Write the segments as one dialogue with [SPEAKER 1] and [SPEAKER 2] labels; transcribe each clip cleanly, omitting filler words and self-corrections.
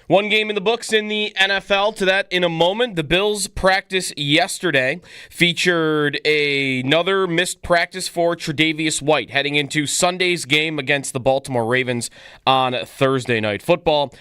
[SPEAKER 1] One game in the books in the NFL. To that in a moment. The Bills' practice yesterday featured another missed practice for Tre'Davious White heading into Sunday's game against the Baltimore Ravens on Thursday Night Football.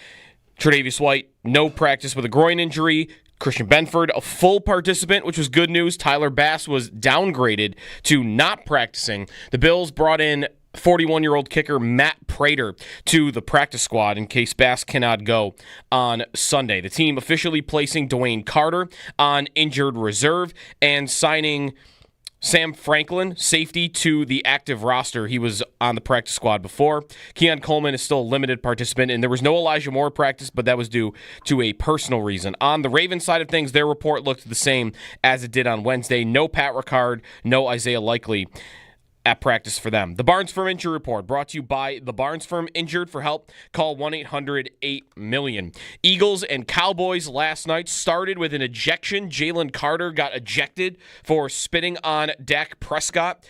[SPEAKER 1] Tre'Davious White, no practice with a groin injury. Christian Benford, a full participant, which was good news. Tyler Bass was downgraded to not practicing. The Bills brought in 41-year-old kicker Matt Prater to the practice squad in case Bass cannot go on Sunday. The team officially placing Dwayne Carter on injured reserve and signing Sam Franklin, safety, to the active roster. He was on the practice squad before. Keon Coleman is still a limited participant, and there was no Elijah Moore practice, but that was due to a personal reason. On the Ravens side of things, their report looked the same as it did on Wednesday. No Pat Ricard, no Isaiah Likely at practice for them. The Barnes Firm Injury Report brought to you by the Barnes Firm. Injured? For help, call 1-800-8-MILLION. Eagles and Cowboys last night started with an ejection. Jalen Carter got ejected for spitting on Dak Prescott.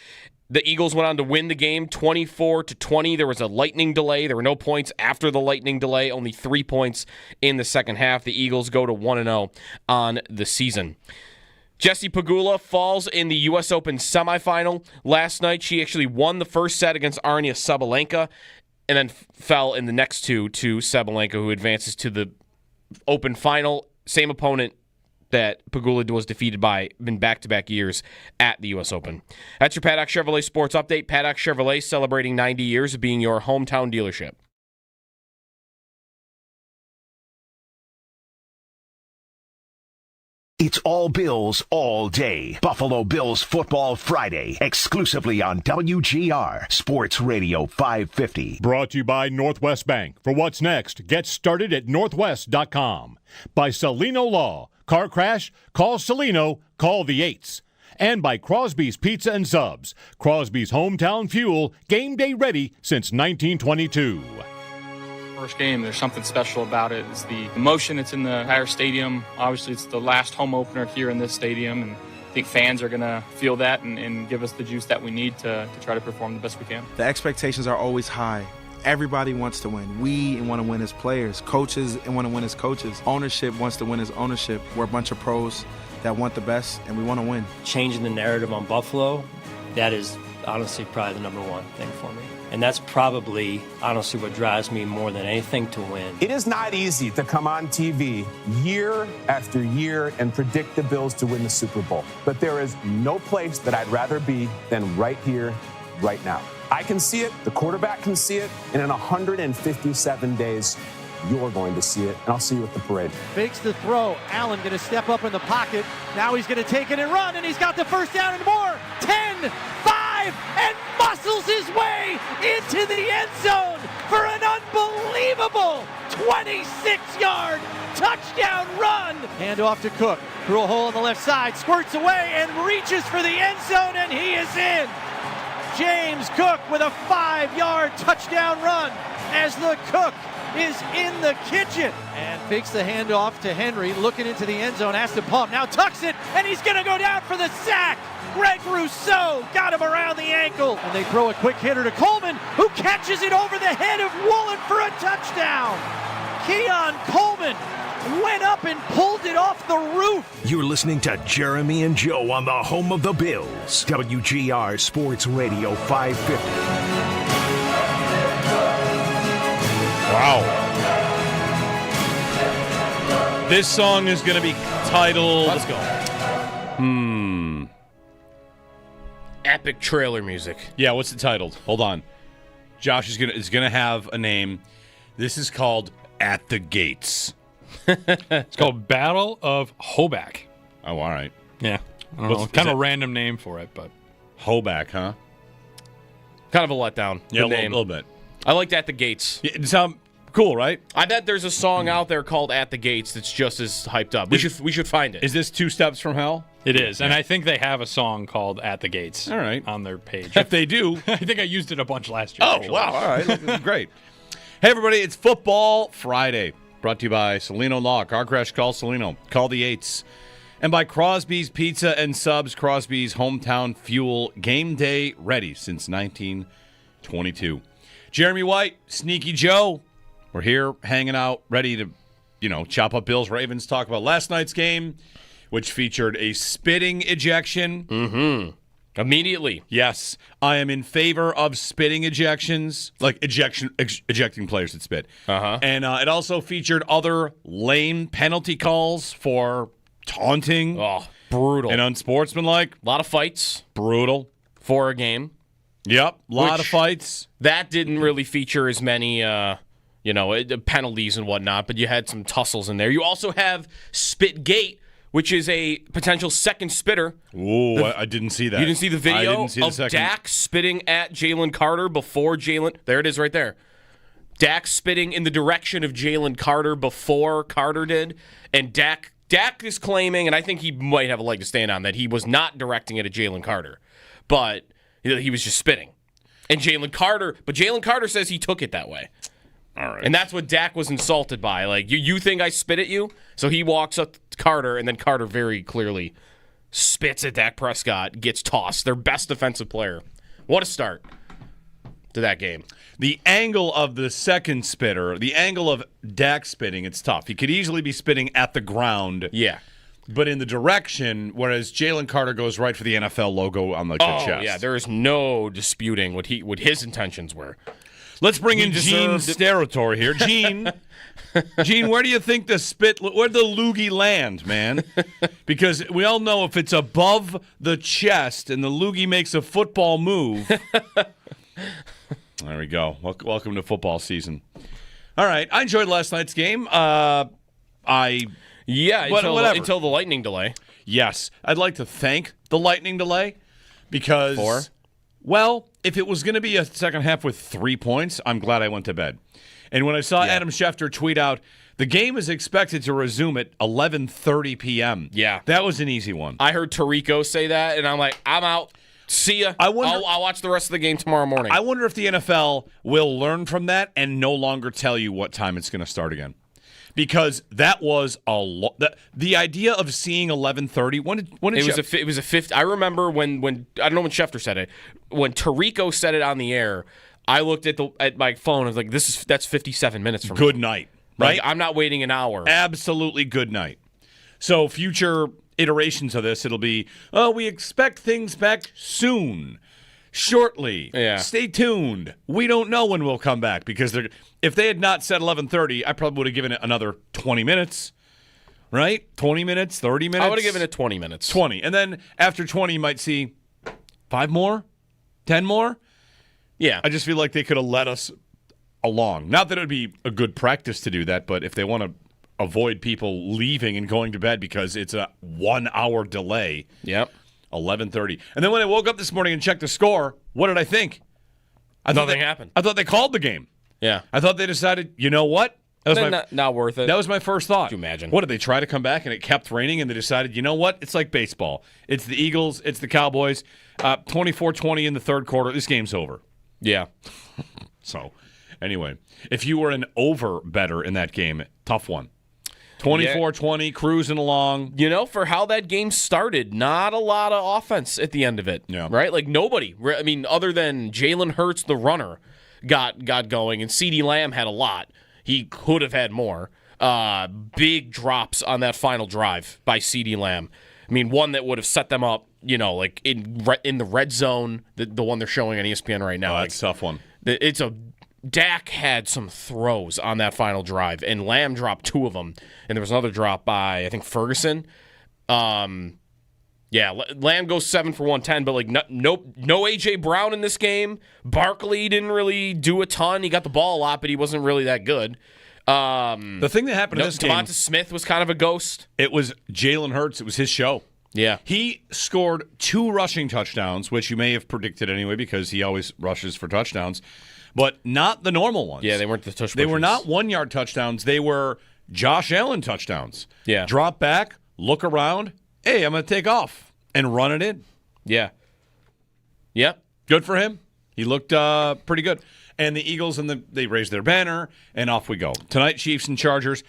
[SPEAKER 1] The Eagles went on to win the game 24-20. There was a lightning delay. There were no points after the lightning delay, only 3 points in the second half. The Eagles go to 1-0 on the season. Jessie Pegula falls in the U.S. Open semifinal last night. She actually won the first set against Arnia Sabalenka and then fell in the next two to Sabalenka, who advances to the Open final. Same opponent that Pegula was defeated by in back-to-back years at the U.S. Open. That's your Paddock Chevrolet Sports Update. Paddock Chevrolet celebrating 90 years of being your hometown dealership.
[SPEAKER 2] It's all Bills all day. Buffalo Bills Football Friday, exclusively on WGR Sports Radio 550.
[SPEAKER 3] Brought to you by Northwest Bank. For what's next, get started at northwest.com. By Celino Law. Car crash? Call Celino. Call the 8s. And by Crosby's Pizza and Subs. Crosby's hometown fuel, game day ready since 1922.
[SPEAKER 4] First game, there's something special about it. It's the emotion. It's in the entire stadium. Obviously, it's the last home opener here in this stadium, and I think fans are going to feel that and give us the juice that we need to try to perform the best we can.
[SPEAKER 5] The expectations are always high. Everybody wants to win. We want to win as players. Coaches want to win as coaches. Ownership wants to win as ownership. We're a bunch of pros that want the best, and we want to win.
[SPEAKER 6] Changing the narrative on Buffalo, that is honestly probably the number one thing for me. And that's probably, honestly, what drives me more than anything to win.
[SPEAKER 7] It is not easy to come on TV year after year and predict the Bills to win the Super Bowl. But there is no place that I'd rather be than right here, right now. I can see it, the quarterback can see it, and in 157 days, you're going to see it, and I'll see you at the parade.
[SPEAKER 8] Fakes the throw. Allen going to step up in the pocket. Now he's going to take it and run, and he's got the first down and more. 10, 5, and muscles his way into the end zone for an unbelievable 26-yard touchdown run. Hand off to Cook. Through a hole on the left side, squirts away and reaches for the end zone, and he is in. James Cook with a 5-yard touchdown run as the Cook is in the kitchen and fakes the handoff to Henry, looking into the end zone, has to pump, now tucks it, and he's going to go down for the sack. Greg Rousseau got him around the ankle, and they throw a quick hitter to Coleman, who catches it over the head of Woolen for a touchdown. Keon Coleman went up and pulled it off the roof.
[SPEAKER 2] You're listening to Jeremy and Joe on the home of the Bills. WGR Sports Radio 550.
[SPEAKER 9] Wow. This song is going to be titled...
[SPEAKER 1] Let's go. Epic trailer music.
[SPEAKER 9] Yeah, what's it titled? Hold on. Josh is gonna have a name. This is called At the Gates.
[SPEAKER 10] It's called Battle of Hoback.
[SPEAKER 9] Oh, all right.
[SPEAKER 10] Yeah. I don't know. Kind of a random name for it, but...
[SPEAKER 9] Hoback, huh?
[SPEAKER 1] Kind of a letdown.
[SPEAKER 9] Yeah, a little bit.
[SPEAKER 1] I liked At the Gates.
[SPEAKER 9] Yeah, it sounds cool, right?
[SPEAKER 1] I bet there's a song out there called At the Gates that's just as hyped up. We should find it.
[SPEAKER 9] Is this Two Steps from Hell?
[SPEAKER 10] It is, and I think they have a song called At the Gates.
[SPEAKER 9] All right.
[SPEAKER 10] On their page.
[SPEAKER 9] If they do.
[SPEAKER 10] I think I used it a bunch last year.
[SPEAKER 9] Oh,
[SPEAKER 10] actually.
[SPEAKER 9] wow. All right. Great. Hey, everybody. It's Football Friday. Brought to you by Celino Law. Car crash, call Celino. Call the 8s. And by Crosby's Pizza and Subs. Crosby's hometown fuel. Game day ready since 1922. Jeremy White, Sneaky Joe. We're here hanging out, ready to chop up Bills, Ravens, talk about last night's game, which featured a spitting ejection.
[SPEAKER 1] Mm-hmm. Immediately.
[SPEAKER 9] Yes. I am in favor of spitting ejections, like ejecting players that spit.
[SPEAKER 1] Uh-huh.
[SPEAKER 9] And it also featured other lame penalty calls for taunting.
[SPEAKER 1] Oh, brutal.
[SPEAKER 9] And unsportsmanlike.
[SPEAKER 1] A lot of fights.
[SPEAKER 9] Brutal.
[SPEAKER 1] For a game.
[SPEAKER 9] Yep. A lot of fights.
[SPEAKER 1] That didn't really feature as many, penalties and whatnot, but you had some tussles in there. You also have Spitgate, which is a potential second spitter.
[SPEAKER 9] Ooh, I didn't see that.
[SPEAKER 1] You didn't see the video
[SPEAKER 9] of
[SPEAKER 1] Dak spitting at Jalen Carter before Jalen? There it is right there. Dak spitting in the direction of Jalen Carter before Carter did. And Dak is claiming, and I think he might have a leg to stand on, that he was not directing it at Jalen Carter, but he was just spitting. And Jalen Carter says he took it that way.
[SPEAKER 9] All right.
[SPEAKER 1] And that's what Dak was insulted by. Like, you think I spit at you? So he walks up to Carter, and then Carter very clearly spits at Dak Prescott, gets tossed. Their best defensive player. What a start to that game.
[SPEAKER 9] The angle of the second spitter, the angle of Dak spitting, it's tough. He could easily be spitting at the ground.
[SPEAKER 1] Yeah.
[SPEAKER 9] But in the direction, whereas Jalen Carter goes right for the NFL logo on the chest.
[SPEAKER 1] Oh, yeah, there is no disputing what his intentions were.
[SPEAKER 9] Let's bring in Gene's territory here. Gene, where do you think where'd the loogie land, man? Because we all know if it's above the chest and the loogie makes a football move. There we go. Welcome to football season. All right, I enjoyed last night's game. Until
[SPEAKER 1] the lightning delay.
[SPEAKER 9] Yes, I'd like to thank the lightning delay because well, if it was going to be a second half with 3 points, I'm glad I went to bed. And when I saw Adam Schefter tweet out, the game is expected to resume at 11:30 p.m.
[SPEAKER 1] Yeah.
[SPEAKER 9] That was an easy one.
[SPEAKER 1] I heard Tirico say that, and I'm like, I'm out. See ya. I'll watch the rest of the game tomorrow morning.
[SPEAKER 9] I wonder if the NFL will learn from that and no longer tell you what time it's going to start again. Because that was a lot. The idea of seeing 11:30. When did
[SPEAKER 1] it was a 50. I remember when I don't know when Schefter said it. When Tirico said it on the air, I looked at my phone. I was like, that's 57 minutes from
[SPEAKER 9] good night, right?
[SPEAKER 1] Like, I'm not waiting an hour.
[SPEAKER 9] Absolutely good night. So future iterations of this, it'll be, we expect things back soon. Shortly.
[SPEAKER 1] Yeah.
[SPEAKER 9] Stay tuned. We don't know when we'll come back because if they had not said 11:30, I probably would have given it another 20 minutes. Right? 20 minutes, 30 minutes.
[SPEAKER 1] I would have given it 20 minutes.
[SPEAKER 9] 20. And then after 20, you might see 5 more, 10 more.
[SPEAKER 1] Yeah.
[SPEAKER 9] I just feel like they could have let us along. Not that it would be a good practice to do that, but if they want to avoid people leaving and going to bed because it's a 1 hour delay.
[SPEAKER 1] Yep.
[SPEAKER 9] 11:30. And then when I woke up this morning and checked the score, what did I think?
[SPEAKER 1] Nothing happened.
[SPEAKER 9] I thought they called the game.
[SPEAKER 1] Yeah.
[SPEAKER 9] I thought they decided, you know what?
[SPEAKER 1] That was not worth it.
[SPEAKER 9] That was my first thought.
[SPEAKER 1] Could you imagine?
[SPEAKER 9] What, did they try to come back and it kept raining and they decided, you know what? It's like baseball. It's the Eagles. It's the Cowboys. 24-20 in the third quarter. This game's over.
[SPEAKER 1] Yeah.
[SPEAKER 9] So, anyway, if you were an over better in that game, tough one. 24-20, cruising along.
[SPEAKER 1] For how that game started, not a lot of offense at the end of it.
[SPEAKER 9] Yeah.
[SPEAKER 1] Right? Like, nobody. I mean, other than Jalen Hurts, the runner, got going, and CeeDee Lamb had a lot. He could have had more. Big drops on that final drive by CeeDee Lamb. I mean, one that would have set them up, like in the red zone, the one they're showing on ESPN right now.
[SPEAKER 9] That's a tough one.
[SPEAKER 1] Dak had some throws on that final drive, and Lamb dropped 2 of them, and there was another drop by, I think, Ferguson. Lamb goes 7 for 110, but no A.J. Brown in this game. Barkley didn't really do a ton. He got the ball a lot, but he wasn't really that good.
[SPEAKER 9] The thing that happened in this game,
[SPEAKER 1] Devonta Smith was kind of a ghost.
[SPEAKER 9] It was Jalen Hurts. It was his show.
[SPEAKER 1] Yeah.
[SPEAKER 9] He scored 2 rushing touchdowns, which you may have predicted anyway because he always rushes for touchdowns. But not the normal ones.
[SPEAKER 1] Yeah, they weren't the touchdowns.
[SPEAKER 9] They were not 1-yard touchdowns. They were Josh Allen touchdowns.
[SPEAKER 1] Yeah.
[SPEAKER 9] Drop back, look around. Hey, I'm going to take off and run it in.
[SPEAKER 1] Yeah. Yep.
[SPEAKER 9] Good for him. He looked pretty good. And the Eagles, they raised their banner, and off we go. Tonight, Chiefs and Chargers.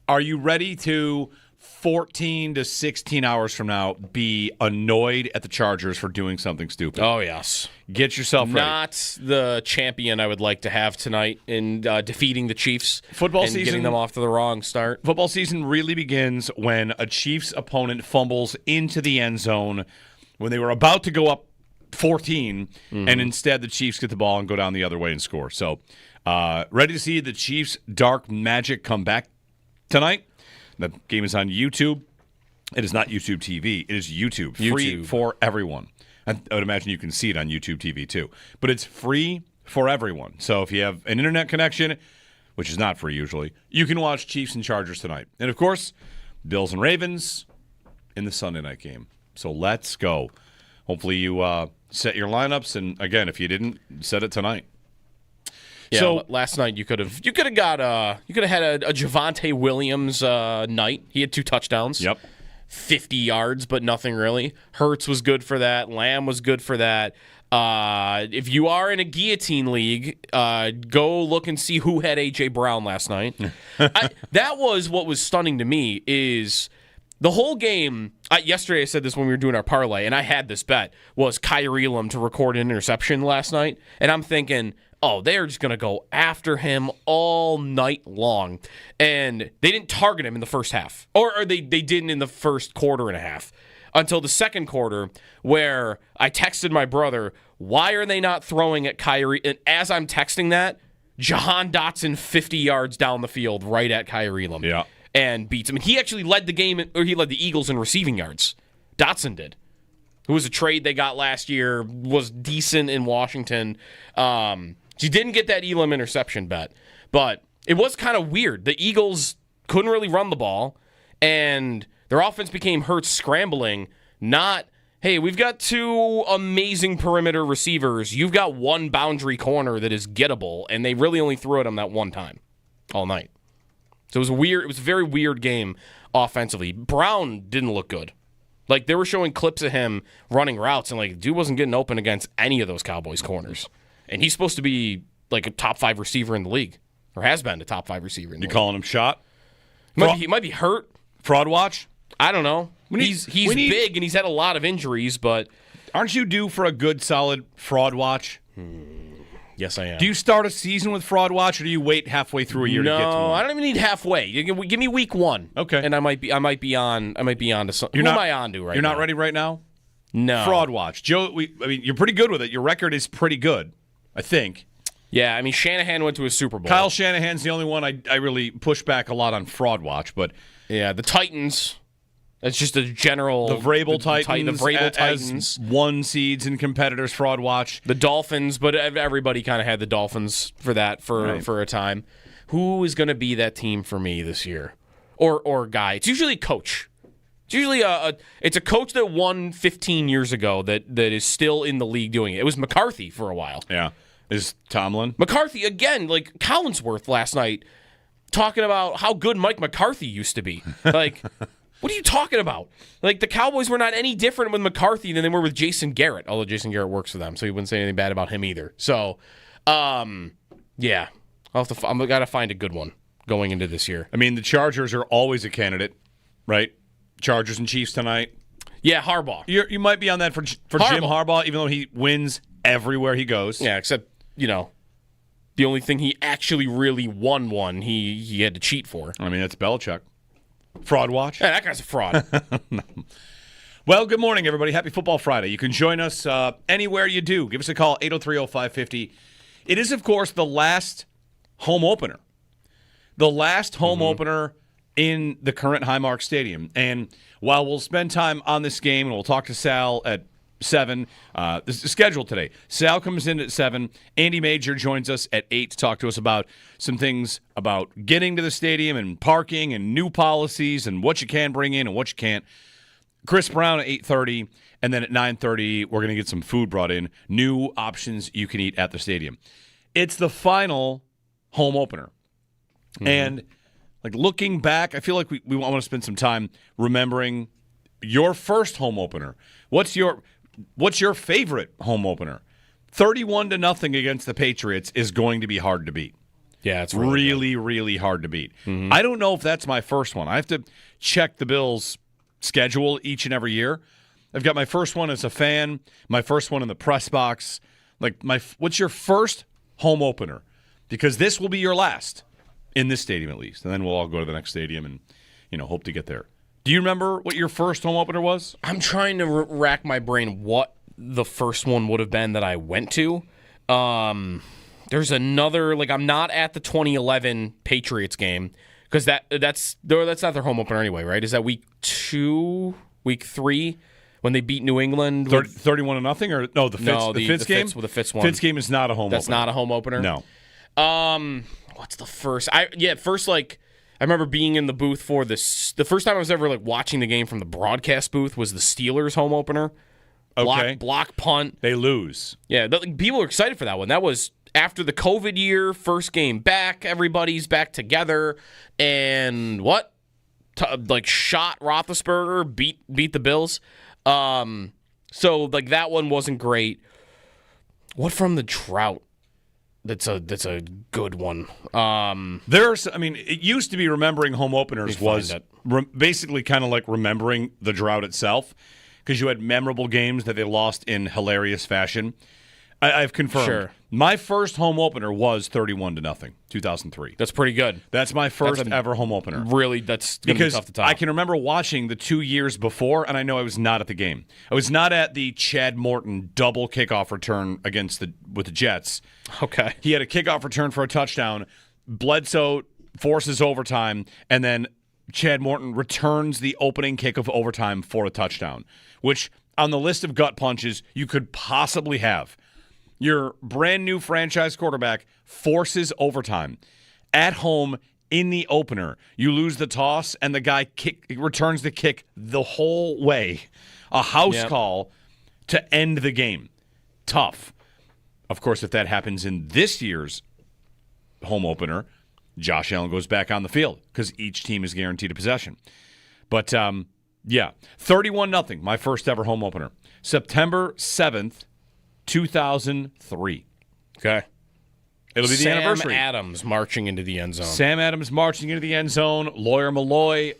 [SPEAKER 9] Are you ready to 14 to 16 hours from now, be annoyed at the Chargers for doing something stupid.
[SPEAKER 1] Oh, yes.
[SPEAKER 9] Get yourself ready.
[SPEAKER 1] Not the champion I would like to have tonight in defeating the Chiefs
[SPEAKER 9] Football
[SPEAKER 1] and
[SPEAKER 9] season,
[SPEAKER 1] getting them off to the wrong start.
[SPEAKER 9] Football season really begins when a Chiefs opponent fumbles into the end zone when they were about to go up 14, and instead the Chiefs get the ball and go down the other way and score. So, ready to see the Chiefs' dark magic come back tonight. The game is on YouTube. It is not YouTube TV. It is YouTube. Free for everyone. I would imagine you can see it on YouTube TV too. But it's free for everyone. So if you have an internet connection, which is not free usually, you can watch Chiefs and Chargers tonight. And of course, Bills and Ravens in the Sunday night game. So let's go. Hopefully you set your lineups. And again, if you didn't, set it tonight.
[SPEAKER 1] Yeah,
[SPEAKER 9] so
[SPEAKER 1] last night you could have had a Javonte Williams night. He had 2 touchdowns.
[SPEAKER 9] Yep.
[SPEAKER 1] 50 yards, but nothing really. Hurts was good for that. Lamb was good for that. If you are in a guillotine league, go look and see who had A.J. Brown last night. That was what was stunning to me is the whole game. Yesterday I said this when we were doing our parlay, and I had this bet, was Kyrie Elam to record an interception last night. And I'm thinking, oh, they're just going to go after him all night long. And they didn't target him in the first half. Or they didn't in the first quarter and a half. Until the second quarter, where I texted my brother, why are they not throwing at Kyrie? And as I'm texting that, Jahan Dotson 50 yards down the field right at Kyrie Elam.
[SPEAKER 9] Yeah.
[SPEAKER 1] And beats him. And he actually led the game, or he led the Eagles in receiving yards. Dotson did. Who was a trade they got last year, was decent in Washington. She didn't get that Elam interception bet, but it was kind of weird. The Eagles couldn't really run the ball, and their offense became Hurts scrambling, not, hey, we've got 2 amazing perimeter receivers. You've got 1 boundary corner that is gettable, and they really only threw at him that one time all night. So it was weird. It was a very weird game offensively. Brown didn't look good. Like, they were showing clips of him running routes, and, like, dude wasn't getting open against any of those Cowboys corners. And he's supposed to be like a top 5 receiver in the league, or has been a top 5 receiver in the league.
[SPEAKER 9] You calling him shot?
[SPEAKER 1] He might be hurt.
[SPEAKER 9] Fraud watch?
[SPEAKER 1] I don't know. He's big and he's had a lot of injuries, but
[SPEAKER 9] aren't you due for a good, solid fraud watch?
[SPEAKER 1] Yes, I am.
[SPEAKER 9] Do you start a season with fraud watch, or do you wait halfway through a year to get to one?
[SPEAKER 1] No, I don't even need halfway. Give me week 1.
[SPEAKER 9] Okay.
[SPEAKER 1] And I might be on to something. Who am I on to right now?
[SPEAKER 9] You're not ready right now?
[SPEAKER 1] No.
[SPEAKER 9] Fraud watch. Joe, you're pretty good with it. Your record is pretty good, I think.
[SPEAKER 1] Yeah, I mean, Shanahan went to a Super Bowl.
[SPEAKER 9] Kyle Shanahan's the only one I really push back a lot on fraud watch, but
[SPEAKER 1] yeah, the Titans. That's just a general.
[SPEAKER 9] The Vrabel Titans.
[SPEAKER 1] The Vrabel Titans.
[SPEAKER 9] 1 seeds and competitors fraud watch.
[SPEAKER 1] The Dolphins, but everybody kind of had the Dolphins for that for a time. Who is going to be that team for me this year, or guy? It's usually a coach. It's usually it's a coach that won 15 years ago that is still in the league doing it. It was McCarthy for a while.
[SPEAKER 9] Yeah. Is Tomlin?
[SPEAKER 1] McCarthy, again, like Collinsworth last night, talking about how good Mike McCarthy used to be. Like, what are you talking about? Like, the Cowboys were not any different with McCarthy than they were with Jason Garrett, although Jason Garrett works for them, so he wouldn't say anything bad about him either. So, yeah, I've got to find a good one going into this year.
[SPEAKER 9] I mean, the Chargers are always a candidate, right? Chargers and Chiefs tonight.
[SPEAKER 1] Yeah, Harbaugh.
[SPEAKER 9] You might be on that for Jim Harbaugh, even though he wins everywhere he goes.
[SPEAKER 1] Yeah, except, the only thing he actually really won, he had to cheat for.
[SPEAKER 9] I mean, that's Belichick. Fraud watch?
[SPEAKER 1] Yeah, that guy's a fraud.
[SPEAKER 9] Well, good morning, everybody. Happy Football Friday. You can join us anywhere you do. Give us a call, 803-0550. It is, of course, the last home opener. The last home opener in the current Highmark Stadium. And while we'll spend time on this game, and we'll talk to Sal at 7, this is scheduled today. Sal comes in at 7. Andy Major joins us at 8 to talk to us about some things about getting to the stadium and parking and new policies and what you can bring in and what you can't. Chris Brown at 8:30, and then at 9:30, we're going to get some food brought in, new options you can eat at the stadium. It's the final home opener. And like looking back, I feel like we want to spend some time remembering your first home opener. What's your favorite home opener? 31-0 against the Patriots is going to be hard to beat.
[SPEAKER 1] Yeah, it's
[SPEAKER 9] really, really hard to beat. I don't know if that's my first one. I have to check the Bills' schedule each and every year. I've got my first one as a fan, my first one in the press box. What's your first home opener? Because this will be your last in this stadium at least, and then we'll all go to the next stadium and hope to get there. Do you remember what your first home opener was?
[SPEAKER 1] I'm trying to rack my brain what the first one would have been that I went to. There's another, I'm not at the 2011 Patriots game because that's not their home opener anyway, right? Is that week 2, week 3 when they beat New England?
[SPEAKER 9] 31-0 or no? The Fitz game.
[SPEAKER 1] The Fitz one.
[SPEAKER 9] Fitz game is not a home.
[SPEAKER 1] That's
[SPEAKER 9] opener.
[SPEAKER 1] not a home opener.
[SPEAKER 9] No.
[SPEAKER 1] What's the first? I remember being in the booth for this. The first time I was ever watching the game from the broadcast booth was the Steelers home opener.
[SPEAKER 9] Okay.
[SPEAKER 1] Block punt.
[SPEAKER 9] They lose.
[SPEAKER 1] Yeah, people were excited for that one. That was after the COVID year, first game back. Everybody's back together, and shot Roethlisberger, beat the Bills. So that one wasn't great. What from the drought? That's a good one.
[SPEAKER 9] It used to be remembering home openers was basically kind of like remembering the drought itself, because you had memorable games that they lost in hilarious fashion. I've confirmed.
[SPEAKER 1] Sure.
[SPEAKER 9] My first home opener was 31-0, 2003.
[SPEAKER 1] That's pretty good.
[SPEAKER 9] That's my first ever home opener.
[SPEAKER 1] Really, that's going to be tough to top.
[SPEAKER 9] I can remember watching the 2 years before, and I know I was not at the game. I was not at the Chad Morton double kickoff return with the Jets.
[SPEAKER 1] Okay.
[SPEAKER 9] He had a kickoff return for a touchdown. Bledsoe forces overtime, and then Chad Morton returns the opening kick of overtime for a touchdown, which on the list of gut punches you could possibly have. Your brand new franchise quarterback forces overtime at home in the opener. You lose the toss, and the guy returns the kick the whole way. A house call to end the game. Tough. Of course, if that happens in this year's home opener, Josh Allen goes back on the field because each team is guaranteed a possession. But, 31-0, my first ever home opener. September 7th, 2003.
[SPEAKER 1] Okay.
[SPEAKER 9] It'll be the anniversary.
[SPEAKER 1] Sam Adams marching into the end zone.
[SPEAKER 9] Lawyer Malloy,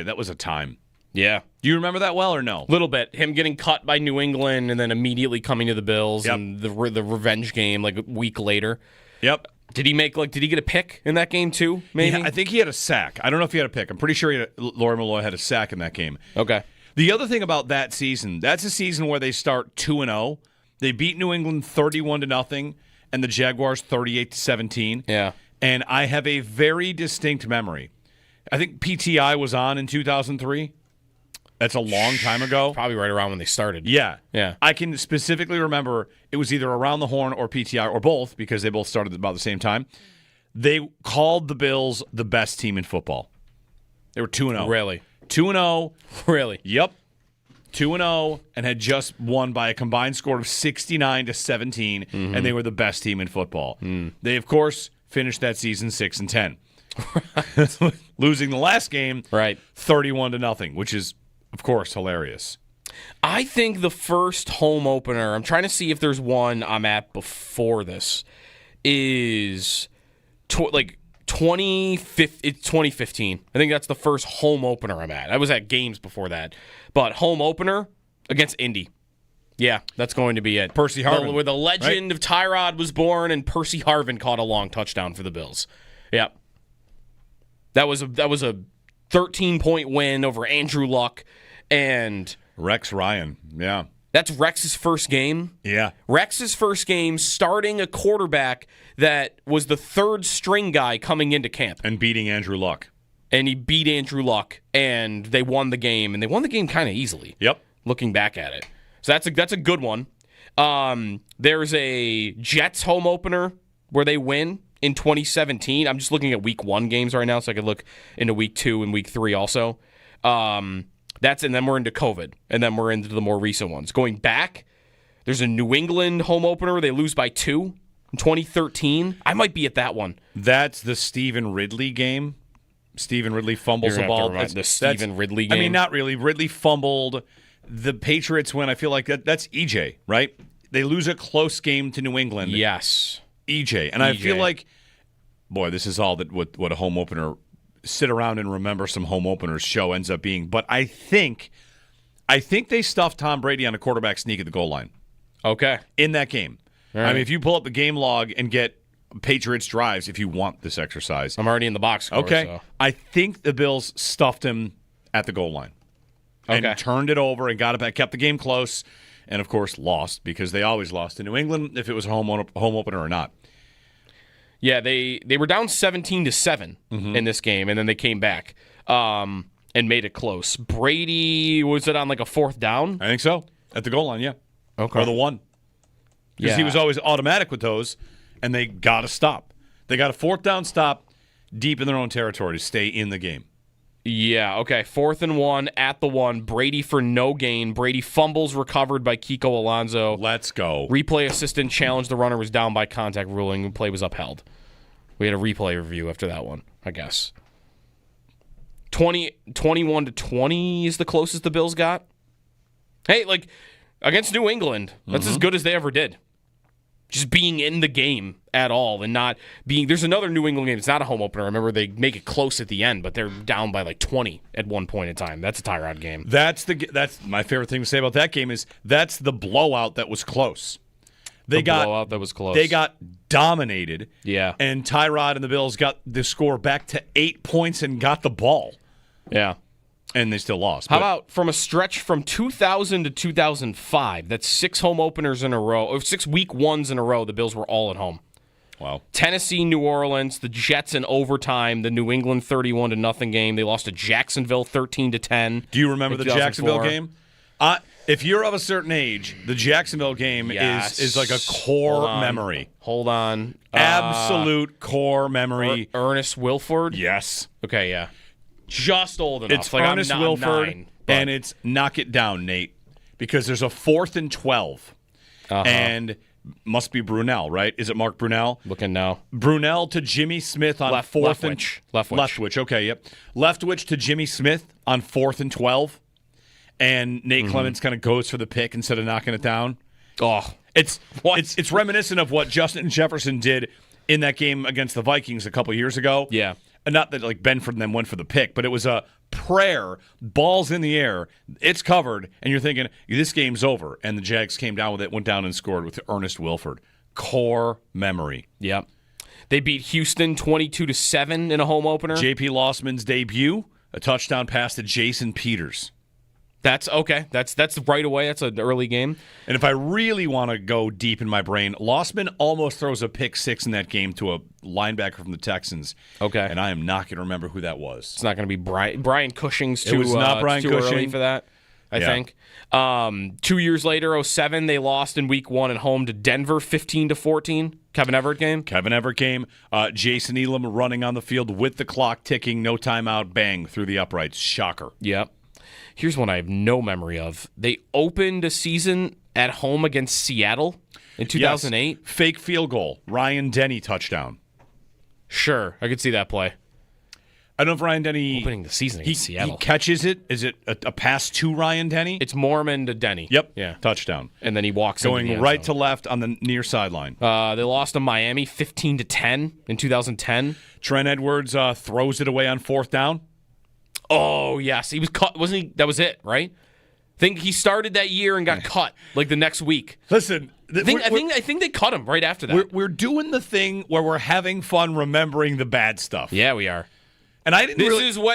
[SPEAKER 9] that was a time.
[SPEAKER 1] Yeah.
[SPEAKER 9] Do you remember that well or no?
[SPEAKER 1] A little bit. Him getting cut by New England and then immediately coming to the Bills and the revenge game a week later.
[SPEAKER 9] Yep.
[SPEAKER 1] Did he get a pick in that game too, maybe?
[SPEAKER 9] I think he had a sack. I don't know if he had a pick. I'm pretty sure Lawyer Malloy had a sack in that game.
[SPEAKER 1] Okay.
[SPEAKER 9] The other thing about that season, that's a season where they start 2-0. They beat New England 31-0 and the Jaguars 38-17.
[SPEAKER 1] Yeah.
[SPEAKER 9] And I have a very distinct memory. I think PTI was on in 2003. That's a long time ago.
[SPEAKER 1] Probably right around when they started.
[SPEAKER 9] Yeah.
[SPEAKER 1] Yeah.
[SPEAKER 9] I can specifically remember it was either Around the Horn or PTI or both, because they both started about the same time. They called the Bills the best team in football. They were 2-0.
[SPEAKER 1] Really?
[SPEAKER 9] 2-0.
[SPEAKER 1] Really?
[SPEAKER 9] Yep. 2-0 and had just won by a combined score of 69-17, and they were the best team in football. They, of course, finished that season 6-10. Losing the last game 31-0, which is, of course, hilarious.
[SPEAKER 1] I think the first home opener, I'm trying to see if there's one I'm at before this, is 2015. I think that's the first home opener I'm at. I was at games before that. But home opener against Indy. Yeah, that's going to be it.
[SPEAKER 9] Percy Harvin.
[SPEAKER 1] Where the legend of Tyrod was born and Percy Harvin caught a long touchdown for the Bills. Yeah. That was a 13-point win over Andrew Luck and
[SPEAKER 9] Rex Ryan. Yeah.
[SPEAKER 1] That's Rex's first game.
[SPEAKER 9] Yeah.
[SPEAKER 1] Rex's first game starting a quarterback that was the third string guy coming into camp.
[SPEAKER 9] And beating Andrew Luck.
[SPEAKER 1] And he beat Andrew Luck, and they won the game, and they won the game kind of easily.
[SPEAKER 9] Yep.
[SPEAKER 1] Looking back at it. So that's a good one. There's a Jets home opener where they win in 2017. I'm just looking at week 1 games right now, so I could look into week 2 and week 3 also. And then we're into COVID, and then we're into the more recent ones. Going back, there's a New England home opener where they lose by 2 in 2013. I might be at that one.
[SPEAKER 9] That's the Stephen Ridley game. Stephen Ridley fumbles the ball.
[SPEAKER 1] The Stephen Ridley game.
[SPEAKER 9] I mean, not really. Ridley fumbled. The Patriots win. I feel like that's EJ, right? They lose a close game to New England.
[SPEAKER 1] Yes.
[SPEAKER 9] EJ. And I feel like boy, this is all that what a home opener, sit around and remember some home openers show ends up being. But I think they stuffed Tom Brady on a quarterback sneak at the goal line.
[SPEAKER 1] Okay.
[SPEAKER 9] In that game.
[SPEAKER 1] All right.
[SPEAKER 9] I mean, if you pull up the game log and get Patriots drives, if you want this exercise.
[SPEAKER 1] I'm already in the box score.
[SPEAKER 9] Okay.
[SPEAKER 1] So.
[SPEAKER 9] I think the Bills stuffed him at the goal line.
[SPEAKER 1] Okay.
[SPEAKER 9] And turned it over and got it back, kept the game close, and, of course, lost because they always lost in New England if it was a home opener or not.
[SPEAKER 1] Yeah, they were down 17-7 in this game, and then they came back and made it close. Brady, was it on like a fourth down?
[SPEAKER 9] I think so. At the goal line, yeah.
[SPEAKER 1] Okay.
[SPEAKER 9] Or the one. Because he was always automatic with those, and they got to stop. They got a fourth down stop deep in their own territory to stay in the game.
[SPEAKER 1] Yeah, okay. 4th and 1 at the 1. Brady for no gain. Brady fumbles recovered by Kiko Alonso.
[SPEAKER 9] Let's go.
[SPEAKER 1] Replay assistant challenged the runner was down by contact ruling. The play was upheld. We had a replay review after that one, I guess. 21-20 is the closest the Bills got. Hey, like, against New England, that's as good as they ever did. Just being in the game at all and not being... There's another New England game. It's not a home opener. I remember they make it close at the end, but they're down by like 20 at one point in time. That's a Tyrod game.
[SPEAKER 9] That's my favorite thing to say about that game is that's the blowout that was close.
[SPEAKER 1] Blowout that was close.
[SPEAKER 9] They got dominated.
[SPEAKER 1] Yeah.
[SPEAKER 9] And Tyrod and the Bills got the score back to 8 points and got the ball.
[SPEAKER 1] Yeah.
[SPEAKER 9] And they still lost.
[SPEAKER 1] How about from a stretch from 2000 to 2005? That's 6 home openers in a row, or 6 week ones in a row. The Bills were all at home.
[SPEAKER 9] Wow.
[SPEAKER 1] Tennessee, New Orleans, the Jets in overtime, the New England 31-0 game. They lost to Jacksonville 13-10.
[SPEAKER 9] Do you remember the Jacksonville game? If you're of a certain age, the Jacksonville game is like a core memory.
[SPEAKER 1] Hold on.
[SPEAKER 9] Absolute core memory.
[SPEAKER 1] Ernest Wilford?
[SPEAKER 9] Yes.
[SPEAKER 1] Okay, yeah. Just old enough.
[SPEAKER 9] It's like Ernest Wilford,
[SPEAKER 1] 9,
[SPEAKER 9] and it's knock it down, Nate, because there's a 4th and 12, and must be Brunell, right? Is it Mark Brunell?
[SPEAKER 1] Looking now.
[SPEAKER 9] Brunell to Jimmy Smith on 4th and... Leftwich, okay, yep. Leftwich to Jimmy Smith on 4th and 12, and Nate Clements kind of goes for the pick instead of knocking it down.
[SPEAKER 1] Oh.
[SPEAKER 9] It's reminiscent of what Justin Jefferson did in that game against the Vikings a couple years ago.
[SPEAKER 1] Yeah.
[SPEAKER 9] And not that like Benford and them went for the pick, but it was a prayer, balls in the air, it's covered, and you're thinking, this game's over. And the Jags came down with it, went down and scored with Ernest Wilford. Core memory.
[SPEAKER 1] Yep. They beat Houston 22-7 in a home opener.
[SPEAKER 9] J.P. Lossman's debut, a touchdown pass to Jason Peters.
[SPEAKER 1] That's okay. That's right away. That's an early game.
[SPEAKER 9] And if I really want to go deep in my brain, Lossman almost throws a pick 6 in that game to a linebacker from the Texans.
[SPEAKER 1] Okay.
[SPEAKER 9] And I am not going to remember who that was.
[SPEAKER 1] It's not going to be Brian Cushing's too,
[SPEAKER 9] it was not Brian
[SPEAKER 1] too
[SPEAKER 9] Cushing.
[SPEAKER 1] early for that, I think. 2 years later, 2007, they lost in week 1 at home to Denver 15-14. Kevin Everett game. Jason Elam running on the field with the clock ticking, no timeout, bang, through the uprights. Shocker. Yep. Here's one I have no memory of. They opened a season at home against Seattle in 2008.
[SPEAKER 9] Yes. Fake field goal. Ryan Denny touchdown.
[SPEAKER 1] Sure, I could see that play.
[SPEAKER 9] I don't know if Ryan Denny...
[SPEAKER 1] Opening the season against Seattle.
[SPEAKER 9] He catches it. Is it a pass to Ryan Denny?
[SPEAKER 1] It's Mormon to Denny.
[SPEAKER 9] Yep.
[SPEAKER 1] Yeah.
[SPEAKER 9] Touchdown.
[SPEAKER 1] And then he walks
[SPEAKER 9] going right to left on the near sideline.
[SPEAKER 1] They lost to Miami 15-10 in 2010.
[SPEAKER 9] Trent Edwards throws it away on 4th down.
[SPEAKER 1] Oh, yes. He was cut, wasn't he? That was it, right? I think he started that year and got cut like the next week.
[SPEAKER 9] Listen,
[SPEAKER 1] I think they cut him right after that.
[SPEAKER 9] We're doing the thing where we're having fun remembering the bad stuff.
[SPEAKER 1] Yeah, we are.
[SPEAKER 9] And I didn't.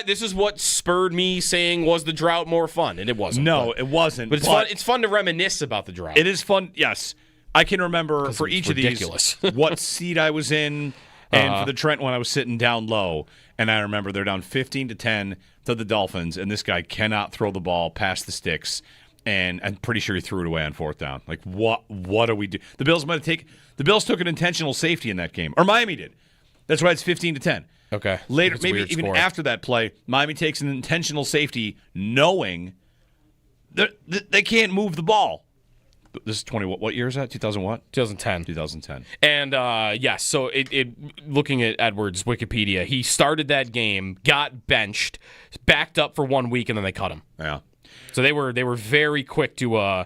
[SPEAKER 1] This is what spurred me saying, was the drought more fun? And it wasn't.
[SPEAKER 9] No, it wasn't.
[SPEAKER 1] But it's fun. It's fun to reminisce about the drought.
[SPEAKER 9] It is fun. Yes, I can remember for each
[SPEAKER 1] ridiculous.
[SPEAKER 9] of these what seat I was in, and for the Trent one I was sitting down low, and I remember they're down 15-10 to the Dolphins, and this guy cannot throw the ball past the sticks, and I'm pretty sure he threw it away on 4th down. Like what do we do? The Bills took an intentional safety in that game, or Miami did. That's why it's 15-10.
[SPEAKER 1] Okay.
[SPEAKER 9] Later, maybe even after that play, Miami takes an intentional safety, knowing that they can't move the ball. This is 20. What year is that? 2000 what?
[SPEAKER 1] 2010.
[SPEAKER 9] 2010.
[SPEAKER 1] And yes, so looking at Edwards' Wikipedia, he started that game, got benched, backed up for 1 week, and then they cut him.
[SPEAKER 9] Yeah.
[SPEAKER 1] So they were very quick to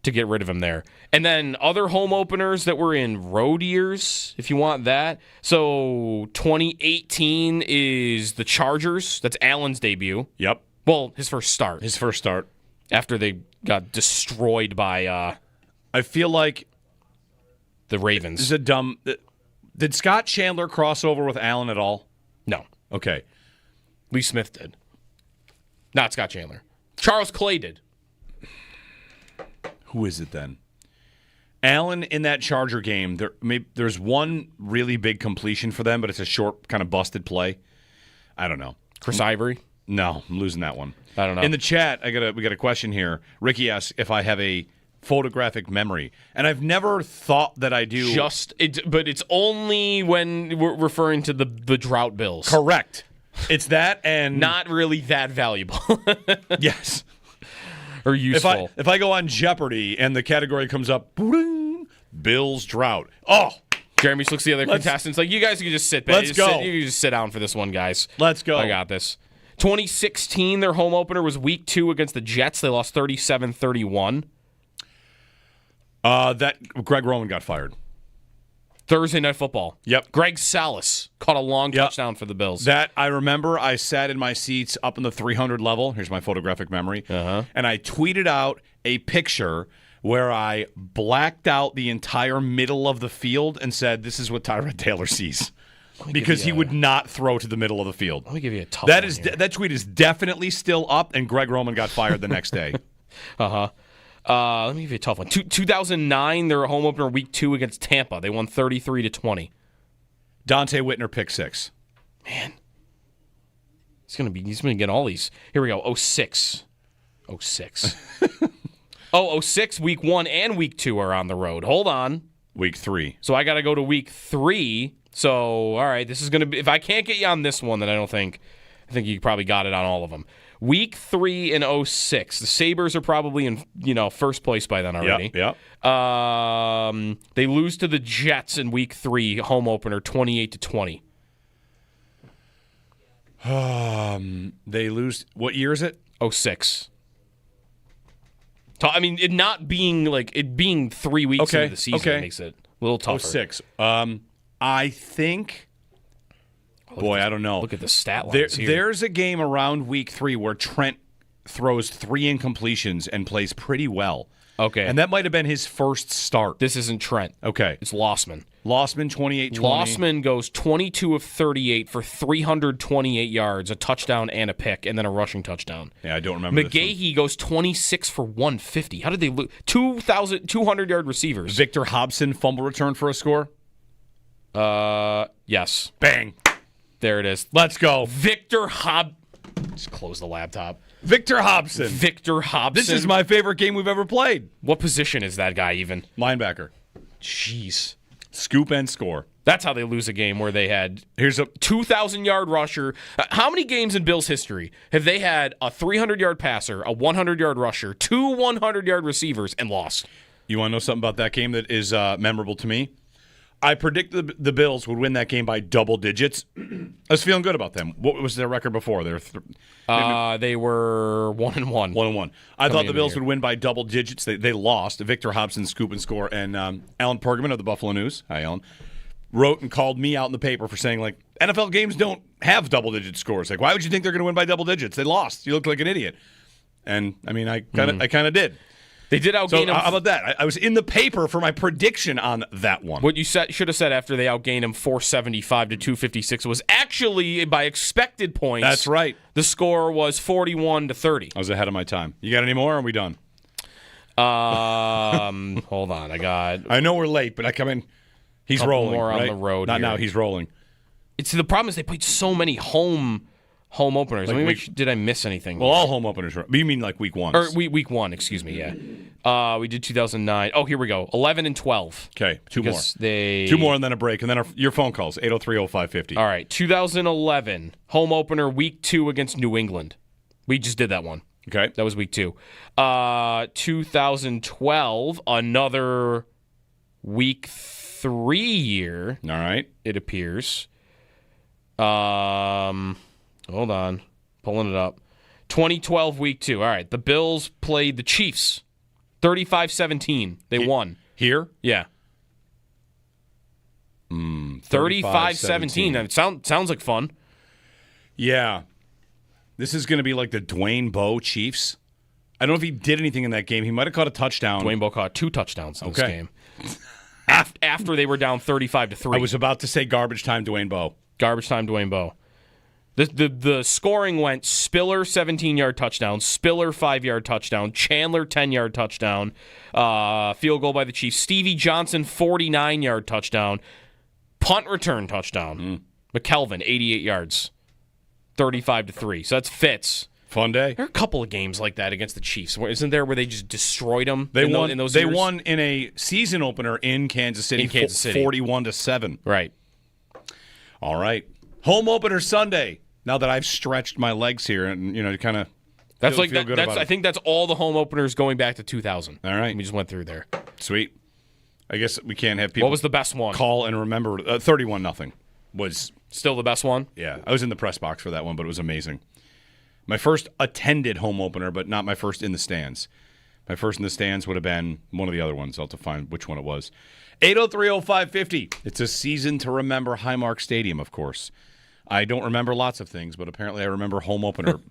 [SPEAKER 1] to get rid of him there. And then other home openers that were in road years, if you want that. So 2018 is the Chargers. That's Allen's debut.
[SPEAKER 9] Yep.
[SPEAKER 1] Well, his first start.
[SPEAKER 9] His first start.
[SPEAKER 1] After they got destroyed by
[SPEAKER 9] I feel like
[SPEAKER 1] the Ravens.
[SPEAKER 9] This is a dumb... Did Scott Chandler cross over with Allen at all?
[SPEAKER 1] No.
[SPEAKER 9] Okay.
[SPEAKER 1] Lee Smith did. Not Scott Chandler. Charles Clay did.
[SPEAKER 9] Who is it then? Allen in that Charger game, there's one really big completion for them, but it's a short, kind of busted play. I don't know.
[SPEAKER 1] Chris Ivory?
[SPEAKER 9] No, I'm losing that one.
[SPEAKER 1] I don't know.
[SPEAKER 9] In the chat, we got a question here. Ricky asks if I have a photographic memory, and I've never thought that I do.
[SPEAKER 1] But it's only when we're referring to the drought bills.
[SPEAKER 9] Correct. It's that, and
[SPEAKER 1] not really that valuable.
[SPEAKER 9] Yes.
[SPEAKER 1] Or useful.
[SPEAKER 9] If I go on Jeopardy and the category comes up, Bills drought. Oh,
[SPEAKER 1] Jeremy looks at the other contestants like, you guys can just sit back.
[SPEAKER 9] Let's go.
[SPEAKER 1] You can just sit down for this one, guys.
[SPEAKER 9] Let's go.
[SPEAKER 1] I got this. 2016, their home opener was week 2 against the Jets. They lost 37-31.
[SPEAKER 9] That Greg Roman got fired.
[SPEAKER 1] Thursday Night Football.
[SPEAKER 9] Yep.
[SPEAKER 1] Greg Salas caught a long touchdown for the Bills.
[SPEAKER 9] That I remember. I sat in my seats up in the 300 level. Here's my photographic memory. And I tweeted out a picture where I blacked out the entire middle of the field and said, "This is what Tyrod Taylor sees," because he would not throw to the middle of the field.
[SPEAKER 1] Let me give you a tough one here.
[SPEAKER 9] That tweet is definitely still up, and Greg Roman got fired the next day.
[SPEAKER 1] Let me give you a tough one. 2009, their home opener week 2 against Tampa. They won 33-20.
[SPEAKER 9] Dante Whitner pick 6.
[SPEAKER 1] Man. He's gonna get all these. Here we go. 06. 06, week 1 and week 2 are on the road. Hold on.
[SPEAKER 9] Week 3.
[SPEAKER 1] So I gotta go to week 3. So all right, this is gonna be, if I can't get you on this one, then I think you probably got it on all of them. Week 3 in 06. The Sabres are probably in first place by then already.
[SPEAKER 9] Yep.
[SPEAKER 1] They lose to the Jets in week 3, home opener, 28-20.
[SPEAKER 9] They lose. What year is it?
[SPEAKER 1] 06. I mean, it being 3 weeks into the season makes it a little tougher.
[SPEAKER 9] 06. I think. Boy, I don't know.
[SPEAKER 1] Look at the stat lines here.
[SPEAKER 9] There's a game around week 3 where Trent throws 3 incompletions and plays pretty well.
[SPEAKER 1] Okay.
[SPEAKER 9] And that might have been his first start.
[SPEAKER 1] This isn't Trent.
[SPEAKER 9] Okay.
[SPEAKER 1] It's Lossman.
[SPEAKER 9] Lossman, 28-20.
[SPEAKER 1] Lossman goes 22 of 38 for 328 yards, a touchdown and a pick, and then a rushing touchdown.
[SPEAKER 9] Yeah, I don't remember
[SPEAKER 1] McGahee goes 26 for 150. How did they lose? 200-yard receivers.
[SPEAKER 9] Victor Hobson fumble return for a score?
[SPEAKER 1] Yes.
[SPEAKER 9] Bang.
[SPEAKER 1] There it is.
[SPEAKER 9] Let's go.
[SPEAKER 1] Victor Hobson. Just close the laptop.
[SPEAKER 9] Victor Hobson.
[SPEAKER 1] This
[SPEAKER 9] is my favorite game we've ever played.
[SPEAKER 1] What position is that guy even?
[SPEAKER 9] Linebacker.
[SPEAKER 1] Jeez.
[SPEAKER 9] Scoop and score.
[SPEAKER 1] That's how they lose a game where they had
[SPEAKER 9] here's a
[SPEAKER 1] 2,000-yard rusher. How many games in Bills history have they had a 300-yard passer, a 100-yard rusher, 2 100-yard receivers, and lost?
[SPEAKER 9] You want to know something about that game that is memorable to me? I predicted the Bills would win that game by double digits. I was feeling good about them. What was their record before? They
[SPEAKER 1] were 1-1.
[SPEAKER 9] 1-1. I thought the Bills would win by double digits. They lost. Victor Hobson, scoop and score. And Alan Pergament of the Buffalo News, hi Alan, wrote and called me out in the paper for saying, like, NFL games don't have double-digit scores. Like, why would you think they're going to win by double digits? They lost. You look like an idiot. And, I mean, I kind of did.
[SPEAKER 1] They did outgain him.
[SPEAKER 9] How about that? I was in the paper for my prediction on that one.
[SPEAKER 1] What you should have said after they outgained him 475 to 256 was actually, by expected points.
[SPEAKER 9] That's right.
[SPEAKER 1] The score was 41 to 30.
[SPEAKER 9] I was ahead of my time. You got any more, or are we done?
[SPEAKER 1] Hold on. I know
[SPEAKER 9] we're late, but I come in. He's rolling.
[SPEAKER 1] More
[SPEAKER 9] right?
[SPEAKER 1] on the road.
[SPEAKER 9] Not
[SPEAKER 1] here.
[SPEAKER 9] now. He's rolling.
[SPEAKER 1] The problem is they played so many home openers.
[SPEAKER 9] Like
[SPEAKER 1] did I miss anything?
[SPEAKER 9] Well, all home openers. You mean like week 1?
[SPEAKER 1] Or week 1, excuse me, yeah. We did 2009. Oh, here we go. 11 and 12.
[SPEAKER 9] Okay, two more.
[SPEAKER 1] 2
[SPEAKER 9] more and then a break. And then your phone calls, 803-0550.
[SPEAKER 1] All right, 2011, home opener, week 2 against New England. We just did that one.
[SPEAKER 9] Okay.
[SPEAKER 1] That was week 2. 2012, another week 3 year.
[SPEAKER 9] All right.
[SPEAKER 1] It appears. Hold on. Pulling it up. 2012, week 2. All right. The Bills played the Chiefs 35-17. They won.
[SPEAKER 9] Here?
[SPEAKER 1] Yeah. 35-17. That sounds like fun.
[SPEAKER 9] Yeah. This is going to be like the Dwayne Bowe Chiefs. I don't know if he did anything in that game. He might have caught a touchdown.
[SPEAKER 1] Dwayne Bowe caught 2 touchdowns in this game. After they were down 35-3.
[SPEAKER 9] I was about to say garbage time Dwayne Bowe.
[SPEAKER 1] Garbage time Dwayne Bowe. The scoring went Spiller 17-yard touchdown, Spiller 5-yard touchdown, Chandler 10-yard touchdown, field goal by the Chiefs, Stevie Johnson 49-yard touchdown, punt return touchdown, McKelvin 88 yards, 35-3. So that's Fitz.
[SPEAKER 9] Fun day.
[SPEAKER 1] There are a couple of games like that against the Chiefs. Isn't there where they just destroyed them?
[SPEAKER 9] They
[SPEAKER 1] in
[SPEAKER 9] won.
[SPEAKER 1] those
[SPEAKER 9] They
[SPEAKER 1] years?
[SPEAKER 9] won in a season opener in Kansas City. 41-7.
[SPEAKER 1] Right.
[SPEAKER 9] All right. Home opener Sunday. Now that I've stretched my legs here and kind of feel good about it.
[SPEAKER 1] I think that's all the home openers going back to 2000.
[SPEAKER 9] All right.
[SPEAKER 1] We just went through there.
[SPEAKER 9] Sweet. I guess we can't have people.
[SPEAKER 1] What was the best one?
[SPEAKER 9] Call and remember 31-0 was
[SPEAKER 1] still the best one.
[SPEAKER 9] Yeah, I was in the press box for that one, but it was amazing. My first attended home opener, but not my first in the stands. My first in the stands would have been one of the other ones. I'll have to find which one it was. 803-0550. It's a season to remember Highmark Stadium, of course. I don't remember lots of things, but apparently I remember home opener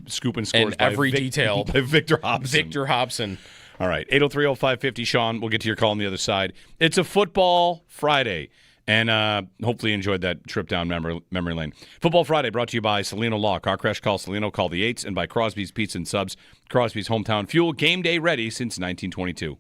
[SPEAKER 9] scoop and scores
[SPEAKER 1] and every detail
[SPEAKER 9] by Victor Hobson.
[SPEAKER 1] Victor Hobson.
[SPEAKER 9] All right, 803-0550. Sean, we'll get to your call on the other side. It's a football Friday. And hopefully you enjoyed that trip down memory lane. Football Friday brought to you by Salino Law. Car crash, call Salino, call the 8s. And by Crosby's Pizza and Subs, Crosby's Hometown Fuel, game day ready since 1922.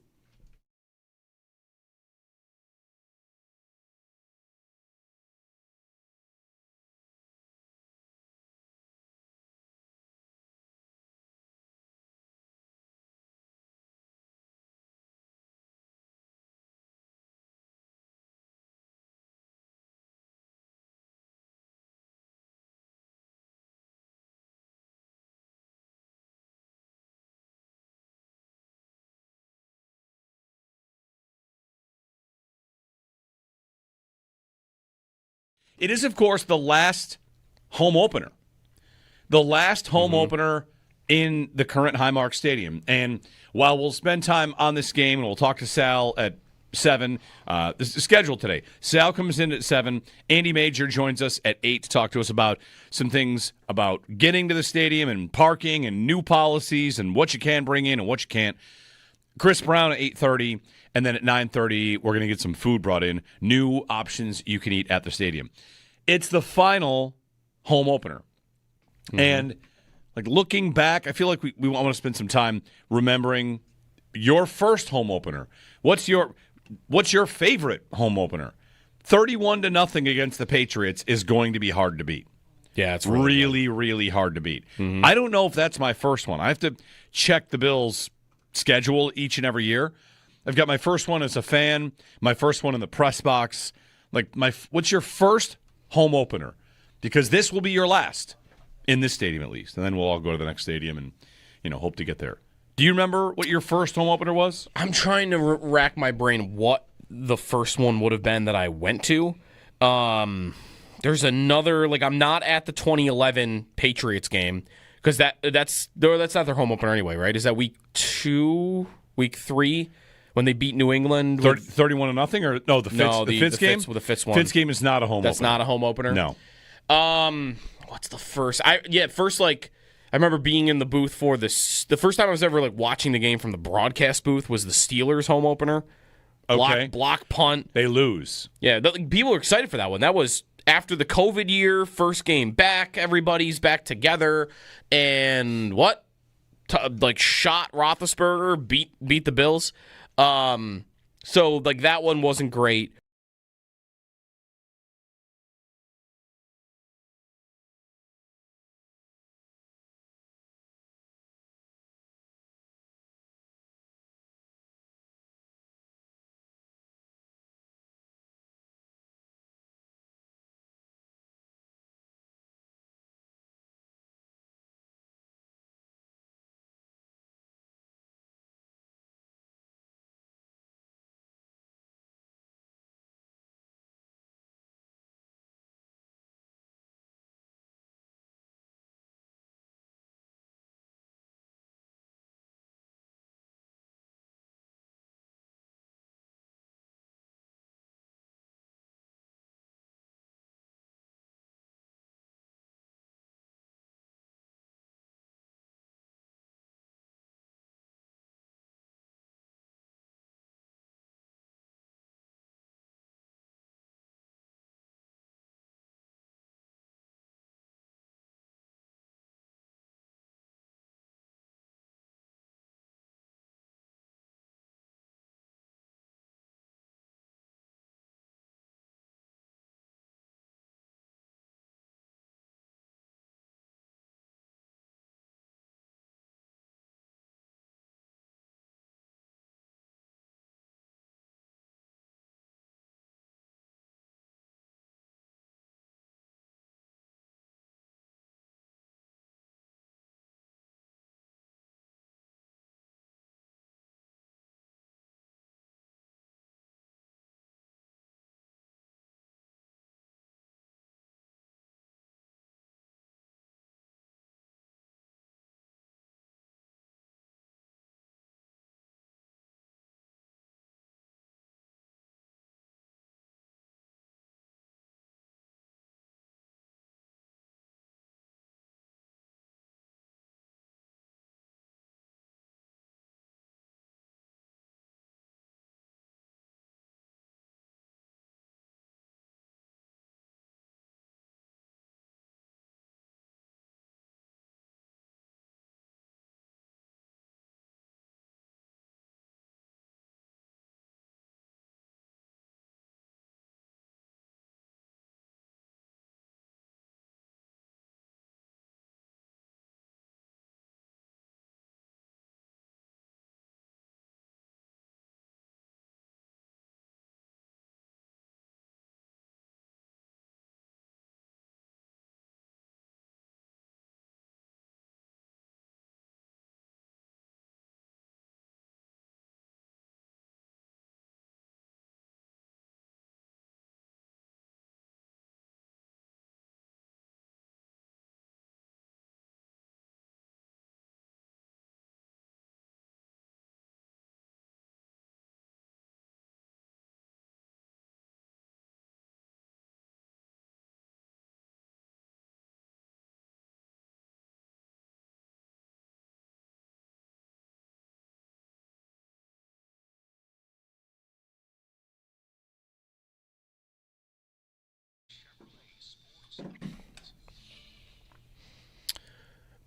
[SPEAKER 9] It is, of course, the last home opener. The last home opener in the current Highmark Stadium. And while we'll spend time on this game, and we'll talk to Sal at 7, this is scheduled today. Sal comes in at 7. Andy Major joins us at 8 to talk to us about some things about getting to the stadium and parking and new policies and what you can bring in and what you can't. Chris Brown at 8:30. And then at 9:30, we're going to get some food brought in, new options you can eat at the stadium. It's the final home opener. And like looking back, I feel like we want to spend some time remembering your first home opener. What's your favorite home opener? 31-0 against the Patriots is going to be hard to beat.
[SPEAKER 1] Yeah, it's
[SPEAKER 9] really hard to beat. I don't know if that's my first one. I have to check the Bills' schedule each and every year. I've got my first one as a fan, my first one in the press box. What's your first home opener? Because this will be your last in this stadium at least, and then we'll all go to the next stadium and hope to get there. Do you remember what your first home opener was?
[SPEAKER 1] I'm trying to rack my brain what the first one would have been that I went to. There's another, I'm not at the 2011 Patriots game because that's not their home opener anyway, right? Is that week 2, week 3? When they beat New England
[SPEAKER 9] 31-0, or no, the Fitz game.
[SPEAKER 1] The Fitz one.
[SPEAKER 9] Fitz game is not a home opener.
[SPEAKER 1] That's not a home opener.
[SPEAKER 9] No.
[SPEAKER 1] What's the first? I remember being in the booth for this. The first time I was ever watching the game from the broadcast booth was the Steelers home opener.
[SPEAKER 9] Okay.
[SPEAKER 1] Block punt.
[SPEAKER 9] They lose.
[SPEAKER 1] Yeah, people were excited for that one. That was after the COVID year, first game back. Everybody's back together, and what? Shot Roethlisberger, beat the Bills. So that one wasn't great.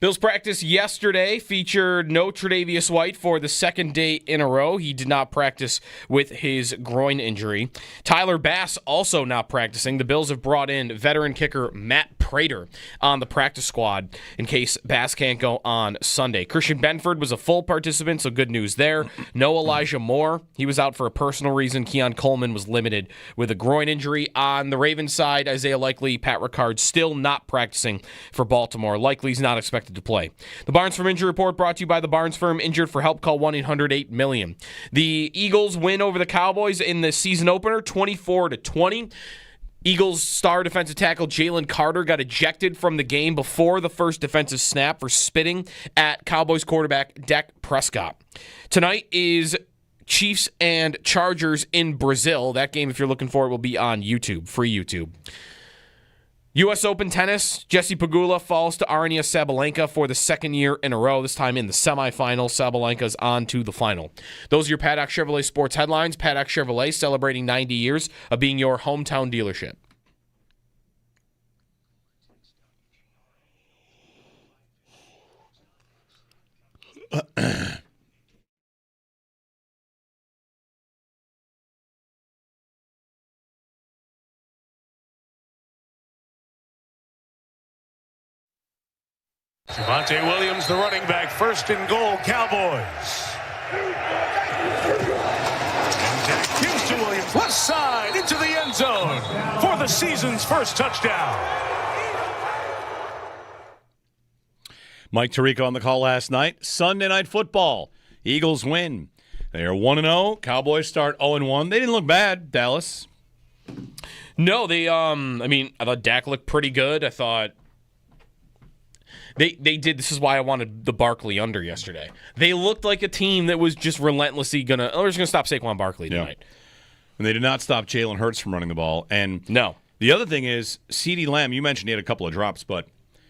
[SPEAKER 1] Bills practice yesterday featured no Tre'Davious White for the second day in a row. He did not practice with his groin injury. Tyler Bass also not practicing. The Bills have brought in veteran kicker Matt Prater on the practice squad in case Bass can't go on Sunday. Christian Benford was a full participant, so good news there. No Elijah Moore. He was out for a personal reason. Keon Coleman was limited with a groin injury. On the Ravens side, Isaiah Likely, Pat Ricard still not practicing for Baltimore. Likely's not expected to play. The Barnes Firm Injury Report brought to you by the Barnes Firm. Injured for help, call 1-800-8-MILLION. The Eagles win over the Cowboys in the season opener, 24-20. Eagles star defensive tackle Jalen Carter got ejected from the game before the first defensive snap for spitting at Cowboys quarterback Dak Prescott. Tonight is Chiefs and Chargers in Brazil. That game, if you're looking for it, will be on YouTube, free YouTube. U.S. Open tennis, Jesse Pegula falls to Arina Sabalenka for the second year in a row, this time in the semifinals. Sabalenka's on to the final. Those are your Paddock Chevrolet sports headlines. Paddock Chevrolet celebrating 90 years of being your hometown dealership.
[SPEAKER 11] Javonte Williams, the running back, first and goal, Cowboys. And Dak gives to Williams, left side, into the end zone for the season's first touchdown.
[SPEAKER 9] Mike Tirico on the call last night. Sunday Night Football. Eagles win. They are 1-0. Cowboys start 0-1. They didn't look bad, Dallas.
[SPEAKER 1] No, they, I thought Dak looked pretty good. I thought They did. This is why I wanted the Barkley under yesterday. They looked like a team that was just relentlessly we're just going to stop Saquon Barkley tonight.
[SPEAKER 9] Yeah. And they did not stop Jalen Hurts from running the ball. And
[SPEAKER 1] no.
[SPEAKER 9] The other thing is, CeeDee Lamb, you mentioned he had a couple of drops, but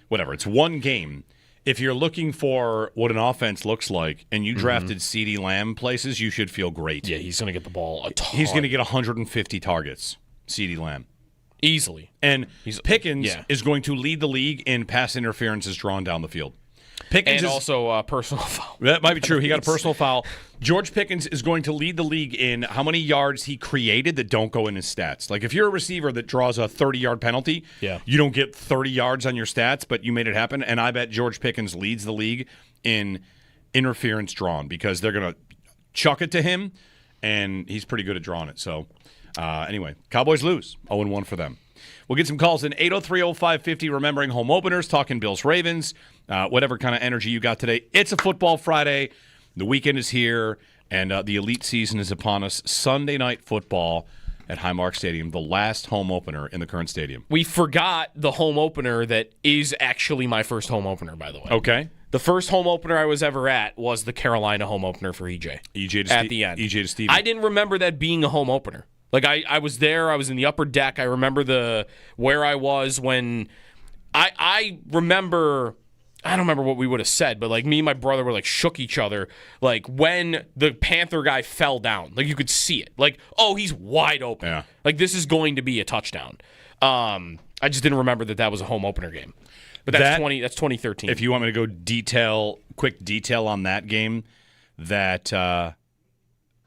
[SPEAKER 9] whatever. It's one game. If you're looking for what an offense looks like and you drafted CeeDee Lamb places, you should feel great.
[SPEAKER 1] Yeah, he's going to get the ball a ton.
[SPEAKER 9] He's going to get 150 targets, CeeDee Lamb.
[SPEAKER 1] Easily.
[SPEAKER 9] And Pickens is going to lead the league in pass interferences drawn down the field. Pickens
[SPEAKER 1] and also a personal foul.
[SPEAKER 9] That might be true. He got a personal foul. George Pickens is going to lead the league in how many yards he created that don't go in his stats. Like if you're a receiver that draws a 30-yard penalty, you don't get 30 yards on your stats, but you made it happen. And I bet George Pickens leads the league in interference drawn because they're going to chuck it to him, and he's pretty good at drawing it. So anyway, Cowboys lose. 0-1 for them. We'll get some calls in 803-0550, remembering home openers, talking Bills-Ravens, whatever kind of energy you got today. It's a football Friday. The weekend is here, and the elite season is upon us. Sunday Night Football at Highmark Stadium, the last home opener in the current stadium.
[SPEAKER 1] We forgot the home opener that is actually my first home opener, by the way.
[SPEAKER 9] Okay.
[SPEAKER 1] The first home opener I was ever at was the Carolina home opener for EJ. At the end.
[SPEAKER 9] EJ to Stevie.
[SPEAKER 1] I didn't remember that being a home opener. Like, I was there. I was in the upper deck. I remember where I was when I remember. I don't remember what we would have said, but like me and my brother were like shook each other like when the Panther guy fell down. Like you could see it. Like, oh, he's wide open.
[SPEAKER 9] Yeah.
[SPEAKER 1] Like this is going to be a touchdown. I just didn't remember that was a home opener game. But that's 2013.
[SPEAKER 9] If you want me to go quick detail on that game, that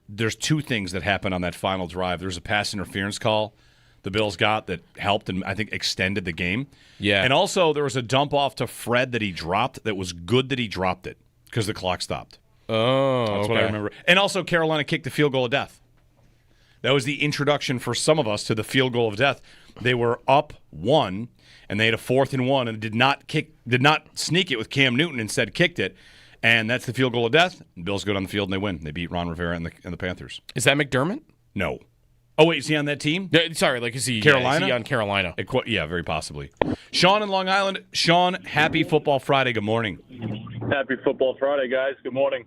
[SPEAKER 9] there's two things that happened on that final drive. There's a pass interference call the Bills got that helped and I think extended the game.
[SPEAKER 1] Yeah.
[SPEAKER 9] And also there was a dump off to Fred that he dropped that was good that he dropped it because the clock stopped.
[SPEAKER 1] Oh,
[SPEAKER 9] That's what I remember. And also Carolina kicked the field goal of death. That was the introduction for some of us to the field goal of death. They were up 1, and they had a 4th and 1, and did not sneak it with Cam Newton, instead kicked it. And that's the field goal of death. The Bills go down the field and they win. They beat Ron Rivera and the Panthers.
[SPEAKER 1] Is that McDermott?
[SPEAKER 9] No. Oh, wait, is he on that team?
[SPEAKER 1] Yeah, sorry, like is he
[SPEAKER 9] Carolina?
[SPEAKER 1] Is he on Carolina?
[SPEAKER 9] Yeah, very possibly. Sean in Long Island. Sean, happy Football Friday. Good morning.
[SPEAKER 12] Happy Football Friday, guys. Good morning.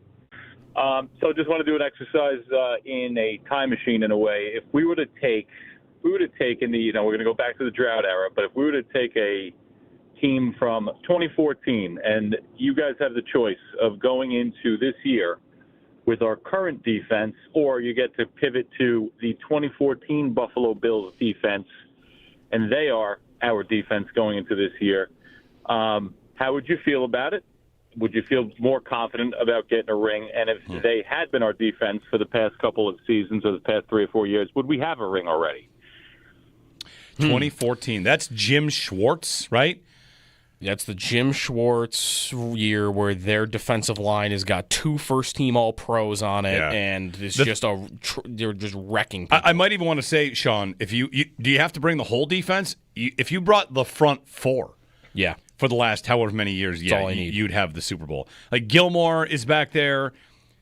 [SPEAKER 12] So just want to do an exercise in a time machine in a way. If we were to take we're going to go back to the drought era, but if we were to take a team from 2014 and you guys have the choice of going into this year with our current defense, or you get to pivot to the 2014 Buffalo Bills defense, and they are our defense going into this year. How would you feel about it? Would you feel more confident about getting a ring? And if they had been our defense for the past couple of seasons or the past 3 or 4 years, would we have a ring already?
[SPEAKER 9] 2014. That's Jim Schwartz, right?
[SPEAKER 1] That's the Jim Schwartz year where their defensive line has got 2 first-team All-Pros on it, and it's they're just wrecking people.
[SPEAKER 9] I might even want to say, Sean, if do you have to bring the whole defense? If you brought the front 4, for the last however many years, you'd have the Super Bowl. Like Gilmore is back there,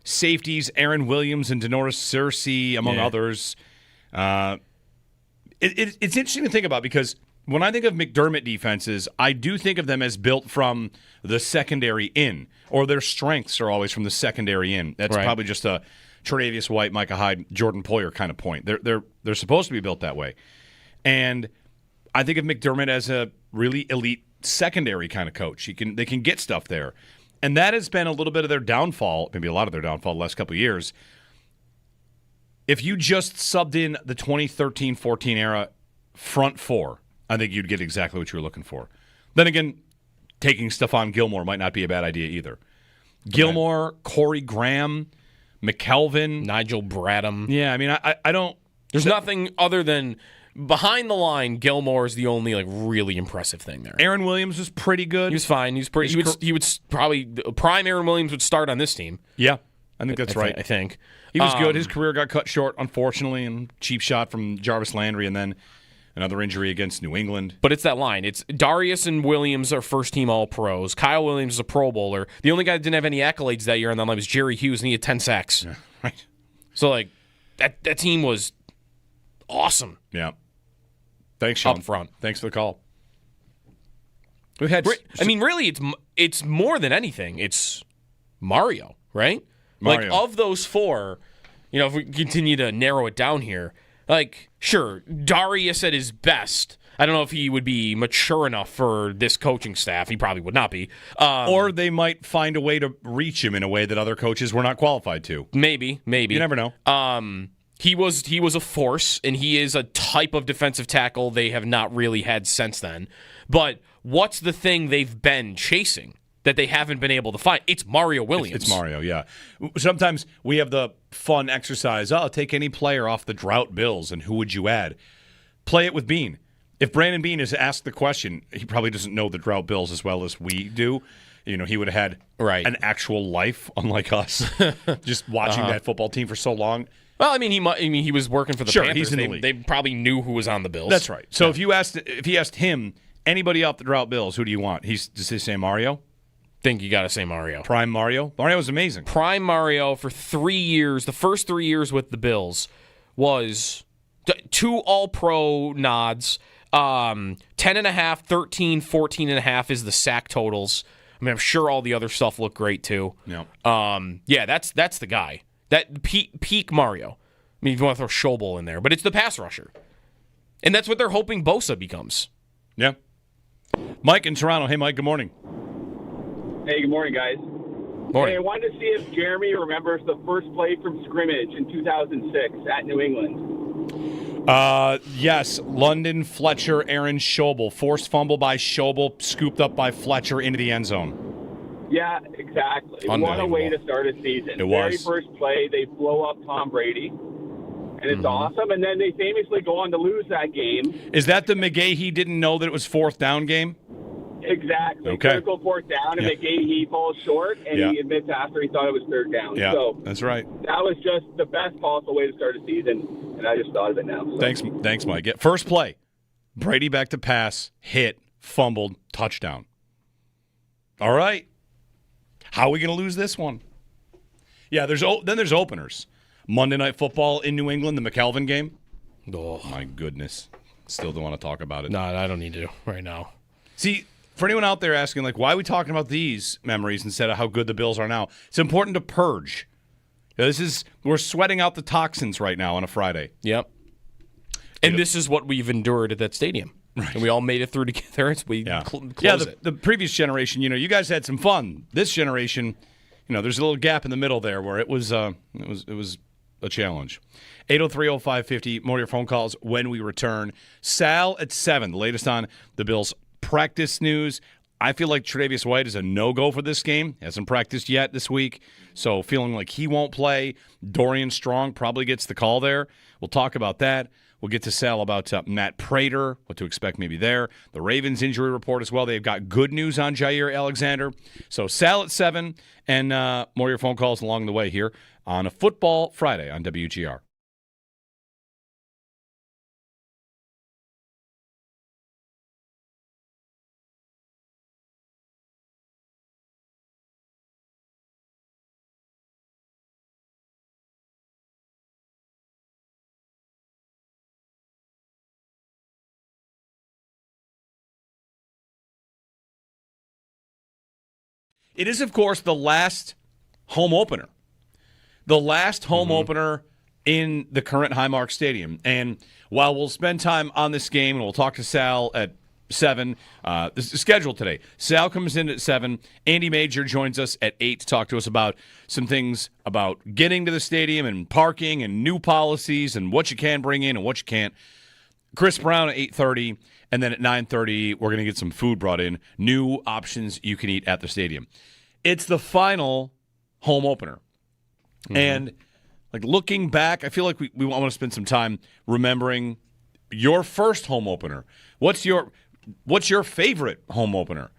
[SPEAKER 9] safeties Aaron Williams and Denoris Searcy, among others. It's interesting to think about because when I think of McDermott defenses, I do think of them as built from the secondary in, or their strengths are always from the secondary in. That's probably just a Tre'Davious White, Micah Hyde, Jordan Poyer kind of point. They're supposed to be built that way. And I think of McDermott as a really elite secondary kind of coach. They can get stuff there. And that has been a little bit of their downfall, maybe a lot of their downfall the last couple of years. If you just subbed in the 2013-14 era front 4, I think you'd get exactly what you were looking for. Then again, taking Stephon Gilmore might not be a bad idea either. Gilmore, Corey Graham, McKelvin.
[SPEAKER 1] Nigel Bradham.
[SPEAKER 9] Yeah, I mean, I don't...
[SPEAKER 1] There's nothing other than... Behind the line, Gilmore is the only really impressive thing there.
[SPEAKER 9] Aaron Williams was pretty good.
[SPEAKER 1] He was fine. He was pretty. He would probably prime Aaron Williams would start on this team.
[SPEAKER 9] Yeah, I think that's right.
[SPEAKER 1] I think
[SPEAKER 9] he was good. His career got cut short, unfortunately, and cheap shot from Jarvis Landry, and then another injury against New England.
[SPEAKER 1] But it's that line. It's Darius and Williams are first-team All-Pros. Kyle Williams is a Pro Bowler. The only guy that didn't have any accolades that year on that line was Jerry Hughes, and he had 10 sacks.
[SPEAKER 9] Yeah, right.
[SPEAKER 1] So that team was awesome.
[SPEAKER 9] Yeah. Thanks, Sean.
[SPEAKER 1] Up front.
[SPEAKER 9] Thanks for the call. We've had.
[SPEAKER 1] I mean, really, it's more than anything. It's Mario, right?
[SPEAKER 9] Mario.
[SPEAKER 1] Of those 4, if we continue to narrow it down here, sure, Darius at his best. I don't know if he would be mature enough for this coaching staff. He probably would not be.
[SPEAKER 9] Or they might find a way to reach him in a way that other coaches were not qualified to.
[SPEAKER 1] Maybe. You
[SPEAKER 9] never know.
[SPEAKER 1] He was a force, and he is a type of defensive tackle they have not really had since then. But what's the thing they've been chasing that they haven't been able to find? It's Mario Williams.
[SPEAKER 9] It's Mario, yeah. Sometimes we have the fun exercise, take any player off the drought Bills, and who would you add? Play it with Bean. If Brandon Bean is asked the question, he probably doesn't know the drought Bills as well as we do. He would have had an actual life, unlike us, just watching that football team for so long.
[SPEAKER 1] Well, he was working for the Panthers.
[SPEAKER 9] He's in the league.
[SPEAKER 1] They probably knew who was on the Bills.
[SPEAKER 9] That's right. So if he asked him, anybody off the drought Bills, who do you want? Does he say Mario?
[SPEAKER 1] Think you got to say Mario.
[SPEAKER 9] Prime Mario? Mario was amazing.
[SPEAKER 1] Prime Mario for 3 years. The first 3 years with the Bills was 2 All-Pro nods, 10.5, 13, 14.5 is the sack totals. I mean, I'm sure all the other stuff looked great too.
[SPEAKER 9] Yeah.
[SPEAKER 1] That's the guy. That peak Mario. I mean, if you want to throw Schobel in there, but it's the pass rusher. And that's what they're hoping Bosa becomes.
[SPEAKER 9] Yeah. Mike in Toronto. Hey, Mike, good morning.
[SPEAKER 13] Hey, good morning, guys.
[SPEAKER 1] Morning.
[SPEAKER 13] Hey, I wanted to see if Jeremy remembers the first play from scrimmage in 2006 at New England.
[SPEAKER 9] Yes. London, Fletcher, Aaron Schobel. Forced fumble by Schobel, scooped up by Fletcher into the end zone.
[SPEAKER 13] Yeah, exactly. What a way to start a season.
[SPEAKER 9] It was.
[SPEAKER 13] Very first play, they blow up Tom Brady, and it's awesome. And then they famously go on to lose that game.
[SPEAKER 9] Is that the McGahee didn't know that it was 4th down game?
[SPEAKER 13] Exactly.
[SPEAKER 9] Okay.
[SPEAKER 13] Critical 4th down, and McGahee falls short, and he admits after he thought it was 3rd down.
[SPEAKER 9] Yeah,
[SPEAKER 13] so
[SPEAKER 9] that's right.
[SPEAKER 13] That was just the best possible way to start a season, and I just thought of it now. So.
[SPEAKER 9] Thanks, Mike. First play, Brady back to pass, hit, fumbled, touchdown. All right. How are we going to lose this one? Yeah, there's openers. Monday Night Football in New England, the McKelvin game. Oh, my goodness. Still don't want to talk about it.
[SPEAKER 1] No, I don't need to right now.
[SPEAKER 9] See, for anyone out there asking, why are we talking about these memories instead of how good the Bills are now? It's important to purge. We're sweating out the toxins right now on a Friday.
[SPEAKER 1] Yep. And this is what we've endured at that stadium.
[SPEAKER 9] Right.
[SPEAKER 1] And we all made it through together as we close it.
[SPEAKER 9] The previous generation, you guys had some fun. This generation, there's a little gap in the middle there where it was a challenge. 803-0550, more of your phone calls when we return. Sal at 7, the latest on the Bills' practice news. I feel like Tre'Davious White is a no-go for this game. Hasn't practiced yet this week, so feeling like he won't play. Dorian Strong probably gets the call there. We'll talk about that. We'll get to Sal about Matt Prater, what to expect maybe there. The Ravens injury report as well. They've got good news on Jair Alexander. So Sal at 7, and more of your phone calls along the way here on a Football Friday on WGR. It is, of course, the last home opener. The last home opener in the current Highmark Stadium. And while we'll spend time on this game, and we'll talk to Sal at 7, this is scheduled today. Sal comes in at 7. Andy Major joins us at 8 to talk to us about some things about getting to the stadium and parking and new policies and what you can bring in and what you can't. Chris Brown at 8:30. And then at 9:30, we're going to get some food brought in, new options you can eat at the stadium. It's the final home opener. And like looking back, I feel like we want to spend some time remembering your first home opener. What's your favorite home opener?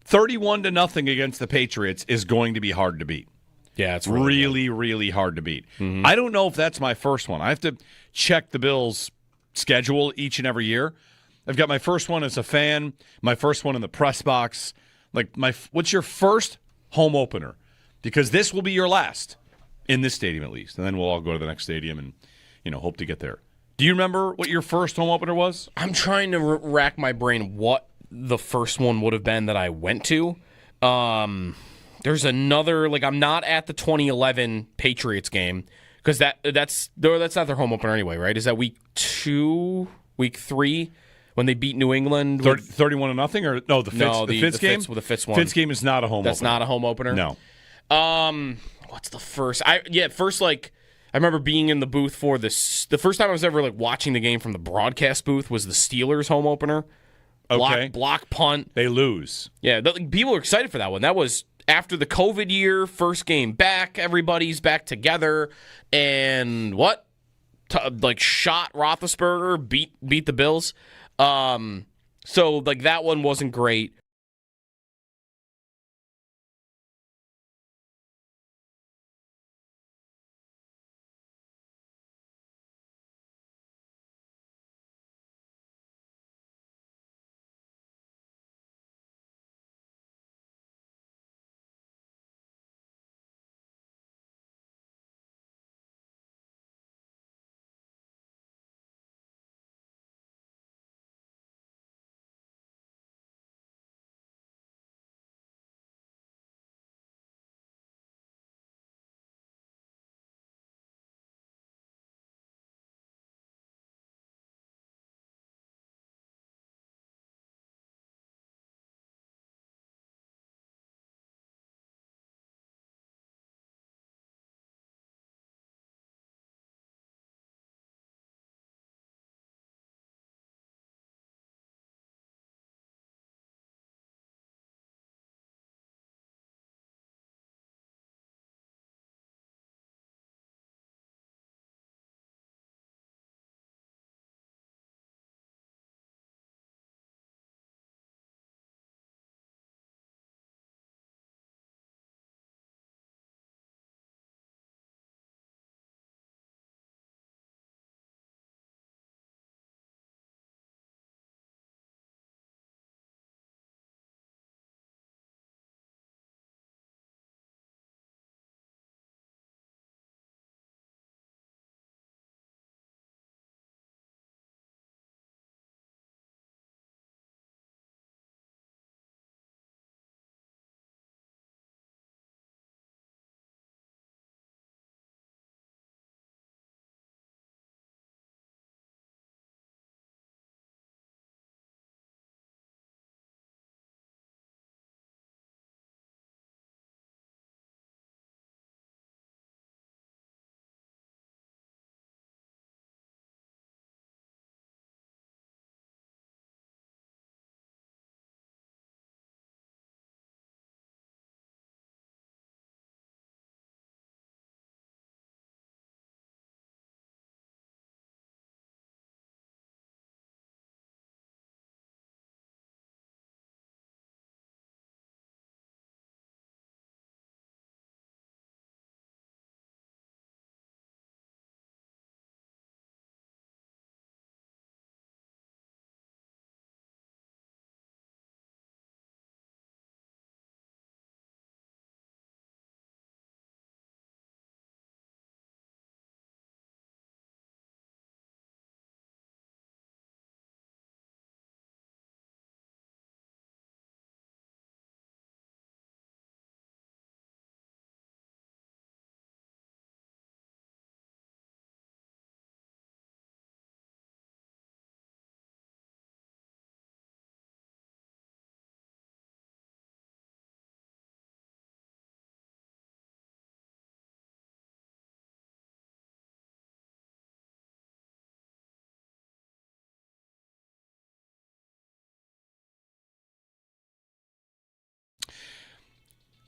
[SPEAKER 9] 31-0 against the Patriots is going to be hard to beat.
[SPEAKER 1] Yeah, it's
[SPEAKER 9] really hard to beat. I don't know if that's my first one. I have to check the Bills' schedule each and every year. I've got my first one as a fan, my first one in the press box. What's your first home opener? Because this will be your last in this stadium at least, and then we'll all go to the next stadium and hope to get there. Do you remember what your first home opener was?
[SPEAKER 1] I'm trying to rack my brain what the first one would have been that I went to. There's another, I'm not at the 2011 Patriots game because that's not their home opener anyway, right? Is that week 2, week 3? When they beat New England
[SPEAKER 9] 31-0, or no, the Fitz game.
[SPEAKER 1] The Fitz one.
[SPEAKER 9] Fitz game is not a home opener.
[SPEAKER 1] That's not a home opener.
[SPEAKER 9] No.
[SPEAKER 1] What's the first? I remember being in the booth for this. The first time I was ever watching the game from the broadcast booth was the Steelers home opener.
[SPEAKER 9] Okay.
[SPEAKER 1] Block punt.
[SPEAKER 9] They lose.
[SPEAKER 1] Yeah, people were excited for that one. That was after the COVID year, first game back. Everybody's back together, and what? Shot Roethlisberger, beat the Bills. So that one wasn't great.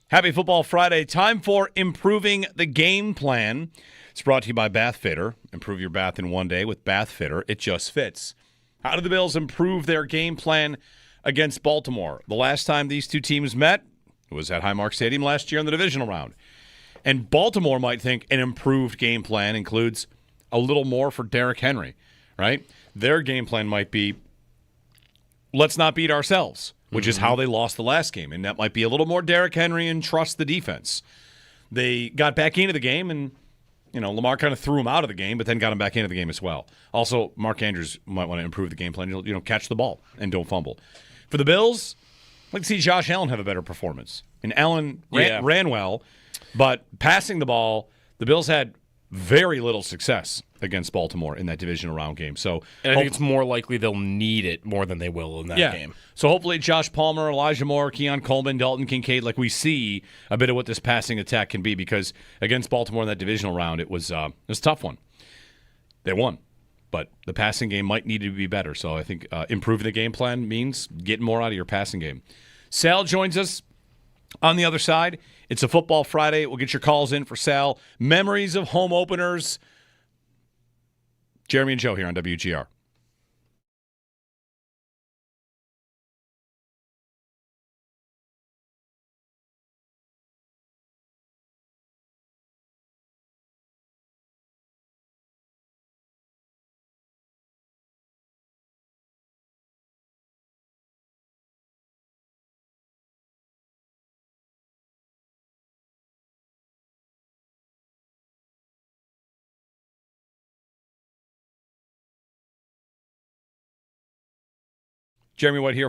[SPEAKER 9] Happy Football Friday. Time for Improving the Game Plan. It's brought to you by Bath Fitter. Improve your bath in one day with Bath Fitter. It just fits. How did the Bills improve their game plan against Baltimore? The last time these two teams met was at Highmark Stadium last year in the divisional round. And Baltimore might think an improved game plan includes a little more for Derrick Henry, right? Their game plan might be, let's not beat ourselves, which is how they lost the last game. And that might be a little more Derrick Henry and trust the defense. They got back into the game, and Lamar kind of threw him out of the game, but then got him back into the game as well. Also, Mark Andrews might want to improve the game plan. Catch the ball and don't fumble. For the Bills, I'd like to see Josh Allen have a better performance. And Allen ran well, but passing the ball, the Bills had very little success against Baltimore in that divisional round game. So,
[SPEAKER 1] and I think it's more likely they'll need it more than they will in that game.
[SPEAKER 9] So hopefully Josh Palmer, Elijah Moore, Keon Coleman, Dalton Kincaid, we see a bit of what this passing attack can be, because against Baltimore in that divisional round, it was a tough one. They won, but the passing game might need to be better. So I think improving the game plan means getting more out of your passing game. Sal joins us on the other side. It's a Football Friday. We'll get your calls in for Sal. Memories of home openers. Jeremy and Joe here on WGR. Jeremy White here.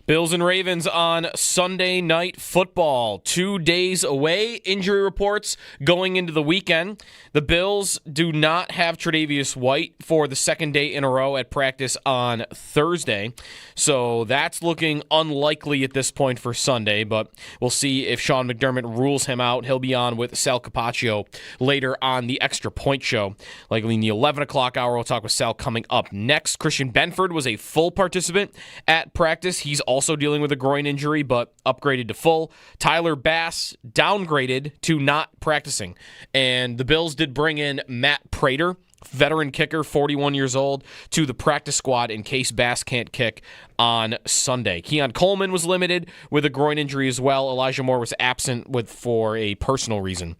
[SPEAKER 1] Bills and Ravens on Sunday Night Football. 2 days away. Injury reports going into the weekend. The Bills do not have Tre'Davious White for the second day in a row at practice on Thursday. So that's looking unlikely at this point for Sunday, but we'll see if Sean McDermott rules him out. He'll be on with Sal Capaccio later on the Extra Point Show. Likely in the 11 o'clock hour, we'll talk with Sal coming up next. Christian Benford was a full participant at practice. He's also dealing with a groin injury, but upgraded to full. Tyler Bass downgraded to not practicing. And the Bills did bring in Matt Prater, veteran kicker, 41 years old, to the practice squad in case Bass can't kick on Sunday. Keon Coleman was limited with a groin injury as well. Elijah Moore was absent for a personal reason.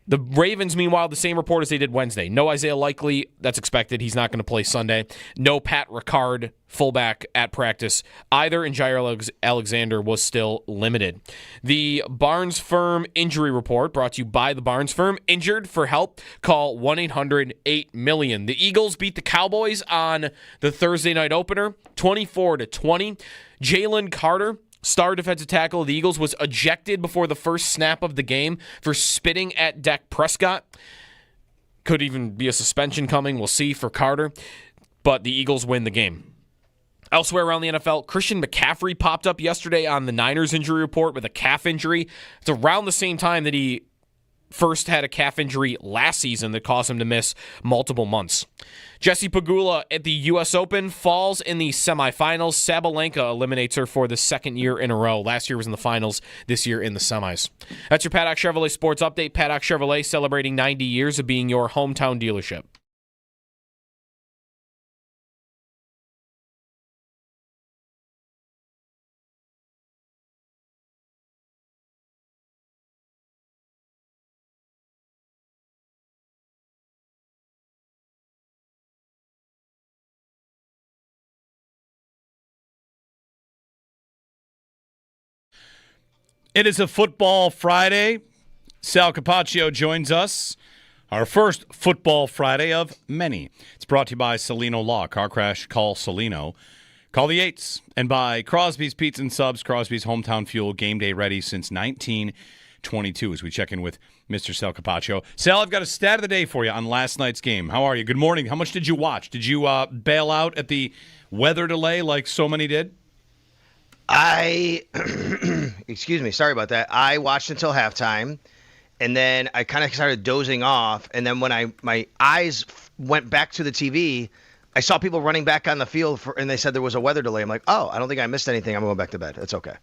[SPEAKER 1] The Ravens, meanwhile, the same report as they did Wednesday. No Isaiah Likely, that's expected. He's not going to play Sunday. No Pat Ricard, fullback at practice either, and Jair Alexander was still limited. The Barnes Firm injury report brought to you by the Barnes Firm. Injured, for help, call 1-800-8-MILLION. The Eagles beat the Cowboys on the Thursday night opener, 24-20. Jalen Carter, star defensive tackle of the Eagles, was ejected before the first snap of the game for spitting at Dak Prescott. Could even be a suspension coming. We'll see for Carter. But the Eagles win the game. Elsewhere around the NFL, Christian McCaffrey popped up yesterday on the Niners injury report with a calf injury. It's around the same time that he first had a calf injury last season that caused him to miss multiple months. Jesse Pegula at the U.S. Open falls in the semifinals. Sabalenka eliminates her for the second year in a row. Last year was in the finals, this year in the semis. That's your Paddock Chevrolet Sports Update. Paddock Chevrolet celebrating 90 years of being your hometown dealership.
[SPEAKER 9] It is a football Friday. Sal Capaccio joins us. Our first football Friday of many. It's brought to you by Salino Law. Car crash, call Salino. Call the 8s. And by Crosby's Pizza and Subs, Crosby's Hometown Fuel, game day ready since 1922. As we check in with Mr. Sal Capaccio. Sal, I've got a stat of the day for you on last night's game. How are you? Good morning. How much did you watch? Did you bail out at the weather delay like so many did?
[SPEAKER 14] Excuse me, sorry about that. I watched until halftime, and then I kind of started dozing off, and then when my eyes went back to the TV, I saw people running back on the field, and they said there was a weather delay. I'm like, oh, I don't think I missed anything. I'm going back to bed. It's okay.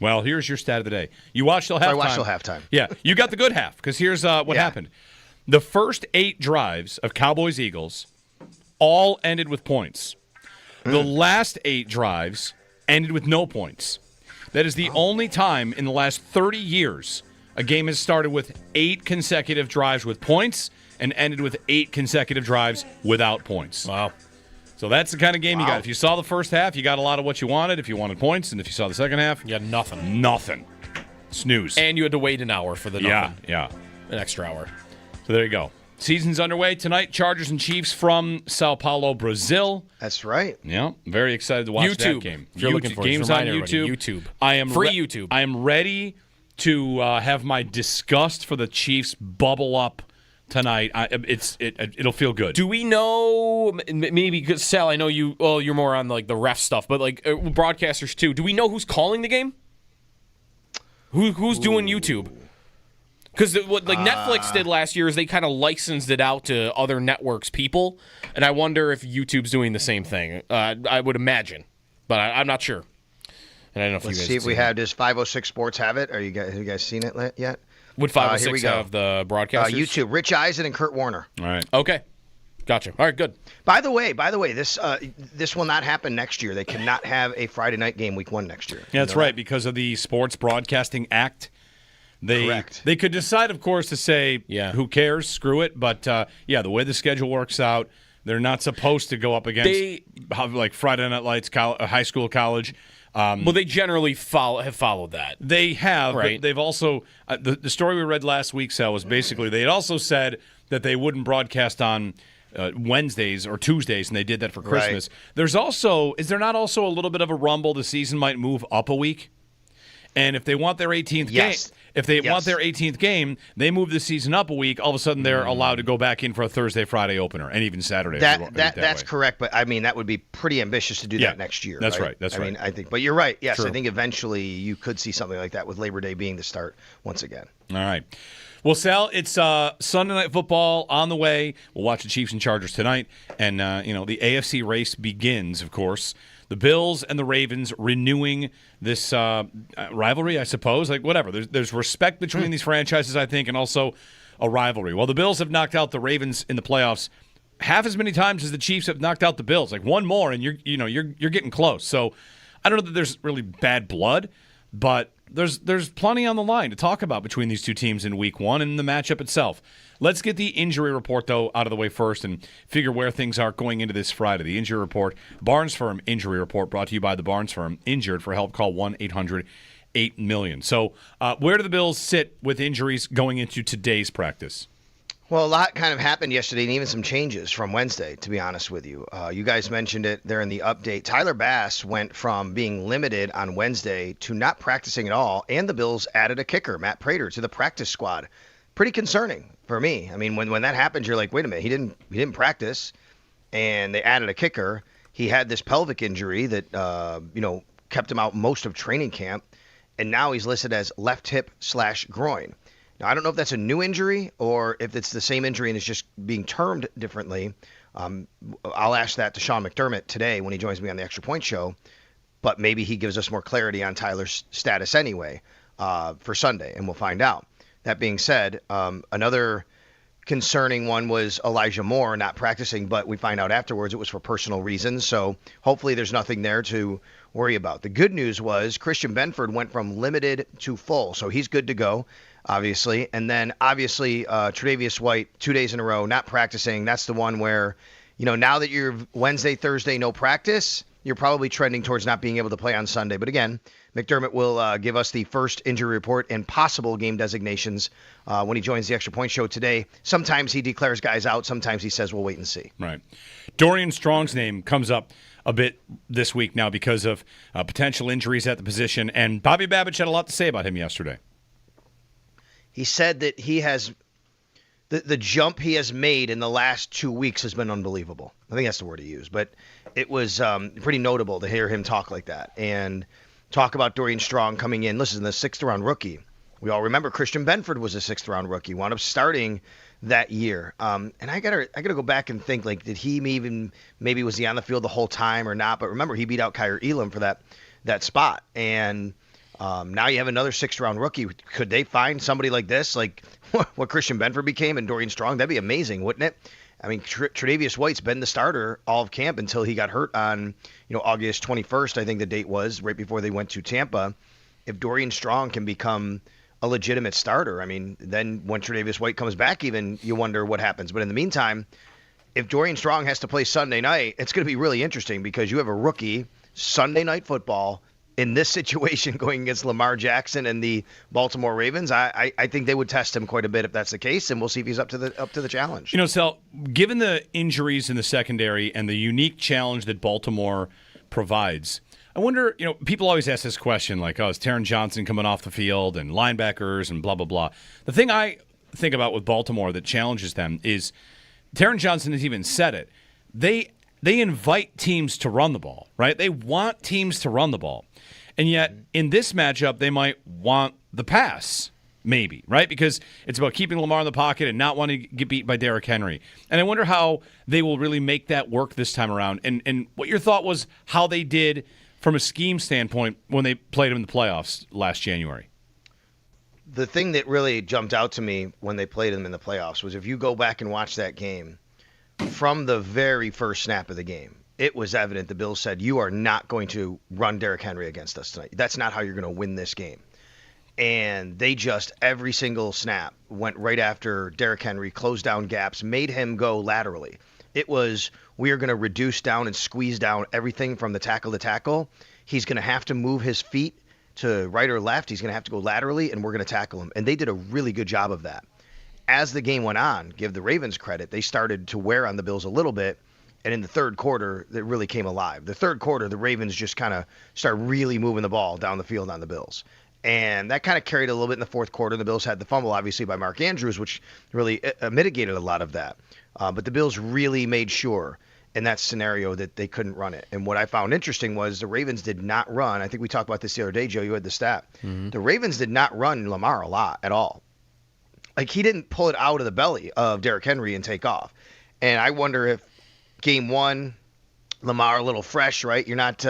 [SPEAKER 9] Well, here's your stat of the day. You watched till halftime.
[SPEAKER 14] I watched till halftime.
[SPEAKER 9] Yeah, you got the good half, because here's what happened. The first 8 drives of Cowboys-Eagles all ended with points. The last 8 drives ended with no points. That is the only time in the last 30 years a game has started with 8 consecutive drives with points and ended with 8 consecutive drives without points.
[SPEAKER 1] Wow.
[SPEAKER 9] So that's the kind of game you got. If you saw the first half, you got a lot of what you wanted. If you wanted points, and if you saw the second half,
[SPEAKER 1] you had nothing.
[SPEAKER 9] Nothing. Snooze.
[SPEAKER 1] And you had to wait an hour for the nothing.
[SPEAKER 9] Yeah.
[SPEAKER 1] An extra hour.
[SPEAKER 9] So there you go. Season's underway tonight. Chargers and Chiefs from Sao Paulo, Brazil.
[SPEAKER 14] That's right.
[SPEAKER 9] Yeah, very excited to watch that game.
[SPEAKER 1] If you're looking for
[SPEAKER 9] games on YouTube.
[SPEAKER 1] YouTube.
[SPEAKER 9] I am
[SPEAKER 1] free YouTube.
[SPEAKER 9] I am ready to have my disgust for the Chiefs bubble up tonight. It'll feel good.
[SPEAKER 1] Do we know, maybe because Sal, I know you're more on like the ref stuff, but like broadcasters too. Do we know who's calling the game? Who's doing YouTube? Because what Netflix did last year is they kind of licensed it out to other networks' people, and I wonder if YouTube's doing the same thing. I would imagine, but I'm not sure. And I don't know if
[SPEAKER 14] Let's
[SPEAKER 1] you guys
[SPEAKER 14] see if we have. Does 506 Sports have it? Have you guys seen it yet?
[SPEAKER 1] Would 506 have the broadcasters?
[SPEAKER 14] YouTube. Rich Eisen and Kurt Warner.
[SPEAKER 9] All right.
[SPEAKER 1] Okay. Gotcha. All right, good.
[SPEAKER 14] By the way, this will not happen next year. They cannot have a Friday night game week 1 next year.
[SPEAKER 9] Yeah, that's right, because of the Sports Broadcasting Act. They could decide, of course, to say, who cares, screw it. But, the way the schedule works out, they're not supposed to go up against like Friday Night Lights, high school, college.
[SPEAKER 1] Well, they generally have followed that.
[SPEAKER 9] They have,
[SPEAKER 1] right?
[SPEAKER 9] But they've also the story we read last week, Sal, was basically they had also said that they wouldn't broadcast on Wednesdays or Tuesdays, and they did that for Christmas. Right. Is there not also a little bit of a rumble the season might move up a week? And if they want their 18th game, want their 18th game, they move the season up a week. All of a sudden, they're allowed to go back in for a Thursday, Friday opener, and even Saturday.
[SPEAKER 14] That's correct, but I mean that would be pretty ambitious to do that next year.
[SPEAKER 9] That's right.
[SPEAKER 14] I mean, I think, but you're right. Yes, True. I think eventually you could see something like that with Labor Day being the start once again.
[SPEAKER 9] All right. Well, Sal, it's Sunday Night Football on the way. We'll watch the Chiefs and Chargers tonight, and the AFC race begins, of course. The Bills and the Ravens renewing this rivalry, I suppose. Like, whatever. There's respect between these franchises, I think, and also a rivalry. Well, the Bills have knocked out the Ravens in the playoffs half as many times as the Chiefs have knocked out the Bills. Like, one more, and you're getting close. So I don't know that there's really bad blood, but there's plenty on the line to talk about between these two teams in Week 1 and the matchup itself. Let's get the injury report, though, out of the way first and figure where things are going into this Friday. The injury report, Barnes Firm Injury Report, brought to you by the Barnes Firm. Injured for help, call 1-800-8-million. So where do the Bills sit with injuries going into today's practice?
[SPEAKER 14] Well, a lot kind of happened yesterday, and even some changes from Wednesday, to be honest with you. You guys mentioned it there in the update. Tyler Bass went from being limited on Wednesday to not practicing at all, and the Bills added a kicker, Matt Prater, to the practice squad. Pretty concerning for me. I mean, when that happens, you're like, wait a minute, he didn't practice, and they added a kicker. He had this pelvic injury that kept him out most of training camp, and now he's listed as left hip/groin. Now, I don't know if that's a new injury or if it's the same injury and it's just being termed differently. I'll ask that to Sean McDermott today when he joins me on the Extra Point Show, but maybe he gives us more clarity on Tyler's status anyway for Sunday, and we'll find out. That being said, another concerning one was Elijah Moore not practicing, but we find out afterwards it was for personal reasons, so hopefully there's nothing there to worry about. The good news was Christian Benford went from limited to full, so he's good to go. Obviously. And then, obviously, Tre'Davious White, 2 days in a row, not practicing. That's the one where, now that you're Wednesday, Thursday, no practice, you're probably trending towards not being able to play on Sunday. But again, McDermott will give us the first injury report and possible game designations when he joins the Extra Point Show today. Sometimes he declares guys out. Sometimes he says we'll wait and see.
[SPEAKER 9] Right. Dorian Strong's name comes up a bit this week now because of potential injuries at the position. And Bobby Babich had a lot to say about him yesterday.
[SPEAKER 14] He said that he has the jump he has made in the last 2 weeks has been unbelievable. I think that's the word he used, but it was pretty notable to hear him talk like that and talk about Dorian Strong coming in. Listen, the 6th-round rookie. We all remember Christian Benford was a 6th-round rookie. Wound up starting that year. And I gotta go back and think, like, did he maybe was he on the field the whole time or not? But remember, he beat out Kyer Elam for that spot. And now you have another 6th-round rookie. Could they find somebody like this, like what Christian Benford became and Dorian Strong? That'd be amazing, wouldn't it? I mean, Tre'Davious White's been the starter all of camp until he got hurt on, August 21st, I think the date was, right before they went to Tampa. If Dorian Strong can become a legitimate starter, I mean, then when Tre'Davious White comes back even, you wonder what happens. But in the meantime, if Dorian Strong has to play Sunday night, it's going to be really interesting because you have a rookie, Sunday Night Football, in this situation going against Lamar Jackson and the Baltimore Ravens. I think they would test him quite a bit if that's the case, and we'll see if he's up to the challenge.
[SPEAKER 9] Sal, given the injuries in the secondary and the unique challenge that Baltimore provides, I wonder, people always ask this question, like, is Taron Johnson coming off the field and linebackers and blah, blah, blah. The thing I think about with Baltimore that challenges them is Taron Johnson has even said it. They invite teams to run the ball, right? They want teams to run the ball. And yet, in this matchup, they might want the pass, maybe, right? Because it's about keeping Lamar in the pocket and not wanting to get beat by Derrick Henry. And I wonder how they will really make that work this time around. And what your thought was how they did from a scheme standpoint when they played him in the playoffs last January.
[SPEAKER 14] The thing that really jumped out to me when they played him in the playoffs was if you go back and watch that game, from the very first snap of the game, it was evident the Bills said, you are not going to run Derrick Henry against us tonight. That's not how you're going to win this game. And they just, every single snap, went right after Derrick Henry, closed down gaps, made him go laterally. It was, we are going to reduce down and squeeze down everything from the tackle to tackle. He's going to have to move his feet to right or left. He's going to have to go laterally, and we're going to tackle him. And they did a really good job of that. as the game went on, give the Ravens credit, they started to wear on the Bills a little bit. And in the third quarter, it really came alive. The third quarter, the Ravens just kind of started really moving the ball down the field on the Bills. And that kind of carried a little bit in the fourth quarter. The Bills had the fumble, obviously, by Mark Andrews, which really mitigated a lot of that. But the Bills really made sure in that scenario that they couldn't run it. And what I found interesting was the Ravens did not run. I think we talked about this the other day, Joe. You had the stat. Mm-hmm. The Ravens did not run Lamar a lot at all. Like, he didn't pull it out of the belly of Derrick Henry and take off. And I wonder if game one, Lamar a little fresh, right? You're not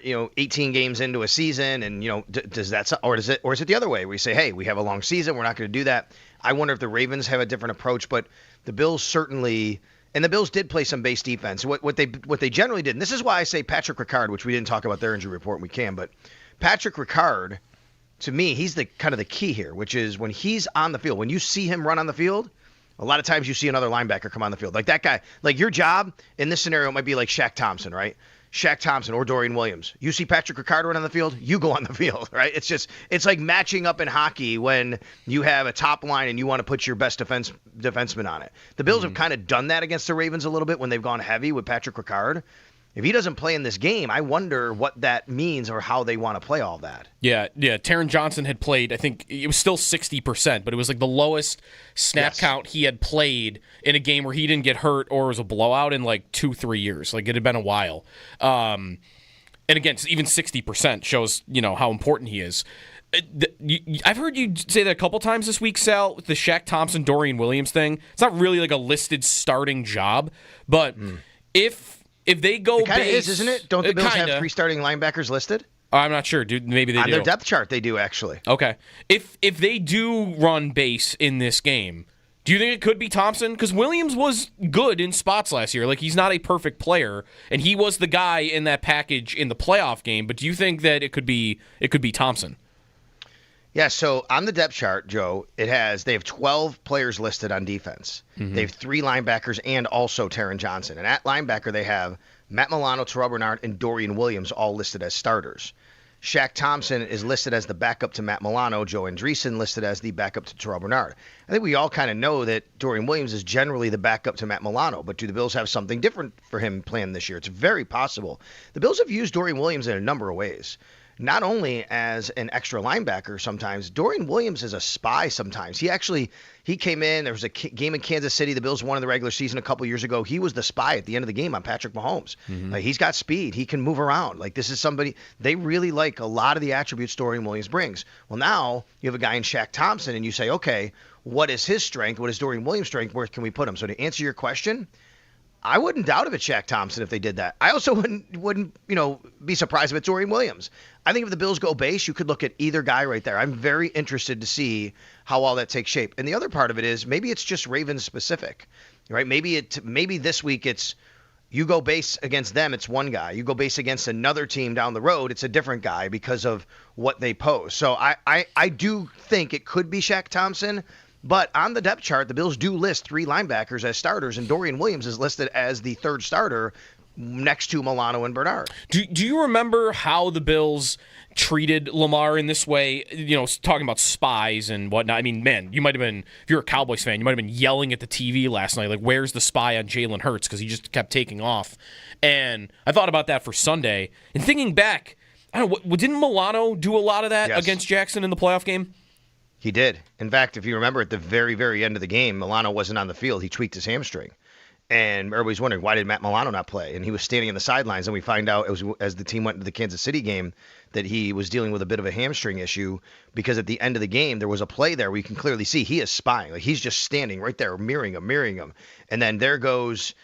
[SPEAKER 14] 18 games into a season, and does that, or is it the other way where you say, hey, we have a long season, we're not going to do that. I wonder if the Ravens have a different approach, but the Bills certainly, and the Bills did play some base defense. What they generally did, and this is why I say Patrick Ricard, which we didn't talk about their injury report, and we can, but Patrick Ricard, to me, he's the kind of the key here, which is when he's on the field, when you see him run on the field, a lot of times you see another linebacker come on the field. Like that guy, like your job in this scenario might be like Shaq Thompson, right? Shaq Thompson or Dorian Williams. You see Patrick Ricard run on the field, you go on the field, right? It's like matching up in hockey when you have a top line and you want to put your best defenseman on it. The Bills have kind of done that against the Ravens a little bit when they've gone heavy with Patrick Ricard. If he doesn't play in this game, I wonder what that means or how they want to play all that.
[SPEAKER 1] Yeah. Taron Johnson had played, I think it was still 60%, but it was like the lowest snap count he had played in a game where he didn't get hurt or was a blowout in like 2-3 years. Like, it had been a while. And again, even 60% shows, how important he is. I've heard you say that a couple times this week, Sal, with the Shaq Thompson, Dorian Williams thing. It's not really like a listed starting job, but if they go
[SPEAKER 14] base, is, isn't it? Don't the Bills
[SPEAKER 1] have
[SPEAKER 14] 3 starting linebackers listed?
[SPEAKER 1] I'm not sure, dude. Maybe they do.
[SPEAKER 14] On their depth chart, they do, actually.
[SPEAKER 1] Okay. If they do run base in this game, do you think it could be Thompson? Because Williams was good in spots last year. Like, he's not a perfect player, and he was the guy in that package in the playoff game. But do you think that it could be Thompson?
[SPEAKER 14] Yeah, so on the depth chart, Joe, they have 12 players listed on defense. Mm-hmm. They have 3 linebackers and also Taron Johnson. And at linebacker, they have Matt Milano, Terrell Bernard, and Dorian Williams all listed as starters. Shaq Thompson is listed as the backup to Matt Milano. Joe Andreessen listed as the backup to Terrell Bernard. I think we all kind of know that Dorian Williams is generally the backup to Matt Milano, but do the Bills have something different for him planned this year? It's very possible. The Bills have used Dorian Williams in a number of ways. Not only as an extra linebacker sometimes, Dorian Williams is a spy sometimes. He came in, there was a game in Kansas City, the Bills won in the regular season a couple years ago. He was the spy at the end of the game on Patrick Mahomes. Mm-hmm. Like, he's got speed. He can move around. Like, this is somebody, they really like a lot of the attributes Dorian Williams brings. Well, now you have a guy in Shaq Thompson, and you say, okay, what is his strength? What is Dorian Williams' strength? Where can we put him? So to answer your question, I wouldn't doubt if it's Shaq Thompson if they did that. I also wouldn't be surprised if it's Dorian Williams. I think if the Bills go base, you could look at either guy right there. I'm very interested to see how all that takes shape. And the other part of it is maybe it's just Ravens specific, right? Maybe this week it's you go base against them, it's one guy. You go base against another team down the road, it's a different guy because of what they pose. So I do think it could be Shaq Thompson. But on the depth chart, the Bills do list 3 linebackers as starters, and Dorian Williams is listed as the third starter next to Milano and Bernard.
[SPEAKER 1] Do you remember how the Bills treated Lamar in this way? Talking about spies and whatnot. I mean, man, you might have been, if you're a Cowboys fan, you might have been yelling at the TV last night, like, where's the spy on Jalen Hurts? Because he just kept taking off. And I thought about that for Sunday. And thinking back, I don't know, didn't Milano do a lot of that against Jackson in the playoff game?
[SPEAKER 14] He did. In fact, if you remember at the very, very end of the game, Milano wasn't on the field. He tweaked his hamstring. And everybody's wondering, why did Matt Milano not play? And he was standing on the sidelines, and we find out as the team went into the Kansas City game that he was dealing with a bit of a hamstring issue because at the end of the game, there was a play there where you can clearly see he is spying. Like, he's just standing right there, mirroring him. And then there goes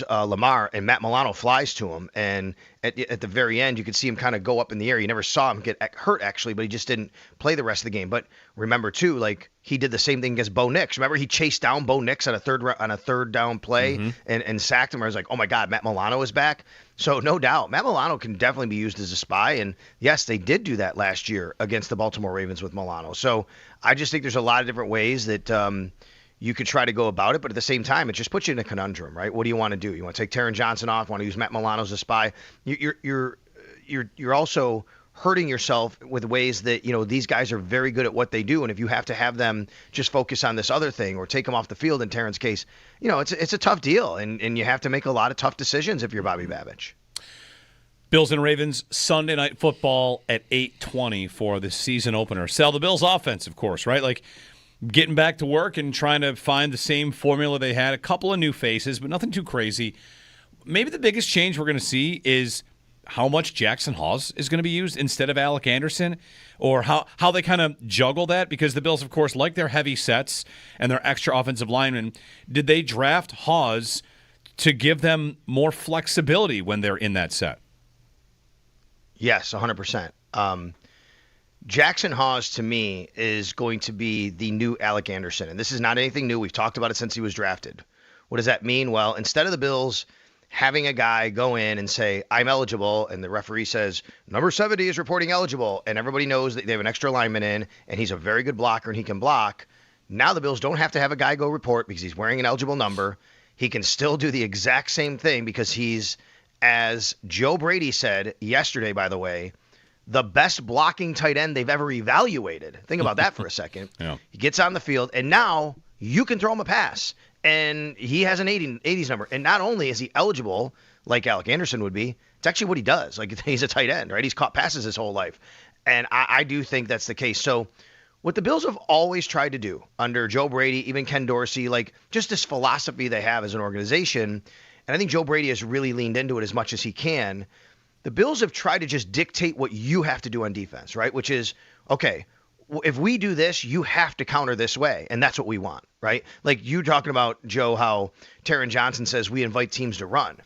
[SPEAKER 14] Lamar, and Matt Milano flies to him. And at the very end, you could see him kind of go up in the air. You never saw him get hurt, actually, but he just didn't play the rest of the game. But remember, too, like, he did the same thing against Bo Nix. Remember, he chased down Bo Nix on a third down play and sacked him. I was like, oh, my God, Matt Milano is back. So no doubt, Matt Milano can definitely be used as a spy. And, yes, they did do that last year against the Baltimore Ravens with Milano. So I just think there's a lot of different ways that you could try to go about it, but at the same time, it just puts you in a conundrum, right? What do you want to do? You want to take Taron Johnson off? Want to use Matt Milano as a spy? You're also hurting yourself with ways that, these guys are very good at what they do. And if you have to have them just focus on this other thing or take them off the field in Terrence's case, it's a tough deal. And you have to make a lot of tough decisions if you're Bobby Babich.
[SPEAKER 9] Bills and Ravens, Sunday Night Football at 8:20 for the season opener. Sell the Bills offense, of course, right? Like getting back to work and trying to find the same formula they had. A couple of new faces, but nothing too crazy. Maybe the biggest change we're going to see is how much Jackson Hawes is going to be used instead of Alec Anderson, or how they kind of juggle that, because the Bills, of course, like their heavy sets and their extra offensive linemen. Did they draft Hawes to give them more flexibility when they're in that set?
[SPEAKER 14] Yes, 100%. Jackson Hawes, to me, is going to be the new Alec Anderson, and this is not anything new. We've talked about it since he was drafted. What does that mean? Well, instead of the Bills having a guy go in and say, I'm eligible, and the referee says, number 70 is reporting eligible, and everybody knows that they have an extra lineman in, and he's a very good blocker, and he can block. Now the Bills don't have to have a guy go report because he's wearing an eligible number. He can still do the exact same thing because he's, as Joe Brady said yesterday, by the way, the best blocking tight end they've ever evaluated. Think about that for a second.
[SPEAKER 9] Yeah.
[SPEAKER 14] He gets on the field, and now you can throw him a pass. And he has an 80s number. And not only is he eligible, like Alec Anderson would be, it's actually what he does. Like, he's a tight end, right? He's caught passes his whole life. And I do think that's the case. So what the Bills have always tried to do under Joe Brady, even Ken Dorsey, like just this philosophy they have as an organization, and I think Joe Brady has really leaned into it as much as he can, the Bills have tried to just dictate what you have to do on defense, right? Which is, okay, if we do this, you have to counter this way, and that's what we want, right? Like you talking about, Joe, how Taron Johnson says we invite teams to run.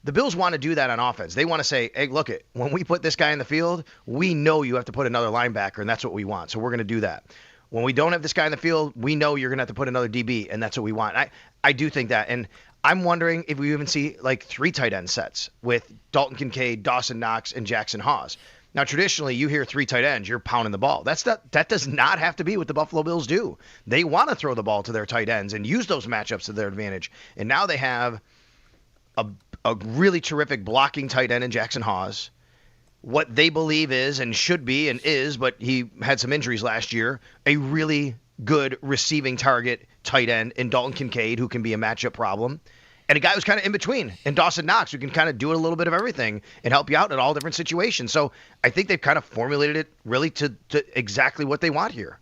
[SPEAKER 14] The Bills want to do that on offense. They want to say, hey, look, when we put this guy in the field, we know you have to put another linebacker, and that's what we want, so we're going to do that. When we don't have this guy in the field, we know you're going to have to put another DB, and that's what we want. I do think that, and I'm wondering if we even see like 3 tight end sets with Dalton Kincaid, Dawson Knox, and Jackson Hawes. Now, traditionally, you hear 3 tight ends, you're pounding the ball. That does not have to be what the Buffalo Bills do. They want to throw the ball to their tight ends and use those matchups to their advantage. And now they have a really terrific blocking tight end in Jackson Hawes. What they believe is and should be and is, but he had some injuries last year, a really good receiving target tight end in Dalton Kincaid, who can be a matchup problem. And a guy who's kind of in between, and Dawson Knox, who can kind of do a little bit of everything and help you out in all different situations. So I think they've kind of formulated it really to exactly what they want here.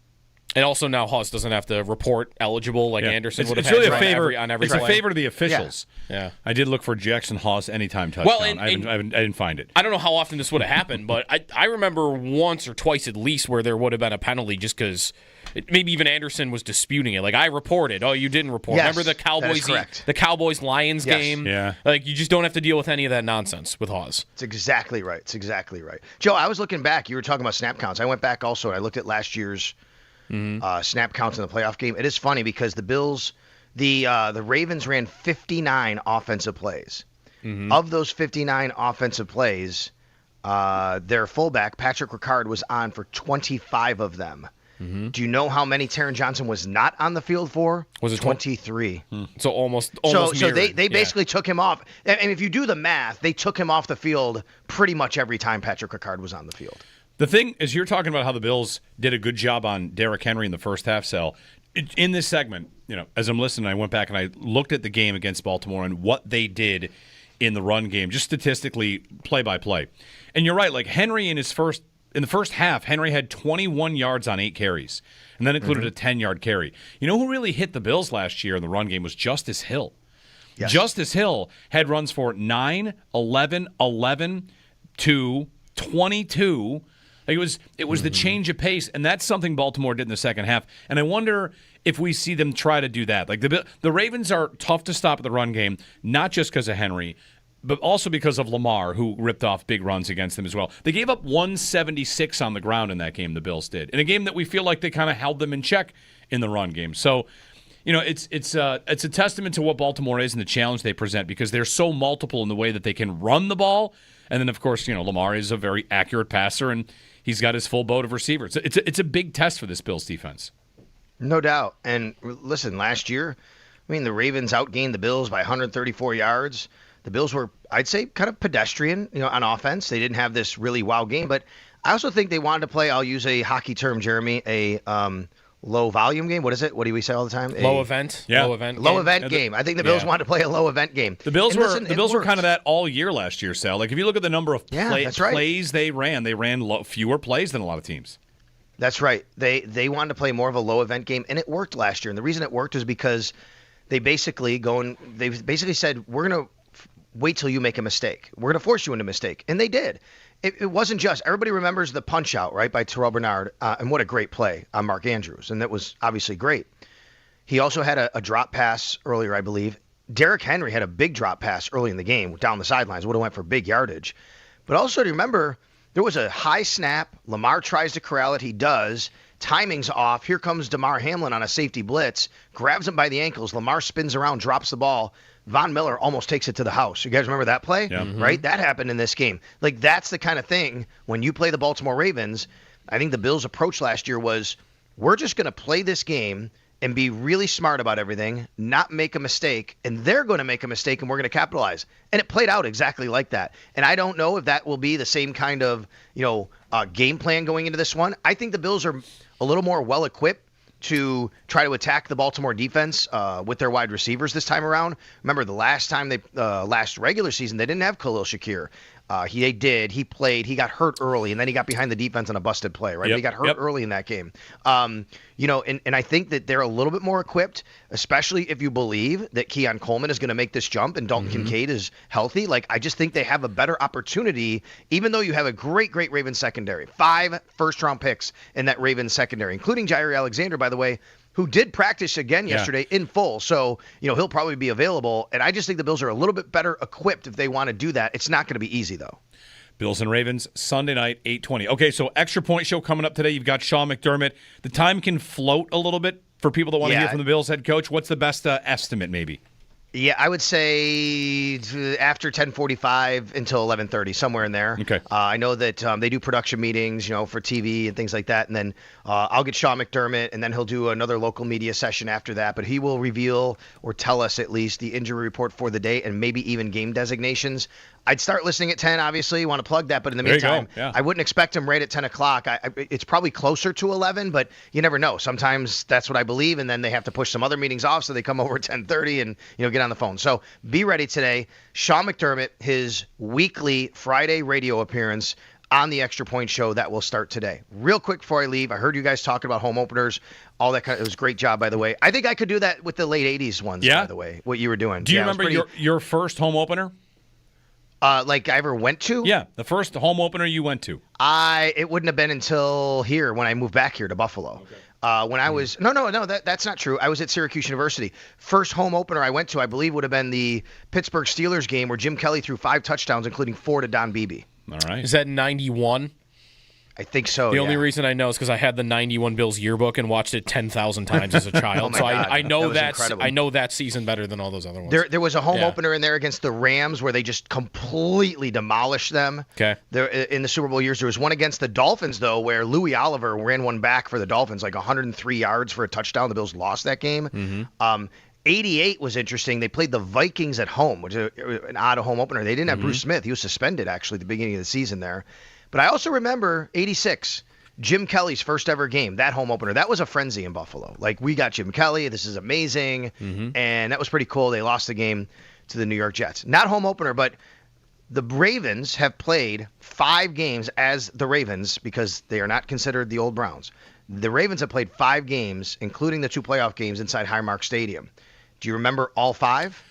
[SPEAKER 1] And also now Hawes doesn't have to report eligible like Anderson would have
[SPEAKER 9] it's
[SPEAKER 1] had
[SPEAKER 9] really a favor,
[SPEAKER 1] on every
[SPEAKER 9] It's
[SPEAKER 1] play.
[SPEAKER 9] a favor to the officials.
[SPEAKER 1] Yeah.
[SPEAKER 9] I did look for Jackson Hawes anytime touchdown.
[SPEAKER 1] Well,
[SPEAKER 9] I didn't find it.
[SPEAKER 1] I don't know how often this would have happened, but I remember once or twice at least where there would have been a penalty just because maybe even Anderson was disputing it. Like, I reported. Oh, you didn't report.
[SPEAKER 14] Yes,
[SPEAKER 1] Remember the Cowboys-Lions
[SPEAKER 14] Yes.
[SPEAKER 1] game?
[SPEAKER 9] Yeah.
[SPEAKER 1] Like, you just don't have to deal with any of that nonsense with Hawes.
[SPEAKER 14] It's exactly right. Joe, I was looking back. You were talking about snap counts. I went back also, and I looked at last year's snap counts in the playoff game. It is funny because the Bills, the Ravens ran 59 offensive plays. Of those 59 offensive plays, their fullback, Patrick Ricard, was on for 25 of them. Do you know how many Taron Johnson was not on the field for?
[SPEAKER 1] Was it
[SPEAKER 14] 23?
[SPEAKER 1] So almost
[SPEAKER 14] So
[SPEAKER 1] mirrored.
[SPEAKER 14] they basically took him off. And if you do the math, they took him off the field pretty much every time Patrick Ricard was on the field.
[SPEAKER 9] The thing is, you're talking about how the Bills did a good job on Derrick Henry in the first half, Sal. In this segment, as I'm listening, I went back and I looked at the game against Baltimore and what they did in the run game, just statistically, play by play. And you're right, like Henry in the first half, Henry had 21 yards on 8 carries, and that included a 10-yard carry. You know who really hit the Bills last year in the run game was Justice Hill. Yes. Justice Hill had runs for 9, 11, 11, 2, 22. It was the change of pace, and that's something Baltimore did in the second half. And I wonder if we see them try to do that. Like the Ravens are tough to stop at the run game, not just because of Henry, but also because of Lamar, who ripped off big runs against them as well. They gave up 176 on the ground in that game, the Bills did, in a game that we feel like they kind of held them in check in the run game. So, it's a testament to what Baltimore is and the challenge they present because they're so multiple in the way that they can run the ball. And then, of course, Lamar is a very accurate passer, and he's got his full boat of receivers. It's a big test for this Bills defense.
[SPEAKER 14] No doubt. And listen, last year, the Ravens outgained the Bills by 134 yards. The Bills were, I'd say, kind of pedestrian, on offense. They didn't have this really wow game, but I also think they wanted to play, I'll use a hockey term, Jeremy, a low volume game. What is it? What do we say all the time?
[SPEAKER 1] Low event.
[SPEAKER 9] Yeah.
[SPEAKER 14] Low event game. I think the Bills wanted to play a low event game.
[SPEAKER 9] The Bills were kind of that all year last year, Sal. Like if you look at the number of plays they ran fewer plays than a lot of teams.
[SPEAKER 14] That's right. They wanted to play more of a low event game, and it worked last year. And the reason it worked is because they basically said, we're going to wait till you make a mistake. We're going to force you into a mistake. And they did. It wasn't just, everybody remembers the punch out, right, by Terrell Bernard, and what a great play on Mark Andrews. And that was obviously great. He also had a drop pass earlier, I believe. Derrick Henry had a big drop pass early in the game down the sidelines. Would have went for big yardage. But also to remember, there was a high snap. Lamar tries to corral it. He does. Timing's off. Here comes Damar Hamlin on a safety blitz. Grabs him by the ankles. Lamar spins around, drops the ball. Von Miller almost takes it to the house. You guys remember that play?
[SPEAKER 9] Yeah.
[SPEAKER 14] Right? That happened in this game. Like, that's the kind of thing when you play the Baltimore Ravens. I think the Bills' approach last year was, we're just going to play this game and be really smart about everything, not make a mistake, and they're going to make a mistake, and we're going to capitalize. And it played out exactly like that. And I don't know if that will be the same kind of, game plan going into this one. I think the Bills are a little more well-equipped to try to attack the Baltimore defense with their wide receivers this time around. Remember, the last time last regular season, they didn't have Khalil Shakir. He played, he got hurt early, and then he got behind the defense on a busted play, right?
[SPEAKER 9] Yep.
[SPEAKER 14] He got hurt early in that game. And I think that they're a little bit more equipped, especially if you believe that Keon Coleman is going to make this jump and Dalton Kincaid is healthy. Like, I just think they have a better opportunity, even though you have a great, great Ravens secondary. 5 first-round picks in that Ravens secondary, including Jair Alexander, by the way, who did practice again yesterday in full. So, he'll probably be available. And I just think the Bills are a little bit better equipped if they want to do that. It's not going to be easy, though.
[SPEAKER 9] Bills and Ravens, Sunday night, 8:20. Okay, so Extra Point Show coming up today. You've got Sean McDermott. The time can float a little bit for people that want to hear from the Bills head coach. What's the best estimate, maybe?
[SPEAKER 14] Yeah, I would say after 10:45 until 11:30, somewhere in there.
[SPEAKER 9] Okay.
[SPEAKER 14] I know that they do production meetings, for TV and things like that, and then I'll get Sean McDermott, and then he'll do another local media session after that. But he will reveal or tell us at least the injury report for the day and maybe even game designations. I'd start listening at 10, obviously. You want to plug that, but in the meantime, I wouldn't expect him right at 10 o'clock. It's probably closer to 11, but you never know. Sometimes that's what I believe, and then they have to push some other meetings off, so they come over at 10:30 and get on the phone. So be ready today. Sean McDermott, his weekly Friday radio appearance on the Extra Point Show that will start today. Real quick before I leave, I heard you guys talking about home openers, all that kind of. It was a great job, by the way. I think I could do that with the late 80s ones, by the way, what you were doing.
[SPEAKER 9] Do you remember your first home opener?
[SPEAKER 14] Like I ever went to?
[SPEAKER 9] Yeah, the first home opener you went to.
[SPEAKER 14] It wouldn't have been until here when I moved back here to Buffalo. Okay. When I was that's not true. I was at Syracuse University. First home opener I went to, I believe, would have been the Pittsburgh Steelers game where Jim Kelly threw 5 touchdowns, including 4 to Don Beebe.
[SPEAKER 9] All right.
[SPEAKER 1] Is that 91?
[SPEAKER 14] I think so.
[SPEAKER 1] The only reason I know is because I had the 91 Bills yearbook and watched it 10,000 times as a child. So I know that season better than all those other ones.
[SPEAKER 14] There was a home opener in there against the Rams where they just completely demolished them.
[SPEAKER 1] Okay.
[SPEAKER 14] There in the Super Bowl years, there was one against the Dolphins though, where Louis Oliver ran one back for the Dolphins, like 103 yards for a touchdown. The Bills lost that game.
[SPEAKER 1] Mm-hmm.
[SPEAKER 14] 88 was interesting. They played the Vikings at home, which is an odd home opener. They didn't have Bruce Smith. He was suspended actually at the beginning of the season there. But I also remember 86, Jim Kelly's first ever game, that home opener. That was a frenzy in Buffalo. Like, we got Jim Kelly. This is amazing. And that was pretty cool. They lost the game to the New York Jets. Not home opener, but the Ravens have played 5 games as the Ravens because they are not considered the old Browns. The Ravens have played 5 games, including the 2 playoff games inside Highmark Stadium. Do you remember all 5?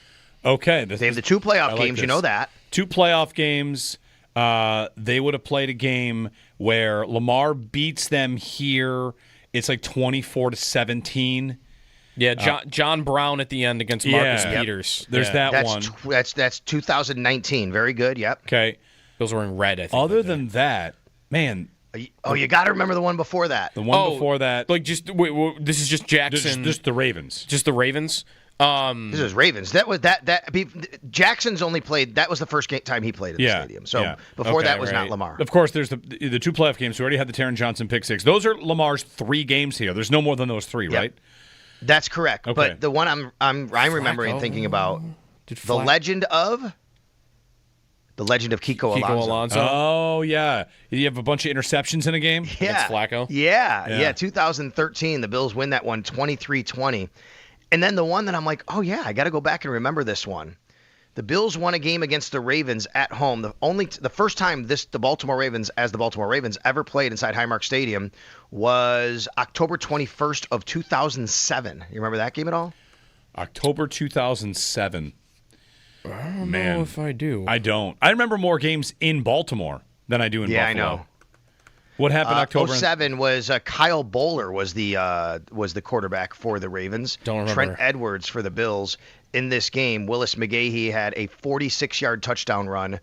[SPEAKER 9] Okay.
[SPEAKER 14] They have the 2 playoff games. You know that.
[SPEAKER 9] 2 playoff games. They would have played a game where Lamar beats them here. It's like 24-17.
[SPEAKER 1] Yeah, John Brown at the end against Marcus Peters.
[SPEAKER 9] There's that one.
[SPEAKER 14] That's 2019. Very good. Yep.
[SPEAKER 9] Okay.
[SPEAKER 1] Those were in red, I think.
[SPEAKER 9] Other than that, man.
[SPEAKER 14] You got to remember the one before that.
[SPEAKER 9] The one before that.
[SPEAKER 1] Like, just wait, this is just Jackson.
[SPEAKER 9] Just the Ravens.
[SPEAKER 1] Just the Ravens.
[SPEAKER 14] This is Ravens. That was Jackson's only played. That was the first time he played in the stadium. So before that was not Lamar.
[SPEAKER 9] Of course, there's the 2 playoff games. We already had the Taron Johnson pick 6. Those are Lamar's 3 games here. There's no more than those 3, right?
[SPEAKER 14] That's correct.
[SPEAKER 9] Okay.
[SPEAKER 14] But the one I'm remembering and thinking about, the legend of The legend of Kiko Alonso.
[SPEAKER 9] Oh, yeah. Did you have a bunch of interceptions in a game against Flacco?
[SPEAKER 14] Yeah. 2013, the Bills win that one 23-20. And then the one that I'm like, oh, yeah, I got to go back and remember this one. The Bills won a game against the Ravens at home. The first time the Baltimore Ravens ever played inside Highmark Stadium was October 21st of 2007. You remember that game at all?
[SPEAKER 9] October 2007.
[SPEAKER 1] I don't know if I do.
[SPEAKER 9] I don't. I remember more games in Baltimore than I do in Buffalo.
[SPEAKER 14] Yeah, I know.
[SPEAKER 9] What happened October?
[SPEAKER 14] 07 was Kyle Bowler was the quarterback for the Ravens.
[SPEAKER 1] Don't remember.
[SPEAKER 14] Trent Edwards for the Bills. In this game, Willis McGahee had a 46-yard touchdown run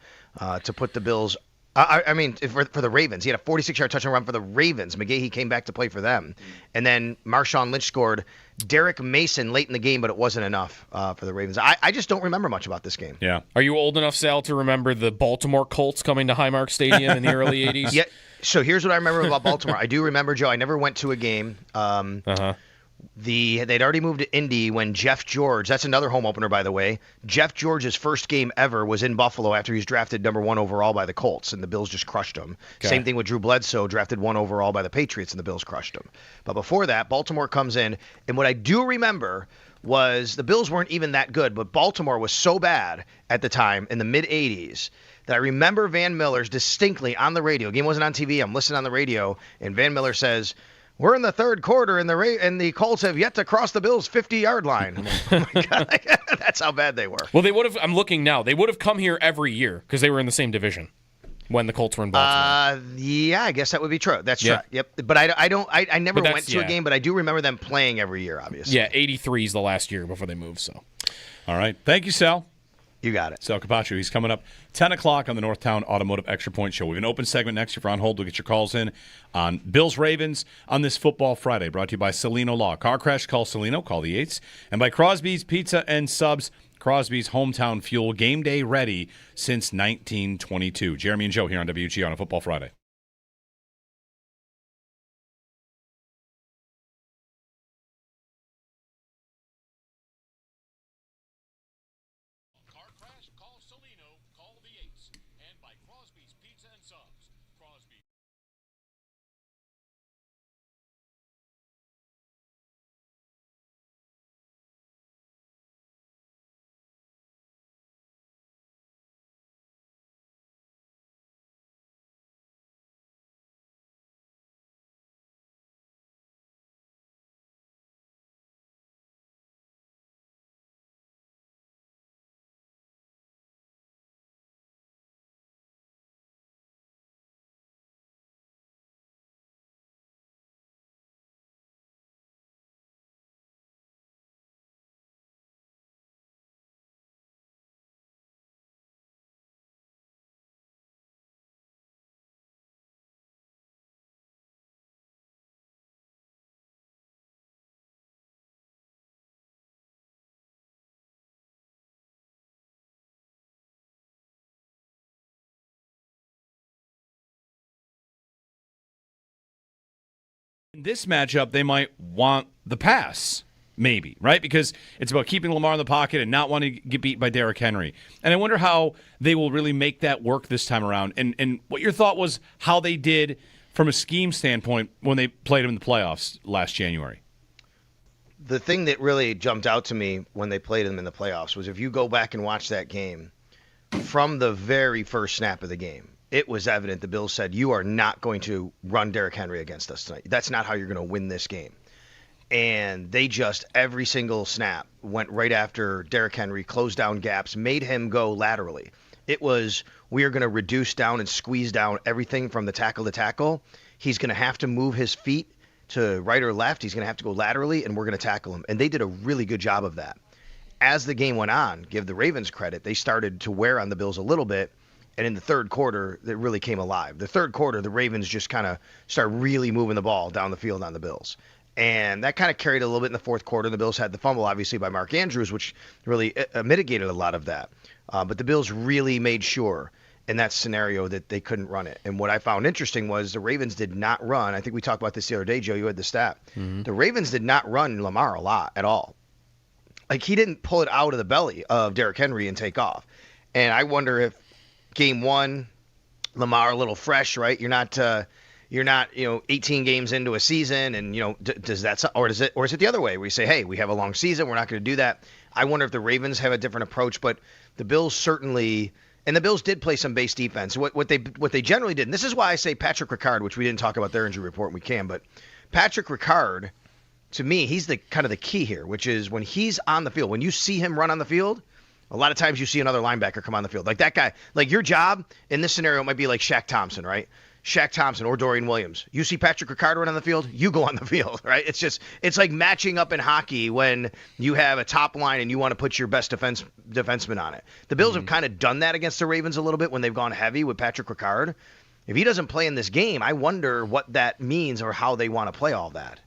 [SPEAKER 14] to put the Bills. For the Ravens. He had a 46-yard touchdown run for the Ravens. McGahee came back to play for them. And then Marshawn Lynch scored. Derek Mason late in the game, but it wasn't enough for the Ravens. I just don't remember much about this game.
[SPEAKER 9] Yeah.
[SPEAKER 1] Are you old enough, Sal, to remember the Baltimore Colts coming to Highmark Stadium in the early 80s?
[SPEAKER 14] Yeah. So here's what I remember about Baltimore. I do remember, Joe, I never went to a game. They'd already moved to Indy when Jeff George, that's another home opener, by the way. Jeff George's first game ever was in Buffalo after he was drafted number 1 overall by the Colts, and the Bills just crushed him. Okay. Same thing with Drew Bledsoe, drafted 1 overall by the Patriots, and the Bills crushed him. But before that, Baltimore comes in, and what I do remember was the Bills weren't even that good, but Baltimore was so bad at the time in the mid-'80s that I remember Van Miller's distinctly on the radio. The game wasn't on TV. I'm listening on the radio, and Van Miller says, "We're in the third quarter, and the Colts have yet to cross the Bills' 50-yard line." I'm like, oh my God, that's how bad they were.
[SPEAKER 1] Well, they would have. I'm looking now. They would have come here every year because they were in the same division when the Colts were in Baltimore.
[SPEAKER 14] Yeah, I guess that would be true. That's true. Yep. But I never went to a game, but I do remember them playing every year. Obviously.
[SPEAKER 1] Yeah, 83 is the last year before they moved. So,
[SPEAKER 9] all right. Thank you, Sal.
[SPEAKER 14] You got it.
[SPEAKER 9] Sal Capaccio, he's coming up 10 o'clock on the Northtown Automotive Extra Point Show. We have an open segment next. If you're on hold, we'll get your calls in on Bills-Ravens on this Football Friday. Brought to you by Celino Law. Car crash, call Celino, call the 8s. And by Crosby's Pizza and Subs, Crosby's Hometown Fuel, game day ready since 1922. Jeremy and Joe here on WGR on a Football Friday. In this matchup, they might want the pass, maybe, right? Because it's about keeping Lamar in the pocket and not wanting to get beat by Derrick Henry. And I wonder how they will really make that work this time around. And what your thought was how they did from a scheme standpoint when they played him in the playoffs last January.
[SPEAKER 14] The thing that really jumped out to me when they played him in the playoffs was if you go back and watch that game, from the very first snap of the game, it was evident the Bills said, you are not going to run Derrick Henry against us tonight. That's not how you're going to win this game. And they just, every single snap, went right after Derrick Henry, closed down gaps, made him go laterally. It was, we are going to reduce down and squeeze down everything from the tackle to tackle. He's going to have to move his feet to right or left. He's going to have to go laterally, and we're going to tackle him. And they did a really good job of that. As the game went on, give the Ravens credit, they started to wear on the Bills a little bit. And in the third quarter, it really came alive. The third quarter, the Ravens just kind of started really moving the ball down the field on the Bills. And that kind of carried a little bit in the fourth quarter. The Bills had the fumble, obviously, by Mark Andrews, which really mitigated a lot of that. But the Bills really made sure in that scenario that they couldn't run it. And what I found interesting was the Ravens did not run. I think we talked about this the other day, Joe. You had the stat. Mm-hmm. The Ravens did not run Lamar a lot at all. Like, he didn't pull it out of the belly of Derrick Henry and take off. And I wonder if game one, Lamar a little fresh, right? You're not 18 games into a season, and does that, or is it the other way? Where you say, hey, we have a long season, we're not going to do that. I wonder if the Ravens have a different approach, but the Bills certainly, and the Bills did play some base defense. What they generally did, and this is why I say Patrick Ricard, which we didn't talk about their injury report, and we can, but Patrick Ricard, to me, he's the kind of the key here, which is when he's on the field, when you see him run on the field, a lot of times you see another linebacker come on the field. Like that guy, like your job in this scenario might be like Shaq Thompson, right? Shaq Thompson or Dorian Williams. You see Patrick Ricard run on the field, you go on the field, right? It's like matching up in hockey when you have a top line and you want to put your best defenseman on it. The Bills have kind of done that against the Ravens a little bit when they've gone heavy with Patrick Ricard. If he doesn't play in this game, I wonder what that means or how they want to play all that.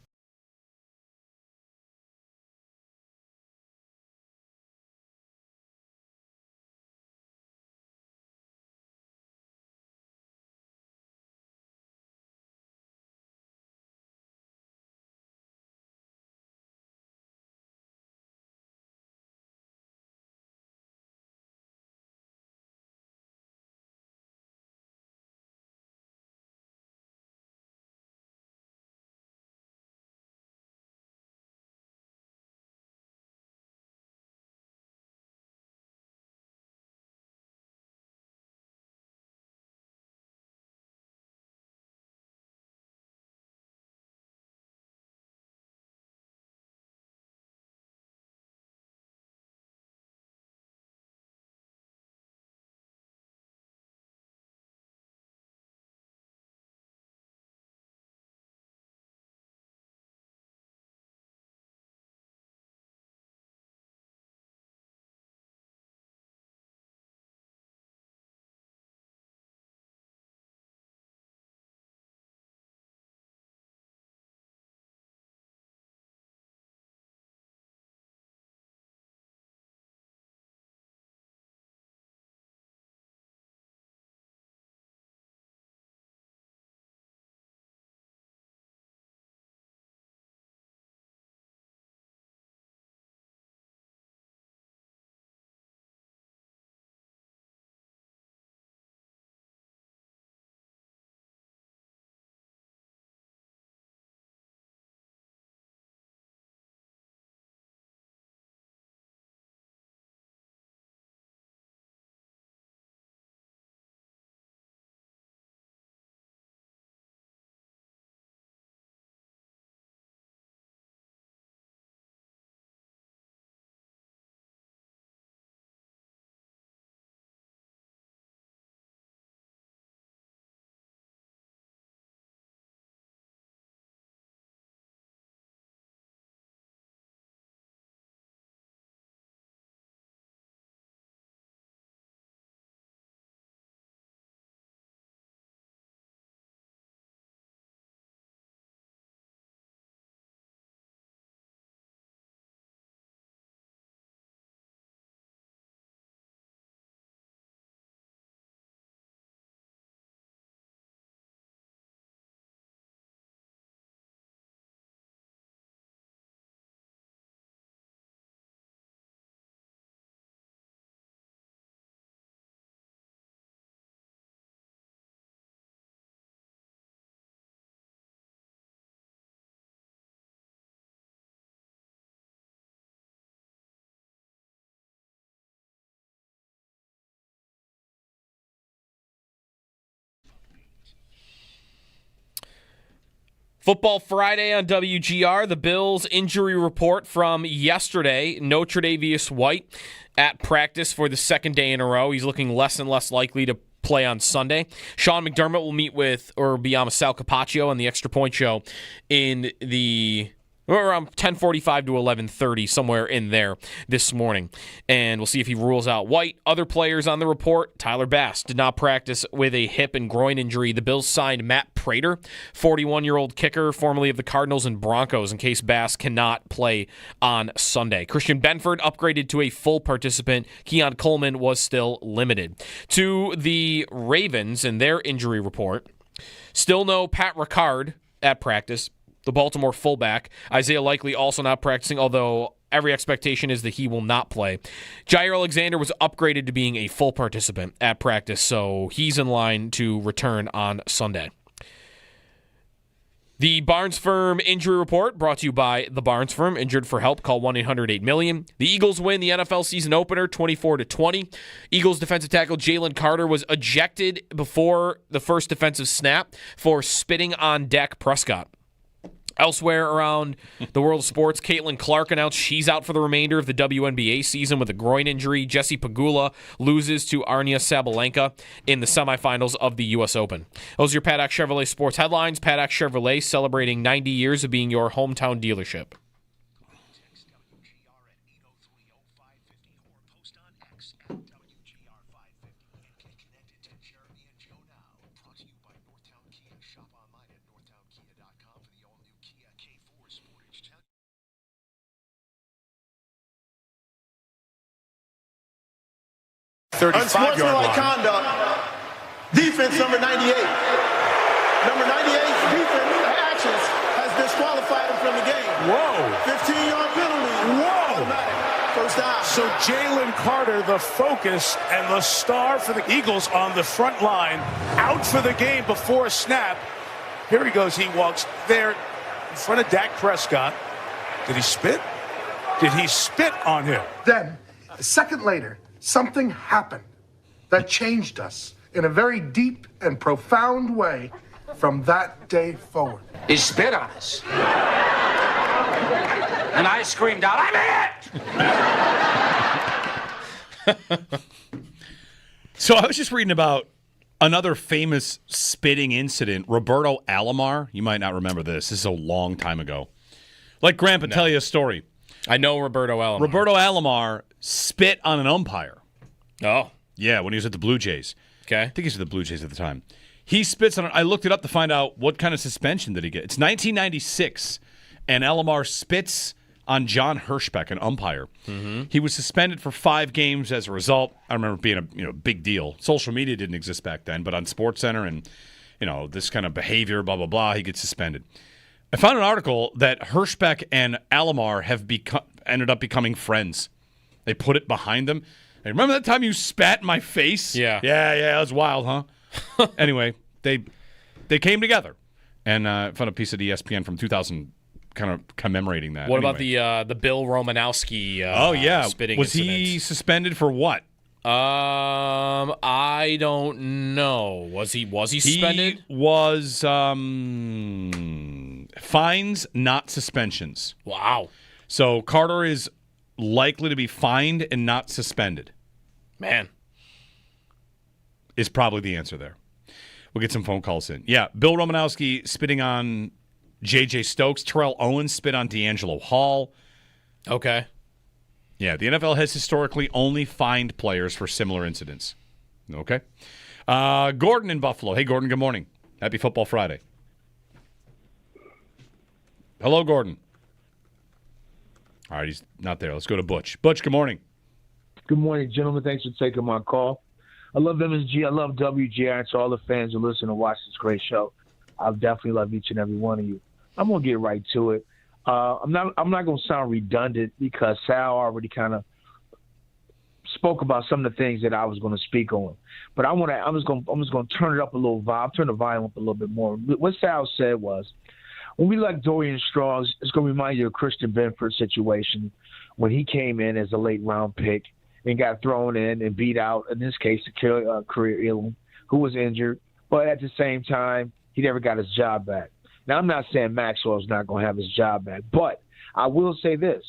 [SPEAKER 1] Football Friday on WGR. The Bills injury report from yesterday. No Tre'Davious White at practice for the second day in a row. He's looking less and less likely to play on Sunday. Sean McDermott will meet with or be on with Sal Capaccio on the Extra Point Show in the around 10:45 to 11:30, somewhere in there this morning. And we'll see if he rules out White. Other players on the report, Tyler Bass did not practice with a hip and groin injury. The Bills signed Matt Prater, 41-year-old kicker, formerly of the Cardinals and Broncos, in case Bass cannot play on Sunday. Christian Benford upgraded to a full participant. Keon Coleman was still limited. To the Ravens and their injury report, still no Pat Ricard at practice, the Baltimore fullback. Isaiah Likely also not practicing, although every expectation is that he will not play. Jair Alexander was upgraded to being a full participant at practice, so he's in line to return on Sunday. The Barnes Firm Injury Report brought to you by the Barnes Firm. Injured for help, call 1-800-8-million. The Eagles win the NFL season opener 24-20. Eagles defensive tackle Jalen Carter was ejected before the first defensive snap for spitting on Dak Prescott. Elsewhere around the world of sports, Caitlin Clark announced she's out for the remainder of the WNBA season with a groin injury. Jesse Pegula loses to Arnia Sabalenka in the semifinals of the U.S. Open. Those are your Paddock Chevrolet sports headlines. Paddock Chevrolet celebrating 90 years of being your hometown dealership.
[SPEAKER 15] Unsportsmanlike conduct. Defense number 98. Number 98's defense actions has disqualified him from the game.
[SPEAKER 11] Whoa.
[SPEAKER 15] 15-yard penalty.
[SPEAKER 11] Whoa.
[SPEAKER 15] Automatic. First down.
[SPEAKER 11] So Jalen Carter, the focus and the star for the Eagles on the front line, out for the game before snap. Here he goes. He walks there in front of Dak Prescott. Did he spit? Did he spit on him?
[SPEAKER 16] Then, a second later, something happened that changed us in a very deep and profound way from that day forward.
[SPEAKER 17] He spit on us. And I screamed out, I'm it!
[SPEAKER 9] So I was just reading about another famous spitting incident. Roberto Alomar. You might not remember this. This is a long time ago. Let Grandpa tell you a story.
[SPEAKER 1] I know Roberto Alomar.
[SPEAKER 9] Roberto Alomar spit on an umpire.
[SPEAKER 1] Oh.
[SPEAKER 9] Yeah, when he was at the Blue Jays.
[SPEAKER 1] Okay.
[SPEAKER 9] I think he was at the Blue Jays at the time. He spits on it. I looked it up to find out what kind of suspension did he get. It's 1996, and Alomar spits on John Hirschbeck, an umpire.
[SPEAKER 1] Mm-hmm.
[SPEAKER 9] He was suspended for 5 games as a result. I remember it being a big deal. Social media didn't exist back then, but on SportsCenter and this kind of behavior, blah, blah, blah, he gets suspended. I found an article that Hirschbeck and Alomar have ended up becoming friends. They put it behind them. Hey, remember that time you spat in my face?
[SPEAKER 1] Yeah.
[SPEAKER 9] Yeah, that was wild, huh? Anyway, they came together. And I found a piece of ESPN from 2000 kind of commemorating that.
[SPEAKER 1] What about the Bill Romanowski spitting
[SPEAKER 9] Was
[SPEAKER 1] incident?
[SPEAKER 9] he suspended for what?
[SPEAKER 1] I don't know. Was he suspended?
[SPEAKER 9] He was fines, not suspensions.
[SPEAKER 1] Wow.
[SPEAKER 9] So Carter is likely to be fined and not suspended.
[SPEAKER 1] Man.
[SPEAKER 9] Is probably the answer there. We'll get some phone calls in. Yeah, Bill Romanowski spitting on J.J. Stokes. Terrell Owens spit on D'Angelo Hall.
[SPEAKER 1] Okay.
[SPEAKER 9] Yeah, the NFL has historically only fined players for similar incidents. Okay. Gordon in Buffalo. Hey, Gordon, good morning. Happy Football Friday. Hello, Gordon. All right, he's not there. Let's go to Butch. Butch, good morning.
[SPEAKER 18] Good morning, gentlemen. Thanks for taking my call. I love MSG. I love WGR. And to all the fans who listen and watch this great show, I definitely love each and every one of you. I'm going to get right to it. I'm not going to sound redundant because Sal already kind of spoke about some of the things that I was going to speak on. But I'm just going to turn it up a little. Turn the volume up a little bit more. What Sal said was, when we let Dorian Strauss, it's going to remind you of Christian Benford's situation when he came in as a late-round pick and got thrown in and beat out, in this case, career Elam, who was injured. But at the same time, he never got his job back. Now, I'm not saying Maxwell's not going to have his job back, but I will say this.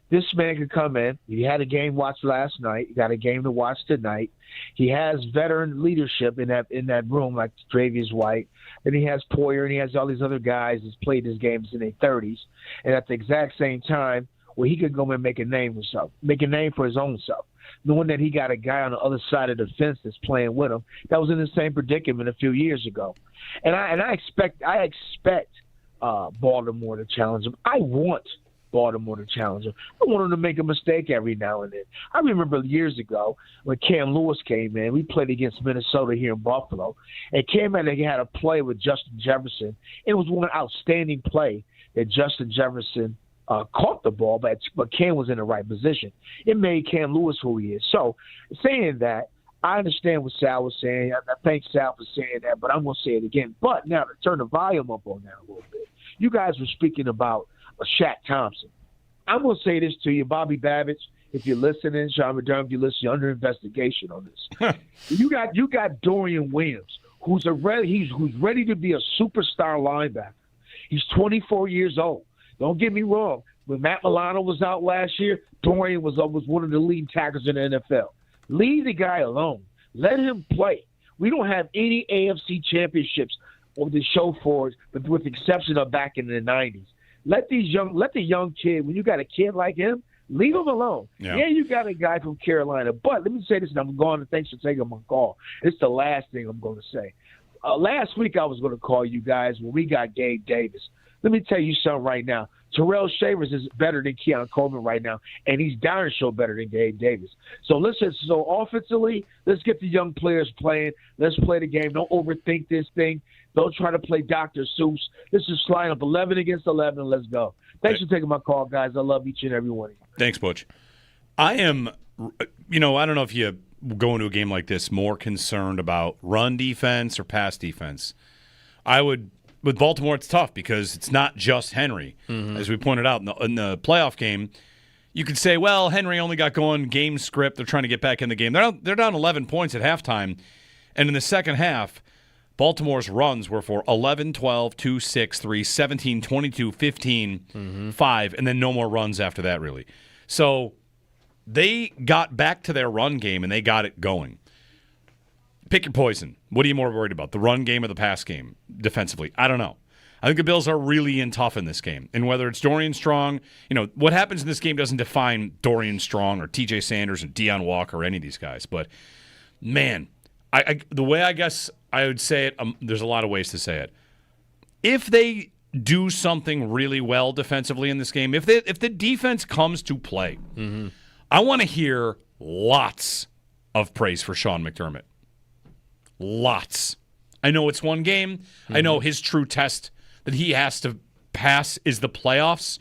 [SPEAKER 18] This man could come in. He had a game watched last night. He got a game to watch tonight. He has veteran leadership in that room, like Travius White. And he has Poyer, and he has all these other guys that's played his games in their 30s. And at the exact same time, he could go and make a name for himself, make a name for his own self, knowing that he got a guy on the other side of the fence that's playing with him that was in the same predicament a few years ago. And I expect Baltimore to challenge him. I want Baltimore to challenge him. I want him to make a mistake every now and then. I remember years ago when Cam Lewis came in, we played against Minnesota here in Buffalo, and Cam had a play with Justin Jefferson. It was one outstanding play that Justin Jefferson caught the ball, but Cam was in the right position. It made Cam Lewis who he is. So saying that, I understand what Sal was saying. I thank Sal for saying that, but I'm going to say it again. But now to turn the volume up on that a little bit, you guys were speaking about Shaq Thompson. I'm going to say this to you, Bobby Babbage. If you're listening, Sean McDermott, if you listen, you're under investigation on this. You got Dorian Williams, who's ready to be a superstar linebacker. He's 24 years old. Don't get me wrong. When Matt Milano was out last year, Dorian was one of the leading tackles in the NFL. Leave the guy alone. Let him play. We don't have any AFC championships or the show for it, but with the exception of back in the 90s. Let the young kid, when you got a kid like him, leave him alone. Yeah, you got a guy from Carolina. But let me say this, and I'm going, and thanks for taking my call. It's the last thing I'm going to say. Last week I was going to call you guys when we got Gabe Davis. Let me tell you something right now. Terrell Shavers is better than Keon Coleman right now, and he's darn sure better than Gabe Davis. So offensively, let's get the young players playing. Let's play the game. Don't overthink this thing. Don't try to play Dr. Seuss. Let's just line up 11 against 11 and let's go. Thanks for taking my call, guys. I love each and every one of you.
[SPEAKER 9] Thanks, Butch. I am, I don't know if you go into a game like this more concerned about run defense or pass defense. With Baltimore, it's tough because it's not just Henry. Mm-hmm. As we pointed out in the playoff game, you could say, well, Henry only got going game script. They're trying to get back in the game. They're down 11 points at halftime. And in the second half, Baltimore's runs were for 11, 12, 2, 6, 3, 17, 22, 15, 5, and then no more runs after that, really. So they got back to their run game, and they got it going. Pick your poison. What are you more worried about, the run game or the pass game defensively? I don't know. I think the Bills are really in tough in this game. And whether it's Dorian Strong, what happens in this game doesn't define Dorian Strong or TJ Sanders or Deion Walker or any of these guys. But, man, the way I guess I would say it, there's a lot of ways to say it. If they do something really well defensively in this game, if the defense comes to play, I want to hear lots of praise for Sean McDermott. Lots. I know it's one game. I know his true test that he has to pass is the playoffs,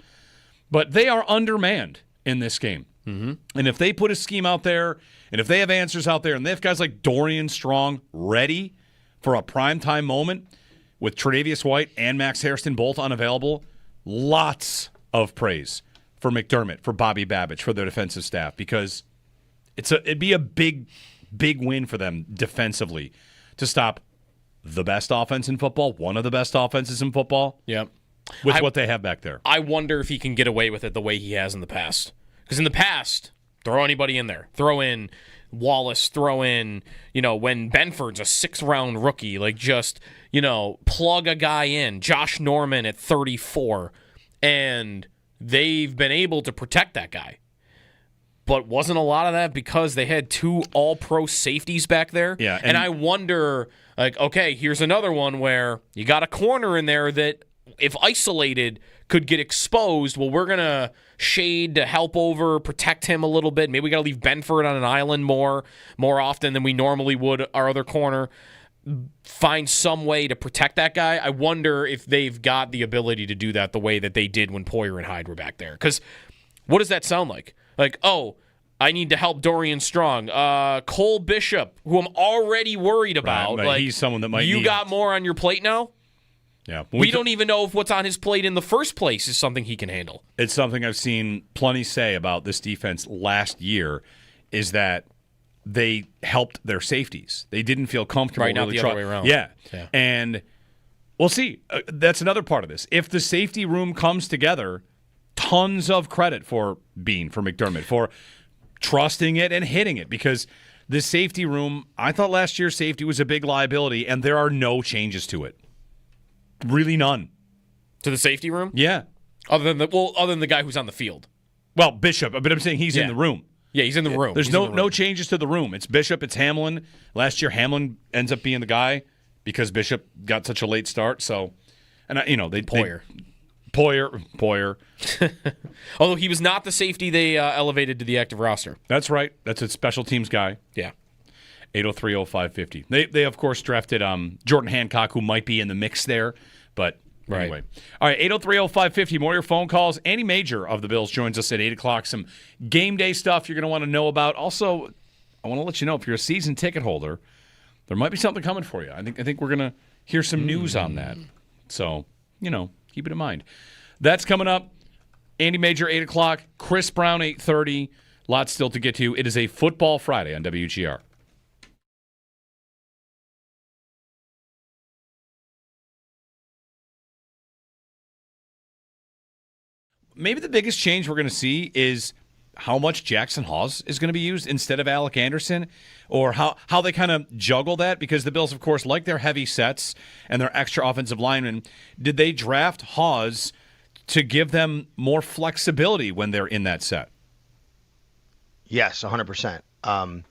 [SPEAKER 9] but they are undermanned in this game. And if they put a scheme out there, and if they have answers out there, and they have guys like Dorian Strong ready for a primetime moment with Tre'Davious White and Max Hairston both unavailable, lots of praise for McDermott, for Bobby Babbage, for their defensive staff, because it'd be a big win for them defensively to stop the best offense in football, one of the best offenses in football.
[SPEAKER 1] Yep.
[SPEAKER 9] With what they have back there.
[SPEAKER 1] I wonder if he can get away with it the way he has in the past. Because in the past, throw anybody in there. Throw in Wallace, throw in, when Benford's a 6th-round rookie, plug a guy in. Josh Norman at 34. And they've been able to protect that guy. But wasn't a lot of that because they had 2 all-pro safeties back there?
[SPEAKER 9] Yeah.
[SPEAKER 1] And I wonder, okay, here's another one where you got a corner in there that, if isolated, could get exposed. Well, we're going to shade to help over, protect him a little bit. Maybe we got to leave Benford on an island more often than we normally would our other corner. Find some way to protect that guy. I wonder if they've got the ability to do that the way that they did when Poyer and Hyde were back there. Because what does that sound like? I need to help Dorian Strong. Cole Bishop, who I'm already worried about.
[SPEAKER 9] Right, he's someone that might
[SPEAKER 1] You got more on your plate now?
[SPEAKER 9] Yeah.
[SPEAKER 1] We don't even know if what's on his plate in the first place is something he can handle.
[SPEAKER 9] It's something I've seen plenty say about this defense last year, is that they helped their safeties. They didn't feel comfortable.
[SPEAKER 1] Right, not the other way around.
[SPEAKER 9] Yeah. And we'll see. That's another part of this. If the safety room comes together, tons of credit for McDermott, for trusting it and hitting it, because the safety room, I thought last year's safety was a big liability, and there are no changes to it. Really none.
[SPEAKER 1] To the safety room?
[SPEAKER 9] Yeah.
[SPEAKER 1] Other than the guy who's on the field.
[SPEAKER 9] Well, Bishop, but I'm saying he's in the room.
[SPEAKER 1] Yeah, he's in the room.
[SPEAKER 9] There's no changes to the room. It's Bishop, it's Hamlin. Last year, Hamlin ends up being the guy because Bishop got such a late start. So, and
[SPEAKER 1] Poyer. Although he was not the safety they elevated to the active roster.
[SPEAKER 9] That's right. That's a special teams guy.
[SPEAKER 1] Yeah.
[SPEAKER 9] 803-0550. They of course drafted Jordan Hancock, who might be in the mix there, but
[SPEAKER 1] Right.
[SPEAKER 9] Anyway. All right, 803-0550, more of your phone calls. Andy Major of the Bills joins us at 8 o'clock. Some game day stuff you're going to want to know about. Also, I want to let you know, if you're a season ticket holder, there might be something coming for you. I think we're going to hear some news on that. So, keep it in mind. That's coming up. Andy Major, 8 o'clock. Chris Brown, 8:30. Lots still to get to. It is a Football Friday on WGR. Maybe the biggest change we're going to see is how much Jackson Hawes is going to be used instead of Alec Anderson, or how they kind of juggle that, because the Bills, of course, like their heavy sets and their extra offensive linemen. Did they draft Hawes to give them more flexibility when they're in that set?
[SPEAKER 14] Yes, 100%.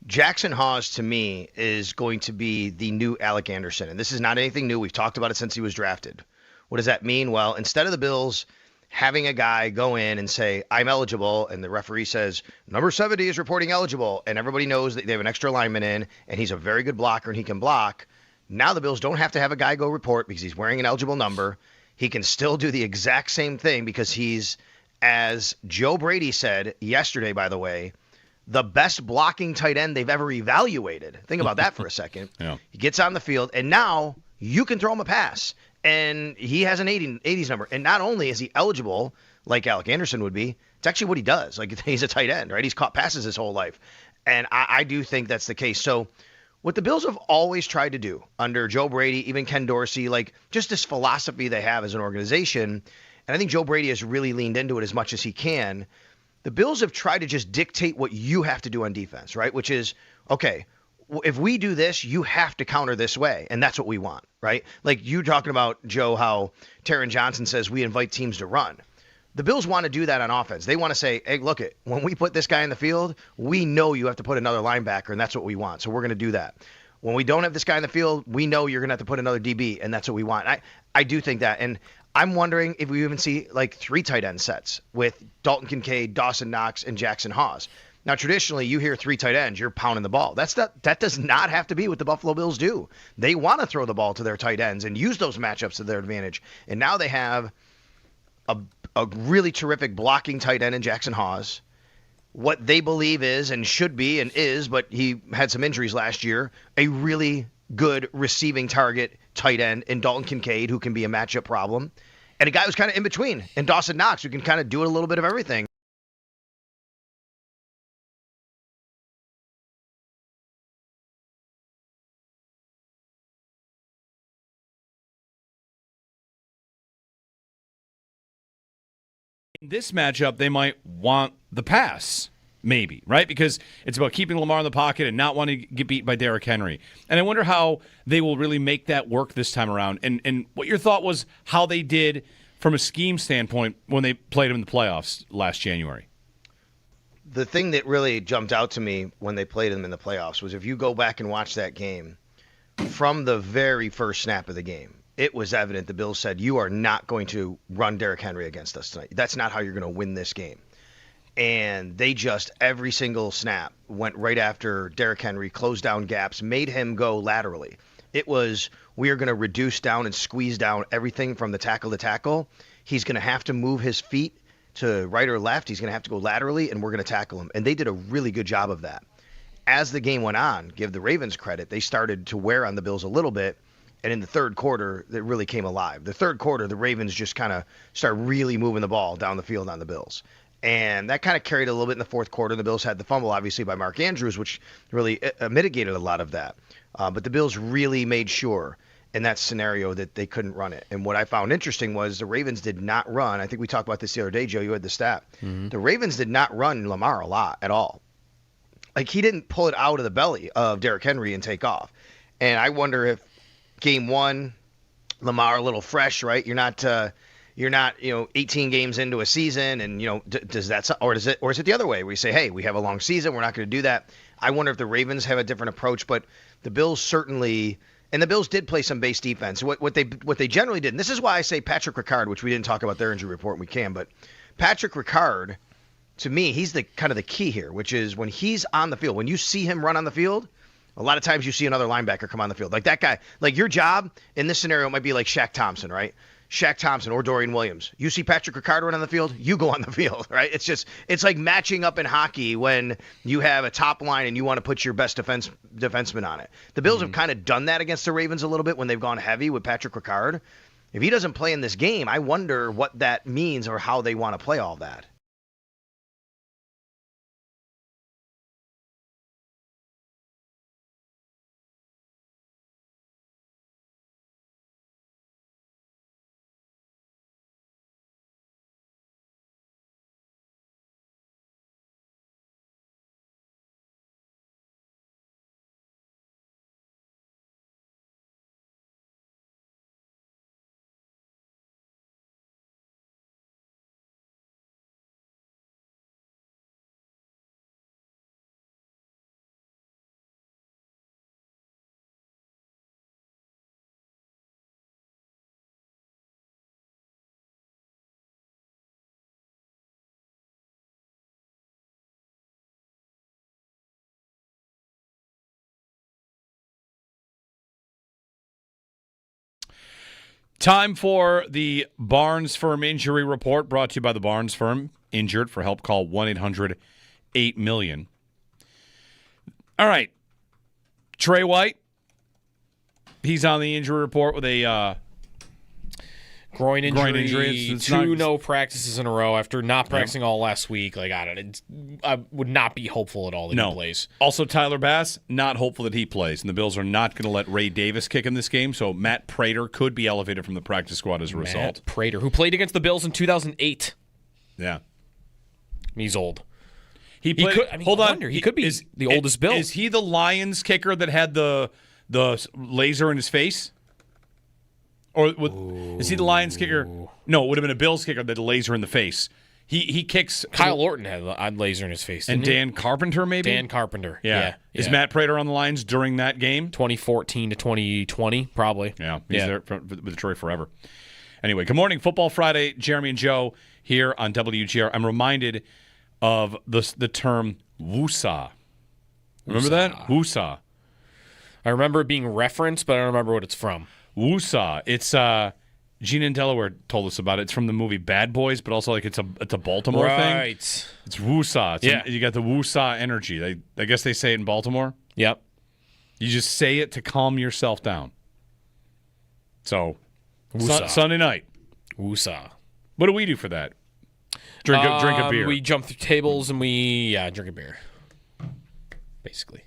[SPEAKER 14] Jackson Hawes, to me, is going to be the new Alec Anderson. And this is not anything new. We've talked about it since he was drafted. What does that mean? Well, instead of the Bills having a guy go in and say, I'm eligible, and the referee says, number 70 is reporting eligible, and everybody knows that they have an extra lineman in, and he's a very good blocker and he can block. Now the Bills don't have to have a guy go report because he's wearing an eligible number. He can still do the exact same thing because he's, as Joe Brady said yesterday, by the way, the best blocking tight end they've ever evaluated. Think about that for a second.
[SPEAKER 9] Yeah.
[SPEAKER 14] He gets on the field, and now you can throw him a pass. And he has an 80s number. And not only is he eligible, like Alec Anderson would be, it's actually what he does. Like, he's a tight end, right? He's caught passes his whole life. And I do think that's the case. So what the Bills have always tried to do under Joe Brady, even Ken Dorsey, like just this philosophy they have as an organization, and I think Joe Brady has really leaned into it as much as he can, the Bills have tried to just dictate what you have to do on defense, right? Which is, okay, if we do this, you have to counter this way, and that's what we want, right? Like you talking about, Joe, how Taron Johnson says we invite teams to run. The Bills want to do that on offense. They want to say, hey, look, when we put this guy in the field, we know you have to put another linebacker, and that's what we want, so we're going to do that. When we don't have this guy in the field, we know you're going to have to put another DB, and that's what we want. I do think that, and I'm wondering if we even see like 3 tight end sets with Dalton Kincaid, Dawson Knox, and Jackson Hawes. Now, traditionally, you hear 3 tight ends, you're pounding the ball. That does not have to be what the Buffalo Bills do. They want to throw the ball to their tight ends and use those matchups to their advantage. And now they have a really terrific blocking tight end in Jackson Hawes. What they believe is and should be and is, but he had some injuries last year, a really good receiving target tight end in Dalton Kincaid, who can be a matchup problem. And a guy who's kind of in between, and Dawson Knox, who can kind of do a little bit of everything.
[SPEAKER 9] In this matchup, they might want the pass, maybe, right? Because it's about keeping Lamar in the pocket and not wanting to get beat by Derrick Henry. And I wonder how they will really make that work this time around. And what your thought was how they did from a scheme standpoint when they played him in the playoffs last January.
[SPEAKER 14] The thing that really jumped out to me when they played him in the playoffs was if you go back and watch that game, from the very first snap of the game, it was evident the Bills said, you are not going to run Derrick Henry against us tonight. That's not how you're going to win this game. And they just, every single snap, went right after Derrick Henry, closed down gaps, made him go laterally. It was, we are going to reduce down and squeeze down everything from the tackle to tackle. He's going to have to move his feet to right or left. He's going to have to go laterally, and we're going to tackle him. And they did a really good job of that. As the game went on, give the Ravens credit, they started to wear on the Bills a little bit. And in the third quarter, it really came alive. The third quarter, the Ravens just kind of started really moving the ball down the field on the Bills. And that kind of carried a little bit in the fourth quarter. The Bills had the fumble, obviously, by Mark Andrews, which really mitigated a lot of that. But the Bills really made sure in that scenario that they couldn't run it. And what I found interesting was the Ravens did not run. I think we talked about this the other day, Joe. You had the stat. Mm-hmm. The Ravens did not run Lamar a lot at all. Like, he didn't pull it out of the belly of Derrick Henry and take off. And I wonder if Game 1, Lamar a little fresh, right? You're not 18 games into a season, and does that, or is it the other way where you say, hey, we have a long season, we're not going to do that. I wonder if the Ravens have a different approach, but the Bills certainly, and the Bills did play some base defense. What they generally did, and this is why I say Patrick Ricard, which we didn't talk about their injury report, and we can, but Patrick Ricard, to me, he's the kind of the key here, which is when he's on the field, when you see him run on the field, A lot of times you see another linebacker come on the field. Like that guy, like your job in this scenario might be like Shaq Thompson, right? Shaq Thompson or Dorian Williams. You see Patrick Ricard run on the field, you go on the field, right? It's like matching up in hockey when you have a top line and you want to put your best defenseman on it. The Bills have kind of done that against the Ravens a little bit when they've gone heavy with Patrick Ricard. If he doesn't play in this game, I wonder what that means or how they want to play all that.
[SPEAKER 9] Time for the Barnes Firm Injury Report, brought to you by the Barnes Firm. Injured? For help, call 1-800-8-million. All right. Trey White, he's on the injury report with a
[SPEAKER 1] groin injury.
[SPEAKER 9] It's
[SPEAKER 1] two
[SPEAKER 9] not,
[SPEAKER 1] no practices in a row after not practicing all last week. Like, I would not be hopeful at all that he plays.
[SPEAKER 9] Also, Tyler Bass, not hopeful that he plays. And the Bills are not going to let Ray Davis kick in this game, so Matt Prater could be elevated from the practice squad as a result.
[SPEAKER 1] Matt Prater, who played against the Bills in 2008.
[SPEAKER 9] Yeah.
[SPEAKER 1] He's old.
[SPEAKER 9] He played, hold on.
[SPEAKER 1] He could be the oldest Bill.
[SPEAKER 9] Is he the Lions kicker that had the laser in his face? Or is he the Lions kicker? No, it would have been a Bills kicker that had the laser in the face. He kicks.
[SPEAKER 1] Kyle Orton had a laser in his face.
[SPEAKER 9] And Dan Carpenter, maybe?
[SPEAKER 1] Dan Carpenter.
[SPEAKER 9] Yeah. Is Matt Prater on the Lions during that game?
[SPEAKER 1] 2014 to 2020, probably.
[SPEAKER 9] Yeah. He's there with Troy forever. Anyway, good morning. Football Friday. Jeremy and Joe here on WGR. I'm reminded of the term woosah. Remember that? Woosah.
[SPEAKER 1] I remember it being referenced, but I don't remember what it's from.
[SPEAKER 9] Woosah. It's Gina in Delaware told us about it. It's from the movie Bad Boys, but also like it's a Baltimore thing.
[SPEAKER 1] Right.
[SPEAKER 9] It's woosah. You got the woosah energy. I guess they say it in Baltimore.
[SPEAKER 1] Yep.
[SPEAKER 9] You just say it to calm yourself down. So, Sunday night.
[SPEAKER 1] Woosah.
[SPEAKER 9] What do we do for that? Drink a beer.
[SPEAKER 1] We jump through tables and we drink a beer. Basically.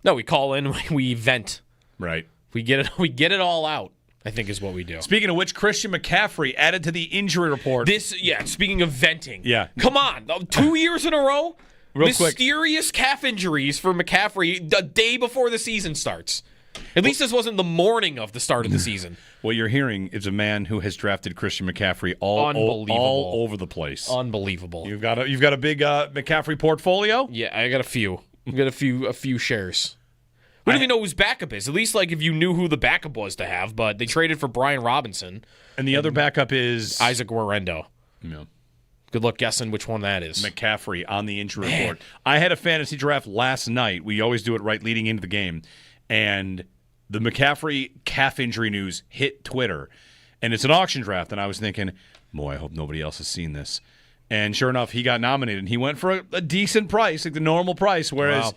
[SPEAKER 1] No, we call in, we vent.
[SPEAKER 9] Right.
[SPEAKER 1] We get it all out, I think is what we do.
[SPEAKER 9] Speaking of which, Christian McCaffrey added to the injury report.
[SPEAKER 1] Speaking of venting.
[SPEAKER 9] Yeah.
[SPEAKER 1] Come on. 2 years in a row?
[SPEAKER 9] Real quick.
[SPEAKER 1] Mysterious calf injuries for McCaffrey the day before the season starts. At least this wasn't the morning of the start of the season.
[SPEAKER 9] What you're hearing is a man who has drafted Christian McCaffrey all over the place.
[SPEAKER 1] Unbelievable.
[SPEAKER 9] You've got a big McCaffrey portfolio?
[SPEAKER 1] Yeah, I got a few. I've got a few shares. We don't even know whose backup is. At least like if you knew who the backup was to have, but they traded for Brian Robinson.
[SPEAKER 9] And the other backup is
[SPEAKER 1] Isaac Guerrero.
[SPEAKER 9] Yeah.
[SPEAKER 1] Good luck guessing which one that is.
[SPEAKER 9] McCaffrey on the injury report. I had a fantasy draft last night. We always do it right leading into the game. And the McCaffrey calf injury news hit Twitter. And it's an auction draft. And I was thinking, boy, I hope nobody else has seen this. And sure enough, he got nominated. And he went for a decent price, like the normal price. Whereas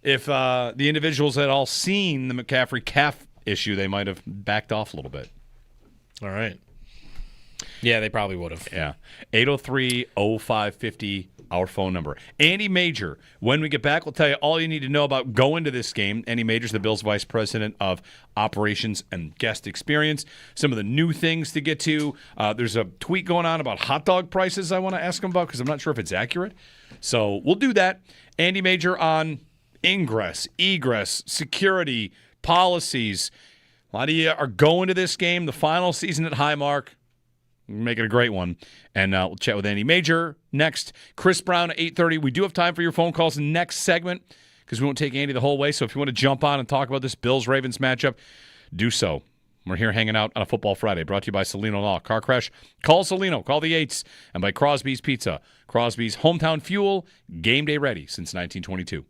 [SPEAKER 9] if the individuals had all seen the McCaffrey calf issue, they might have backed off a little bit.
[SPEAKER 1] All right. Yeah, they probably would have.
[SPEAKER 9] Yeah. 803-0550, our phone number. Andy Major, when we get back, we'll tell you all you need to know about going to this game. Andy Major's the Bills' Vice President of Operations and Guest Experience. Some of the new things to get to. There's a tweet going on about hot dog prices I want to ask him about because I'm not sure if it's accurate. So we'll do that. Andy Major on ingress, egress, security, policies. A lot of you are going to this game, the final season at Highmark. Make it a great one. And we'll chat with Andy Major next. Chris Brown at 8:30. We do have time for your phone calls next segment because we won't take Andy the whole way. So if you want to jump on and talk about this Bills-Ravens matchup, do so. We're here hanging out on a Football Friday, brought to you by Salino Law. Car crash, call Salino, call the 8s, and by Crosby's Pizza. Crosby's hometown fuel, game day ready since 1922.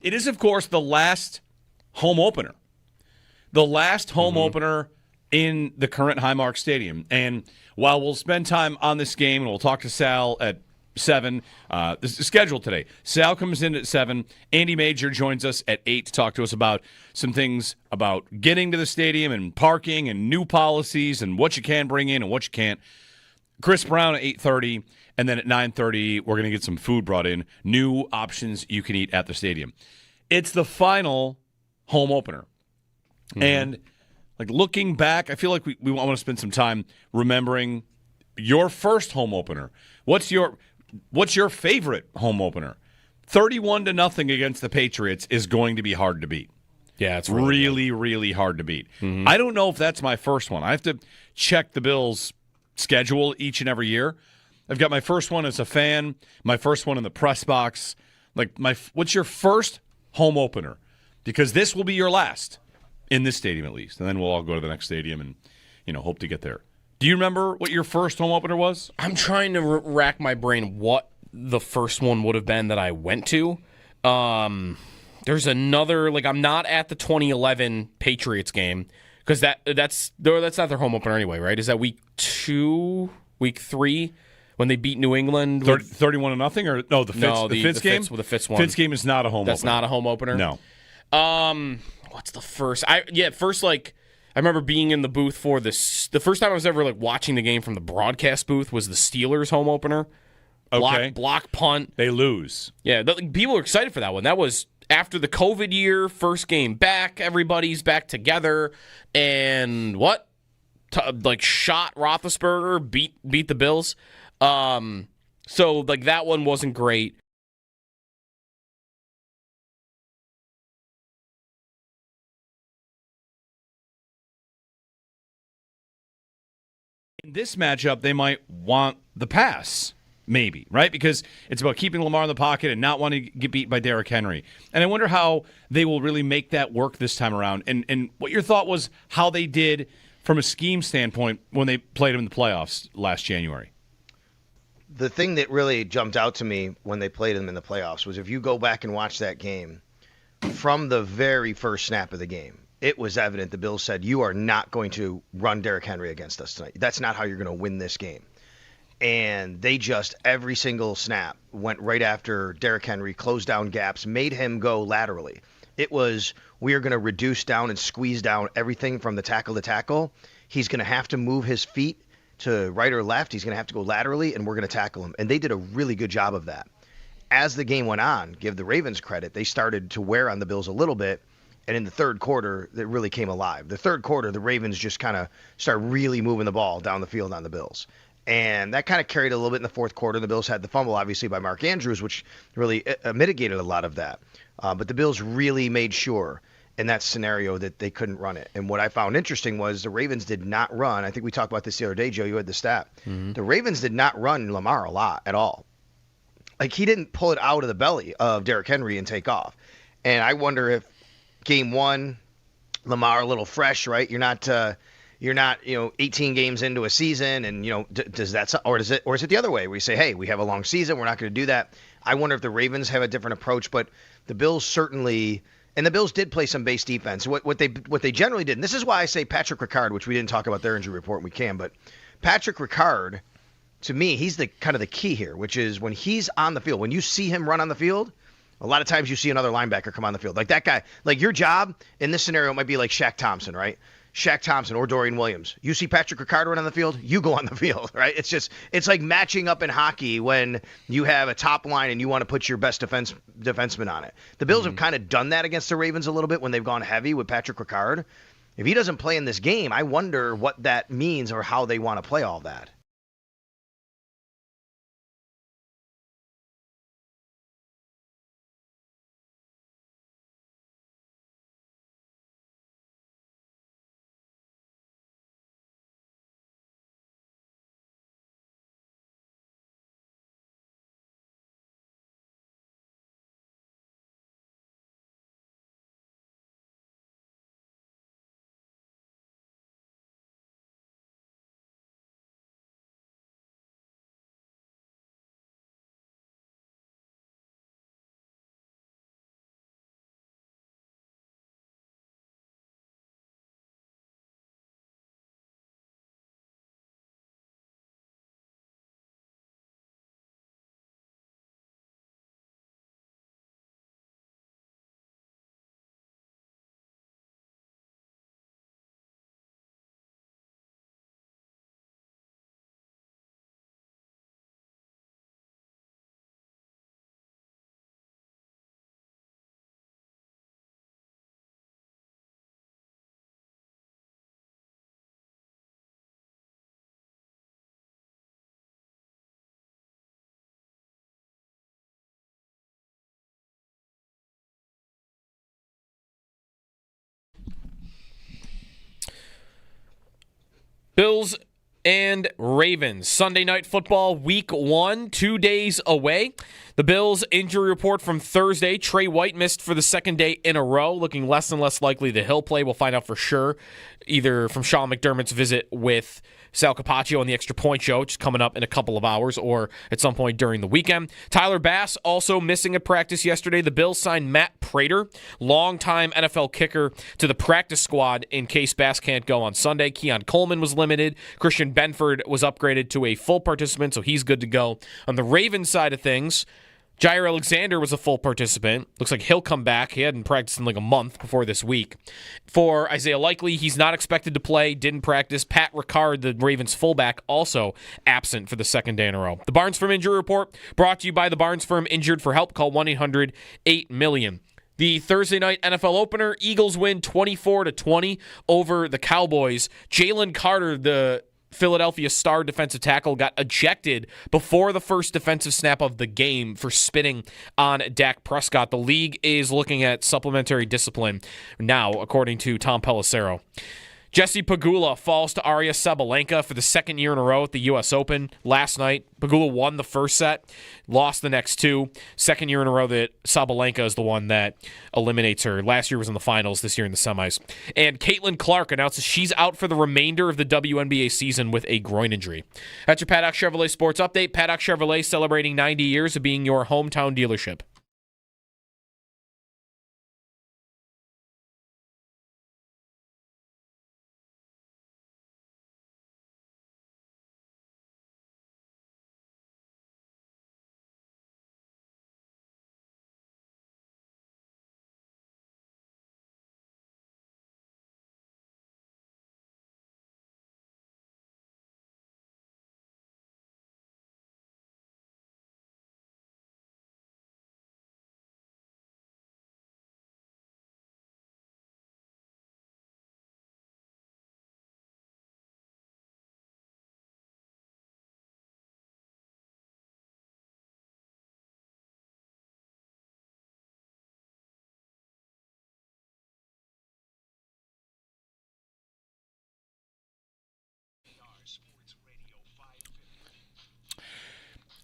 [SPEAKER 9] It is, of course, the last home opener. The last home opener in the current Highmark Stadium. And while we'll spend time on this game, and we'll talk to Sal at 7, this is scheduled today. Sal comes in at 7. Andy Major joins us at 8 to talk to us about some things about getting to the stadium and parking and new policies and what you can bring in and what you can't. Chris Brown at 8:30, and then at 9:30, we're going to get some food brought in, new options you can eat at the stadium. It's the final home opener. And like looking back, I feel like we want to spend some time remembering your first home opener. What's your favorite home opener? 31-0 against the Patriots is going to be hard to beat.
[SPEAKER 1] Yeah, it's
[SPEAKER 9] really hard to beat. I don't know if that's my first one. I have to check the Bills' schedule each and every year. I've got my first one as a fan, my first one in the press box. Like what's your first home opener? Because this will be your last in this stadium at least, and then we'll all go to the next stadium and hope to get there. Do you remember what your first home opener was?
[SPEAKER 1] I'm trying to rack my brain what the first one would have been that I went to. There's another, I'm not at the 2011 Patriots game because that's not their home opener anyway, right? Is that week 2, week 3 when they beat New England?
[SPEAKER 9] 31-0 or no? The Fitz game.
[SPEAKER 1] The Fitz one.
[SPEAKER 9] Fitz game is not a home.
[SPEAKER 1] That's
[SPEAKER 9] opener.
[SPEAKER 1] not a home opener.
[SPEAKER 9] No.
[SPEAKER 1] What's the first? I remember being in the booth for this. The first time I was ever watching the game from the broadcast booth was the Steelers home opener.
[SPEAKER 9] Okay.
[SPEAKER 1] Block punt.
[SPEAKER 9] They lose.
[SPEAKER 1] Yeah, people were excited for that one. That was after the COVID year, first game back. Everybody's back together, and shot Roethlisberger, beat the Bills. So that one wasn't great.
[SPEAKER 9] In this matchup, they might want the pass, maybe, right? Because it's about keeping Lamar in the pocket and not wanting to get beat by Derrick Henry. And I wonder how they will really make that work this time around. And what your thought was how they did from a scheme standpoint when they played them in the playoffs last January.
[SPEAKER 14] The thing that really jumped out to me when they played them in the playoffs was if you go back and watch that game, from the very first snap of the game, it was evident the Bills said, you are not going to run Derrick Henry against us tonight. That's not how you're going to win this game. And they just, every single snap, went right after Derrick Henry, closed down gaps, made him go laterally. It was, we are going to reduce down and squeeze down everything from the tackle to tackle. He's going to have to move his feet to right or left. He's going to have to go laterally, and we're going to tackle him. And they did a really good job of that. As the game went on, give the Ravens credit, they started to wear on the Bills a little bit. And in the third quarter, it really came alive. The third quarter, the Ravens just kind of started really moving the ball down the field on the Bills. And that kind of carried a little bit in the fourth quarter. The Bills had the fumble, obviously, by Mark Andrews, which really mitigated a lot of that. But the Bills really made sure in that scenario that they couldn't run it. And what I found interesting was the Ravens did not run. I think we talked about this the other day, Joe. You had the stat. The Ravens did not run Lamar a lot at all. He didn't pull it out of the belly of Derrick Henry and take off. And I wonder if Game 1, Lamar a little fresh, right? You're not 18 games into a season, and does that, or is it the other way where you say, hey, we have a long season, we're not going to do that. I wonder if the Ravens have a different approach, but the Bills certainly, and the Bills did play some base defense. What they generally did, and this is why I say Patrick Ricard, which we didn't talk about their injury report, and we can, but Patrick Ricard, to me, he's the kind of the key here, which is when he's on the field, when you see him run on the field. A lot of times you see another linebacker come on the field. Like that guy, your job in this scenario might be like Shaq Thompson, right? Shaq Thompson or Dorian Williams. You see Patrick Ricard run on the field, you go on the field, right? It's like matching up in hockey when you have a top line and you want to put your best defenseman on it. The Bills have kind of done that against the Ravens a little bit when they've gone heavy with Patrick Ricard. If he doesn't play in this game, I wonder what that means or how they want to play all that.
[SPEAKER 1] Bills and Ravens. Sunday Night Football, Week 1, 2 days away. The Bills injury report from Thursday. Trey White missed for the second day in a row, looking less and less likely that he'll play. We'll find out for sure, either from Sean McDermott's visit with Sal Capaccio on the Extra Point Show, which is coming up in a couple of hours, or at some point during the weekend. Tyler Bass also missing at practice yesterday. The Bills signed Matt Prater, longtime NFL kicker, to the practice squad in case Bass can't go on Sunday. Keon Coleman was limited. Christian Benford was upgraded to a full participant, so he's good to go. On the Ravens side of things, Jair Alexander was a full participant. Looks like he'll come back. He hadn't practiced in like a month before this week. For Isaiah Likely, he's not expected to play, didn't practice. Pat Ricard, the Ravens fullback, also absent for the second day in a row. The Barnes Firm Injury Report brought to you by the Barnes Firm. Injured for help, call 1-800-8-MILLION. The Thursday night NFL opener, Eagles win 24-20 over the Cowboys. Jalen Carter, the Philadelphia star defensive tackle, got ejected before the first defensive snap of the game for spitting on Dak Prescott. The league is looking at supplementary discipline now, according to Tom Pelissero. Jesse Pegula falls to Arya Sabalenka for the second year in a row at the U.S. Open. Last night, Pegula won the first set, lost the next two. Second year in a row that Sabalenka is the one that eliminates her. Last year was in the finals, this year in the semis. And Caitlin Clark announces she's out for the remainder of the WNBA season with a groin injury. That's your Paddock Chevrolet Sports Update. Paddock Chevrolet celebrating 90 years of being your hometown dealership.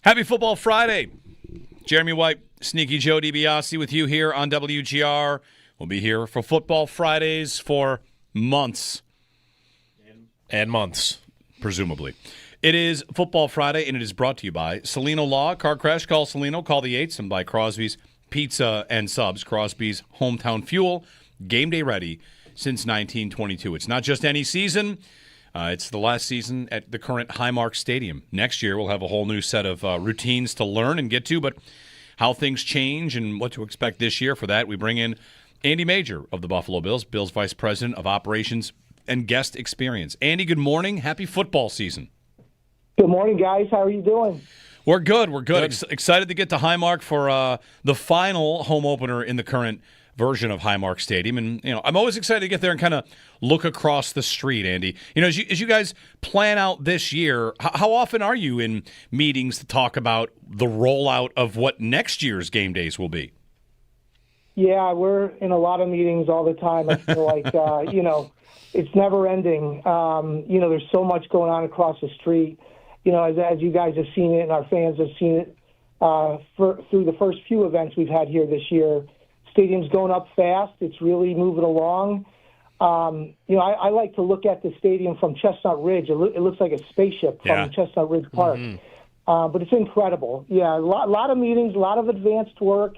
[SPEAKER 9] Happy Football Friday. Jeremy White, Sneaky Joe DiBiase with you here on WGR. We'll be here for Football Fridays for months.
[SPEAKER 1] And months.
[SPEAKER 9] Presumably. It is Football Friday, and it is brought to you by Salino Law. Car crash, call Salino, call the 8s, and by Crosby's Pizza and Subs, Crosby's Hometown Fuel, game day ready since 1922. It's not just any season. It's the last season at the current Highmark Stadium. Next year, we'll have a whole new set of routines to learn and get to, but how things change and what to expect this year. For that, we bring in Andy Major of the Buffalo Bills, Bills Vice President of Operations and Guest Experience. Andy, good morning. Happy football season.
[SPEAKER 19] Good morning, guys. How are you doing?
[SPEAKER 9] We're good. We're good. Excited to get to Highmark for the final home opener in the current version of Highmark Stadium. And, I'm always excited to get there and kind of look across the street, Andy. As you guys plan out this year, how often are you in meetings to talk about the rollout of what next year's game days will be?
[SPEAKER 19] Yeah, we're in a lot of meetings all the time. I feel like, it's never ending. There's so much going on across the street. As you guys have seen it and our fans have seen it through the first few events we've had here this year. Stadium's going up fast. It's really moving along. I like to look at the stadium from Chestnut Ridge. It looks like a spaceship from Chestnut Ridge Park. Mm-hmm. But it's incredible. Yeah, a lot of meetings, a lot of advanced work.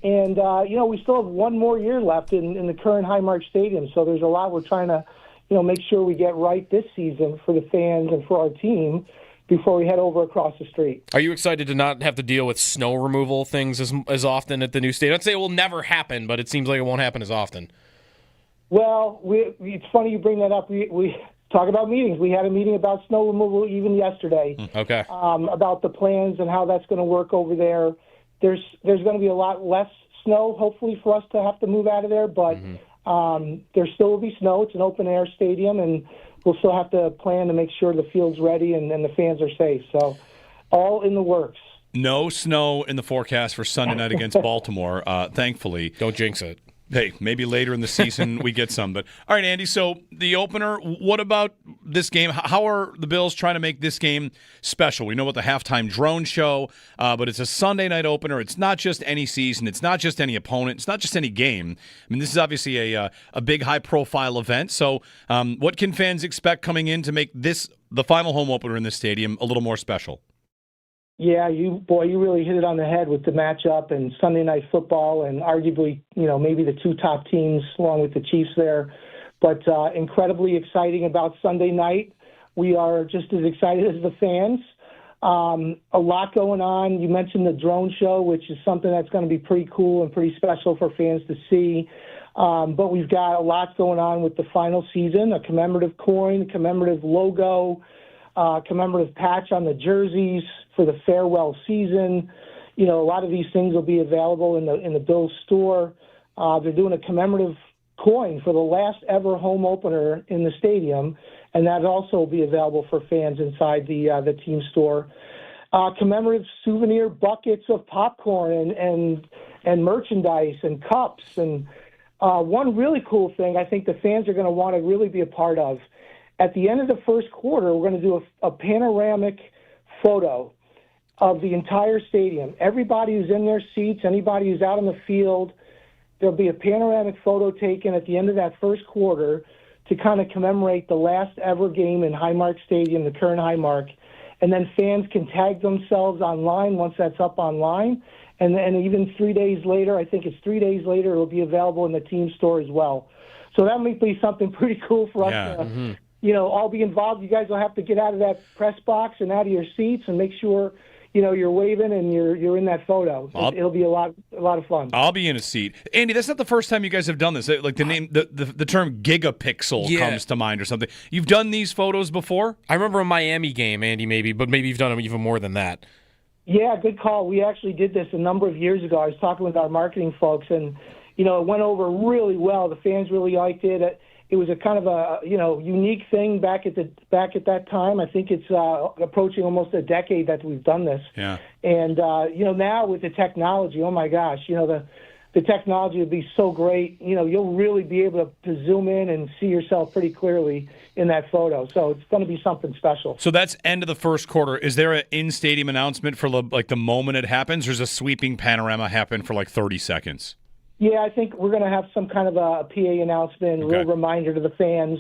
[SPEAKER 19] And, we still have one more year left in the current Highmark Stadium. So there's a lot we're trying to, make sure we get right this season for the fans and for our team before we head over across the street.
[SPEAKER 1] Are you excited to not have to deal with snow removal things as often at the new stadium? I'd say it will never happen, but it seems like it won't happen as often.
[SPEAKER 19] Well, it's funny you bring that up. We talk about meetings. We had a meeting about snow removal even yesterday.
[SPEAKER 1] Okay.
[SPEAKER 19] About the plans and how that's going to work over there. There's going to be a lot less snow, hopefully, for us to have to move out of there, but there still will be snow. It's an open-air stadium, and we'll still have to plan to make sure the field's ready and the fans are safe. So all in the works.
[SPEAKER 9] No snow in the forecast for Sunday night against Baltimore, thankfully.
[SPEAKER 1] Don't jinx it.
[SPEAKER 9] Hey, maybe later in the season we get some. But all right, Andy, so the opener, what about this game? How are the Bills trying to make this game special? We know about the halftime drone show, but it's a Sunday night opener. It's not just any season. It's not just any opponent. It's not just any game. I mean, this is obviously a big, high-profile event. So what can fans expect coming in to make this, the final home opener in this stadium, a little more special?
[SPEAKER 19] Yeah, you really hit it on the head with the matchup and Sunday Night Football, and arguably, maybe the two top teams along with the Chiefs there. But incredibly exciting about Sunday night. We are just as excited as the fans. A lot going on. You mentioned the drone show, which is something that's going to be pretty cool and pretty special for fans to see. But we've got a lot going on with the final season, a commemorative coin, a commemorative logo, commemorative patch on the jerseys for the farewell season. A lot of these things will be available in the Bills store. They're doing a commemorative coin for the last ever home opener in the stadium, and that also will be available for fans inside the team store. Commemorative souvenir buckets of popcorn and merchandise and cups. And one really cool thing I think the fans are going to want to really be a part of. At the end of the first quarter, we're going to do a panoramic photo of the entire stadium. Everybody who's in their seats, anybody who's out on the field, there'll be a panoramic photo taken at the end of that first quarter to kind of commemorate the last ever game in Highmark Stadium, the current Highmark. And then fans can tag themselves online once that's up online. And even 3 days later, I think it's 3 days later, it'll be available in the team store as well. So that might be something pretty cool for us to all be involved. You guys will have to get out of that press box and out of your seats and make sure, you're waving and you're in that photo. It'll be a lot of fun.
[SPEAKER 9] I'll be in a seat. Andy, that's not the first time you guys have done this. Like the term gigapixel comes to mind or something. You've done these photos before?
[SPEAKER 1] I remember a Miami game, Andy, but maybe you've done them even more than that.
[SPEAKER 19] Yeah, good call. We actually did this a number of years ago. I was talking with our marketing folks, and it went over really well. The fans really liked it. It was a kind of a unique thing back at that time. I think it's approaching almost a decade that we've done this.
[SPEAKER 9] Yeah.
[SPEAKER 19] And now with the technology, oh my gosh, the technology would be so great. You'll really be able to zoom in and see yourself pretty clearly in that photo. So it's going to be something special.
[SPEAKER 9] So that's end of the first quarter. Is there an in-stadium announcement for the moment it happens, or is a sweeping panorama happen for 30 seconds?
[SPEAKER 19] Yeah, I think we're going to have some kind of a PA announcement, a little reminder to the fans.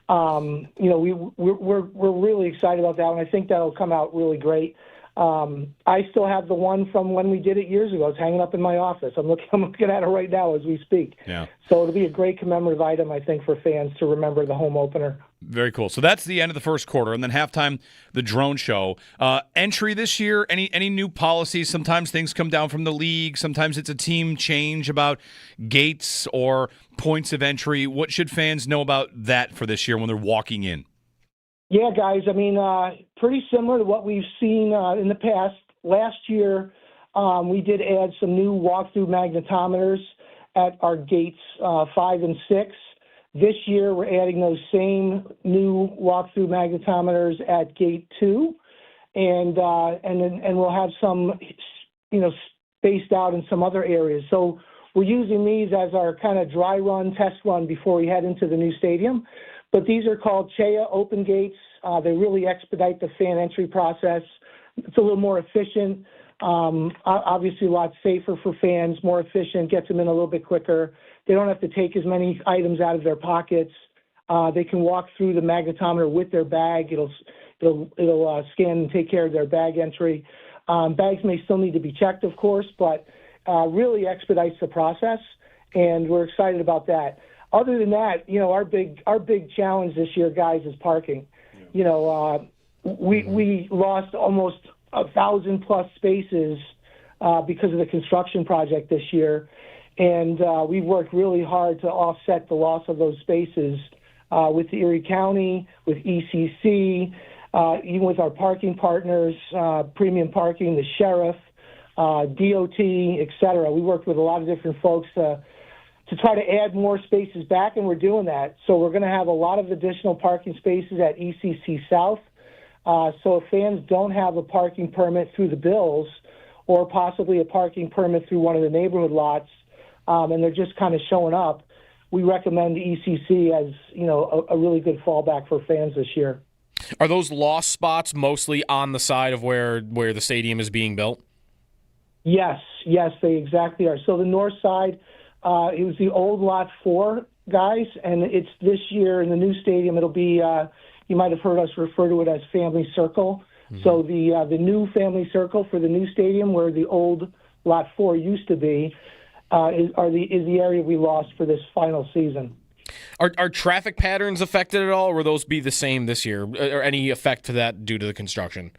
[SPEAKER 19] We're really excited about that one. I think that'll come out really great. I still have the one from when we did it years ago. It's hanging up in my office. I'm looking at it right now as we speak.
[SPEAKER 9] Yeah.
[SPEAKER 19] So it'll be a great commemorative item, I think, for fans to remember the home opener.
[SPEAKER 9] Very cool. So that's the end of the first quarter, and then halftime, the drone show. Entry this year, any new policies? Sometimes things come down from the league. Sometimes it's a team change about gates or points of entry. What should fans know about that for this year when they're walking in?
[SPEAKER 19] Yeah, guys, I mean, pretty similar to what we've seen in the past. Last year, we did add some new walkthrough magnetometers at our gates 5 and 6. This year, we're adding those same new walkthrough magnetometers at gate 2, and we'll have some, spaced out in some other areas. So we're using these as our kind of dry run, test run before we head into the new stadium. But these are called CHEA open gates. They really expedite the fan entry process. It's a little more efficient, obviously a lot safer for fans, more efficient, gets them in a little bit quicker. They don't have to take as many items out of their pockets. They can walk through the magnetometer with their bag. It'll scan and take care of their bag entry. Bags may still need to be checked, of course, but really expedites the process, and we're excited about that. Other than that, our big challenge this year, guys, is parking. We lost almost 1,000+ spaces because of the construction project this year, and we've worked really hard to offset the loss of those spaces with the Erie County, with ECC, even with our parking partners, Premium Parking, the Sheriff, DOT, et cetera. We worked with a lot of different folks to try to add more spaces back, and we're doing that. So we're going to have a lot of additional parking spaces at ECC South. So if fans don't have a parking permit through the Bills or possibly a parking permit through one of the neighborhood lots, and they're just kind of showing up, we recommend ECC as, a really good fallback for fans this year.
[SPEAKER 1] Are those lost spots mostly on the side of where the stadium is being built?
[SPEAKER 19] Yes, they exactly are. So the north side, it was the old Lot 4, guys, and it's this year in the new stadium. It'll be, you might have heard us refer to it as Family Circle. Mm-hmm. So the new Family Circle for the new stadium, where the old Lot 4 used to be, is the area we lost for this final season.
[SPEAKER 1] Are traffic patterns affected at all, or will those be the same this year, or any effect to that due to the construction?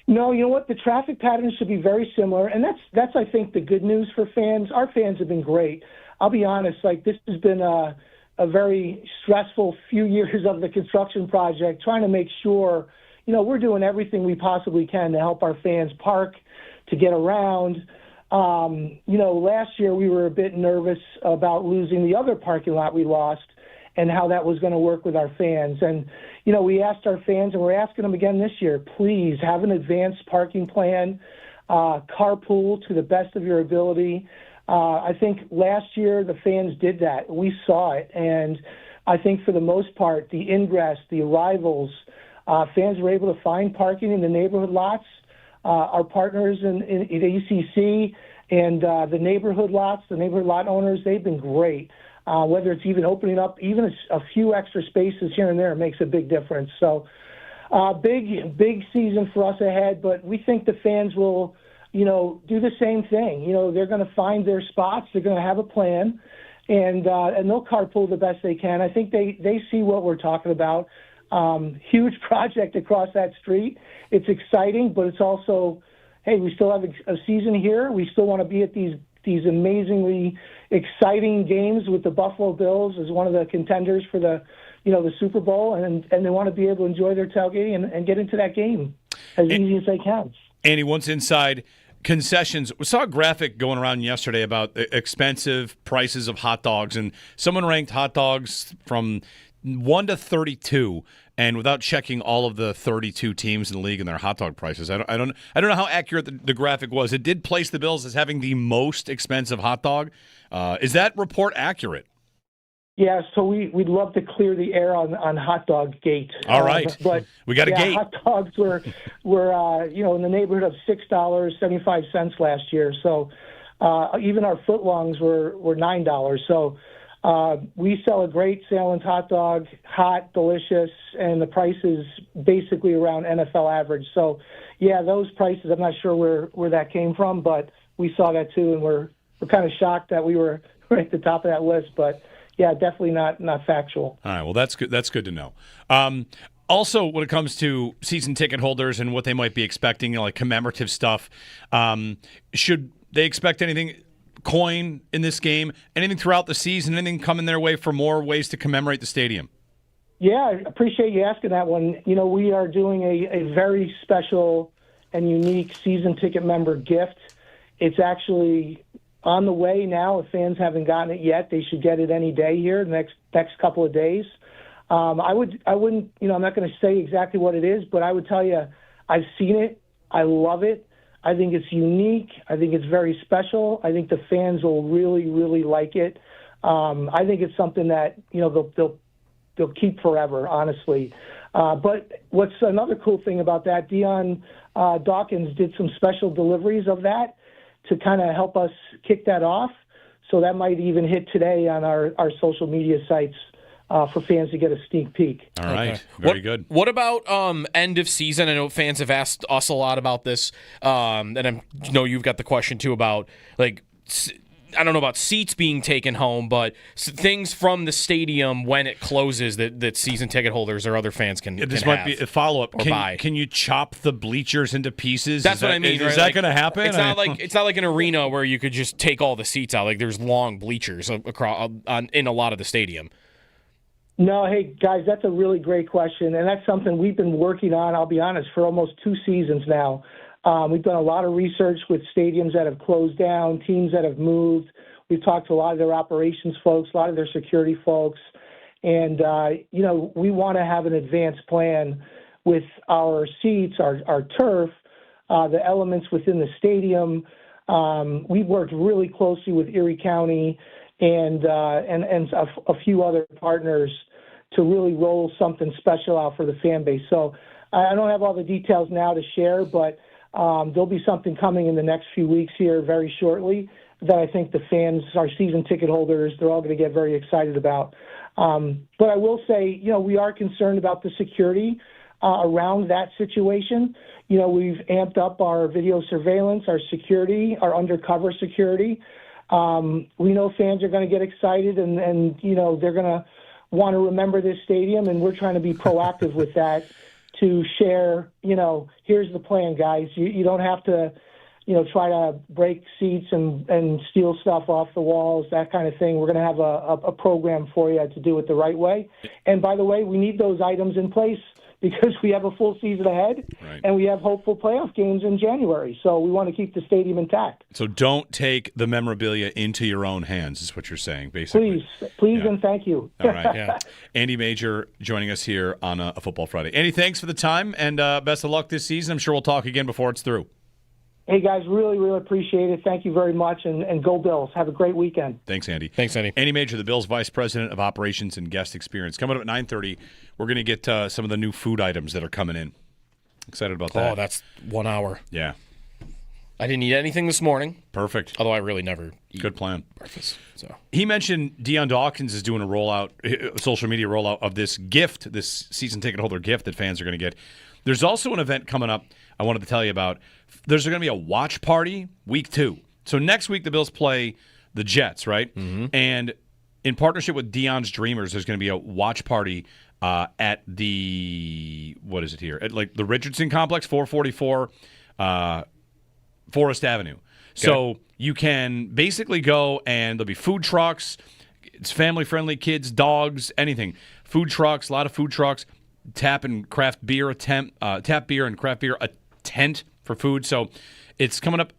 [SPEAKER 19] No, you know what? The traffic patterns should be very similar, and that's I think the good news for fans. Our fans have been great. I'll be honest, this has been a very stressful few years of the construction project, trying to make sure, we're doing everything we possibly can to help our fans park, to get around. Last year we were a bit nervous about losing the other parking lot we lost and how that was going to work with our fans. And, we asked our fans, and we're asking them again this year, please have an advanced parking plan, carpool to the best of your ability. I think last year the fans did that. We saw it. And I think for the most part, the ingress, the arrivals, fans were able to find parking in the neighborhood lots. Our partners in ACC and the neighborhood lots, the neighborhood lot owners, they've been great. Whether it's even opening up even a few extra spaces here and there makes a big difference. So big season for us ahead, but we think the fans will, do the same thing. They're going to find their spots. They're going to have a plan, and they'll carpool the best they can. I think they see what we're talking about. Huge project across that street. It's exciting, but it's also, hey, we still have a season here. We still want to be at these amazingly exciting games with the Buffalo Bills as one of the contenders for the Super Bowl, and they want to be able to enjoy their tailgating and get into that game as easy as they can.
[SPEAKER 9] Andy, once inside concessions, we saw a graphic going around yesterday about expensive prices of hot dogs, and someone ranked hot dogs from 1 to 32, and without checking all of the 32 teams in the league and their hot dog prices, I don't know how accurate the graphic was. It did place the Bills as having the most expensive hot dog. Is that report accurate?
[SPEAKER 19] Yeah, so we'd love to clear the air on Hot Dog Gate.
[SPEAKER 9] All right,
[SPEAKER 19] but
[SPEAKER 9] we got a gate.
[SPEAKER 19] Hot dogs were in the neighborhood of $6.75 last year. So even our footlongs were $9. So we sell a great Salem hot dog, hot, delicious, and the price is basically around NFL average. So yeah, those prices, I'm not sure where that came from, but we saw that too, and we're kind of shocked that we were right at the top of that list. But yeah, definitely not factual.
[SPEAKER 9] All right, well, that's good. That's good to know. Also, when it comes to season ticket holders and what they might be expecting, like commemorative stuff, should they expect anything coin in this game? Anything throughout the season? Anything coming their way for more ways to commemorate the stadium?
[SPEAKER 19] Yeah, I appreciate you asking that one. We are doing a very special and unique season ticket member gift. It's actually on the way now. If fans haven't gotten it yet, they should get it any day here, the next couple of days. I wouldn't, I'm not going to say exactly what it is, but I would tell you, I've seen it. I love it. I think it's unique. I think it's very special. I think the fans will really, really like it. I think it's something that, they'll keep forever, honestly. But what's another cool thing about that, Dion Dawkins did some special deliveries of that to kind of help us kick that off. So that might even hit today on our social media sites for fans to get a sneak peek.
[SPEAKER 9] All right. Very good.
[SPEAKER 1] What about end of season? I know fans have asked us a lot about this, and I know you've got the question too about, I don't know about seats being taken home, but things from the stadium when it closes that season ticket holders or other fans can
[SPEAKER 9] This might be a follow-up.
[SPEAKER 1] Buy.
[SPEAKER 9] Can you chop the bleachers into pieces?
[SPEAKER 1] That's what I mean.
[SPEAKER 9] Is that going to happen?
[SPEAKER 1] It's not like an arena where you could just take all the seats out. Like there's long bleachers across in a lot of the stadium.
[SPEAKER 19] No, hey, guys, that's a really great question, and that's something we've been working on, I'll be honest, for almost 2 seasons now. We've done a lot of research with stadiums that have closed down, teams that have moved. We've talked to a lot of their operations folks, a lot of their security folks, and, we want to have an advanced plan with our seats, our turf, the elements within the stadium, We've worked really closely with Erie County and a few other partners to really roll something special out for the fan base. So I don't have all the details now to share, but there'll be something coming in the next few weeks here very shortly that I think the fans, our season ticket holders, they're all going to get very excited about. But I will say, we are concerned about the security around that situation. We've amped up our video surveillance, our security, our undercover security. We know fans are going to get excited and they're going to want to remember this stadium, and we're trying to be proactive with that to share, here's the plan, guys. You don't have to, try to break seats and steal stuff off the walls, that kind of thing. We're going to have a program for you to do it the right way. And by the way, we need those items in place because we have a full season ahead, and we have hopeful playoff games in January. So we want to keep the stadium intact.
[SPEAKER 9] So don't take the memorabilia into your own hands, is what you're saying, basically.
[SPEAKER 19] Please, and thank you.
[SPEAKER 9] All right. Yeah. Andy Major joining us here on a Football Friday. Andy, thanks for the time, and best of luck this season. I'm sure we'll talk again before it's through.
[SPEAKER 19] Hey, guys, really, really appreciate it. Thank you very much, and go Bills. Have a great weekend.
[SPEAKER 9] Thanks, Andy.
[SPEAKER 1] Thanks, Andy.
[SPEAKER 9] Andy Major, the Bills Vice President of Operations and Guest Experience. Coming up at 9:30, we're going to get some of the new food items that are coming in. Excited about that.
[SPEAKER 1] Oh, that's 1 hour.
[SPEAKER 9] Yeah.
[SPEAKER 1] I didn't eat anything this morning.
[SPEAKER 9] Perfect.
[SPEAKER 1] Although I really never eat
[SPEAKER 9] Good plan.
[SPEAKER 1] breakfast. So
[SPEAKER 9] he mentioned Deion Dawkins is doing a social media rollout of this gift, this season ticket holder gift that fans are going to get. There's also an event coming up I wanted to tell you about. There's going to be a watch party week 2. So next week the Bills play the Jets, right? Mm-hmm. And in partnership with Deion's Dreamers, there's going to be a watch party at the, what is it here? At like the Richardson Complex, 444 Forest Avenue. Okay. So you can basically go and there'll be food trucks. It's family-friendly, kids, dogs, anything. Food trucks, a lot of food trucks. Tap beer and craft beer, a tent for food. So it's coming up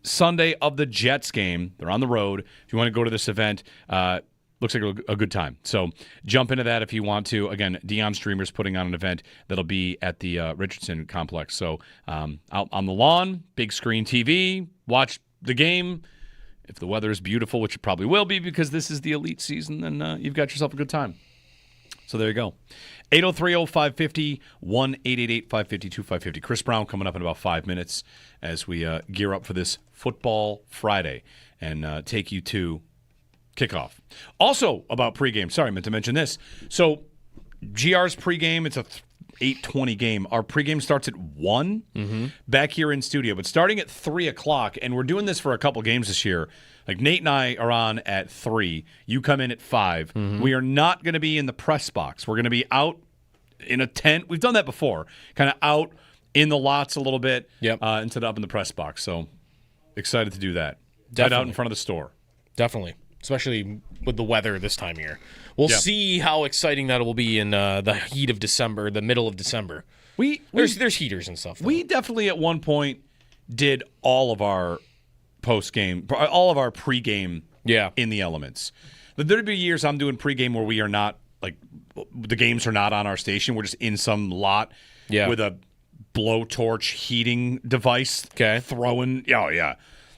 [SPEAKER 9] Sunday of the Jets game. They're on the road. If you want to go to this event, looks like a good time. So jump into that if you want to. Again, Deion's Dreamers putting on an event that'll be at the Richardson Complex. So out on the lawn, big screen TV, watch the game. If the weather is beautiful, which it probably will be because this is the elite season, then you've got yourself a good time. So there you go. 803-0550, 1-888-550-2550. Chris Brown coming up in about 5 minutes as we gear up for this Football Friday and take you to kickoff. Also about pregame. Sorry, I meant to mention this. So GR's pregame, it's a 8:20 game. Our pregame starts at 1 back here in studio, but starting at 3 o'clock, and we're doing this for a couple games this year. Like Nate and I are on at 3. You come in at 5. We are not going to be in the press box. We're going to be out in a tent. We've done that before, kind of out in the lots a little bit instead of up in the press box. So excited to do that. Right out in front of the store.
[SPEAKER 1] Definitely, especially with the weather this time of year. We'll see how exciting that will be in the heat of December, the middle of December. There's heaters and stuff.
[SPEAKER 9] We definitely at one point did all of our post-game, all of our pregame in the elements. There'd be years I'm doing pregame where we are not, like, the games are not on our station. We're just in some lot with a blowtorch heating device throwing.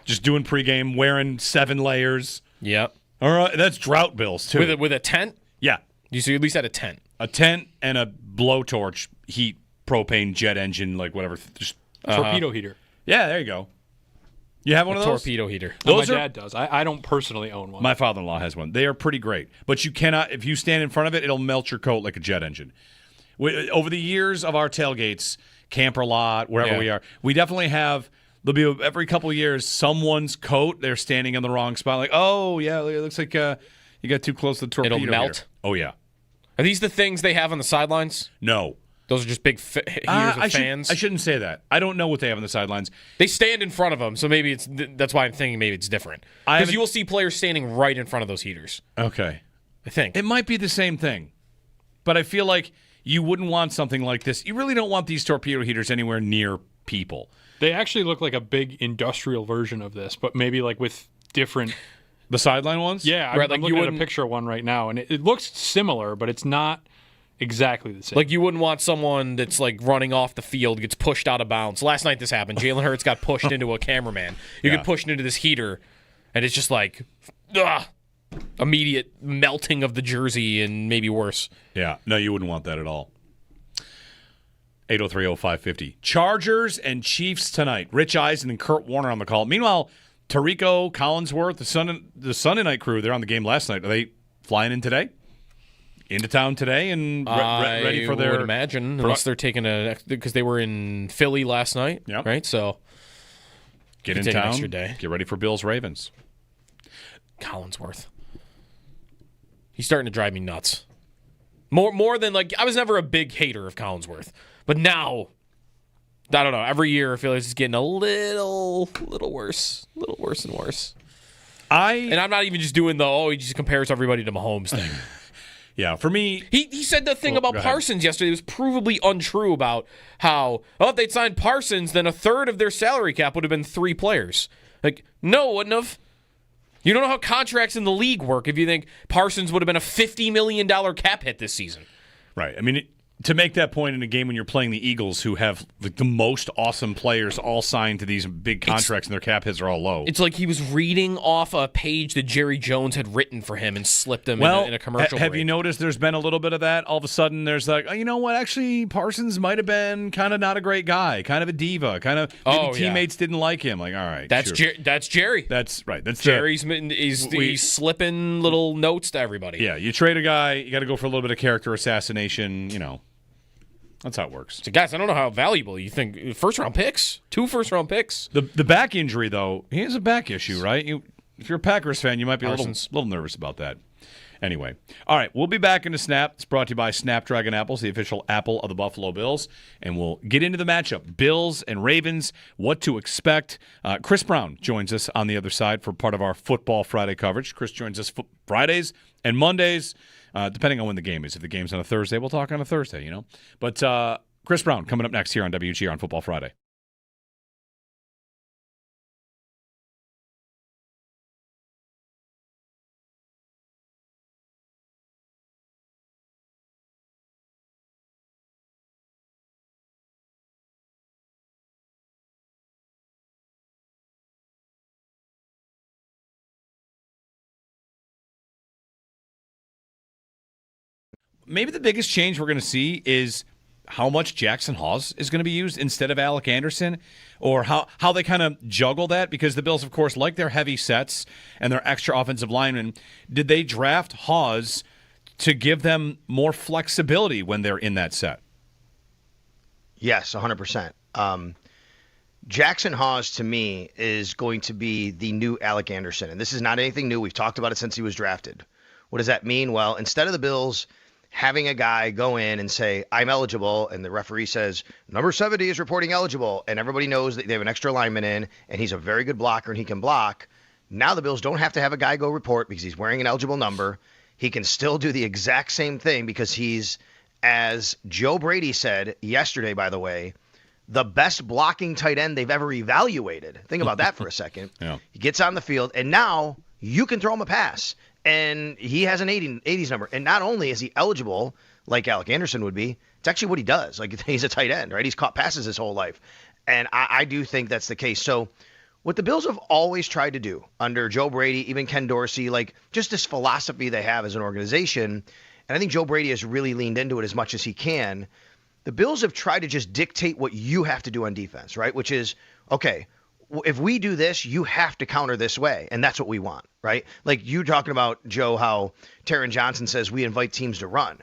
[SPEAKER 9] Just doing pregame, wearing 7 layers.
[SPEAKER 1] Yep.
[SPEAKER 9] All right, that's drought bills, too.
[SPEAKER 1] With a tent?
[SPEAKER 9] Yeah.
[SPEAKER 1] So you at least had a tent.
[SPEAKER 9] A tent and a blowtorch heat propane jet engine, like whatever. Just
[SPEAKER 10] torpedo heater.
[SPEAKER 9] Yeah, there you go. You have one of those?
[SPEAKER 1] Torpedo heater.
[SPEAKER 10] My dad does. I don't personally own one.
[SPEAKER 9] My father-in-law has one. They are pretty great. But you cannot, if you stand in front of it, it'll melt your coat like a jet engine. Over the years of our tailgates, camper lot, wherever we are, we definitely have, there'll be every couple of years, someone's coat, they're standing in the wrong spot. Like, oh, yeah, it looks like you got too close to the torpedo
[SPEAKER 1] It'll melt?
[SPEAKER 9] heater. Oh, yeah.
[SPEAKER 1] Are these the things they have on the sidelines?
[SPEAKER 9] No.
[SPEAKER 1] Those are just big heaters of fans?
[SPEAKER 9] I shouldn't say that. I don't know what they have on the sidelines.
[SPEAKER 1] They stand in front of them, so maybe that's why I'm thinking maybe it's different. Because you will see players standing right in front of those heaters.
[SPEAKER 9] Okay.
[SPEAKER 1] I think.
[SPEAKER 9] It might be the same thing. But I feel like you wouldn't want something like this. You really don't want these torpedo heaters anywhere near people.
[SPEAKER 10] They actually look like a big industrial version of this, but maybe like with different...
[SPEAKER 9] The sideline ones?
[SPEAKER 10] Yeah, I'm looking at a picture of one right now, and it looks similar, but it's not Exactly the same.
[SPEAKER 1] Like, you wouldn't want someone that's, like, running off the field, gets pushed out of bounds. Last night this happened. Jalen Hurts got pushed into a cameraman. You get pushed into this heater, and it's just like, immediate melting of the jersey and maybe worse.
[SPEAKER 9] Yeah. No, you wouldn't want that at all. 803-0550. Chargers and Chiefs tonight. Rich Eisen and Kurt Warner on the call. Meanwhile, Tarico Collinsworth, the Sunday night crew, they're on the game last night. Are they flying in today? Into town today and ready for their...
[SPEAKER 1] I would imagine, unless they're taking because they were in Philly last night, right? So
[SPEAKER 9] get in town, extra day. Get ready for Bills-Ravens.
[SPEAKER 1] Collinsworth. He's starting to drive me nuts. More than, like, I was never a big hater of Collinsworth. But now, I don't know, every year I feel like it's getting a little worse. A little worse and worse. And I'm not even just doing he just compares everybody to Mahomes thing.
[SPEAKER 9] Yeah, for me...
[SPEAKER 1] He said the thing about Parsons yesterday was provably untrue about how, if they'd signed Parsons, then a third of their salary cap would have been 3 players. Like, no, it wouldn't have. You don't know how contracts in the league work if you think Parsons would have been a $50 million cap hit this season.
[SPEAKER 9] Right. I mean, to make that point in a game when you're playing the Eagles, who have the most awesome players all signed to these big contracts and their cap hits are all low.
[SPEAKER 1] It's like he was reading off a page that Jerry Jones had written for him and slipped him in a commercial
[SPEAKER 9] Have
[SPEAKER 1] break.
[SPEAKER 9] you noticed there's been a little bit of that? All of a sudden there's like, you know what, actually Parsons might have been kind of not a great guy, kind of a diva, kind of maybe teammates didn't like him. Like, all right,
[SPEAKER 1] that's
[SPEAKER 9] sure.
[SPEAKER 1] That's Jerry.
[SPEAKER 9] That's right. That's
[SPEAKER 1] Jerry's he's slipping little notes to everybody.
[SPEAKER 9] Yeah, you trade a guy, you got to go for a little bit of character assassination, you know. That's how it works.
[SPEAKER 1] So, guys, I don't know how valuable you think. First-round picks? 2 first-round picks?
[SPEAKER 9] The back injury, though, he has a back issue, right? If you're a Packers fan, you might be a little nervous about that. Anyway. All right, we'll be back into Snap. It's brought to you by Snapdragon Apples, the official apple of the Buffalo Bills. And we'll get into the matchup. Bills and Ravens, what to expect. Chris Brown joins us on the other side for part of our Football Friday coverage. Chris joins us Fridays and Mondays. Depending on when the game is. If the game's on a Thursday, we'll talk on a Thursday, you know. But Chris Brown coming up next here on WGR on Football Friday. Maybe the biggest change we're going to see is how much Jackson Hawes is going to be used instead of Alec Anderson, or how they kind of juggle that, because the Bills, of course, like their heavy sets and their extra offensive linemen. Did they draft Hawes to give them more flexibility when they're in that set?
[SPEAKER 14] Yes, 100%. Jackson Hawes, to me, is going to be the new Alec Anderson, and this is not anything new. We've talked about it since he was drafted. What does that mean? Well, instead of the Bills having a guy go in and say, I'm eligible, and the referee says, number 70 is reporting eligible, and everybody knows that they have an extra lineman in, and he's a very good blocker, and he can block. Now the Bills don't have to have a guy go report because he's wearing an eligible number. He can still do the exact same thing because he's, as Joe Brady said yesterday, by the way, the best blocking tight end they've ever evaluated. Think about that for a second.
[SPEAKER 9] Yeah.
[SPEAKER 14] He gets on the field, and now you can throw him a pass. And he has an 80s number. And not only is he eligible, like Alec Anderson would be, it's actually what he does. Like, he's a tight end, right? He's caught passes his whole life. And I do think that's the case. So what the Bills have always tried to do under Joe Brady, even Ken Dorsey, like just this philosophy they have as an organization, and I think Joe Brady has really leaned into it as much as he can, the Bills have tried to just dictate what you have to do on defense, right? Which is, okay, if we do this, you have to counter this way, and that's what we want, right? Like you talking about, Joe, how Taron Johnson says we invite teams to run.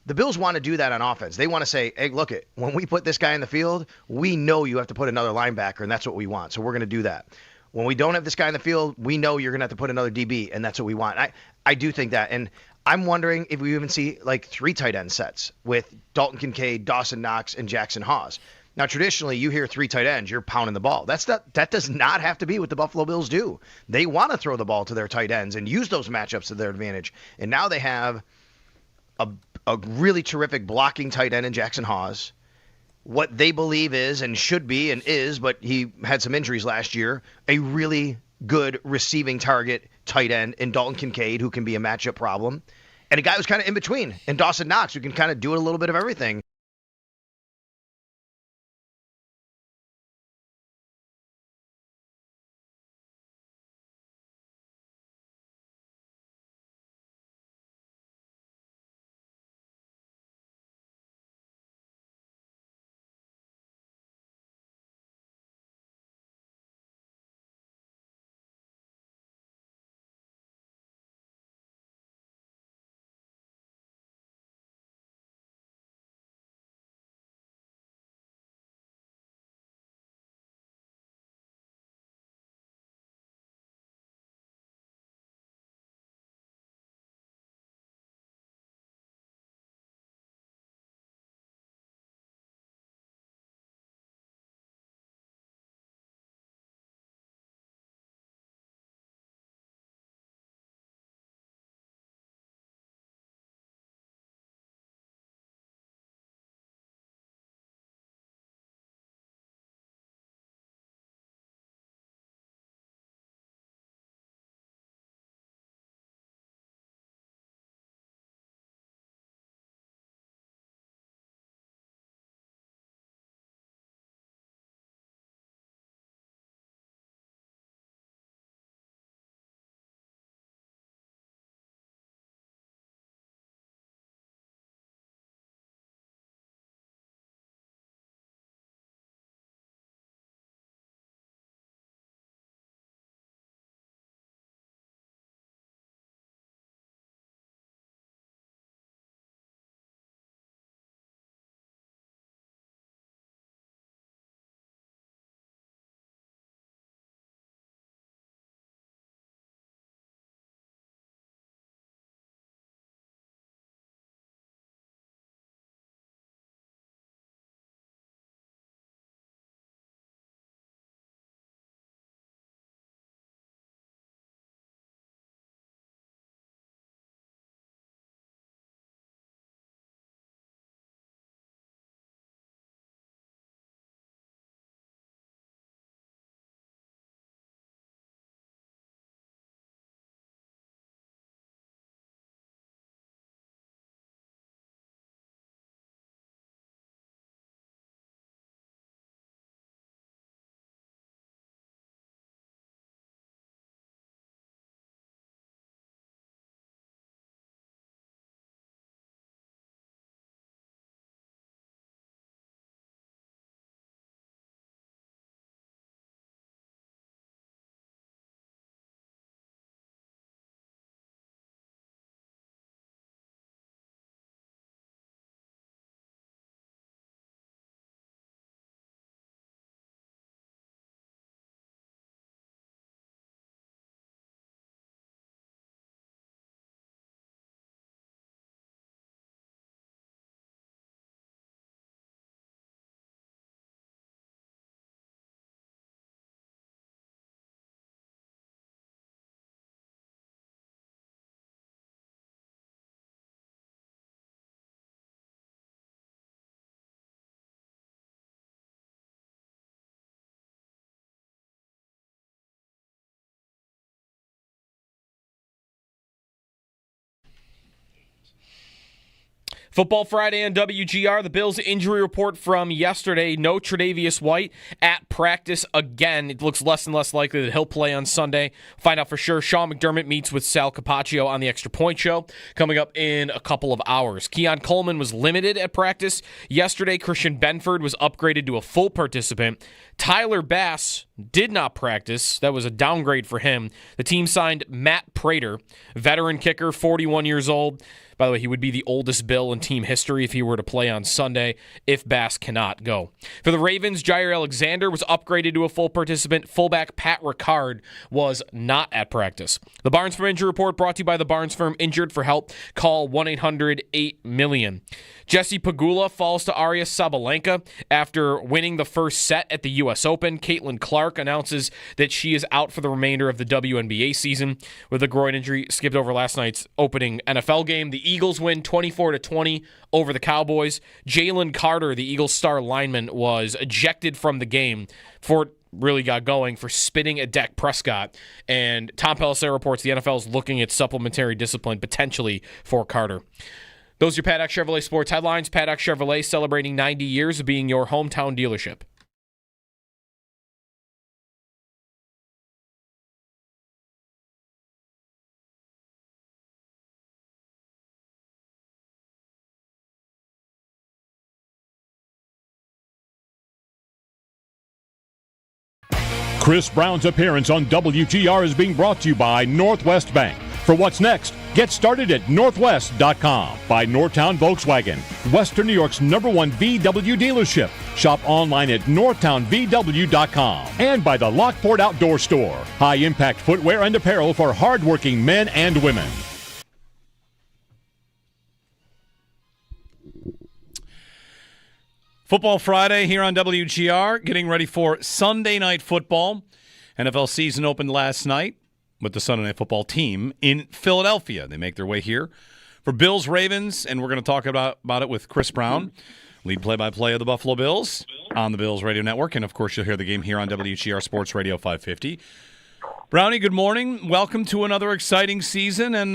[SPEAKER 14] The Bills want to do that on offense. They want to say, hey, look, when we put this guy in the field, we know you have to put another linebacker, and that's what we want, so we're going to do that. When we don't have this guy in the field, we know you're going to have to put another DB, and that's what we want. I do think that, and I'm wondering if we even see like 3 tight end sets with Dalton Kincaid, Dawson Knox, and Jackson Hawes. Now, traditionally, you hear 3 tight ends, you're pounding the ball. That does not have to be what the Buffalo Bills do. They want to throw the ball to their tight ends and use those matchups to their advantage. And now they have a really terrific blocking tight end in Jackson Hawes. What they believe is and should be and is, but he had some injuries last year, a really good receiving target tight end in Dalton Kincaid, who can be a matchup problem. and a guy who's kind of in between, and Dawson Knox, who can kind of do a little bit of everything.
[SPEAKER 1] Football Friday on WGR. The Bills injury report from yesterday. No Tre'Davious White at practice again. It looks less and less likely that he'll play on Sunday. Find out for sure. Sean McDermott meets with Sal Capaccio on the Extra Point Show coming up in a couple of hours. Keon Coleman was limited at practice yesterday. Christian Benford was upgraded to a full participant. Tyler Bass did not practice. That was a downgrade for him. The team signed Matt Prater, veteran kicker, 41 years old. By the way, he would be the oldest Bill in team history if he were to play on Sunday if Bass cannot go. For the Ravens, Jair Alexander was upgraded to a full participant. Fullback Pat Ricard was not at practice. The Barnes Firm Injury Report brought to you by the Barnes Firm. Injured for help, call 1-800-8-million. Jesse Pegula falls to Arya Sabalenka after winning the first set at the U.S. Open. Caitlin Clark announces that she is out for the remainder of the WNBA season with a groin injury. Skipped over last night's opening NFL game. The Eagles win 24-20 over the Cowboys. Jalen Carter, the Eagles star lineman, was ejected from the game before it really got going for spitting at Dak Prescott. And Tom Pelissero reports the NFL is looking at supplementary discipline potentially for Carter. Those are your Paddock Chevrolet sports headlines. Paddock Chevrolet celebrating 90 years of being your hometown dealership.
[SPEAKER 3] Chris Brown's appearance on WGR is being brought to you by Northwest Bank. For what's next, get started at northwest.com. By Northtown Volkswagen, Western New York's #1 VW dealership. Shop online at northtownvw.com. And by the Lockport Outdoor Store, high-impact footwear and apparel for hardworking men and women.
[SPEAKER 9] Football Friday here on WGR, getting ready for Sunday Night Football. NFL season opened last night with the Sunday Night Football team in Philadelphia. They make their way here for Bills-Ravens, and we're going to talk about it with Chris Brown, lead play-by-play of the Buffalo Bills on the Bills Radio Network. And, of course, you'll hear the game here on WGR Sports Radio 550. Brownie, good morning. Welcome to another exciting season. And,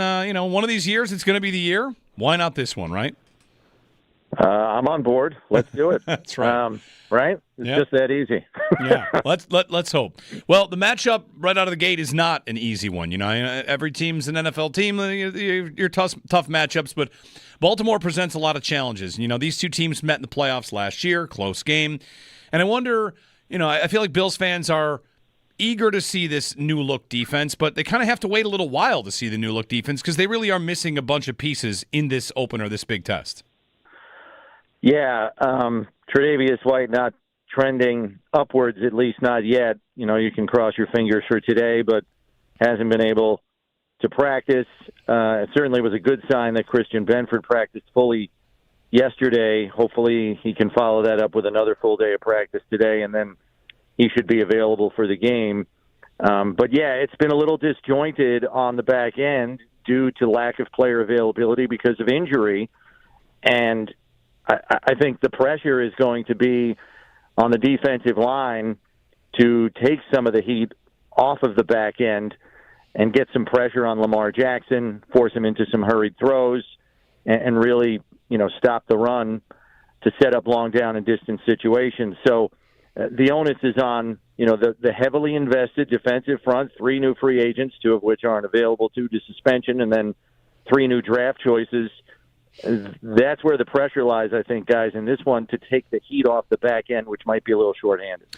[SPEAKER 9] one of these years it's going to be the year. Why not this one, right?
[SPEAKER 20] I'm on board. Let's do it.
[SPEAKER 9] That's right.
[SPEAKER 20] Right? It's just that easy.
[SPEAKER 9] Yeah. Let's hope. Well, the matchup right out of the gate is not an easy one. Every team's an NFL team. You're tough matchups, but Baltimore presents a lot of challenges. These two teams met in the playoffs last year, close game. And I wonder, I feel like Bills fans are eager to see this new look defense, but they kind of have to wait a little while to see the new look defense because they really are missing a bunch of pieces in this opener, this big test.
[SPEAKER 20] Yeah, Tre'Davious White not trending upwards, at least not yet. You can cross your fingers for today, but hasn't been able to practice. It certainly was a good sign that Christian Benford practiced fully yesterday. Hopefully he can follow that up with another full day of practice today, and then he should be available for the game. But, yeah, it's been a little disjointed on the back end due to lack of player availability because of injury, and I think the pressure is going to be on the defensive line to take some of the heat off of the back end and get some pressure on Lamar Jackson, force him into some hurried throws, and really, stop the run to set up long down and distance situations. So the onus is on, the heavily invested defensive front, 3 new free agents, 2 of which aren't available due to suspension, and then 3 new draft choices. That's where the pressure lies, I think, guys, in this one to take the heat off the back end, which might be a little shorthanded.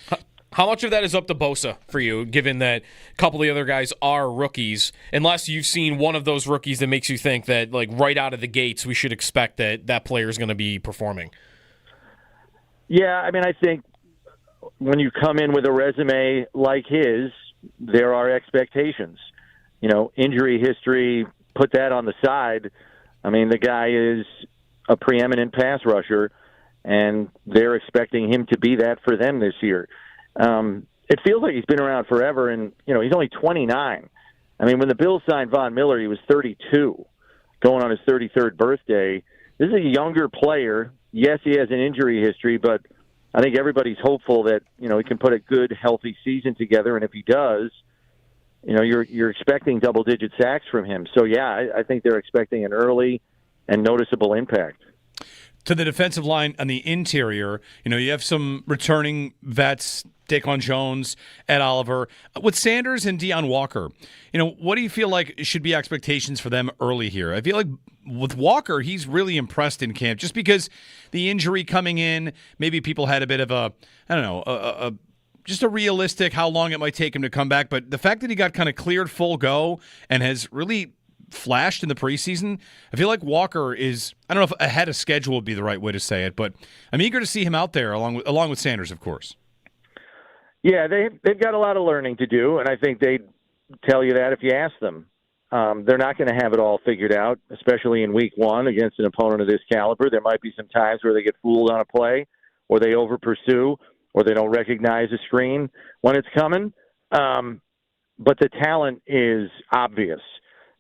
[SPEAKER 1] How much of that is up to Bosa for you, given that a couple of the other guys are rookies, unless you've seen one of those rookies that makes you think that, right out of the gates, we should expect that player is going to be performing?
[SPEAKER 20] Yeah, I think when you come in with a resume like his, there are expectations. Injury history, put that on the side. The guy is a preeminent pass rusher, and they're expecting him to be that for them this year. It feels like he's been around forever, and, he's only 29. When the Bills signed Von Miller, he was 32, going on his 33rd birthday. This is a younger player. Yes, he has an injury history, but I think everybody's hopeful that, he can put a good, healthy season together, and if he does, you're expecting double-digit sacks from him. So, yeah, I think they're expecting an early and noticeable impact.
[SPEAKER 9] To the defensive line on the interior, you have some returning vets, Daquan Jones, Ed Oliver. With Sanders and Deion Walker, what do you feel like should be expectations for them early here? I feel like with Walker, he's really impressed in camp just because the injury coming in, maybe people had a bit of just a realistic how long it might take him to come back. But the fact that he got kind of cleared full go and has really flashed in the preseason, I feel like Walker is, I don't know if ahead of schedule would be the right way to say it, but I'm eager to see him out there along with Sanders, of course.
[SPEAKER 20] Yeah, they've got a lot of learning to do, and I think they'd tell you that if you asked them. They're not going to have it all figured out, especially in week one against an opponent of this caliber. There might be some times where they get fooled on a play, or they over-pursue, or they don't recognize a screen when it's coming. But the talent is obvious.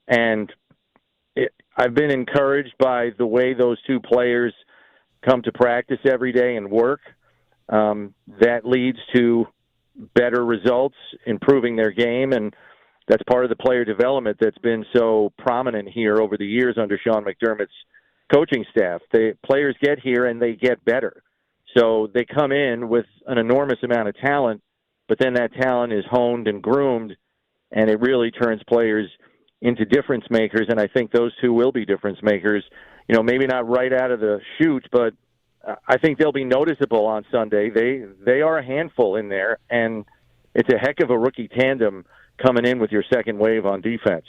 [SPEAKER 20] And I've been encouraged by the way those two players come to practice every day and work. That leads to better results, improving their game, and that's part of the player development that's been so prominent here over the years under Sean McDermott's coaching staff. The players get here and they get better. So they come in with an enormous amount of talent, but then that talent is honed and groomed, and it really turns players into difference makers, and I think those two will be difference makers. You know, maybe not right out of the chute, but I think they'll be noticeable on Sunday. They are a handful in there, and it's a heck of a rookie tandem coming in with your second wave on defense.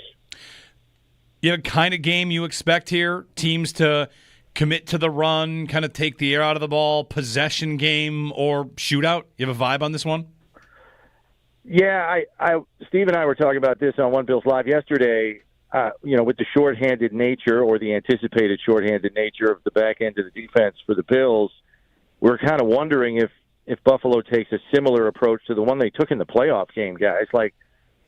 [SPEAKER 9] You have a kind of game you expect here? Teams to commit to the run, kind of take the air out of the ball, possession game, or shootout? You have a vibe on this one?
[SPEAKER 20] Yeah, Steve and I were talking about this on One Bills Live yesterday. With the shorthanded nature, or the anticipated shorthanded nature of the back end of the defense for the Bills, we're kind of wondering if Buffalo takes a similar approach to the one they took in the playoff game, guys. Like,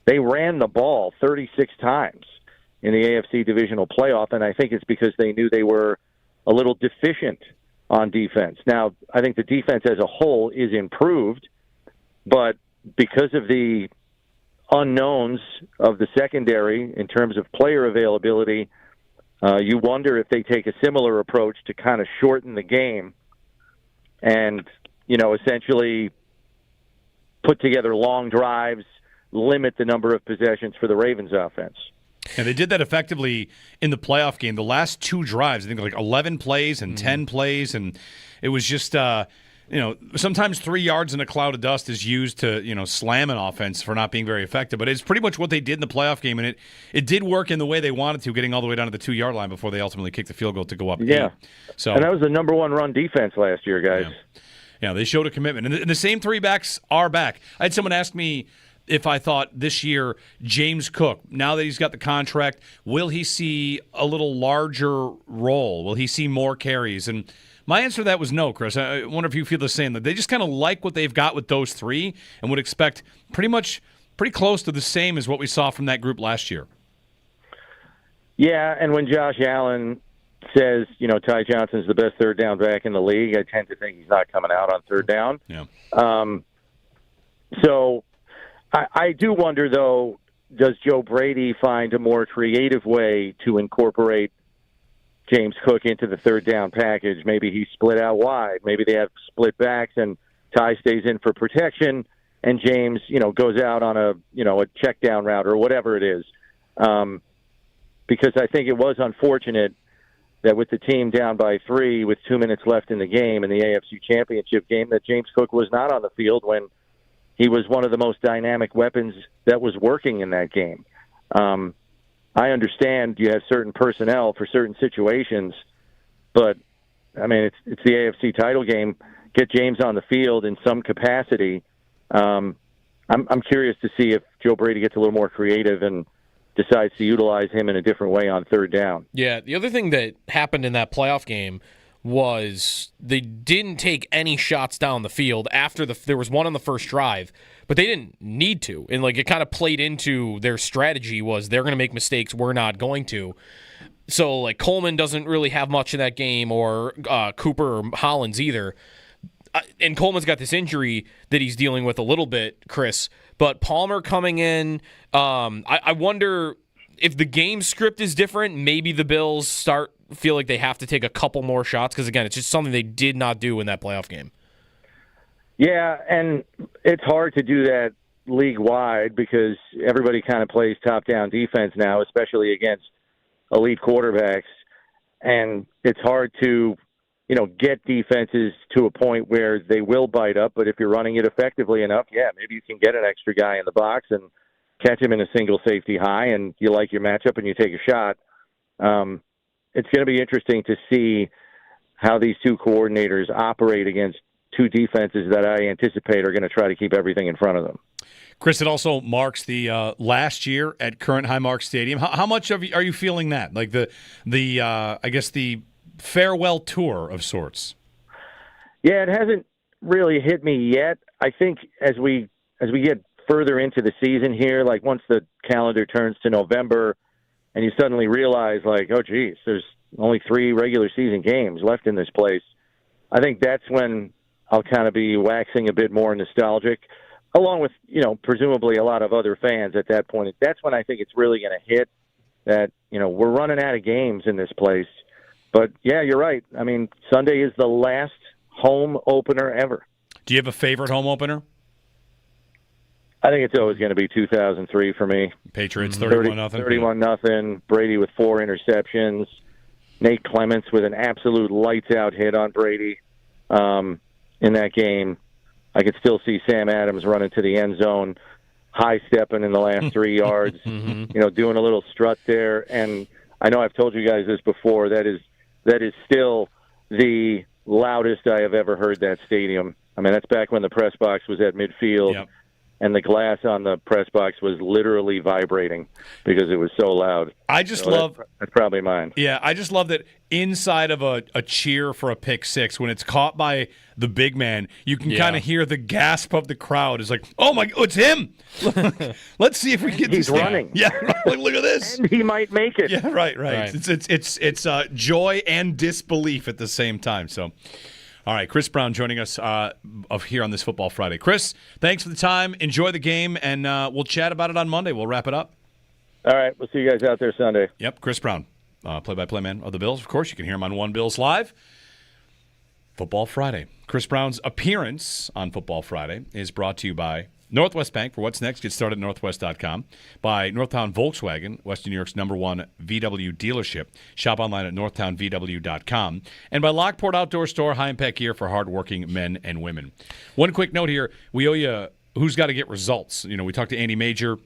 [SPEAKER 20] they ran the ball 36 times in the AFC divisional playoff, and I think it's because they knew they were a little deficient on defense. Now, I think the defense as a whole is improved, but because of the unknowns of the secondary in terms of player availability, you wonder if they take a similar approach to kind of shorten the game and, essentially put together long drives, limit the number of possessions for the Ravens offense.
[SPEAKER 9] And they did that effectively in the playoff game. The last two drives, I think like 11 plays and 10 plays, and it was just sometimes 3 yards in a cloud of dust is used to, slam an offense for not being very effective. But it's pretty much what they did in the playoff game, and it did work in the way they wanted to, getting all the way down to the 2-yard line before they ultimately kicked the field goal to go up 8. So,
[SPEAKER 20] and that was the number one run defense last year, guys.
[SPEAKER 9] Yeah, they showed a commitment. And the same three backs are back. I had someone ask me if I thought this year James Cook, now that he's got the contract, will he see a little larger role? Will he see more carries? And my answer to that was no, Chris. I wonder if you feel the same. That they just kind of like what they've got with those three and would expect pretty close to the same as what we saw from that group last year.
[SPEAKER 20] Yeah, and when Josh Allen says, Ty Johnson's the best third down back in the league, I tend to think he's not coming out on third down.
[SPEAKER 9] Yeah.
[SPEAKER 20] So I do wonder, though, does Joe Brady find a more creative way to incorporate James Cook into the third down package? Maybe he's split out wide. Maybe they have split backs and Ty stays in for protection and James, goes out on a check down route or whatever it is. Because I think it was unfortunate that with the team down by 3 with 2 minutes left in the game in the AFC Championship game, that James Cook was not on the field when he was one of the most dynamic weapons that was working in that game. I understand you have certain personnel for certain situations, but, it's the AFC title game. Get James on the field in some capacity. I'm curious to see if Joe Brady gets a little more creative and decides to utilize him in a different way on third down.
[SPEAKER 1] Yeah, the other thing that happened in that playoff game was they didn't take any shots down the field after there was one on the first drive, but they didn't need to. And it kind of played into their strategy was they're going to make mistakes, we're not going to. So Coleman doesn't really have much in that game, or Cooper or Hollins either. And Coleman's got this injury that he's dealing with a little bit, Chris. But Palmer coming in, I wonder if the game script is different. Maybe the Bills feel like they have to take a couple more shots because, again, it's just something they did not do in that playoff game.
[SPEAKER 20] Yeah, and it's hard to do that league-wide because everybody kind of plays top-down defense now, especially against elite quarterbacks. And it's hard to get defenses to a point where they will bite up. But if you're running it effectively enough, maybe you can get an extra guy in the box and catch him in a single safety high, and you like your matchup and you take a shot. It's going to be interesting to see how these two coordinators operate against two defenses that I anticipate are going to try to keep everything in front of them.
[SPEAKER 9] Chris, it also marks the last year at current Highmark Stadium. How much are you feeling that? Like the I guess the farewell tour of sorts.
[SPEAKER 20] Yeah, it hasn't really hit me yet. I think as we get further into the season here, like once the calendar turns to November and you suddenly realize like, oh geez, there's only 3 regular season games left in this place. I think that's when I'll kind of be waxing a bit more nostalgic, along with, presumably a lot of other fans at that point. That's when I think it's really going to hit that, we're running out of games in this place. But yeah, you're right. I mean, Sunday is the last home opener ever.
[SPEAKER 9] Do you have a favorite home opener?
[SPEAKER 20] I think it's always going to be 2003 for me.
[SPEAKER 9] Patriots 31-0.
[SPEAKER 20] 31-0. Brady with 4 interceptions. Nate Clements with an absolute lights-out hit on Brady in that game. I could still see Sam Adams running to the end zone, high-stepping in the last 3 yards, doing a little strut there. And I know I've told you guys this before. That is still the loudest I have ever heard that stadium. I mean, that's back when the press box was at midfield.
[SPEAKER 9] Yep.
[SPEAKER 20] And the glass on the press box was literally vibrating because it was so loud.
[SPEAKER 9] I just love...
[SPEAKER 20] That's probably mine.
[SPEAKER 9] Yeah, I just love that inside of a cheer for a pick six, when it's caught by the big man, you can kind of hear the gasp of the crowd. It's like, oh my, it's him! Let's see if we can get
[SPEAKER 20] He's
[SPEAKER 9] this
[SPEAKER 20] running.
[SPEAKER 9] Yeah, look at this.
[SPEAKER 20] And he might make it.
[SPEAKER 9] Yeah, right. It's joy and disbelief at the same time, so... All right, Chris Brown joining us here on this Football Friday. Chris, thanks for the time. Enjoy the game, and we'll chat about it on Monday. We'll wrap it up.
[SPEAKER 20] All right, we'll see you guys out there Sunday.
[SPEAKER 9] Yep, Chris Brown, play-by-play man of the Bills. Of course, you can hear him on One Bills Live. Football Friday. Chris Brown's appearance on Football Friday is brought to you by Northwest Bank. For what's next, get started at northwest.com. By Northtown Volkswagen, Western New York's #1 VW dealership. Shop online at northtownvw.com. And by Lockport Outdoor Store, high-impact gear for hardworking men and women. One quick note here. We owe you who's got to get results. We talked to Andy Major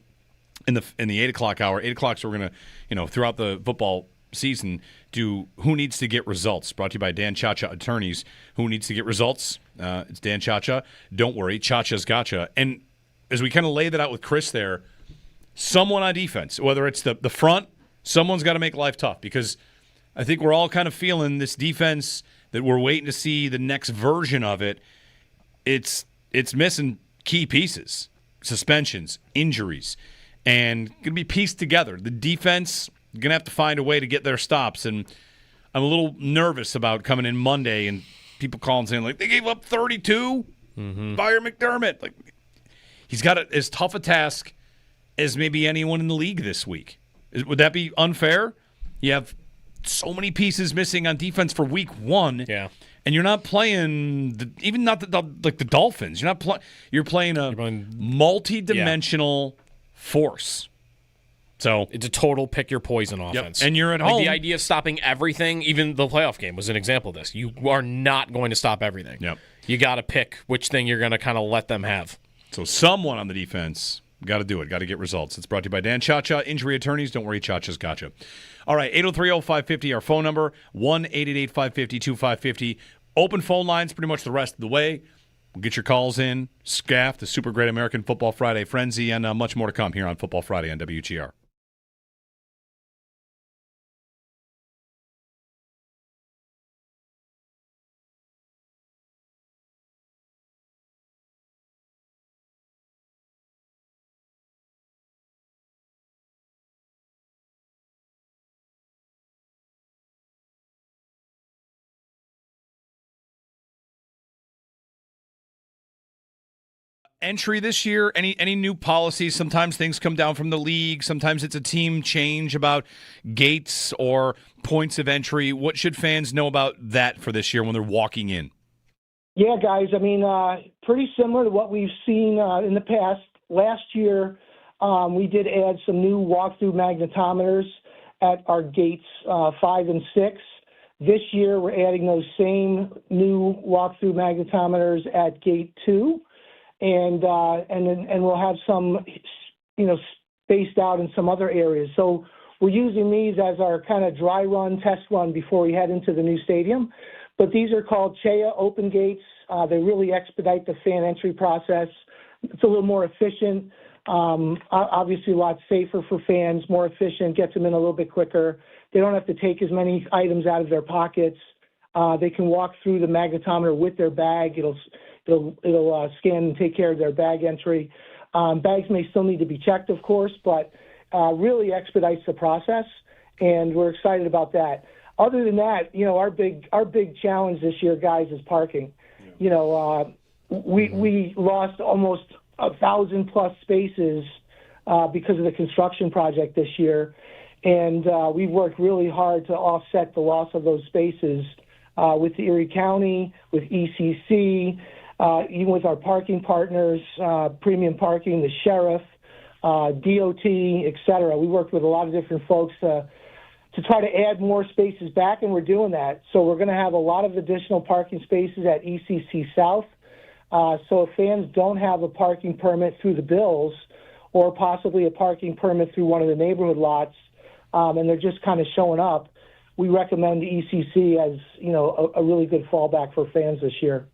[SPEAKER 9] in the 8 o'clock hour. 8 o'clock, so we're going to, throughout the football season, do Who Needs to Get Results, brought to you by Dan Chacha Attorneys. Who needs to get results? It's Dan Chacha. Don't worry, Chacha's gotcha. And as we kind of lay that out with Chris there, someone on defense, whether it's the front, someone's got to make life tough, because I think we're all kind of feeling this defense that we're waiting to see the next version of it. It's missing key pieces, suspensions, injuries, and going to be pieced together. The defense going to have to find a way to get their stops, and I'm a little nervous about coming in Monday and people calling saying, like, they gave up 32? Fire McDermott. Like, he's got as tough a task as maybe anyone in the league this week. Would that be unfair? You have so many pieces missing on defense for week 1.
[SPEAKER 1] Yeah.
[SPEAKER 9] And you're not playing the Dolphins. You're playing a multi-dimensional force. So
[SPEAKER 1] it's a total pick your poison offense.
[SPEAKER 9] Yep. And you're at home.
[SPEAKER 1] The idea of stopping everything, even the playoff game was an example of this. You are not going to stop everything.
[SPEAKER 9] Yep.
[SPEAKER 1] You got to pick which thing you're going to kind of let them have.
[SPEAKER 9] So someone on the defense got to do it. Got to get results. It's brought to you by Dan Chacha, Injury Attorneys. Don't worry, Chacha's gotcha. All right, 803-0550, our phone number, 1-888-550-2550. Open phone lines pretty much the rest of the way. We'll get your calls in. SCAF, the Super Great American Football Friday Frenzy, and much more to come here on Football Friday on WGR. Entry this year, any new policies? Sometimes things come down from the league. Sometimes it's a team change about gates or points of entry. What should fans know about that for this year when they're walking in?
[SPEAKER 19] Yeah, guys, I mean, pretty similar to what we've seen in the past. Last year, we did add some new walkthrough magnetometers at our gates 5 and 6. This year, we're adding those same new walkthrough magnetometers at gate 2. And we'll have some, spaced out in some other areas. So we're using these as our kind of dry run, test run before we head into the new stadium. But these are called CHEA open gates. They really expedite the fan entry process. It's a little more efficient. Obviously, a lot safer for fans, more efficient, gets them in a little bit quicker. They don't have to take as many items out of their pockets. They can walk through the magnetometer with their bag. It'll scan and take care of their bag entry. Bags may still need to be checked, of course, but really expedites the process, and we're excited about that. Other than that, our big challenge this year, guys, is parking. We lost almost 1,000+ spaces because of the construction project this year, and we've worked really hard to offset the loss of those spaces with the Erie County, with ECC, even with our parking partners, Premium Parking, the Sheriff, DOT, et cetera. We worked with a lot of different folks to try to add more spaces back, and we're doing that. So we're going to have a lot of additional parking spaces at ECC South. So if fans don't have a parking permit through the Bills or possibly a parking permit through one of the neighborhood lots, and they're just kind of showing up, we recommend the ECC as, a really good fallback for fans this year.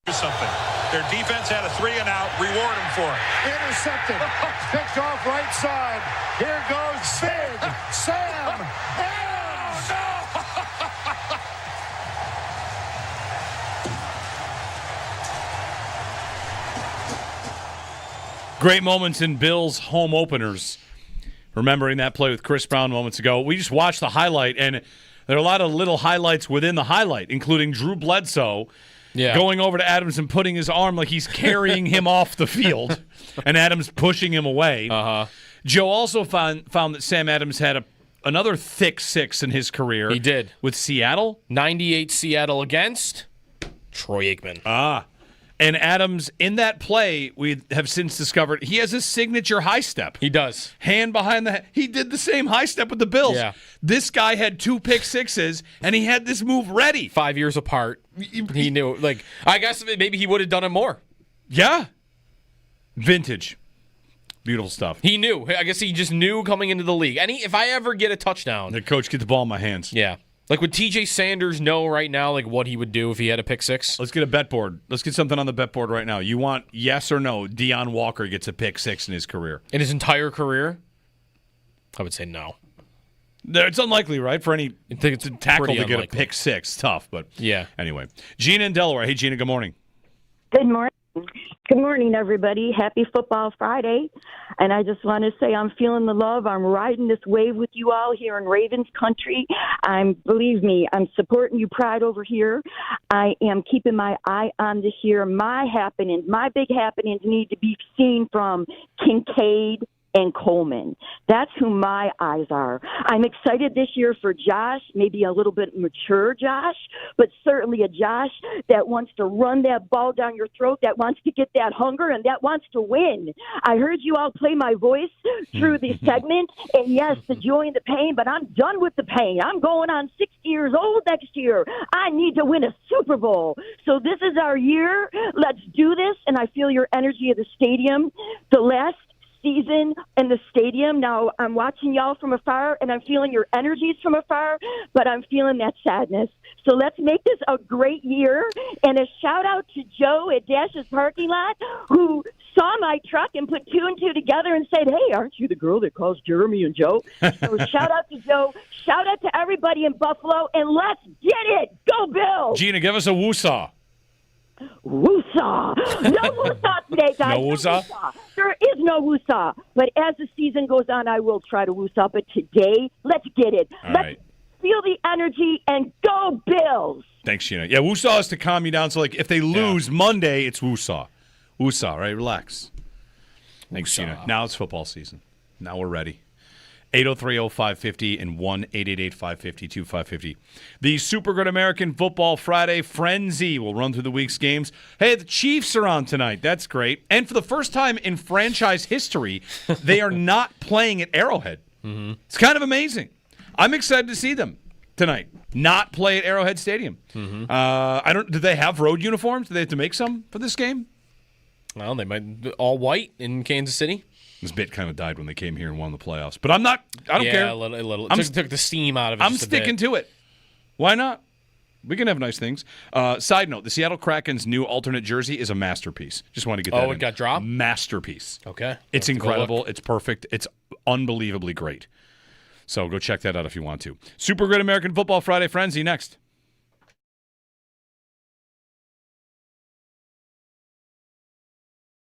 [SPEAKER 21] Something. Their defense had a 3-and-out. Reward them for it.
[SPEAKER 15] Intercepted. Picked off right side. Here goes Big Sam
[SPEAKER 9] Great moments in Bills home openers. Remembering that play with Chris Brown moments ago. We just watched the highlight, and there are a lot of little highlights within the highlight, including Drew Bledsoe going over to Adams and putting his arm like he's carrying him off the field, and Adams pushing him away. Joe also found that Sam Adams had another thick six in his career.
[SPEAKER 1] He did.
[SPEAKER 9] With Seattle.
[SPEAKER 1] 98 Seattle against Troy Aikman.
[SPEAKER 9] And Adams, in that play, we have since discovered he has a signature high step.
[SPEAKER 1] He does.
[SPEAKER 9] Hand behind the head. He did the same high step with the Bills.
[SPEAKER 1] Yeah.
[SPEAKER 9] This guy had 2 pick sixes, and he had this move ready.
[SPEAKER 1] 5 years apart. He knew. Like, I guess maybe he would have done it more.
[SPEAKER 9] Yeah. Vintage. Beautiful stuff.
[SPEAKER 1] He knew. I guess he just knew coming into the league. And if I ever get a touchdown.
[SPEAKER 9] The coach, get the ball in my hands.
[SPEAKER 1] Yeah. Like, would TJ Sanders know right now, like, what he would do if he had a pick six?
[SPEAKER 9] Let's get a bet board. Let's get something on the bet board right now. You want yes or no, Deion Walker gets a pick six in his career?
[SPEAKER 1] In his entire career? I would say no.
[SPEAKER 9] It's unlikely, right? For any tackle to get
[SPEAKER 1] unlikely.
[SPEAKER 9] a pick six. Tough, but
[SPEAKER 1] yeah.
[SPEAKER 9] Anyway. Gina in Delaware. Hey, Gina, good morning.
[SPEAKER 4] Good morning. Good morning, everybody. Happy Football Friday. And I just want to say I'm feeling the love. I'm riding this wave with you all here in Ravens country. Believe me, I'm supporting you pride over here. I am keeping my eye on this year. My big happenings need to be seen from Kincaid and Coleman. That's who my eyes are. I'm excited this year for Josh, maybe a little bit mature Josh, but certainly a Josh that wants to run that ball down your throat, that wants to get that hunger, and that wants to win. I heard you all play my voice through the segment, and yes, the joy and the pain, but I'm done with the pain. I'm going on 60 years old next year. I need to win a Super Bowl. So this is our year. Let's do this, and I feel your energy of the stadium. The last season in the stadium. Now I'm watching y'all from afar and I'm feeling your energies from afar, but I'm feeling that sadness. So let's make this a great year. And a shout out to Joe at Dash's parking lot who saw my truck and put 2 and 2 together and said, hey, aren't you the girl that calls Jeremy and Joe? So shout out to Joe. Shout out to everybody in Buffalo, and let's get it. Go Bills.
[SPEAKER 9] Gina, give us a woo-saw.
[SPEAKER 4] Woosah. No woosah today, guys.
[SPEAKER 9] No woosah?
[SPEAKER 4] There is no woosah. But as the season goes on, I will try to woosah. But today, let's get it. Let's feel the energy and go Bills.
[SPEAKER 9] Thanks, Gina. Yeah, woosah is to calm you down. So, like, if they lose Monday, it's woosah. Woosah, right? Relax. Thanks, Gina. Now it's football season. Now we're ready. 803-0550 and 1-888-550-2550. The Super Good American Football Friday Frenzy will run through the week's games. Hey, the Chiefs are on tonight. That's great. And for the first time in franchise history, they are not playing at Arrowhead.
[SPEAKER 1] Mm-hmm.
[SPEAKER 9] It's kind of amazing. I'm excited to see them tonight. Not play at Arrowhead Stadium.
[SPEAKER 1] Mm-hmm.
[SPEAKER 9] Do they have road uniforms? Do they have to make some for this game?
[SPEAKER 1] Well, they might all white in Kansas City.
[SPEAKER 9] This bit kind of died when they came here and won the playoffs. But I don't care.
[SPEAKER 1] Yeah, a little. It took the steam out of it.
[SPEAKER 9] I'm sticking to it. Why not? We can have nice things. Side note, the Seattle Kraken's new alternate jersey is a masterpiece. Just wanted to get that in.
[SPEAKER 1] Oh, it got dropped?
[SPEAKER 9] Masterpiece.
[SPEAKER 1] Okay.
[SPEAKER 9] It's incredible. It's perfect. It's unbelievably great. So go check that out if you want to. Super Good American Football Friday Frenzy next.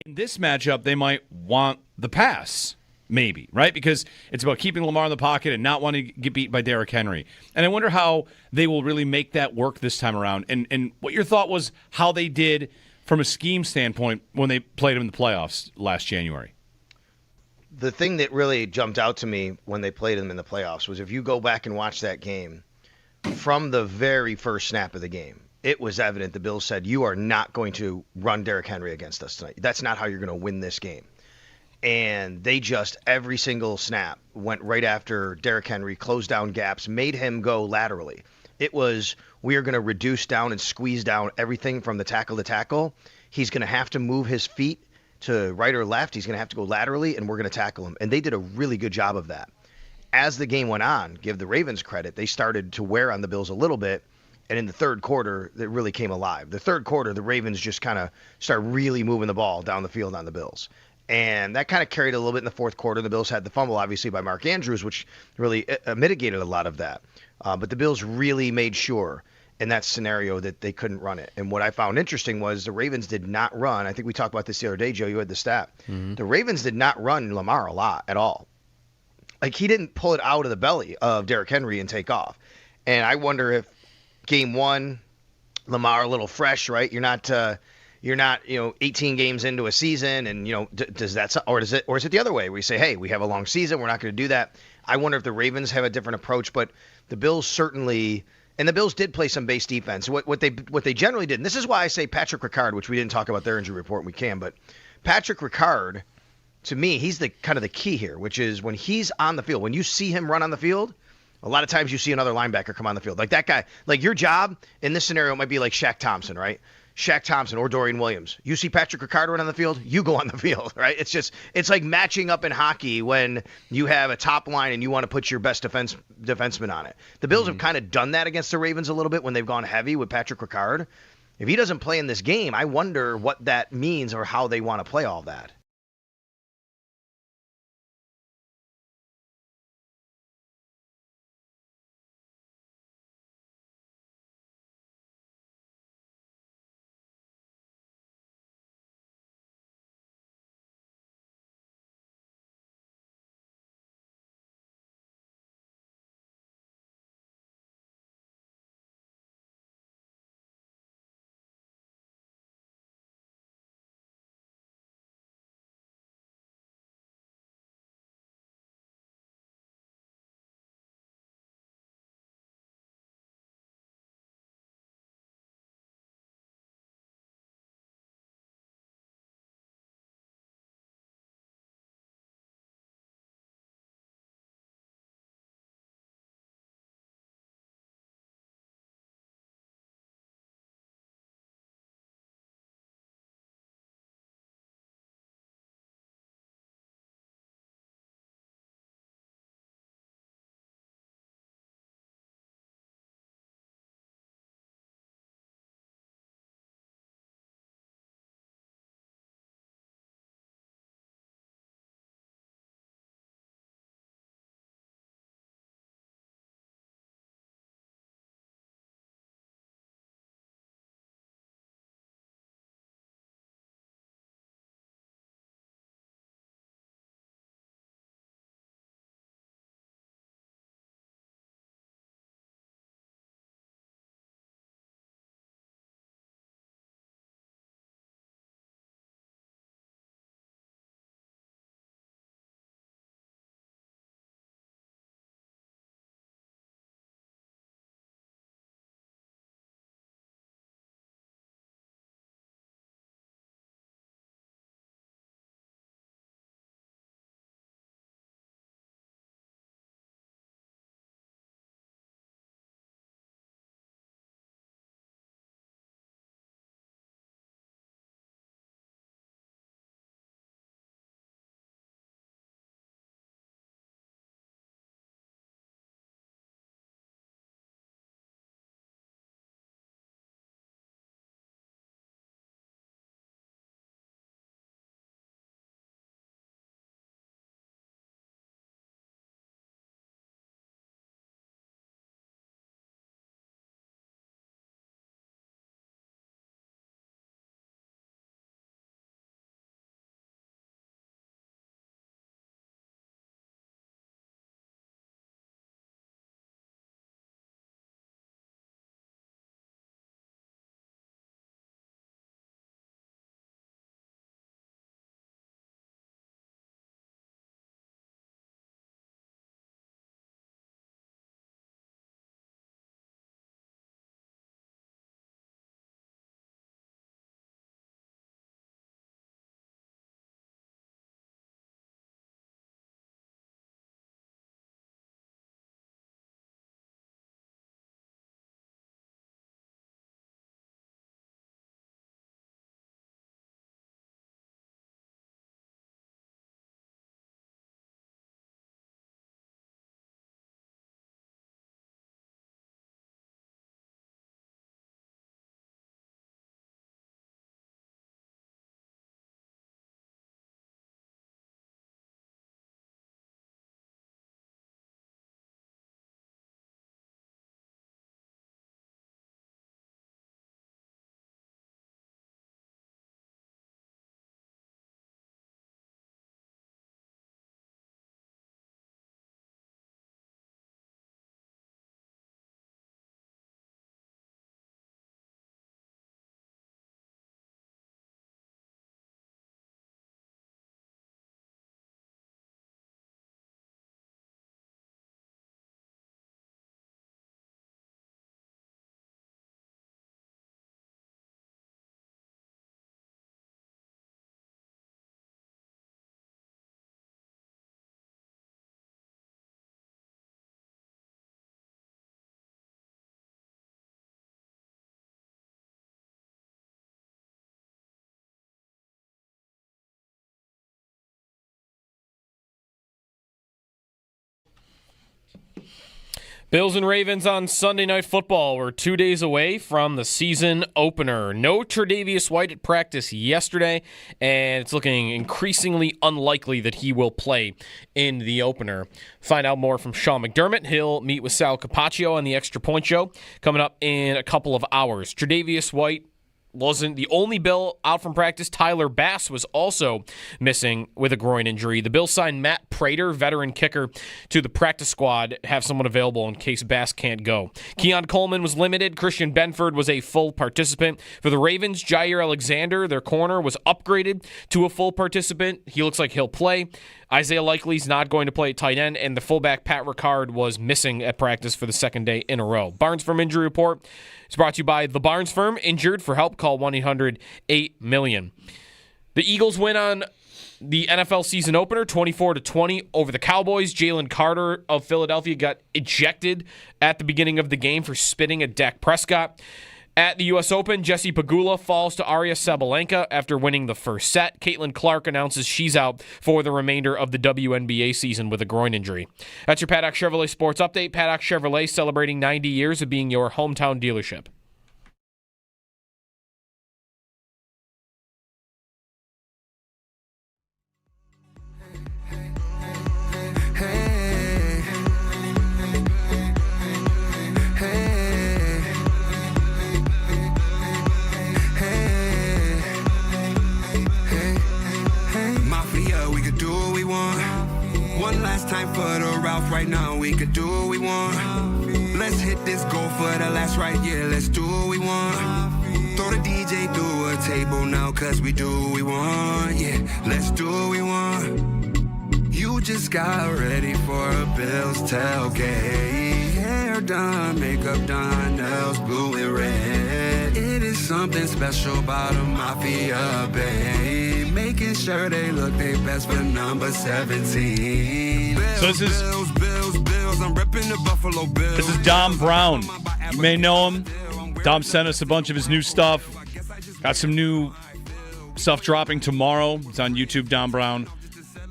[SPEAKER 9] In this matchup, they might want the pass, maybe, right? Because it's about keeping Lamar in the pocket and not wanting to get beat by Derrick Henry. And I wonder how they will really make that work this time around. And what your thought was how they did from a scheme standpoint when they played him in the playoffs last January.
[SPEAKER 14] The thing that really jumped out to me when they played him in the playoffs was if you go back and watch that game, from the very first snap of the game, it was evident the Bills said, you are not going to run Derrick Henry against us tonight. That's not how you're going to win this game. And they just, every single snap, went right after Derrick Henry, closed down gaps, made him go laterally. It was, we are going to reduce down and squeeze down everything from the tackle to tackle. He's going to have to move his feet to right or left. He's going to have to go laterally, and we're going to tackle him. And they did a really good job of that. As the game went on, give the Ravens credit, they started to wear on the Bills a little bit. And in the third quarter, it really came alive. The third quarter, the Ravens just kind of started really moving the ball down the field on the Bills. And that kind of carried a little bit in the fourth quarter. The Bills had the fumble, obviously, by Mark Andrews, which really mitigated a lot of that. But the Bills really made sure. in that scenario that they couldn't run it. And what I found interesting was the Ravens did not run. I think we talked about this the other day, Joe. You had the stat. The Ravens did not run Lamar a lot at all. Like, he didn't pull it out of the belly of Derrick Henry and take off. And I wonder if game one, Lamar a little fresh, right? You're not 18 games into a season, and does that, or is it the other way where you say, hey, we have a long season, we're not going to do that. I wonder if the Ravens have a different approach, but the Bills certainly, and the Bills did play some base defense. What they generally did, and this is why I say Patrick Ricard, which we didn't talk about their injury report, and we can, but Patrick Ricard, to me, he's the kind of the key here, which is when he's on the field, when you see him run on the field, a lot of times you see another linebacker come on the field. Like that guy, like your job in this scenario might be like Shaq Thompson, right? Shaq Thompson or Dorian Williams. You see Patrick Ricard run on the field, you go on the field, right? It's like matching up in hockey when you have a top line and you want to put your best defenseman on it. The Bills have kind of done that against the Ravens a little bit when they've gone heavy with Patrick Ricard. If he doesn't play in this game, I wonder what that means or how they want to play all that.
[SPEAKER 1] Bills and Ravens on Sunday Night Football. We're 2 days away from the season opener. No Tre'Davious White at practice yesterday, and it's looking increasingly unlikely that he will play in the opener. Find out more from Sean McDermott. He'll meet with Sal Capaccio on the Extra Point Show coming up in a couple of hours. Tre'Davious White wasn't the only Bill out from practice. Tyler Bass was also missing with a groin injury. The Bills signed Matt Prater, veteran kicker, to the practice squad, have someone available in case Bass can't go. Keon Coleman was limited. Christian Benford was a full participant. For the Ravens, Jair Alexander, their corner, was upgraded to a full participant. He looks like he'll play. Isaiah Likely's not going to play at tight end, and the fullback Pat Ricard was missing at practice for the second day in a row. Barnes Firm Injury Report is brought to you by The Barnes Firm. Injured? For help, call 1-800-8-MILLION. The Eagles win on the NFL season opener, 24-20 over the Cowboys. Jalen Carter of Philadelphia got ejected at the beginning of the game for spitting at Dak Prescott. At the U.S. Open, Jesse Pegula falls to Arya Sabalenka after winning the first set. Caitlin Clark announces she's out for the remainder of the WNBA season with a groin injury. That's your Paddock Chevrolet Sports Update. Paddock Chevrolet celebrating 90 years of being your hometown dealership.
[SPEAKER 5] One last time for the Ralph right now, we could do what we want. Let's hit this goal for the last right, yeah, let's do what we want. Throw the DJ through a table now, cause we do what we want, yeah, let's do what we want. You just got ready for a Bills tailgate. Hair done, makeup done, nails blue and red. It is something special about a Mafia, babe. Making sure they look their best for number 17. Bills,
[SPEAKER 9] So this is
[SPEAKER 5] Bills, I'm repping the Buffalo Bills.
[SPEAKER 9] This is Dom Brown. You may know him. Dom sent us a bunch of his new stuff. Got some new stuff dropping tomorrow. It's on YouTube, Dom Brown.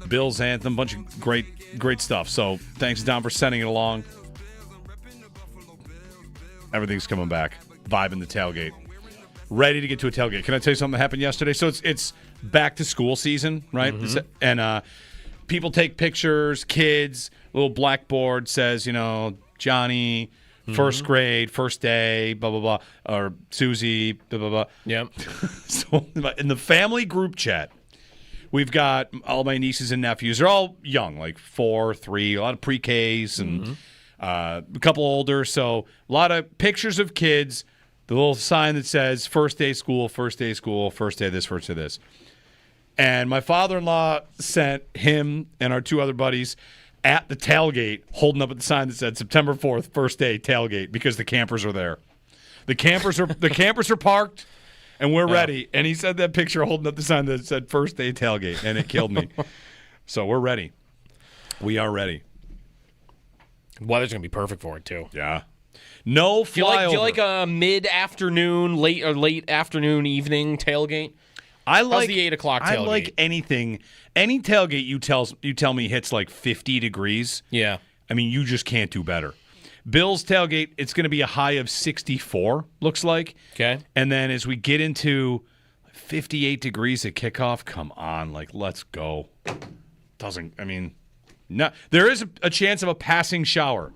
[SPEAKER 9] Bills Anthem, bunch of great stuff. So thanks, Dom, for sending it along. Everything's coming back. Vibing the tailgate. Ready to get to a tailgate. Can I tell you something that happened yesterday? So it's back to school season, right?
[SPEAKER 1] Mm-hmm.
[SPEAKER 9] And people take pictures, kids, little blackboard says, Johnny, first grade, first day, blah, blah, blah, or Susie, blah, blah, blah.
[SPEAKER 1] Yep.
[SPEAKER 9] So in the family group chat, we've got all my nieces and nephews. They're all young, like 4, 3, a lot of pre-Ks and a couple older. So a lot of pictures of kids, the little sign that says first day school, first day school, first day this, first day this. And my father-in-law sent him and our two other buddies at the tailgate holding up at the sign that said September 4th, first day tailgate, because the campers are there. The campers are parked, and we're ready. And he sent that picture holding up the sign that said first day tailgate, and it killed me. So we're ready. We are ready.
[SPEAKER 1] Weather's going to be perfect for it, too.
[SPEAKER 9] Yeah. No flyover.
[SPEAKER 1] Do you like a mid-afternoon, late afternoon, evening tailgate? How's the 8 o'clock tailgate?
[SPEAKER 9] I like anything. Any tailgate you tell me hits like 50 degrees.
[SPEAKER 1] Yeah.
[SPEAKER 9] I mean, you just can't do better. Bills tailgate, it's going to be a high of 64, looks like.
[SPEAKER 1] Okay.
[SPEAKER 9] And then as we get into 58 degrees at kickoff, come on, let's go. No, there is a chance of a passing shower.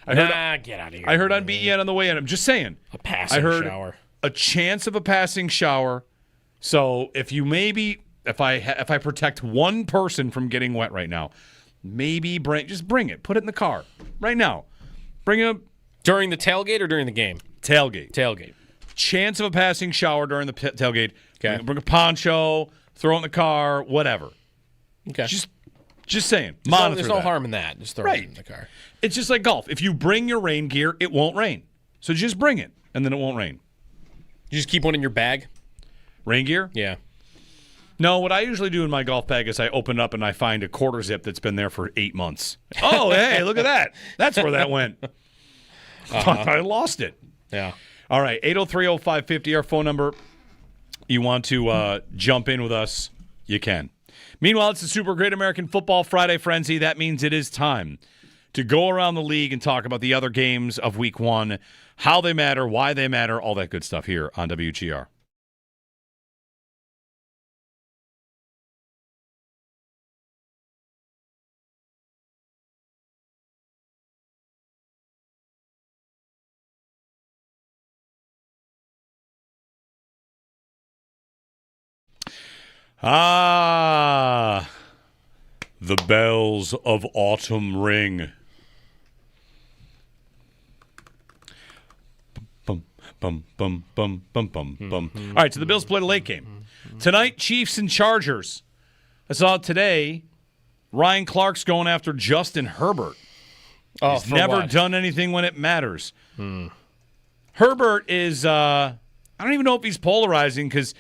[SPEAKER 1] Get out of here.
[SPEAKER 9] I heard on BEN on the way in. I'm just saying.
[SPEAKER 1] A passing shower.
[SPEAKER 9] A chance of a passing shower. So if I protect one person from getting wet right now, maybe bring it. Put it in the car right now. Bring it up.
[SPEAKER 1] During the tailgate or during the game?
[SPEAKER 9] Tailgate. Chance of a passing shower during the tailgate.
[SPEAKER 1] Okay.
[SPEAKER 9] Bring a poncho, throw it in the car, whatever.
[SPEAKER 1] Okay.
[SPEAKER 9] Just saying.
[SPEAKER 1] There's no harm in that. Just throw it in the car.
[SPEAKER 9] It's just like golf. If you bring your rain gear, it won't rain. So just bring it, and then it won't rain.
[SPEAKER 1] You just keep one in your bag?
[SPEAKER 9] Rain gear?
[SPEAKER 1] Yeah.
[SPEAKER 9] No, what I usually do in my golf bag is I open it up and I find a quarter zip that's been there for 8 months. Oh, hey, look at that. That's where that went. I lost it.
[SPEAKER 1] Yeah.
[SPEAKER 9] All right, 803-0550, our phone number. You want to jump in with us, you can. Meanwhile, it's the Super Great American Football Friday Frenzy. That means it is time to go around the league and talk about the other games of Week 1, how they matter, why they matter, all that good stuff here on WGR. Ah, the bells of autumn ring. Bum, bum, bum, bum, bum, bum, bum. All right, so the Bills played a late game. Tonight, Chiefs and Chargers. I saw today, Ryan Clark's going after Justin Herbert.
[SPEAKER 1] Oh,
[SPEAKER 9] He's never done anything when it matters. Herbert is, I don't even know if he's polarizing because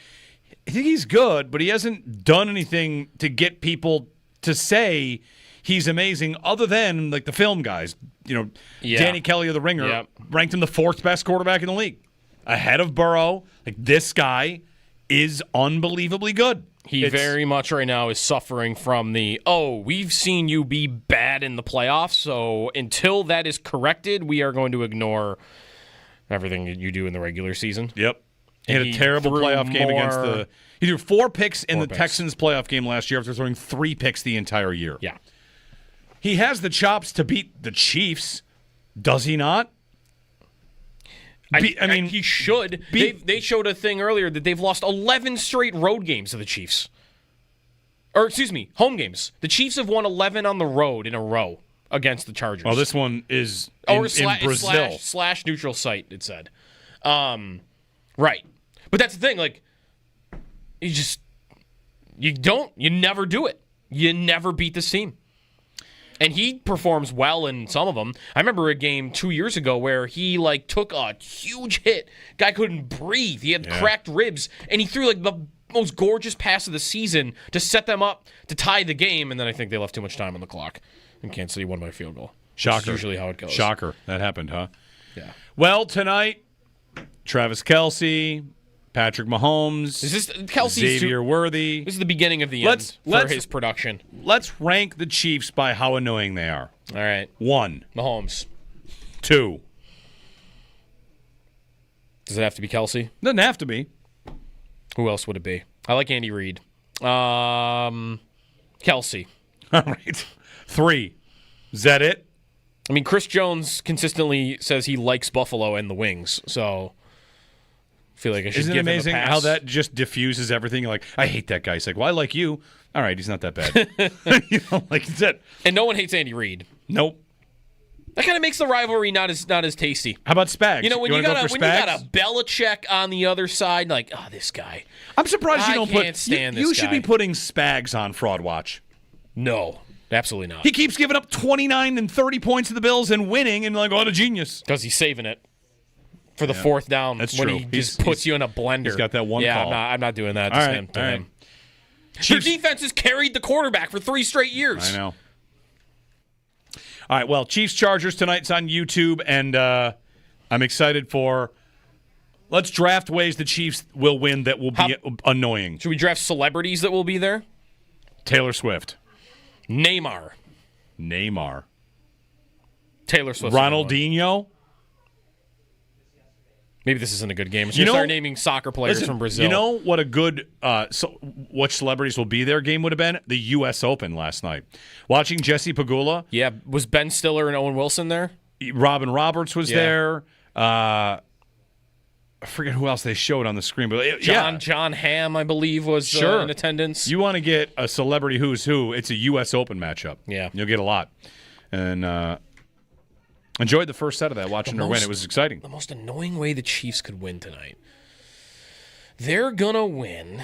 [SPEAKER 9] I think he's good, but he hasn't done anything to get people to say he's amazing other than like the film guys. Danny Kelly of The Ringer ranked him the 4th best quarterback in the league. Ahead of Burrow. Like, this guy is unbelievably good.
[SPEAKER 1] He very much right now is suffering from we've seen you be bad in the playoffs, so until that is corrected, we are going to ignore everything that you do in the regular season.
[SPEAKER 9] Yep. He had a terrible playoff game against he threw 4 picks in the Texans playoff game last year after throwing 3 picks the entire year.
[SPEAKER 1] Yeah.
[SPEAKER 9] He has the chops to beat the Chiefs. Does he not?
[SPEAKER 1] I mean, he should. They showed a thing earlier that they've lost 11 straight road games to the Chiefs. Or, excuse me, home games. The Chiefs have won 11 on the road in a row against the Chargers.
[SPEAKER 9] Oh, this one is in Brazil.
[SPEAKER 1] Slash neutral site, it said. Right. But that's the thing, like, you never do it. You never beat this team. And he performs well in some of them. I remember a game 2 years ago where he took a huge hit. Guy couldn't breathe. He had cracked ribs, and he threw the most gorgeous pass of the season to set them up to tie the game. And then I think they left too much time on the clock, and Kansas City won by a field goal.
[SPEAKER 9] Shocker.
[SPEAKER 1] That's usually how it goes.
[SPEAKER 9] Shocker. That happened, huh?
[SPEAKER 1] Yeah.
[SPEAKER 9] Well, tonight, Travis Kelce, Patrick Mahomes, Xavier Worthy.
[SPEAKER 1] This is the beginning of the end for his production.
[SPEAKER 9] Let's rank the Chiefs by how annoying they are.
[SPEAKER 1] All right.
[SPEAKER 9] 1.
[SPEAKER 1] Mahomes.
[SPEAKER 9] 2.
[SPEAKER 1] Does it have to be Kelce?
[SPEAKER 9] Doesn't have to be.
[SPEAKER 1] Who else would it be? I like Andy Reid. Kelce.
[SPEAKER 9] All right. 3. Is that it?
[SPEAKER 1] I mean, Chris Jones consistently says he likes Buffalo and the wings, so I feel like I should
[SPEAKER 9] Isn't
[SPEAKER 1] give
[SPEAKER 9] it amazing
[SPEAKER 1] him a pass.
[SPEAKER 9] how that just diffuses everything? You're like, I hate that guy. He's like, well, I like you. All right, he's not that bad. That's it.
[SPEAKER 1] And no one hates Andy Reid.
[SPEAKER 9] Nope.
[SPEAKER 1] That kind of makes the rivalry not as tasty.
[SPEAKER 9] How about Spags?
[SPEAKER 1] When you got a Belichick on the other side, this guy.
[SPEAKER 9] I'm surprised you don't put.
[SPEAKER 1] Can't stand
[SPEAKER 9] you
[SPEAKER 1] this
[SPEAKER 9] should
[SPEAKER 1] guy.
[SPEAKER 9] be putting Spags on Fraud Watch.
[SPEAKER 1] No, absolutely not.
[SPEAKER 9] He keeps giving up 29 and 30 points to the Bills and winning, and what a genius.
[SPEAKER 1] Because he's saving it for the 4th down.
[SPEAKER 9] That's
[SPEAKER 1] when
[SPEAKER 9] true.
[SPEAKER 1] He just puts you in a blender.
[SPEAKER 9] He's got that one call.
[SPEAKER 1] I'm not doing that.
[SPEAKER 9] All
[SPEAKER 1] Just
[SPEAKER 9] right,
[SPEAKER 1] him to
[SPEAKER 9] all right.
[SPEAKER 1] him. Their defense has carried the quarterback for 3 straight years.
[SPEAKER 9] I know. All right, well, Chiefs-Chargers tonight's on YouTube, and I'm excited for – let's draft ways the Chiefs will win that will be annoying.
[SPEAKER 1] Should we draft celebrities that will be there?
[SPEAKER 9] Taylor Swift.
[SPEAKER 1] Neymar. Taylor Swift.
[SPEAKER 9] Ronaldinho.
[SPEAKER 1] Maybe this isn't a good game. We're start naming soccer players from Brazil.
[SPEAKER 9] You know what a good what celebrities will be there game would have been? The U.S. Open last night. Watching Jesse Pegula.
[SPEAKER 1] Yeah, was Ben Stiller and Owen Wilson there?
[SPEAKER 9] Robin Roberts was there. I forget who else they showed on the screen. But
[SPEAKER 1] John Hamm, I believe, was in attendance.
[SPEAKER 9] You want to get a celebrity who's who, it's a U.S. Open matchup.
[SPEAKER 1] Yeah.
[SPEAKER 9] You'll get a lot. And enjoyed the first set of that, watching her win. It was exciting.
[SPEAKER 1] The most annoying way the Chiefs could win tonight. They're going to win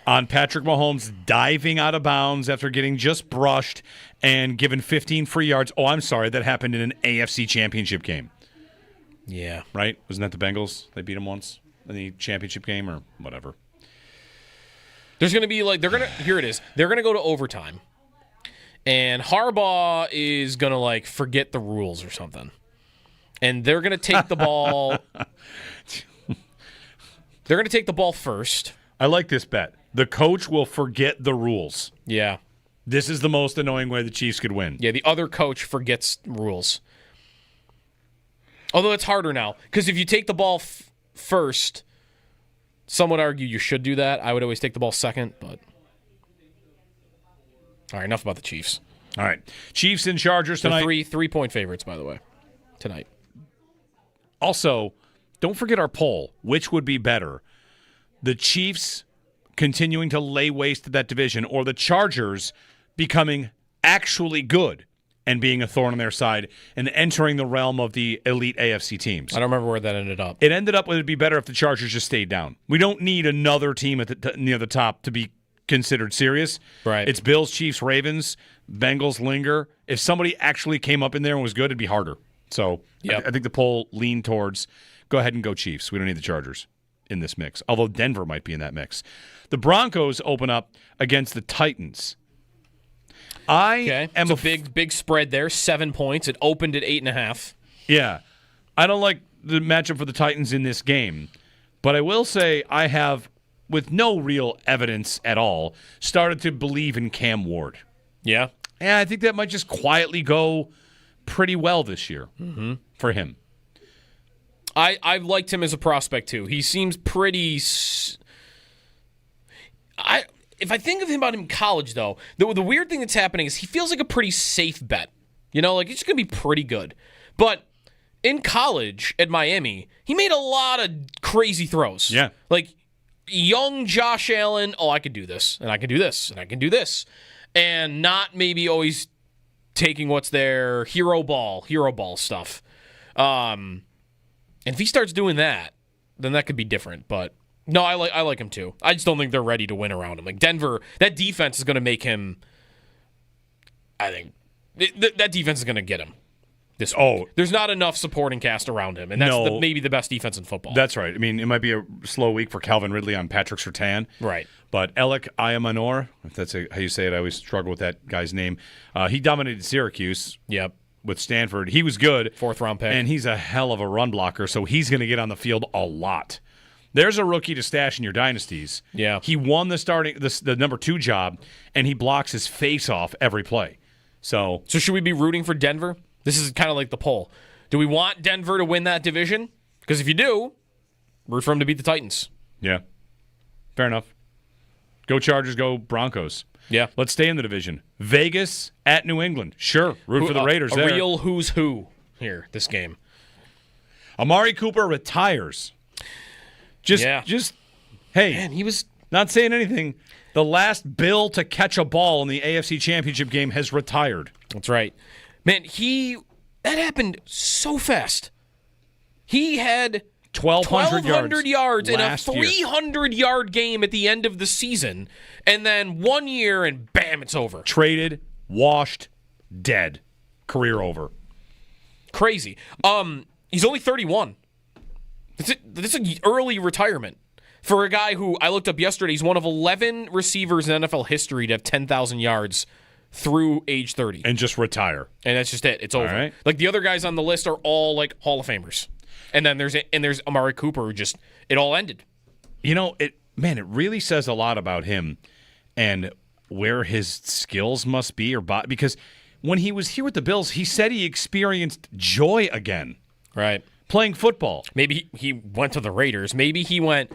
[SPEAKER 9] on Patrick Mahomes diving out of bounds after getting just brushed and given 15 free yards. Oh, I'm sorry. That happened in an AFC championship game.
[SPEAKER 1] Yeah.
[SPEAKER 9] Right? Wasn't that the Bengals? They beat them once in the championship game or whatever.
[SPEAKER 1] There's going to be here it is. They're going to go to overtime. And Harbaugh is going to, forget the rules or something. And they're going to take the ball. They're going to take the ball first.
[SPEAKER 9] I like this bet. The coach will forget the rules.
[SPEAKER 1] Yeah.
[SPEAKER 9] This is the most annoying way the Chiefs could win.
[SPEAKER 1] Yeah, the other coach forgets rules. Although it's harder now, because if you take the ball first, some would argue you should do that. I would always take the ball second, but... All right, enough about the Chiefs.
[SPEAKER 9] All right. Chiefs and Chargers tonight.
[SPEAKER 1] They're 3-point favorites, by the way, tonight.
[SPEAKER 9] Also, don't forget our poll. Which would be better? The Chiefs continuing to lay waste to that division, or the Chargers becoming actually good and being a thorn on their side and entering the realm of the elite AFC teams?
[SPEAKER 1] I don't remember where that ended up.
[SPEAKER 9] It ended up with it'd be better if the Chargers just stayed down. We don't need another team at near the top to be considered serious.
[SPEAKER 1] Right.
[SPEAKER 9] It's Bills, Chiefs, Ravens, Bengals linger. If somebody actually came up in there and was good, it'd be harder. So I think the poll leaned towards go ahead and go Chiefs. We don't need the Chargers in this mix, although Denver might be in that mix. The Broncos open up against the Titans.
[SPEAKER 1] It's a big spread there, 7 points. It opened at 8.5.
[SPEAKER 9] Yeah. I don't like the matchup for the Titans in this game, but I will say I have, with no real evidence at all, started to believe in Cam Ward.
[SPEAKER 1] Yeah?
[SPEAKER 9] Yeah, I think that might just quietly go pretty well this year for him.
[SPEAKER 1] I liked him as a prospect, too. He seems pretty... If I think of him about him in college, though, the weird thing that's happening is he feels like a pretty safe bet. You know, like he's going to be pretty good. But in college at Miami, he made a lot of crazy throws.
[SPEAKER 9] Yeah.
[SPEAKER 1] Like young Josh Allen, I could do this, and I can do this, and I can do this. And not maybe always taking what's their hero ball stuff. And if he starts doing that, then that could be different, but... No, I like him too. I just don't think they're ready to win around him. Like Denver, that defense is going to make him. I think that defense is going to get him. There's not enough supporting cast around him, and that's maybe the best defense in football.
[SPEAKER 9] That's right. I mean, it might be a slow week for Calvin Ridley on Patrick Surtain.
[SPEAKER 1] Right.
[SPEAKER 9] But Alec Ayamanor, if that's how you say it, I always struggle with that guy's name. He dominated Syracuse.
[SPEAKER 1] Yep.
[SPEAKER 9] With Stanford, he was good.
[SPEAKER 1] 4th round pick,
[SPEAKER 9] and he's a hell of a run blocker, so he's going to get on the field a lot. There's a rookie to stash in your dynasties.
[SPEAKER 1] Yeah.
[SPEAKER 9] He won the number 2 job, and he blocks his face off every play. So
[SPEAKER 1] should we be rooting for Denver? This is kind of like the poll. Do we want Denver to win that division? Because if you do, root for them to beat the Titans.
[SPEAKER 9] Yeah. Fair enough. Go Chargers, go Broncos.
[SPEAKER 1] Yeah.
[SPEAKER 9] Let's stay in the division. Vegas at New England. Sure. Root for the Raiders there.
[SPEAKER 1] A real who's who here, this game.
[SPEAKER 9] Amari Cooper retires. Just, hey,
[SPEAKER 1] man, he was
[SPEAKER 9] not saying anything. The last Bill to catch a ball in the AFC Championship game has retired.
[SPEAKER 1] That's right. Man, that happened so fast. He had 1,200 yards in a 300-yard game at the end of the season, and then 1 year, and bam, it's over.
[SPEAKER 9] Traded, washed, dead. Career over.
[SPEAKER 1] Crazy. He's only 31. This is an early retirement for a guy who I looked up yesterday. He's one of 11 receivers in NFL history to have 10,000 yards through age 30.
[SPEAKER 9] And just retire.
[SPEAKER 1] And that's just it. It's over.
[SPEAKER 9] Right.
[SPEAKER 1] Like the other guys on the list are all like Hall of Famers. And then there's Amari Cooper who just, it all ended.
[SPEAKER 9] You know, it really says a lot about him and where his skills must be because when he was here with the Bills, he said he experienced joy again.
[SPEAKER 1] Right.
[SPEAKER 9] Playing football.
[SPEAKER 1] Maybe he went to the Raiders. Maybe he went,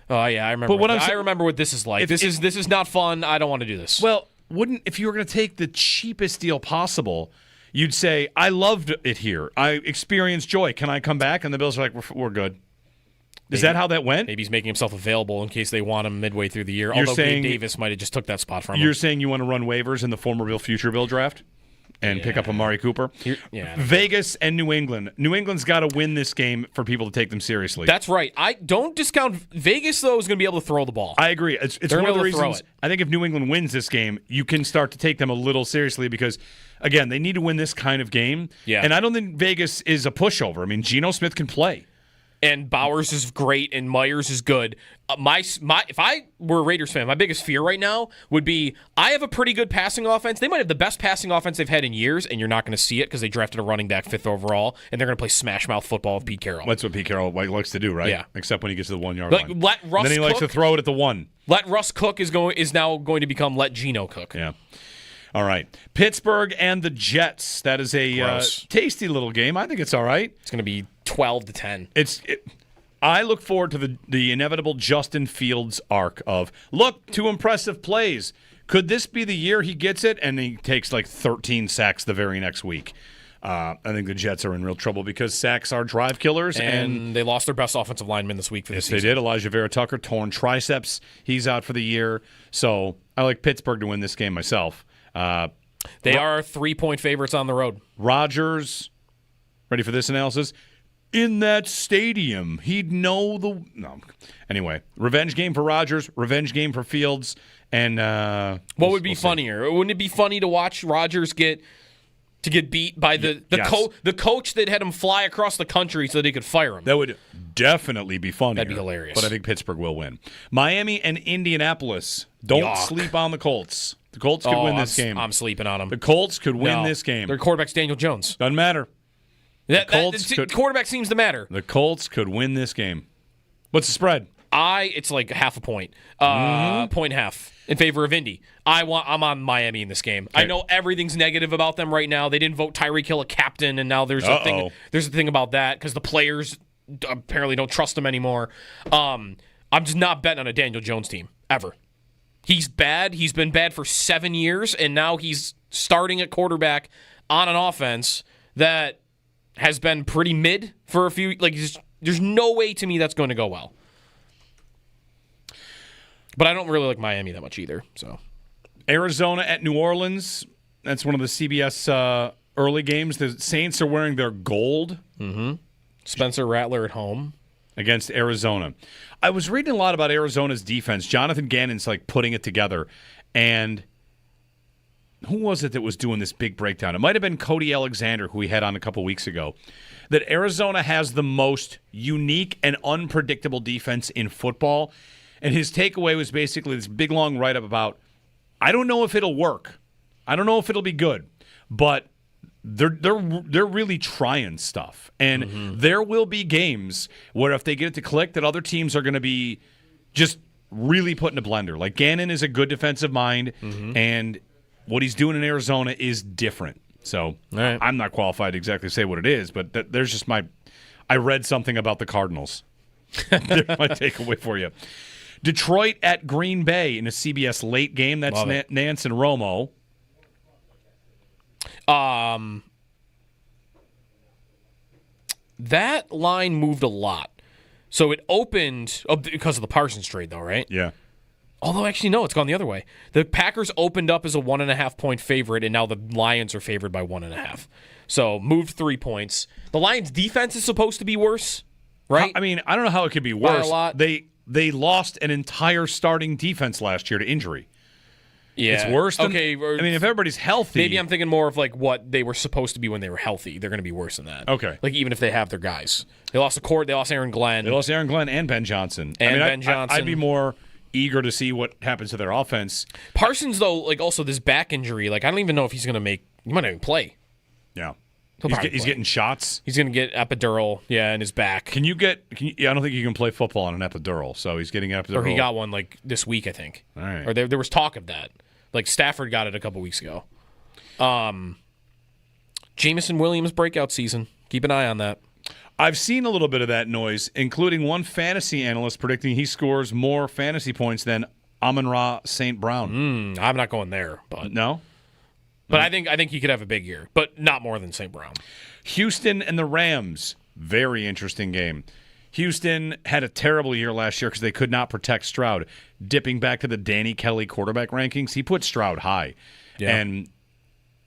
[SPEAKER 1] oh yeah, I remember. But I remember what this is like. This is not fun. I don't want to do this.
[SPEAKER 9] Well, if you were going to take the cheapest deal possible, you'd say, I loved it here. I experienced joy. Can I come back? And the Bills are like, we're good. Is that how that went?
[SPEAKER 1] Maybe he's making himself available in case they want him midway through the year. Although Gabe Davis might have just took that spot from him.
[SPEAKER 9] You're saying you want to run waivers in the former Bill, future Bill draft? And pick up Amari Cooper. Vegas and New England. New England's got to win this game for people to take them seriously.
[SPEAKER 1] That's right. I don't discount Vegas, though, is going to be able to throw the ball.
[SPEAKER 9] I agree. It's one of the reasons I think if New England wins this game, you can start to take them a little seriously because, again, they need to win this kind of game.
[SPEAKER 1] Yeah.
[SPEAKER 9] And I don't think Vegas is a pushover. I mean, Geno Smith can play.
[SPEAKER 1] And Bowers is great, and Myers is good. If I were a Raiders fan, my biggest fear right now would be I have a pretty good passing offense. They might have the best passing offense they've had in years, and you're not going to see it because they drafted a running back 5th overall, and they're going to play smash mouth football with Pete Carroll.
[SPEAKER 9] That's what Pete Carroll likes to do, right?
[SPEAKER 1] Yeah.
[SPEAKER 9] Except when he gets to the 1 yard line.
[SPEAKER 1] Then
[SPEAKER 9] he likes to throw it at the 1.
[SPEAKER 1] Let Russ cook is now going to become let Geno cook.
[SPEAKER 9] Yeah. All right. Pittsburgh and the Jets. That is a tasty little game. I think it's all right.
[SPEAKER 1] It's going to be 12-10.
[SPEAKER 9] I look forward to the inevitable Justin Fields arc of, look, 2 impressive plays. Could this be the year he gets it and he takes like 13 sacks the very next week? I think the Jets are in real trouble because sacks are drive killers.
[SPEAKER 1] And they lost their best offensive lineman this week for the season.
[SPEAKER 9] Yes, they did. Elijah Vera Tucker, torn triceps. He's out for the year. So I like Pittsburgh to win this game myself.
[SPEAKER 1] They are 3-point favorites on the road.
[SPEAKER 9] Rodgers, ready for this analysis? In that stadium, he'd know the... No. Anyway, revenge game for Rodgers, revenge game for Fields, and...
[SPEAKER 1] what would be funnier? Wouldn't it be funny to watch Rodgers get beat by the coach that had him fly across the country so that he could fire him?
[SPEAKER 9] That would definitely be funny.
[SPEAKER 1] That'd be hilarious.
[SPEAKER 9] But I think Pittsburgh will win. Miami and Indianapolis. Don't sleep on the Colts. The Colts could win this game.
[SPEAKER 1] I'm sleeping on them.
[SPEAKER 9] The Colts could win this game.
[SPEAKER 1] Their quarterback's Daniel Jones.
[SPEAKER 9] Doesn't matter.
[SPEAKER 1] Quarterback seems to matter.
[SPEAKER 9] The Colts could win this game. What's the spread?
[SPEAKER 1] It's like half a point. Point and a half in favor of Indy. I'm on Miami in this game. Okay. I know everything's negative about them right now. They didn't vote Tyreek Hill a captain, and now there's a thing. There's a thing about that because the players apparently don't trust him anymore. I'm just not betting on a Daniel Jones team ever. He's bad. He's been bad for 7 years, and now he's starting at quarterback on an offense that has been pretty mid for a few. Like, there's no way to me that's going to go well. But I don't really like Miami that much either. So,
[SPEAKER 9] Arizona at New Orleans. That's one of the CBS early games. The Saints are wearing their gold.
[SPEAKER 1] Mm-hmm. Spencer Rattler at home
[SPEAKER 9] against Arizona. I was reading a lot about Arizona's defense. Jonathan Gannon's like putting it together. And who was it that was doing this big breakdown? It might have been Cody Alexander, who we had on a couple weeks ago. That Arizona has the most unique and unpredictable defense in football. And his takeaway was basically this big, long write-up about, I don't know if it'll work. I don't know if it'll be good. But they're really trying stuff. And there will be games where if they get it to click, that other teams are going to be just really put in a blender. Like, Gannon is a good defensive mind, and what he's doing in Arizona is different. So I'm not qualified to exactly say what it is, but there's just I read something about the Cardinals. There's my takeaway for you. Detroit at Green Bay in a CBS late game. That's Nance and Romo.
[SPEAKER 1] That line moved a lot. So it opened because of the Parsons trade, though, right?
[SPEAKER 9] Yeah.
[SPEAKER 1] Although, actually, no, it's gone the other way. The Packers opened up as a 1.5-point favorite, and now the Lions are favored by 1.5. So moved 3 points. The Lions' defense is supposed to be worse, right?
[SPEAKER 9] I mean, I don't know how it could be worse.
[SPEAKER 1] By a lot.
[SPEAKER 9] They lost an entire starting defense last year to injury.
[SPEAKER 1] Yeah.
[SPEAKER 9] It's worse than... Okay. I mean, if everybody's healthy...
[SPEAKER 1] Maybe I'm thinking more of like what they were supposed to be when they were healthy. They're going to be worse than that.
[SPEAKER 9] Okay.
[SPEAKER 1] Like, even if they have their guys. They lost they lost Aaron Glenn.
[SPEAKER 9] They lost Aaron Glenn and Ben Johnson.
[SPEAKER 1] Ben Johnson.
[SPEAKER 9] I'd be more eager to see what happens to their offense.
[SPEAKER 1] Parsons, though, like, also this back injury, like, I don't even know if he's going to he might not even play.
[SPEAKER 9] Yeah. He's getting shots.
[SPEAKER 1] He's going to get epidural, in his back.
[SPEAKER 9] I don't think you can play football on an epidural, so he's getting epidural.
[SPEAKER 1] Or he got one, like, this week, I think.
[SPEAKER 9] All right.
[SPEAKER 1] Or there was talk of that. Like, Stafford got it a couple weeks ago. Jameson Williams breakout season. Keep an eye on that.
[SPEAKER 9] I've seen a little bit of that noise, including one fantasy analyst predicting he scores more fantasy points than Amon-Ra St. Brown.
[SPEAKER 1] I'm not going there, but
[SPEAKER 9] no.
[SPEAKER 1] But I think he could have a big year, but not more than St. Brown.
[SPEAKER 9] Houston and the Rams, very interesting game. Houston had a terrible year last year because they could not protect Stroud. Dipping back to the Danny Kelly quarterback rankings, he put Stroud high. Yeah. And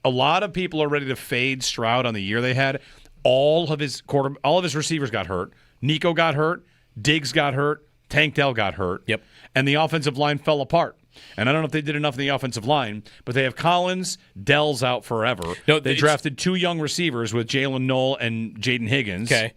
[SPEAKER 9] a lot of people are ready to fade Stroud on the year they had. All of his receivers got hurt. Nico got hurt. Diggs got hurt. Tank Dell got hurt.
[SPEAKER 1] Yep.
[SPEAKER 9] And the offensive line fell apart. And I don't know if they did enough in the offensive line, but they have Collins, Dell's out forever. No, they drafted 2 young receivers with Jalen Knoll and Jaden Higgins.
[SPEAKER 1] Okay.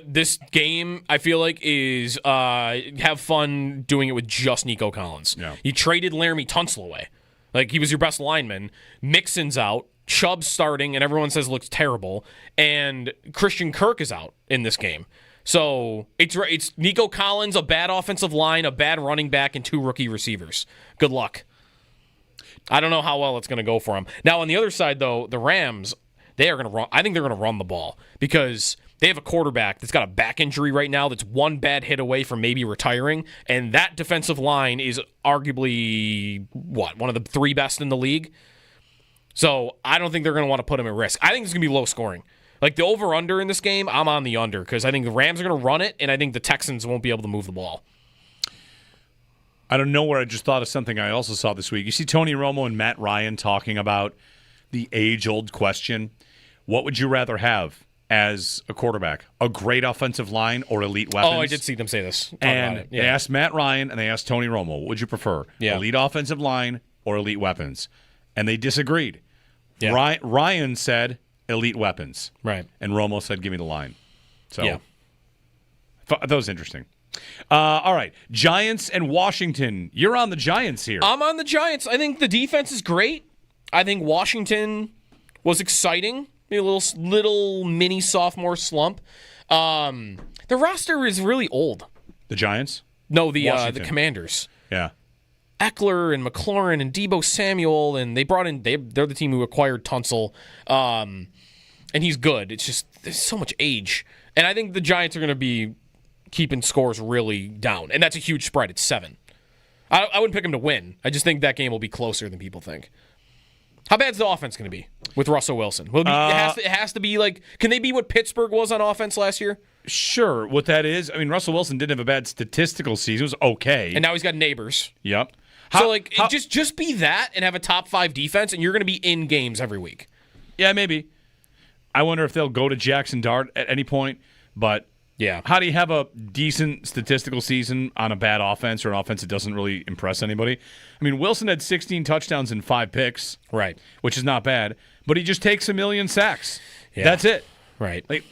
[SPEAKER 1] This game, I feel like, is have fun doing it with just Nico Collins.
[SPEAKER 9] Yeah.
[SPEAKER 1] You traded Laramie Tunsil away. Like, he was your best lineman. Mixon's out. Chubb's starting, and everyone says looks terrible. And Christian Kirk is out in this game. So it's Nico Collins, a bad offensive line, a bad running back, and 2 rookie receivers. Good luck. I don't know how well it's going to go for them. Now, on the other side, though, the Rams, they are going to run. I think they're going to run the ball because they have a quarterback that's got a back injury right now that's one bad hit away from maybe retiring, and that defensive line is arguably, one of the 3 best in the league? So I don't think they're going to want to put him at risk. I think it's going to be low scoring. Like the over-under in this game, I'm on the under because I think the Rams are going to run it, and I think the Texans won't be able to move the ball.
[SPEAKER 9] I don't know where I just thought of something I also saw this week. You see Tony Romo and Matt Ryan talking about the age-old question. What would you rather have as a quarterback? A great offensive line or elite weapons?
[SPEAKER 1] Oh, I did see them say this.
[SPEAKER 9] And they asked Matt Ryan and they asked Tony Romo, what would you prefer?
[SPEAKER 1] Yeah.
[SPEAKER 9] Elite offensive line or elite weapons? And they disagreed.
[SPEAKER 1] Yeah.
[SPEAKER 9] Ryan said elite weapons.
[SPEAKER 1] Right.
[SPEAKER 9] And Romo said, give me the line. So
[SPEAKER 1] yeah.
[SPEAKER 9] That was interesting. All right. Giants and Washington. You're on the Giants here.
[SPEAKER 1] I'm on the Giants. I think the defense is great. I think Washington was exciting. Maybe a little mini sophomore slump. The roster is really old.
[SPEAKER 9] The Giants?
[SPEAKER 1] No, the Commanders.
[SPEAKER 9] Yeah.
[SPEAKER 1] Eckler and McLaurin and Deebo Samuel, and they brought in. They're the team who acquired Tunsil, and he's good. It's just there's so much age, and I think the Giants are going to be keeping scores really down, and that's a huge spread. It's 7. I wouldn't pick them to win. I just think that game will be closer than people think. How bad's the offense going to be with Russell Wilson? Will it has to be like, can they be what Pittsburgh was on offense last year?
[SPEAKER 9] Sure. What that is, I mean, Russell Wilson didn't have a bad statistical season. It was okay.
[SPEAKER 1] And now he's got neighbors.
[SPEAKER 9] Yep.
[SPEAKER 1] Just be that and have a top 5 defense, and you're going to be in games every week.
[SPEAKER 9] Yeah, maybe. I wonder if they'll go to Jackson Dart at any point, but
[SPEAKER 1] yeah.
[SPEAKER 9] How do you have a decent statistical season on a bad offense or an offense that doesn't really impress anybody? I mean, Wilson had 16 touchdowns and 5 picks.
[SPEAKER 1] Right.
[SPEAKER 9] Which is not bad, but he just takes a million sacks.
[SPEAKER 1] Yeah.
[SPEAKER 9] That's it.
[SPEAKER 1] Right.
[SPEAKER 9] Like,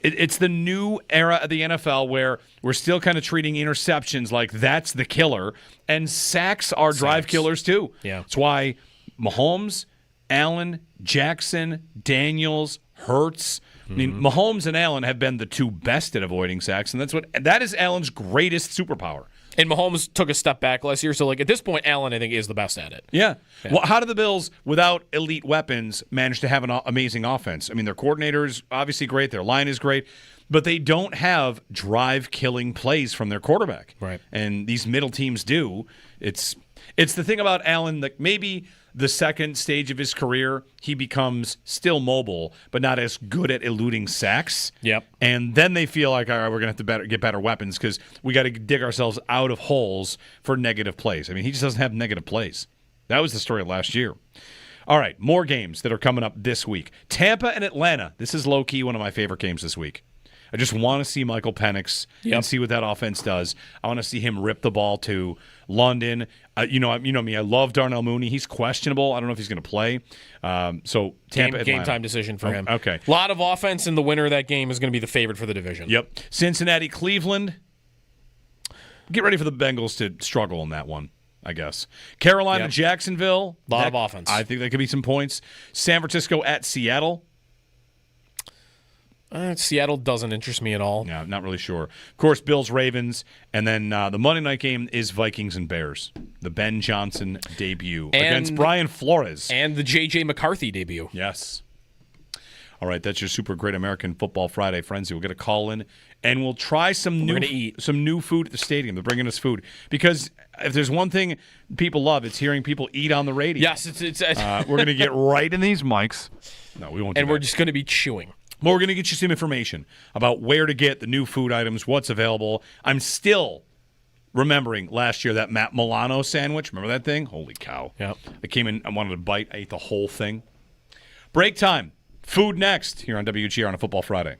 [SPEAKER 9] it's the new era of the NFL where we're still kind of treating interceptions like that's the killer, and sacks are drive killers too.
[SPEAKER 1] Yeah.
[SPEAKER 9] That's why Mahomes, Allen, Jackson, Daniels, Hurts. I mean, Mahomes and Allen have been the 2 best at avoiding sacks, and that is Allen's greatest superpower.
[SPEAKER 1] And Mahomes took a step back last year, so like at this point, Allen I think is the best at it.
[SPEAKER 9] Yeah. Well, how do the Bills, without elite weapons, manage to have an amazing offense? I mean, their coordinator is obviously great, their line is great, but they don't have drive-killing plays from their quarterback.
[SPEAKER 1] Right.
[SPEAKER 9] And these middle teams do. It's the thing about Allen, like maybe the second stage of his career, he becomes still mobile, but not as good at eluding sacks.
[SPEAKER 1] Yep.
[SPEAKER 9] And then they feel like, all right, we're going to have to get better weapons because we got to dig ourselves out of holes for negative plays. I mean, he just doesn't have negative plays. That was the story of last year. All right, more games that are coming up this week. Tampa and Atlanta. This is low-key one of my favorite games this week. I just want to see Michael Penix and see what that offense does. I want to see him rip the ball to London. You know me. I love Darnell Mooney. He's questionable. I don't know if he's going to play. So Tampa,
[SPEAKER 1] game time decision for him.
[SPEAKER 9] Okay.
[SPEAKER 1] A lot of offense, and the winner of that game is going to be the favorite for the division.
[SPEAKER 9] Yep. Cincinnati, Cleveland. Get ready for the Bengals to struggle in that one, I guess. Carolina, Jacksonville.
[SPEAKER 1] A lot of offense.
[SPEAKER 9] I think that could be some points. San Francisco at Seattle.
[SPEAKER 1] Seattle doesn't interest me at all.
[SPEAKER 9] Yeah, not really sure. Of course, Bills, Ravens, and then the Monday night game is Vikings and Bears. The Ben Johnson debut against Brian Flores.
[SPEAKER 1] And the J.J. McCarthy debut.
[SPEAKER 9] Yes. All right, that's your Super Great American Football Friday, friends. We'll get a call in, and we'll try some new food at the stadium. They're bringing us food. Because if there's one thing people love, it's hearing people eat on the radio.
[SPEAKER 1] Yes,
[SPEAKER 9] we're going to get right in these mics. No, we won't do
[SPEAKER 1] And
[SPEAKER 9] that.
[SPEAKER 1] we're just going to be chewing.
[SPEAKER 9] But we're going to get you some information about where to get the new food items, what's available. I'm still remembering last year that Matt Milano sandwich. Remember that thing? Holy cow.
[SPEAKER 1] Yep.
[SPEAKER 9] I came in, I wanted a bite. I ate the whole thing. Break time. Food next here on WGR on a Football Friday.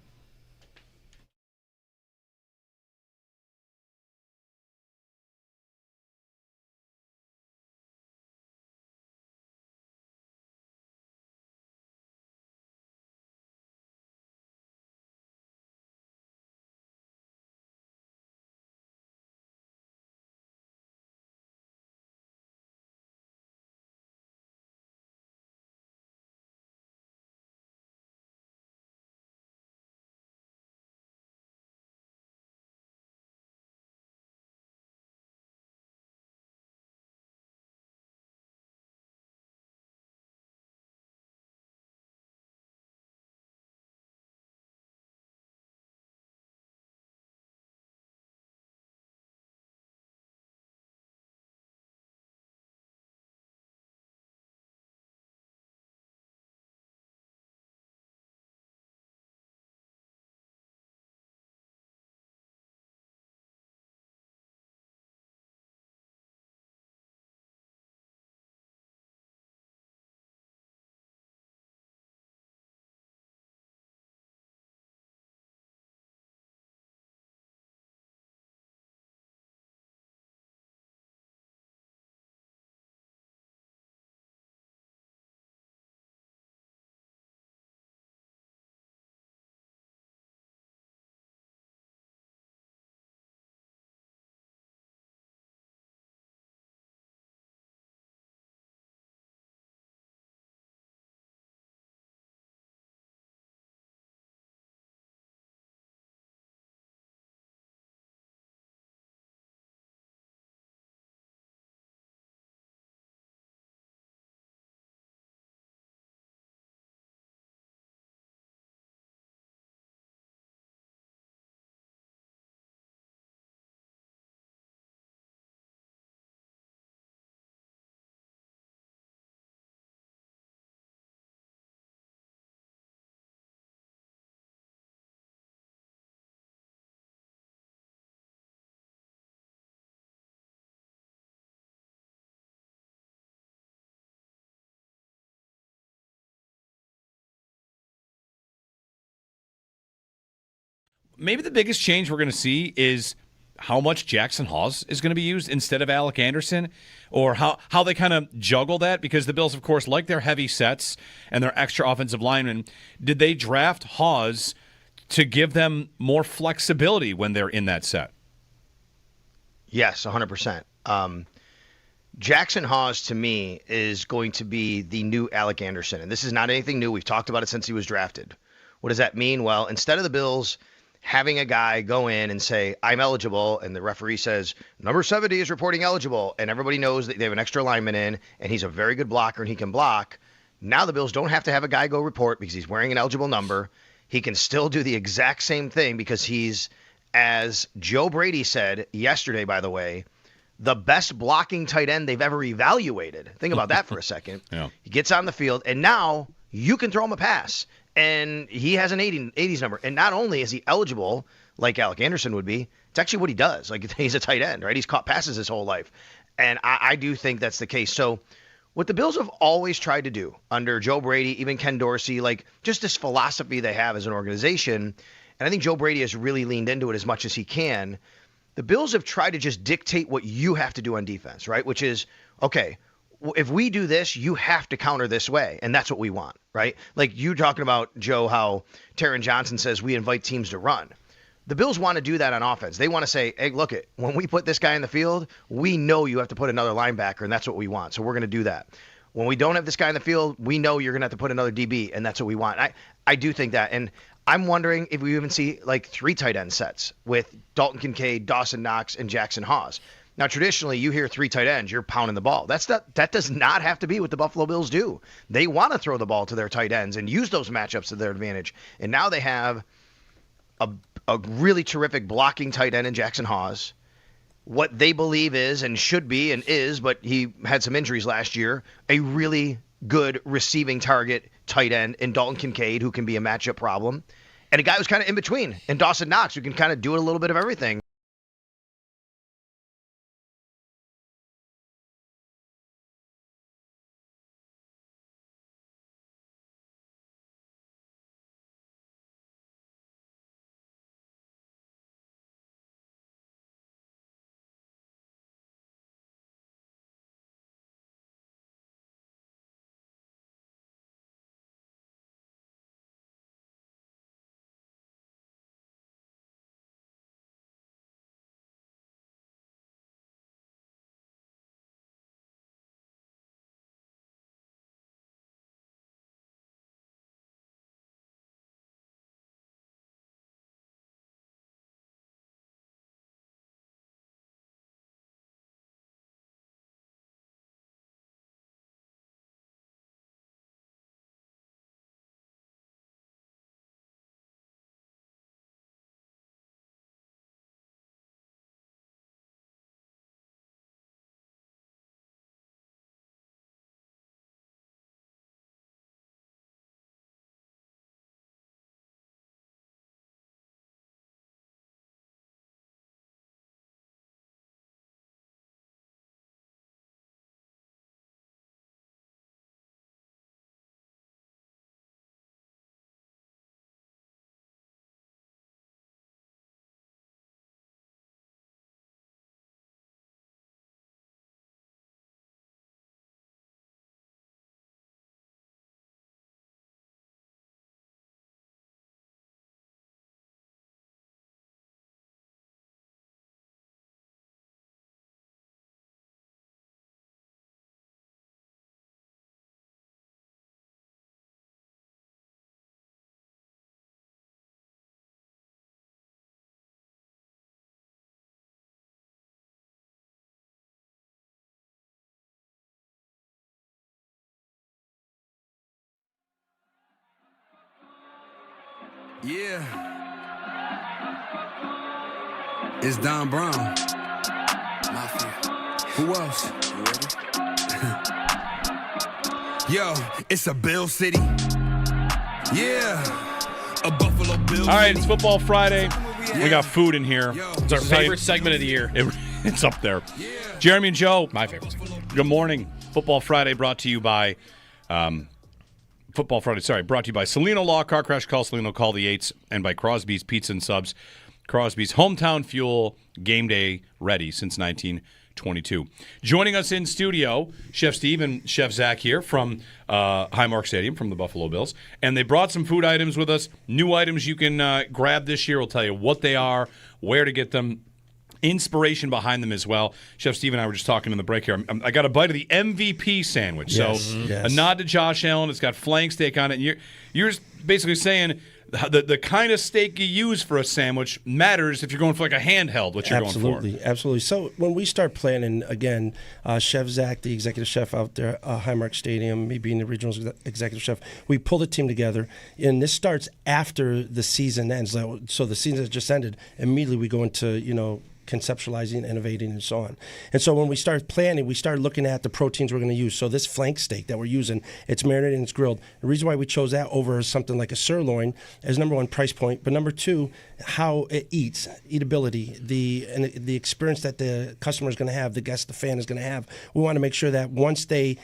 [SPEAKER 9] maybe the biggest change we're going to see is how much Jackson Hawes is going to be used instead of Alec Anderson, or how they kind of juggle that, because the Bills, of course, like their heavy sets and their extra offensive linemen. Did they draft Hawes to give them more flexibility when they're in that set?
[SPEAKER 14] Yes, 100%. Jackson Hawes, to me, is going to be the new Alec Anderson. And this is not anything new. We've talked about it since he was drafted. What does that mean? Well, instead of the Bills having a guy go in and say, I'm eligible, and the referee says, number 70 is reporting eligible, and everybody knows that they have an extra lineman in, and he's a very good blocker and he can block. Now the Bills don't have to have a guy go report because he's wearing an eligible number. He can still do the exact same thing because he's, as Joe Brady said yesterday, by the way, the best blocking tight end they've ever evaluated. Think about that for a second.
[SPEAKER 9] Yeah.
[SPEAKER 14] He gets on the field, and now you can throw him a pass. And he has an 80s number. And not only is he eligible, like Alec Anderson would be, it's actually what he does. Like, he's a tight end, right? He's caught passes his whole life. And I do think that's the case. So what the Bills have always tried to do under Joe Brady, even Ken Dorsey, like just this philosophy they have as an organization, and I think Joe Brady has really leaned into it as much as he can. The Bills have tried to just dictate what you have to do on defense, right? Which is, okay, if we do this, you have to counter this way, and that's what we want, right? Like you talking about, Joe, how Taron Johnson says we invite teams to run. The Bills want to do that on offense. They want to say, hey, look, when we put this guy in the field, we know you have to put another linebacker, and that's what we want, so we're going to do that. When we don't have this guy in the field, we know you're going to have to put another DB, and that's what we want. I do think that, and I'm wondering if we even see like 3 tight end sets with Dalton Kincaid, Dawson Knox, and Jackson Hawes. Now, traditionally, you hear 3 tight ends, you're pounding the ball. That does not have to be what the Buffalo Bills do. They want to throw the ball to their tight ends and use those matchups to their advantage. And now they have a really terrific blocking tight end in Jackson Hawes. What they believe is and should be and is, but he had some injuries last year, a really good receiving target tight end in Dalton Kincaid, who can be a matchup problem. And a guy who's kind of in between, and Dawson Knox, who can kind of do a little bit of everything.
[SPEAKER 5] Yeah. It's Don Brown. Mafia. Who else? You ready? Yo, it's a Bill City. Yeah. A Buffalo Bill.
[SPEAKER 9] All right, it's Football Friday. We got food in here.
[SPEAKER 1] It's our favorite segment of the year.
[SPEAKER 9] It's up there. Jeremy and Joe.
[SPEAKER 1] My favorite segment.
[SPEAKER 9] Good morning. Football Friday brought to you by Football Friday, sorry, brought to you by Salino Law, Car Crash, call Salino, call the 8s, and by Crosby's Pizza and Subs. Crosby's hometown fuel, game day ready since 1922. Joining us in studio, Chef Steve and Chef Zach here from Highmark Stadium, from the Buffalo Bills. And they brought some food items with us, new items you can grab this year. We'll tell you what they are, where to get them, inspiration behind them as well. Chef Steve and I were just talking in the break here. I got a bite of the MVP sandwich.
[SPEAKER 6] Yes,
[SPEAKER 9] so
[SPEAKER 6] yes.
[SPEAKER 9] A nod to Josh Allen. It's got flank steak on it. And you're basically saying the kind of steak you use for a sandwich matters if you're going for like a handheld, what you're going for.
[SPEAKER 6] Absolutely. So when we start planning, again, Chef Zach, the executive chef out there, Highmark Stadium, me being the regional executive chef, we pull the team together, and this starts after the season ends. So the season has just ended. Immediately we go into, conceptualizing, innovating, and so on. And so when we start planning, we start looking at the proteins we're going to use. So this flank steak that we're using, it's marinated and it's grilled. The reason why we chose that over something like a sirloin is, number one, price point, but number two, how it eats, eatability, the experience that the customer is going to have, the guest, the fan is going to have. We want to make sure that once they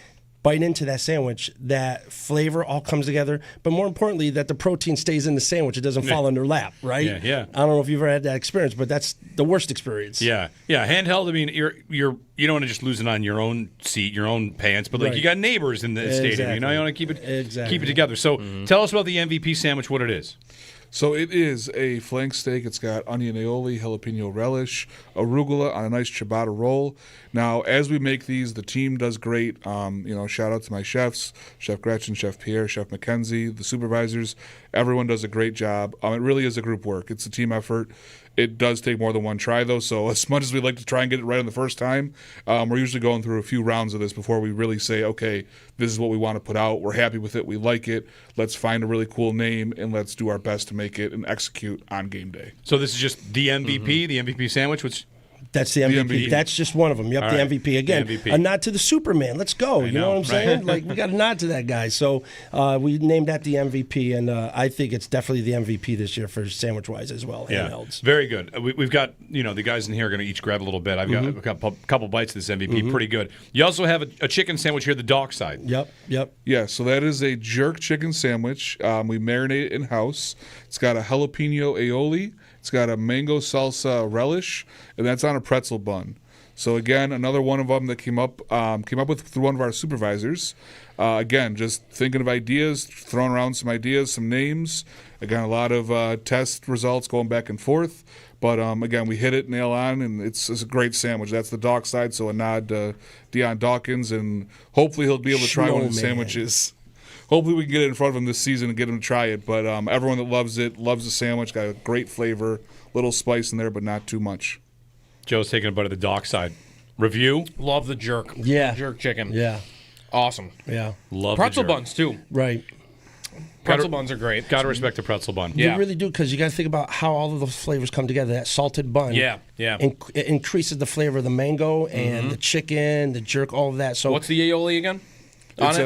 [SPEAKER 6] bite into that sandwich, that flavor all comes together, but more importantly, that the protein stays in the sandwich. It doesn't fall in their lap, right?
[SPEAKER 9] Yeah.
[SPEAKER 6] I don't know if you've ever had that experience, but that's the worst experience.
[SPEAKER 9] Yeah. Handheld. I mean, you don't want to just lose it on your own seat, your own pants, but you got neighbors in the stadium. You want to keep it together. So tell us about the MVP sandwich. What it is.
[SPEAKER 22] So it is a flank steak. It's got onion aioli, jalapeno relish, arugula on a nice ciabatta roll. Now, as we make these, the team does great. Shout out to my chefs, Chef Gretchen, Chef Pierre, Chef Mackenzie, the supervisors. Everyone does a great job. It really is a group work. It's a team effort. It does take more than one try, though, so as much as we like to try and get it right on the first time, we're usually going through a few rounds of this before we really say, okay, this is what we want to put out. We're happy with it. We like it. Let's find a really cool name, and let's do our best to make it and execute on game day.
[SPEAKER 9] So this is just the MVP, the MVP sandwich, which...
[SPEAKER 6] That's the MVP. That's just one of them. Yep, the MVP. Again, a nod to the Superman. Let's go. You know what I'm saying? We got a nod to that guy. So we named that the MVP, and I think it's definitely the MVP this year for sandwich-wise as well.
[SPEAKER 9] Yeah,
[SPEAKER 6] handhelds.
[SPEAKER 9] Very good. We've got, the guys in here are going to each grab a little bit. I've got a couple bites of this MVP. Pretty good. You also have a chicken sandwich here, the dog side.
[SPEAKER 6] Yep.
[SPEAKER 22] Yeah, so that is a jerk chicken sandwich. We marinate it in-house. It's got a jalapeno aioli. It's got a mango salsa relish, and that's on a pretzel bun. So again, another one of them that came up with through one of our supervisors. Again, just thinking of ideas, throwing around some ideas, some names. Again, a lot of test results going back and forth. But again, we hit it nail on, and it's a great sandwich. That's the dog side, so a nod to Deion Dawkins, and hopefully he'll be able to try one of the sandwiches. Hopefully we can get it in front of him this season and get him to try it. But everyone that loves it loves the sandwich. Got a great flavor, little spice in there, but not too much.
[SPEAKER 9] Joe's taking a bite of the dog side. Review?
[SPEAKER 1] Love the jerk.
[SPEAKER 6] Yeah.
[SPEAKER 1] Jerk chicken.
[SPEAKER 6] Yeah.
[SPEAKER 1] Awesome.
[SPEAKER 6] Yeah.
[SPEAKER 9] Love
[SPEAKER 1] pretzel
[SPEAKER 9] the jerk.
[SPEAKER 1] buns, too.
[SPEAKER 6] Right.
[SPEAKER 1] Pretzel buns are great.
[SPEAKER 9] Got to respect the pretzel bun.
[SPEAKER 6] You really do, because you got to think about how all of those flavors come together. That salted bun, it increases the flavor of the mango and the chicken, the jerk, all of that. So
[SPEAKER 1] what's the aioli again?
[SPEAKER 22] It's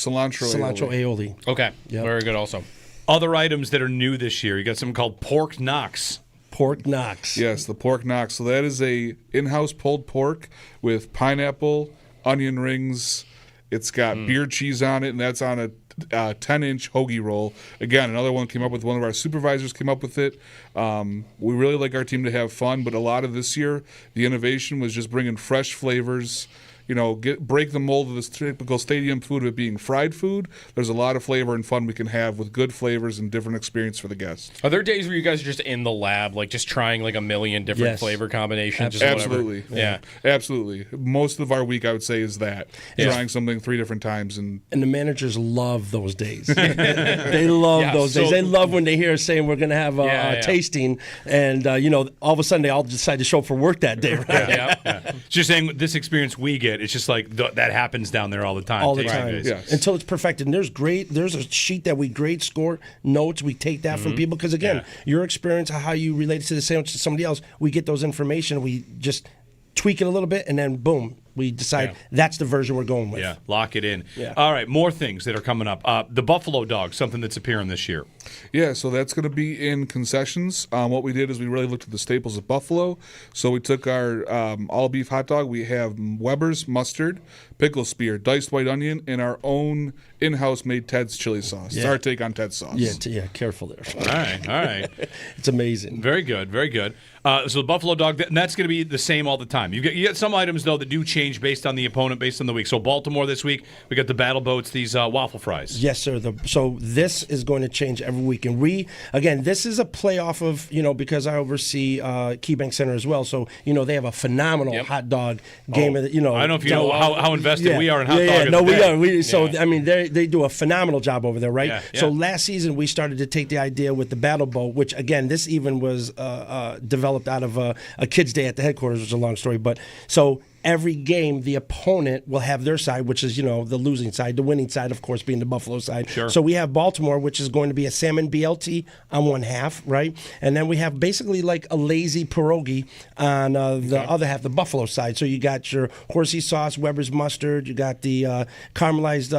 [SPEAKER 22] cilantro
[SPEAKER 6] aioli.
[SPEAKER 1] Okay, very good. Also,
[SPEAKER 9] other items that are new this year. You got something called pork knocks.
[SPEAKER 6] Pork knocks.
[SPEAKER 22] Yes, the pork knocks. So that is a in-house pulled pork with pineapple, onion rings. It's got beer cheese on it, and that's on a 10-inch hoagie roll. Again, another one came up with one of our supervisors came up with it. We really like our team to have fun, but a lot of this year, the innovation was just bringing fresh flavors. Break the mold of this typical stadium food of it being fried food. There's a lot of flavor and fun we can have with good flavors and different experience for the guests.
[SPEAKER 1] Are there days where you guys are just in the lab, like just trying like a million different flavor combinations?
[SPEAKER 22] Absolutely.
[SPEAKER 1] Yeah.
[SPEAKER 22] Absolutely. Most of our week, I would say, is that. Trying something 3 different times. And
[SPEAKER 6] the managers love those days. They love those days. They love when they hear us saying we're going to have a tasting, and, all of a sudden they all decide to show up for work that day, right?
[SPEAKER 9] Just saying, this experience we get, it's just like that happens down there all the time.
[SPEAKER 6] All the time. Yes. Until it's perfected. And there's a sheet that we grade, score, notes. We take that from people. Because, again, your experience, how you relate to the sandwich to somebody else, we get those information. We just tweak it a little bit, and then, boom, We decide that's the version we're going with.
[SPEAKER 9] Yeah, lock it in.
[SPEAKER 6] Yeah.
[SPEAKER 9] All right, more things that are coming up. The Buffalo Dog, something that's appearing this year.
[SPEAKER 22] Yeah, so that's going to be in concessions. What we did is we really looked at the staples of Buffalo. So we took our all-beef hot dog. We have Weber's mustard, pickle spear, diced white onion, and our own in-house made Ted's chili sauce. It's our take on Ted's sauce.
[SPEAKER 6] Yeah, careful there.
[SPEAKER 9] All right.
[SPEAKER 6] It's amazing.
[SPEAKER 9] Very good, very good. So the Buffalo Dog, that's going to be the same all the time. You get some items, though, that do change based on the opponent, based on the week. So Baltimore this week, we got the Battle Boats, these waffle fries.
[SPEAKER 6] Yes, sir. So this is going to change every week. And this is a playoff of, because I oversee KeyBank Center as well. So, they have a phenomenal hot dog game.
[SPEAKER 9] I don't know if you know how invested we are in hot dog.
[SPEAKER 6] Yeah, no, we are. They do a phenomenal job over there, right?
[SPEAKER 9] Yeah.
[SPEAKER 6] So last season, we started to take the idea with the Battle Boat, which, again, this even was developed out of a kids' day at the headquarters, which is a long story. But so every game, the opponent will have their side, which is, the losing side. The winning side, of course, being the Buffalo side.
[SPEAKER 9] Sure.
[SPEAKER 6] So we have Baltimore, which is going to be a salmon BLT on one half, right? And then we have basically like a lazy pierogi on the other half, the Buffalo side. So you got your horsey sauce, Weber's mustard, you got the caramelized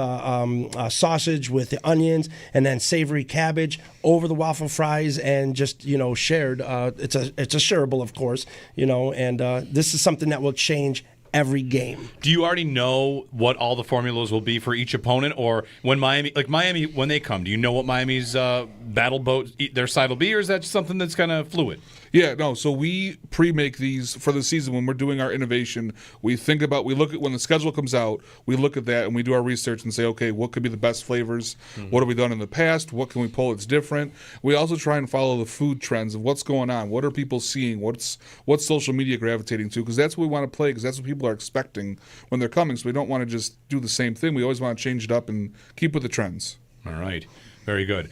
[SPEAKER 6] sausage with the onions, and then savory cabbage over the waffle fries, and just, shared. It's a shareable, of course, and this is something that will change every game.
[SPEAKER 9] Do you already know what all the formulas will be for each opponent, or when Miami, when they come, do you know what Miami's Battle Boat, their side will be, or is that just something that's kind of fluid?
[SPEAKER 22] Yeah, no, so we pre-make these for the season when we're doing our innovation. We look at when the schedule comes out, we look at that and we do our research and say, okay, what could be the best flavors? Mm-hmm. What have we done in the past? What can we pull that's different? We also try and follow the food trends of what's going on. What are people seeing? What's social media gravitating to? Because that's what we want to play, because that's what people are expecting when they're coming. So we don't want to just do the same thing. We always want to change it up and keep with the trends.
[SPEAKER 9] All right. Very good.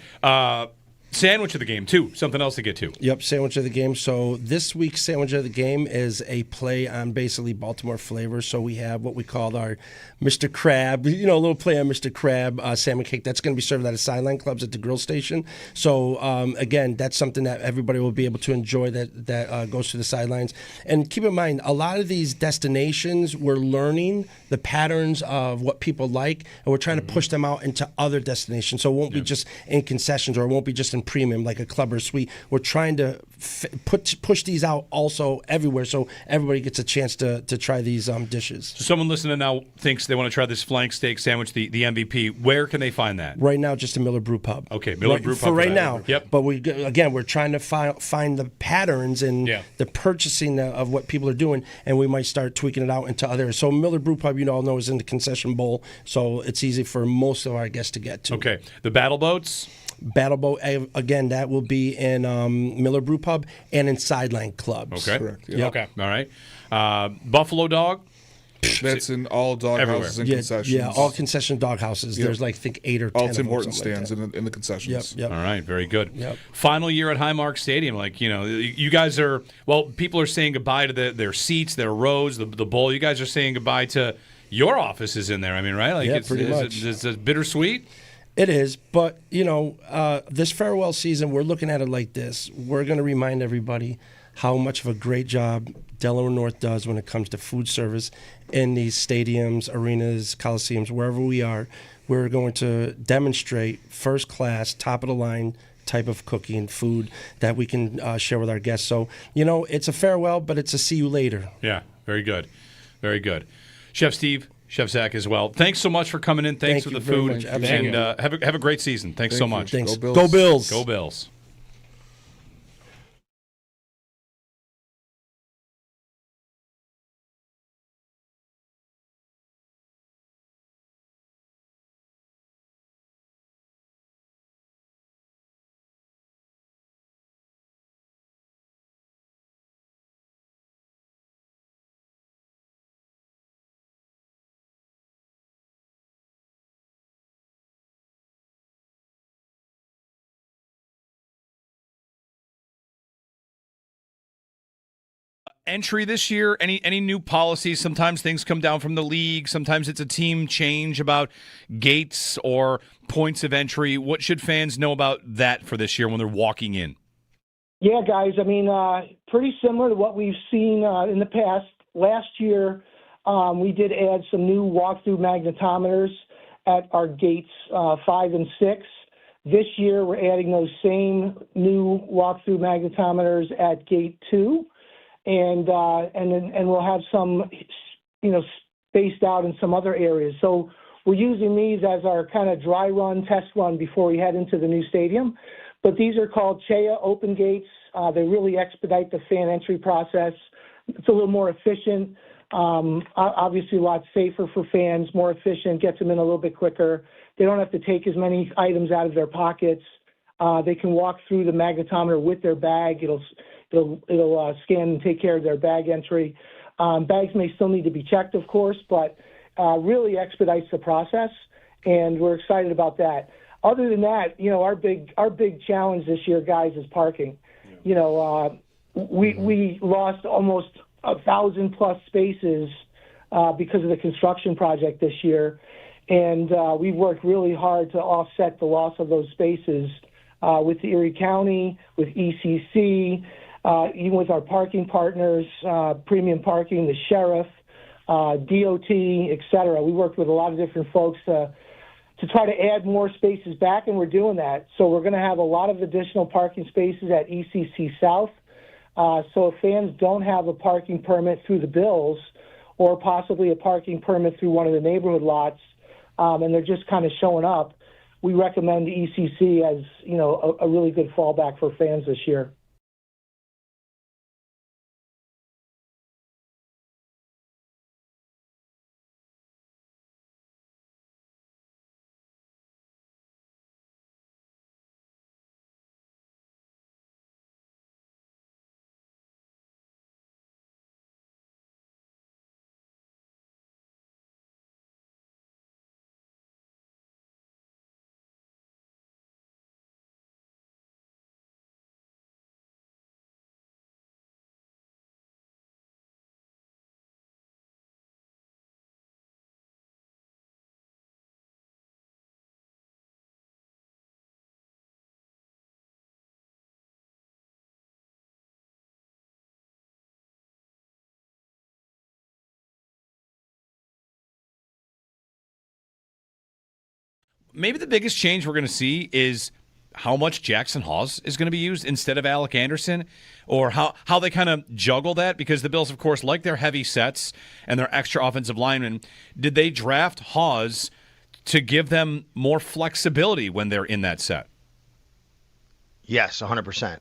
[SPEAKER 9] Sandwich of the game, too. Something else to get to.
[SPEAKER 6] Yep, sandwich of the game. So this week's sandwich of the game is a play on basically Baltimore flavors. So we have what we call our Mr. Crab, a little play on Mr. Crab salmon cake. That's going to be served at a sideline clubs at the grill station. So, again, that's something that everybody will be able to enjoy that goes to the sidelines. And keep in mind, a lot of these destinations, we're learning the patterns of what people like, and we're trying to push them out into other destinations. So it won't be just in concessions, or it won't be just in premium like a club or suite. We're trying to push these out also everywhere, so everybody gets a chance to try these dishes.
[SPEAKER 9] So someone listening now thinks they want to try this flank steak sandwich, the MVP. Where can they find that?
[SPEAKER 6] Right now, just a Miller Brew Pub.
[SPEAKER 9] Okay, Miller Brew Pub
[SPEAKER 6] for right now.
[SPEAKER 9] Yep.
[SPEAKER 6] But we're trying to find the patterns and the purchasing of what people are doing, and we might start tweaking it out into others. So Miller Brew Pub, all know, is in the concession bowl, so it's easy for most of our guests to get to.
[SPEAKER 9] Okay. The Battle Boats?
[SPEAKER 6] Battle Boat, again, that will be in Miller Brew Pub and in sideline clubs.
[SPEAKER 9] Okay.
[SPEAKER 22] Correct.
[SPEAKER 6] Yep.
[SPEAKER 9] Okay. All right. Buffalo Dog?
[SPEAKER 22] That's in all dog houses and concessions.
[SPEAKER 6] Yeah, all concession dog houses.
[SPEAKER 22] Yep.
[SPEAKER 6] There's I think 8 or 10
[SPEAKER 22] all Tim
[SPEAKER 6] of them,
[SPEAKER 22] Hortons stands
[SPEAKER 6] like
[SPEAKER 22] in the concessions.
[SPEAKER 6] Yep.
[SPEAKER 9] All right, very good.
[SPEAKER 6] Yep.
[SPEAKER 9] Final year at Highmark Stadium. You guys are, people are saying goodbye to their seats, their rows, the bowl. You guys are saying goodbye to your offices in there. I mean, right?
[SPEAKER 6] Pretty much.
[SPEAKER 9] Is it bittersweet?
[SPEAKER 6] It is, but, this farewell season, we're looking at it like this. We're going to remind everybody how much of a great job Delaware North does when it comes to food service in these stadiums, arenas, coliseums, wherever we are. We're going to demonstrate first class, top of the line type of cooking, food that we can share with our guests. So, it's a farewell, but it's a see you later.
[SPEAKER 9] Yeah, very good. Very good. Chef Steve, Chef Zach as well. Thanks so much for coming in. Thanks for the food. And have a great season. Thanks so much.
[SPEAKER 6] Thanks.
[SPEAKER 22] Go Bills.
[SPEAKER 6] Go Bills.
[SPEAKER 9] Go Bills. Entry this year, any new policies? Sometimes things come down from the league. Sometimes it's a team change about gates or points of entry. What should fans know about that for this year when they're walking in?
[SPEAKER 19] Yeah, guys, pretty similar to what we've seen in the past. Last year, We did add some new walkthrough magnetometers at our gates 5 and 6. This year, we're adding those same new walkthrough magnetometers at gate 2, and we'll have some, spaced out in some other areas. So we're using these as our kind of dry run, test run before we head into the new stadium. But these are called CHEA open gates. They really expedite the fan entry process. It's a little more efficient, obviously a lot safer for fans, more efficient, gets them in a little bit quicker. They don't have to take as many items out of their pockets. They can walk through the magnetometer with their bag. It'll scan and take care of their bag entry. Bags may still need to be checked, of course, but really expedites the process, and we're excited about that. Other than that, our big challenge this year, guys, is parking. We lost almost 1,000+ spaces because of the construction project this year, and we've worked really hard to offset the loss of those spaces with the Erie County, with ECC, even with our parking partners, Premium Parking, the Sheriff, DOT, et cetera. We worked with a lot of different folks to try to add more spaces back, and we're doing that. So we're going to have a lot of additional parking spaces at ECC South. So if fans don't have a parking permit through the Bills or possibly a parking permit through one of the neighborhood lots, and they're just kind of showing up, we recommend ECC as, a really good fallback for fans this year.
[SPEAKER 9] Maybe the biggest change we're going to see is how much Jackson Hawes is going to be used instead of Alec Anderson, or how they kind of juggle that, because the Bills, of course, like their heavy sets and their extra offensive linemen. Did they draft Hawes to give them more flexibility when they're in that set?
[SPEAKER 14] Yes, 100%.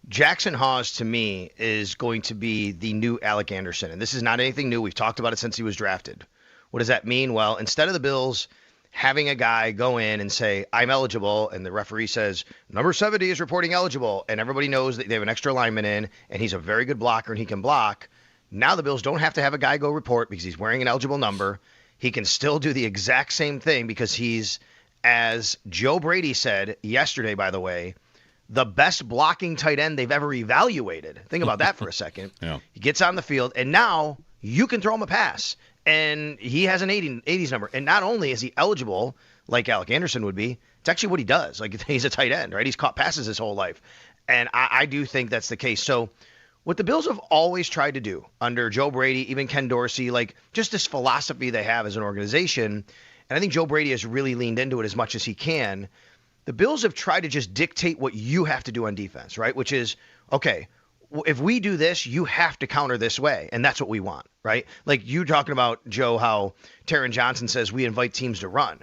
[SPEAKER 14] Jackson Hawes, to me, is going to be the new Alec Anderson. And this is not anything new. We've talked about it since he was drafted. What does that mean? Well, instead of the Bills having a guy go in and say, I'm eligible, and the referee says, number 70 is reporting eligible, and everybody knows that they have an extra lineman in, and he's a very good blocker and he can block. Now the Bills don't have to have a guy go report because he's wearing an eligible number. He can still do the exact same thing because he's, as Joe Brady said yesterday, by the way, the best blocking tight end they've ever evaluated. Think about that for a second.
[SPEAKER 9] Yeah.
[SPEAKER 14] He gets on the field, and now you can throw him a pass. And he has an 80s number. And not only is he eligible, like Alec Anderson would be, it's actually what he does. Like, he's a tight end, right? He's caught passes his whole life. And I do think that's the case. So what the Bills have always tried to do under Joe Brady, even Ken Dorsey, like just this philosophy they have as an organization, and I think Joe Brady has really leaned into it as much as he can, the Bills have tried to just dictate what you have to do on defense, right? Which is, okay, if we do this, you have to counter this way, and that's what we want, right? Like you talking about, Joe, how Taron Johnson says we invite teams to run.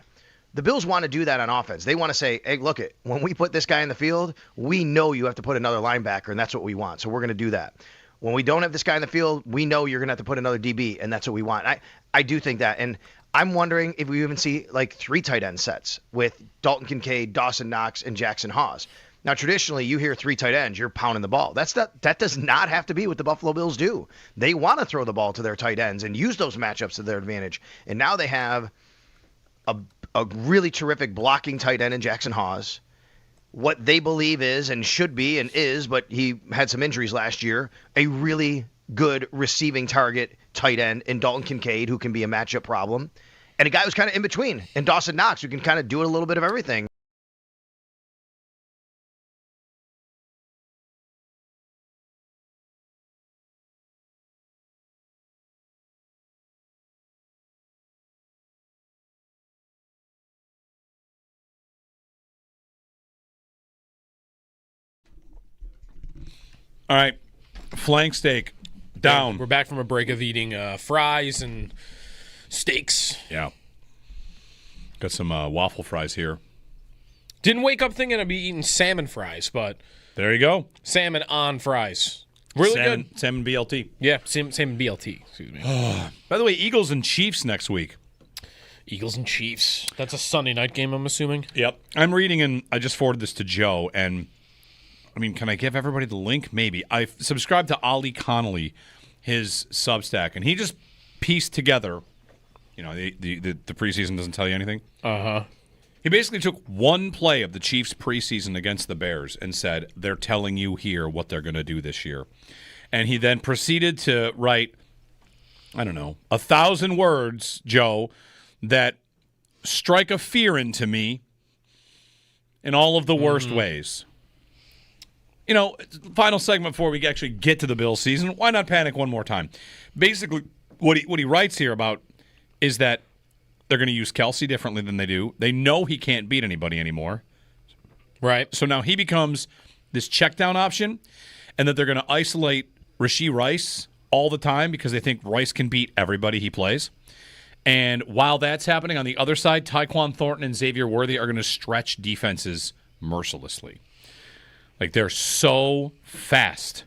[SPEAKER 14] The Bills want to do that on offense. They want to say, hey, look, when we put this guy in the field, we know you have to put another linebacker, and that's what we want, so we're going to do that. When we don't have this guy in the field, we know you're going to have to put another DB, and that's what we want. I do think that, and I'm wondering if we even see like 3 tight end sets with Dalton Kincaid, Dawson Knox, and Jackson Hawes. Now, traditionally, you hear 3 tight ends, you're pounding the ball. That does not have to be what the Buffalo Bills do. They want to throw the ball to their tight ends and use those matchups to their advantage. And now they have a really terrific blocking tight end in Jackson Hawes. What they believe is and should be and is, but he had some injuries last year, a really good receiving target tight end in Dalton Kincaid, who can be a matchup problem. And a guy who's kind of in between, and Dawson Knox, who can kind of do a little bit of everything.
[SPEAKER 9] All right. Flank steak. Down.
[SPEAKER 1] Yeah, we're back from a break of eating fries and steaks.
[SPEAKER 9] Yeah. Got some waffle fries here.
[SPEAKER 1] Didn't wake up thinking I'd be eating salmon fries, but
[SPEAKER 9] there you go.
[SPEAKER 1] Salmon on fries. Really good.
[SPEAKER 9] Salmon BLT.
[SPEAKER 1] Yeah, salmon BLT. Excuse me.
[SPEAKER 9] By the way, Eagles and Chiefs next week.
[SPEAKER 1] Eagles and Chiefs. That's a Sunday night game, I'm assuming.
[SPEAKER 9] Yep. I'm reading, and I just forwarded this to Joe, and I mean, can I give everybody the link? Maybe. I subscribed to Ollie Connolly, his Substack, and he just pieced together, the preseason doesn't tell you anything.
[SPEAKER 1] Uh-huh.
[SPEAKER 9] He basically took one play of the Chiefs preseason against the Bears and said, they're telling you here what they're going to do this year. And he then proceeded to write, 1,000 words, Joe, that strike a fear into me in all of the worst ways. Final segment before we actually get to the Bills season. Why not panic one more time? Basically, what he writes here about is that they're going to use Kelsey differently than they do. They know he can't beat anybody anymore.
[SPEAKER 1] Right.
[SPEAKER 9] So now he becomes this check down option, and that they're going to isolate Rashee Rice all the time because they think Rice can beat everybody he plays. And while that's happening, on the other side, Tyquan Thornton and Xavier Worthy are going to stretch defenses mercilessly. Like, they're so fast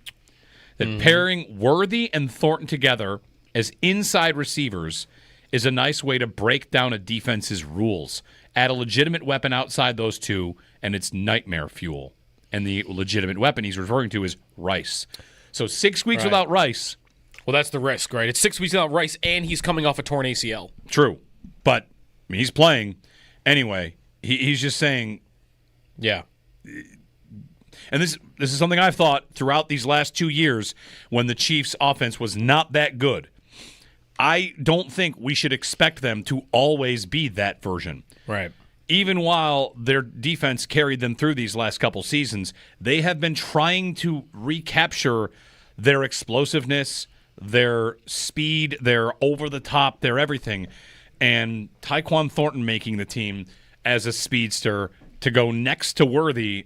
[SPEAKER 9] that pairing Worthy and Thornton together as inside receivers is a nice way to break down a defense's rules. Add a legitimate weapon outside those two, and it's nightmare fuel. And the legitimate weapon he's referring to is Rice. So 6 weeks without Rice.
[SPEAKER 1] Well, that's the risk, right? It's 6 weeks without Rice, and he's coming off a torn ACL.
[SPEAKER 9] True. But he's playing. Anyway, he's just saying.
[SPEAKER 1] Yeah.
[SPEAKER 9] And this is something I've thought throughout these last 2 years when the Chiefs' offense was not that good. I don't think we should expect them to always be that version.
[SPEAKER 1] Right.
[SPEAKER 9] Even while their defense carried them through these last couple seasons, they have been trying to recapture their explosiveness, their speed, their over-the-top, their everything. And Tyquan Thornton making the team as a speedster to go next to Worthy,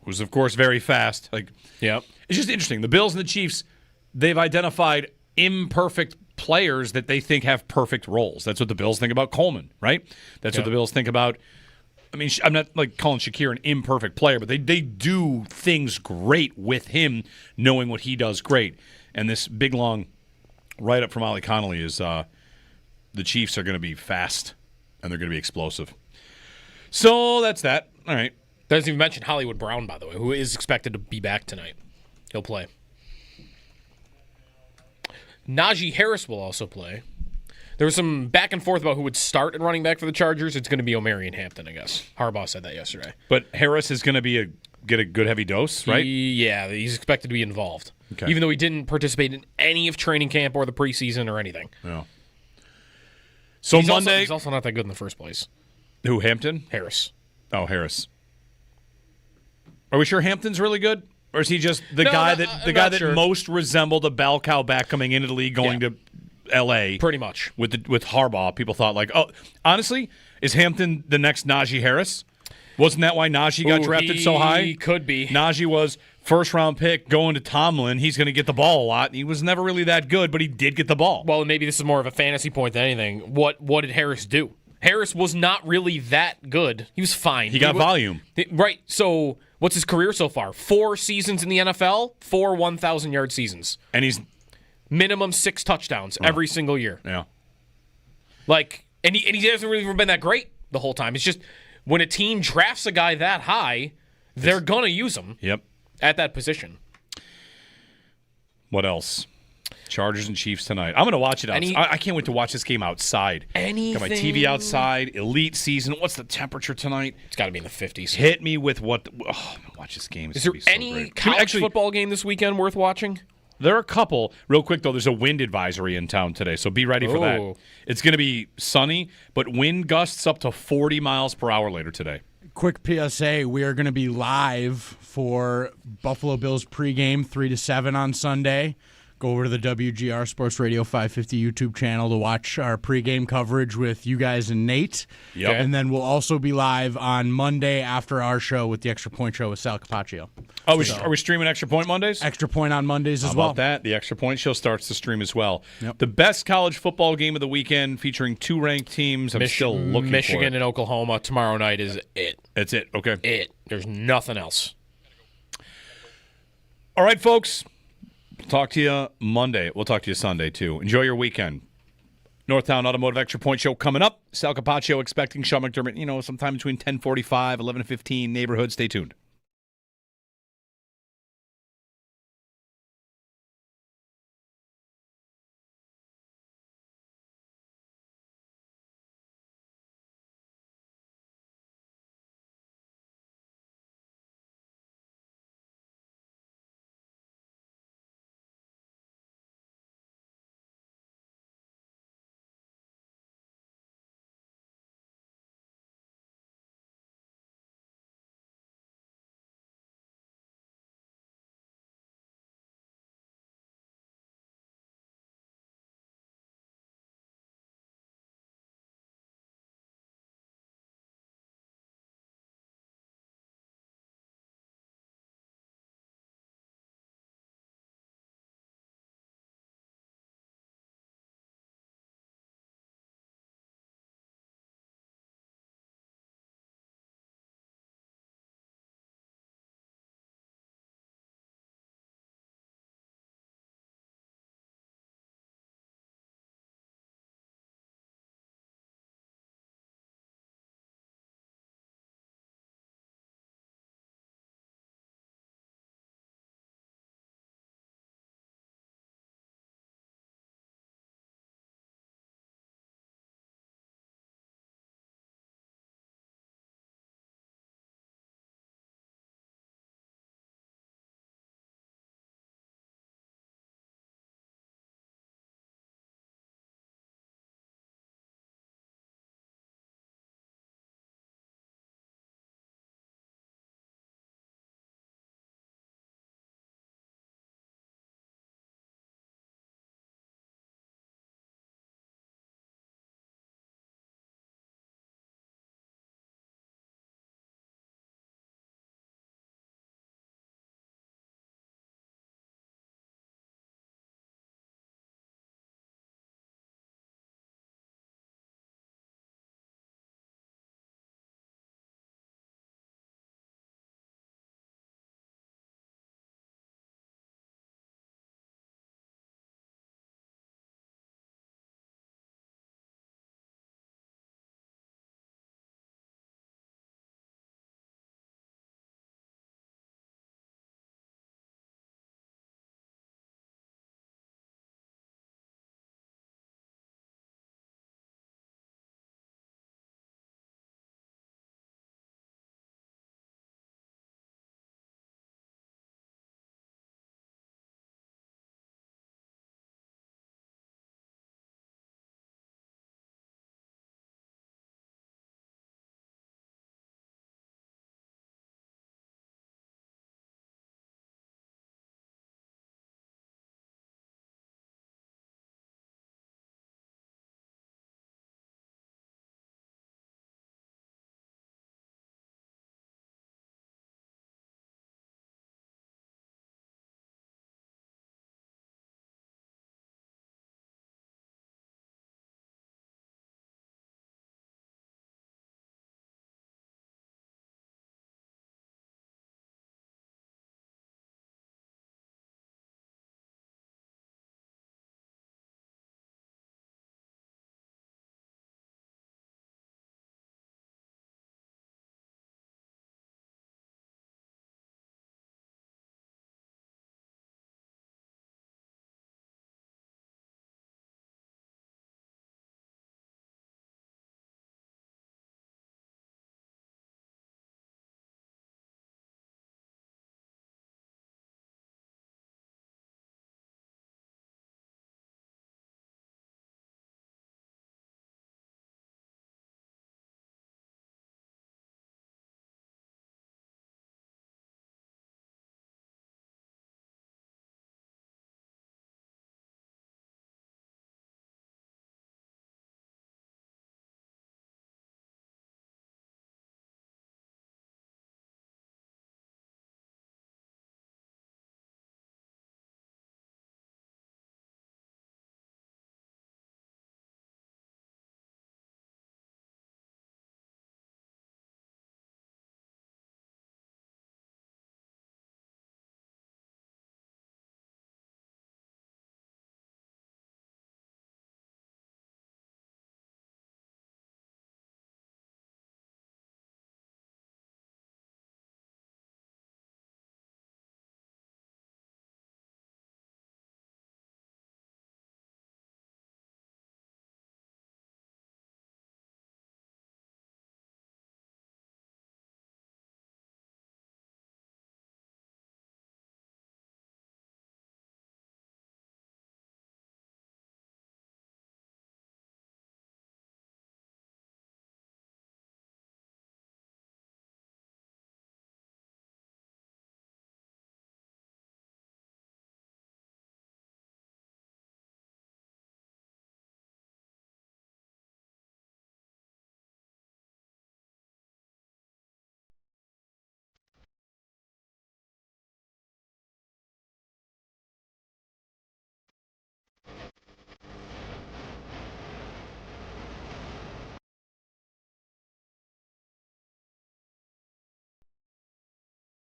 [SPEAKER 9] who's, of course, very fast.
[SPEAKER 1] Yep.
[SPEAKER 9] It's just interesting. The Bills and the Chiefs, they've identified imperfect players that they think have perfect roles. That's what the Bills think about Coleman, right? That's what the Bills think about. I mean, I'm not calling Shakir an imperfect player, but they do things great with him, knowing what he does great. And this big, long write-up from Ollie Connolly is the Chiefs are going to be fast, and they're going to be explosive. So that's that. All right.
[SPEAKER 1] Doesn't even mention Hollywood Brown, by the way, who is expected to be back tonight. He'll play. Najee Harris will also play. There was some back and forth about who would start at running back for the Chargers. It's going to be Omarion Hampton, I guess. Harbaugh said that yesterday.
[SPEAKER 9] But Harris is going to get a good heavy dose, right?
[SPEAKER 1] Yeah, he's expected to be involved.
[SPEAKER 9] Okay.
[SPEAKER 1] Even though he didn't participate in any of training camp or the preseason or anything.
[SPEAKER 9] Yeah. So Monday...
[SPEAKER 1] he's also not that good in the first place.
[SPEAKER 9] Who, Hampton?
[SPEAKER 1] Harris.
[SPEAKER 9] Oh, Harris. Are we sure Hampton's really good? Or is he just the guy that most resembled a bell cow back coming into the league going to L.A.?
[SPEAKER 1] Pretty much.
[SPEAKER 9] With Harbaugh, people thought honestly, is Hampton the next Najee Harris? Wasn't that why Najee got drafted so high?
[SPEAKER 1] He could be.
[SPEAKER 9] Najee was first-round pick going to Tomlin. He's going to get the ball a lot. He was never really that good, but he did get the ball.
[SPEAKER 1] Well, maybe this is more of a fantasy point than anything. What did Harris do? Harris was not really that good. He was fine.
[SPEAKER 9] He got volume.
[SPEAKER 1] Right. So what's his career so far? 4 seasons in the NFL, 4 1,000-yard seasons.
[SPEAKER 9] And he's
[SPEAKER 1] minimum 6 touchdowns every single year.
[SPEAKER 9] Yeah.
[SPEAKER 1] And he hasn't really been that great the whole time. It's just when a team drafts a guy that high, they're going to use him at that position.
[SPEAKER 9] What else? Chargers and Chiefs tonight. I'm going to watch it outside. I can't wait to watch this game outside.
[SPEAKER 1] Anything?
[SPEAKER 9] Got my TV outside. Elite season. What's the temperature tonight?
[SPEAKER 1] It's got to be in the 50s.
[SPEAKER 9] Hit me with what? I'm going to watch this game.
[SPEAKER 1] Is there any college football game this weekend worth watching?
[SPEAKER 9] There are a couple. Real quick, though, there's a wind advisory in town today, so be ready for that. It's going to be sunny, but wind gusts up to 40 miles per hour later today.
[SPEAKER 7] Quick PSA, we are going to be live for Buffalo Bills pregame 3 to 7 on Sunday. Go over to the WGR Sports Radio 550 YouTube channel to watch our pregame coverage with you guys and Nate.
[SPEAKER 9] Yep.
[SPEAKER 7] And then we'll also be live on Monday after our show with the Extra Point Show with Sal Capaccio.
[SPEAKER 9] Oh, are we streaming Extra Point Mondays?
[SPEAKER 7] Extra Point on Mondays as
[SPEAKER 9] How
[SPEAKER 7] well.
[SPEAKER 9] about that? The Extra Point Show starts to stream as well.
[SPEAKER 7] Yep.
[SPEAKER 9] The best college football game of the weekend featuring 2 ranked teams. I'm still looking for
[SPEAKER 1] Michigan
[SPEAKER 9] it.
[SPEAKER 1] and Oklahoma tomorrow night is it.
[SPEAKER 9] That's it. Okay.
[SPEAKER 1] There's nothing else.
[SPEAKER 9] All right, folks. Talk to you Monday. We'll talk to you Sunday, too. Enjoy your weekend. Northtown Automotive Extra Point Show coming up. Sal Capaccio expecting Sean McDermott, sometime between 10:45, 11:15 neighborhood. Stay tuned.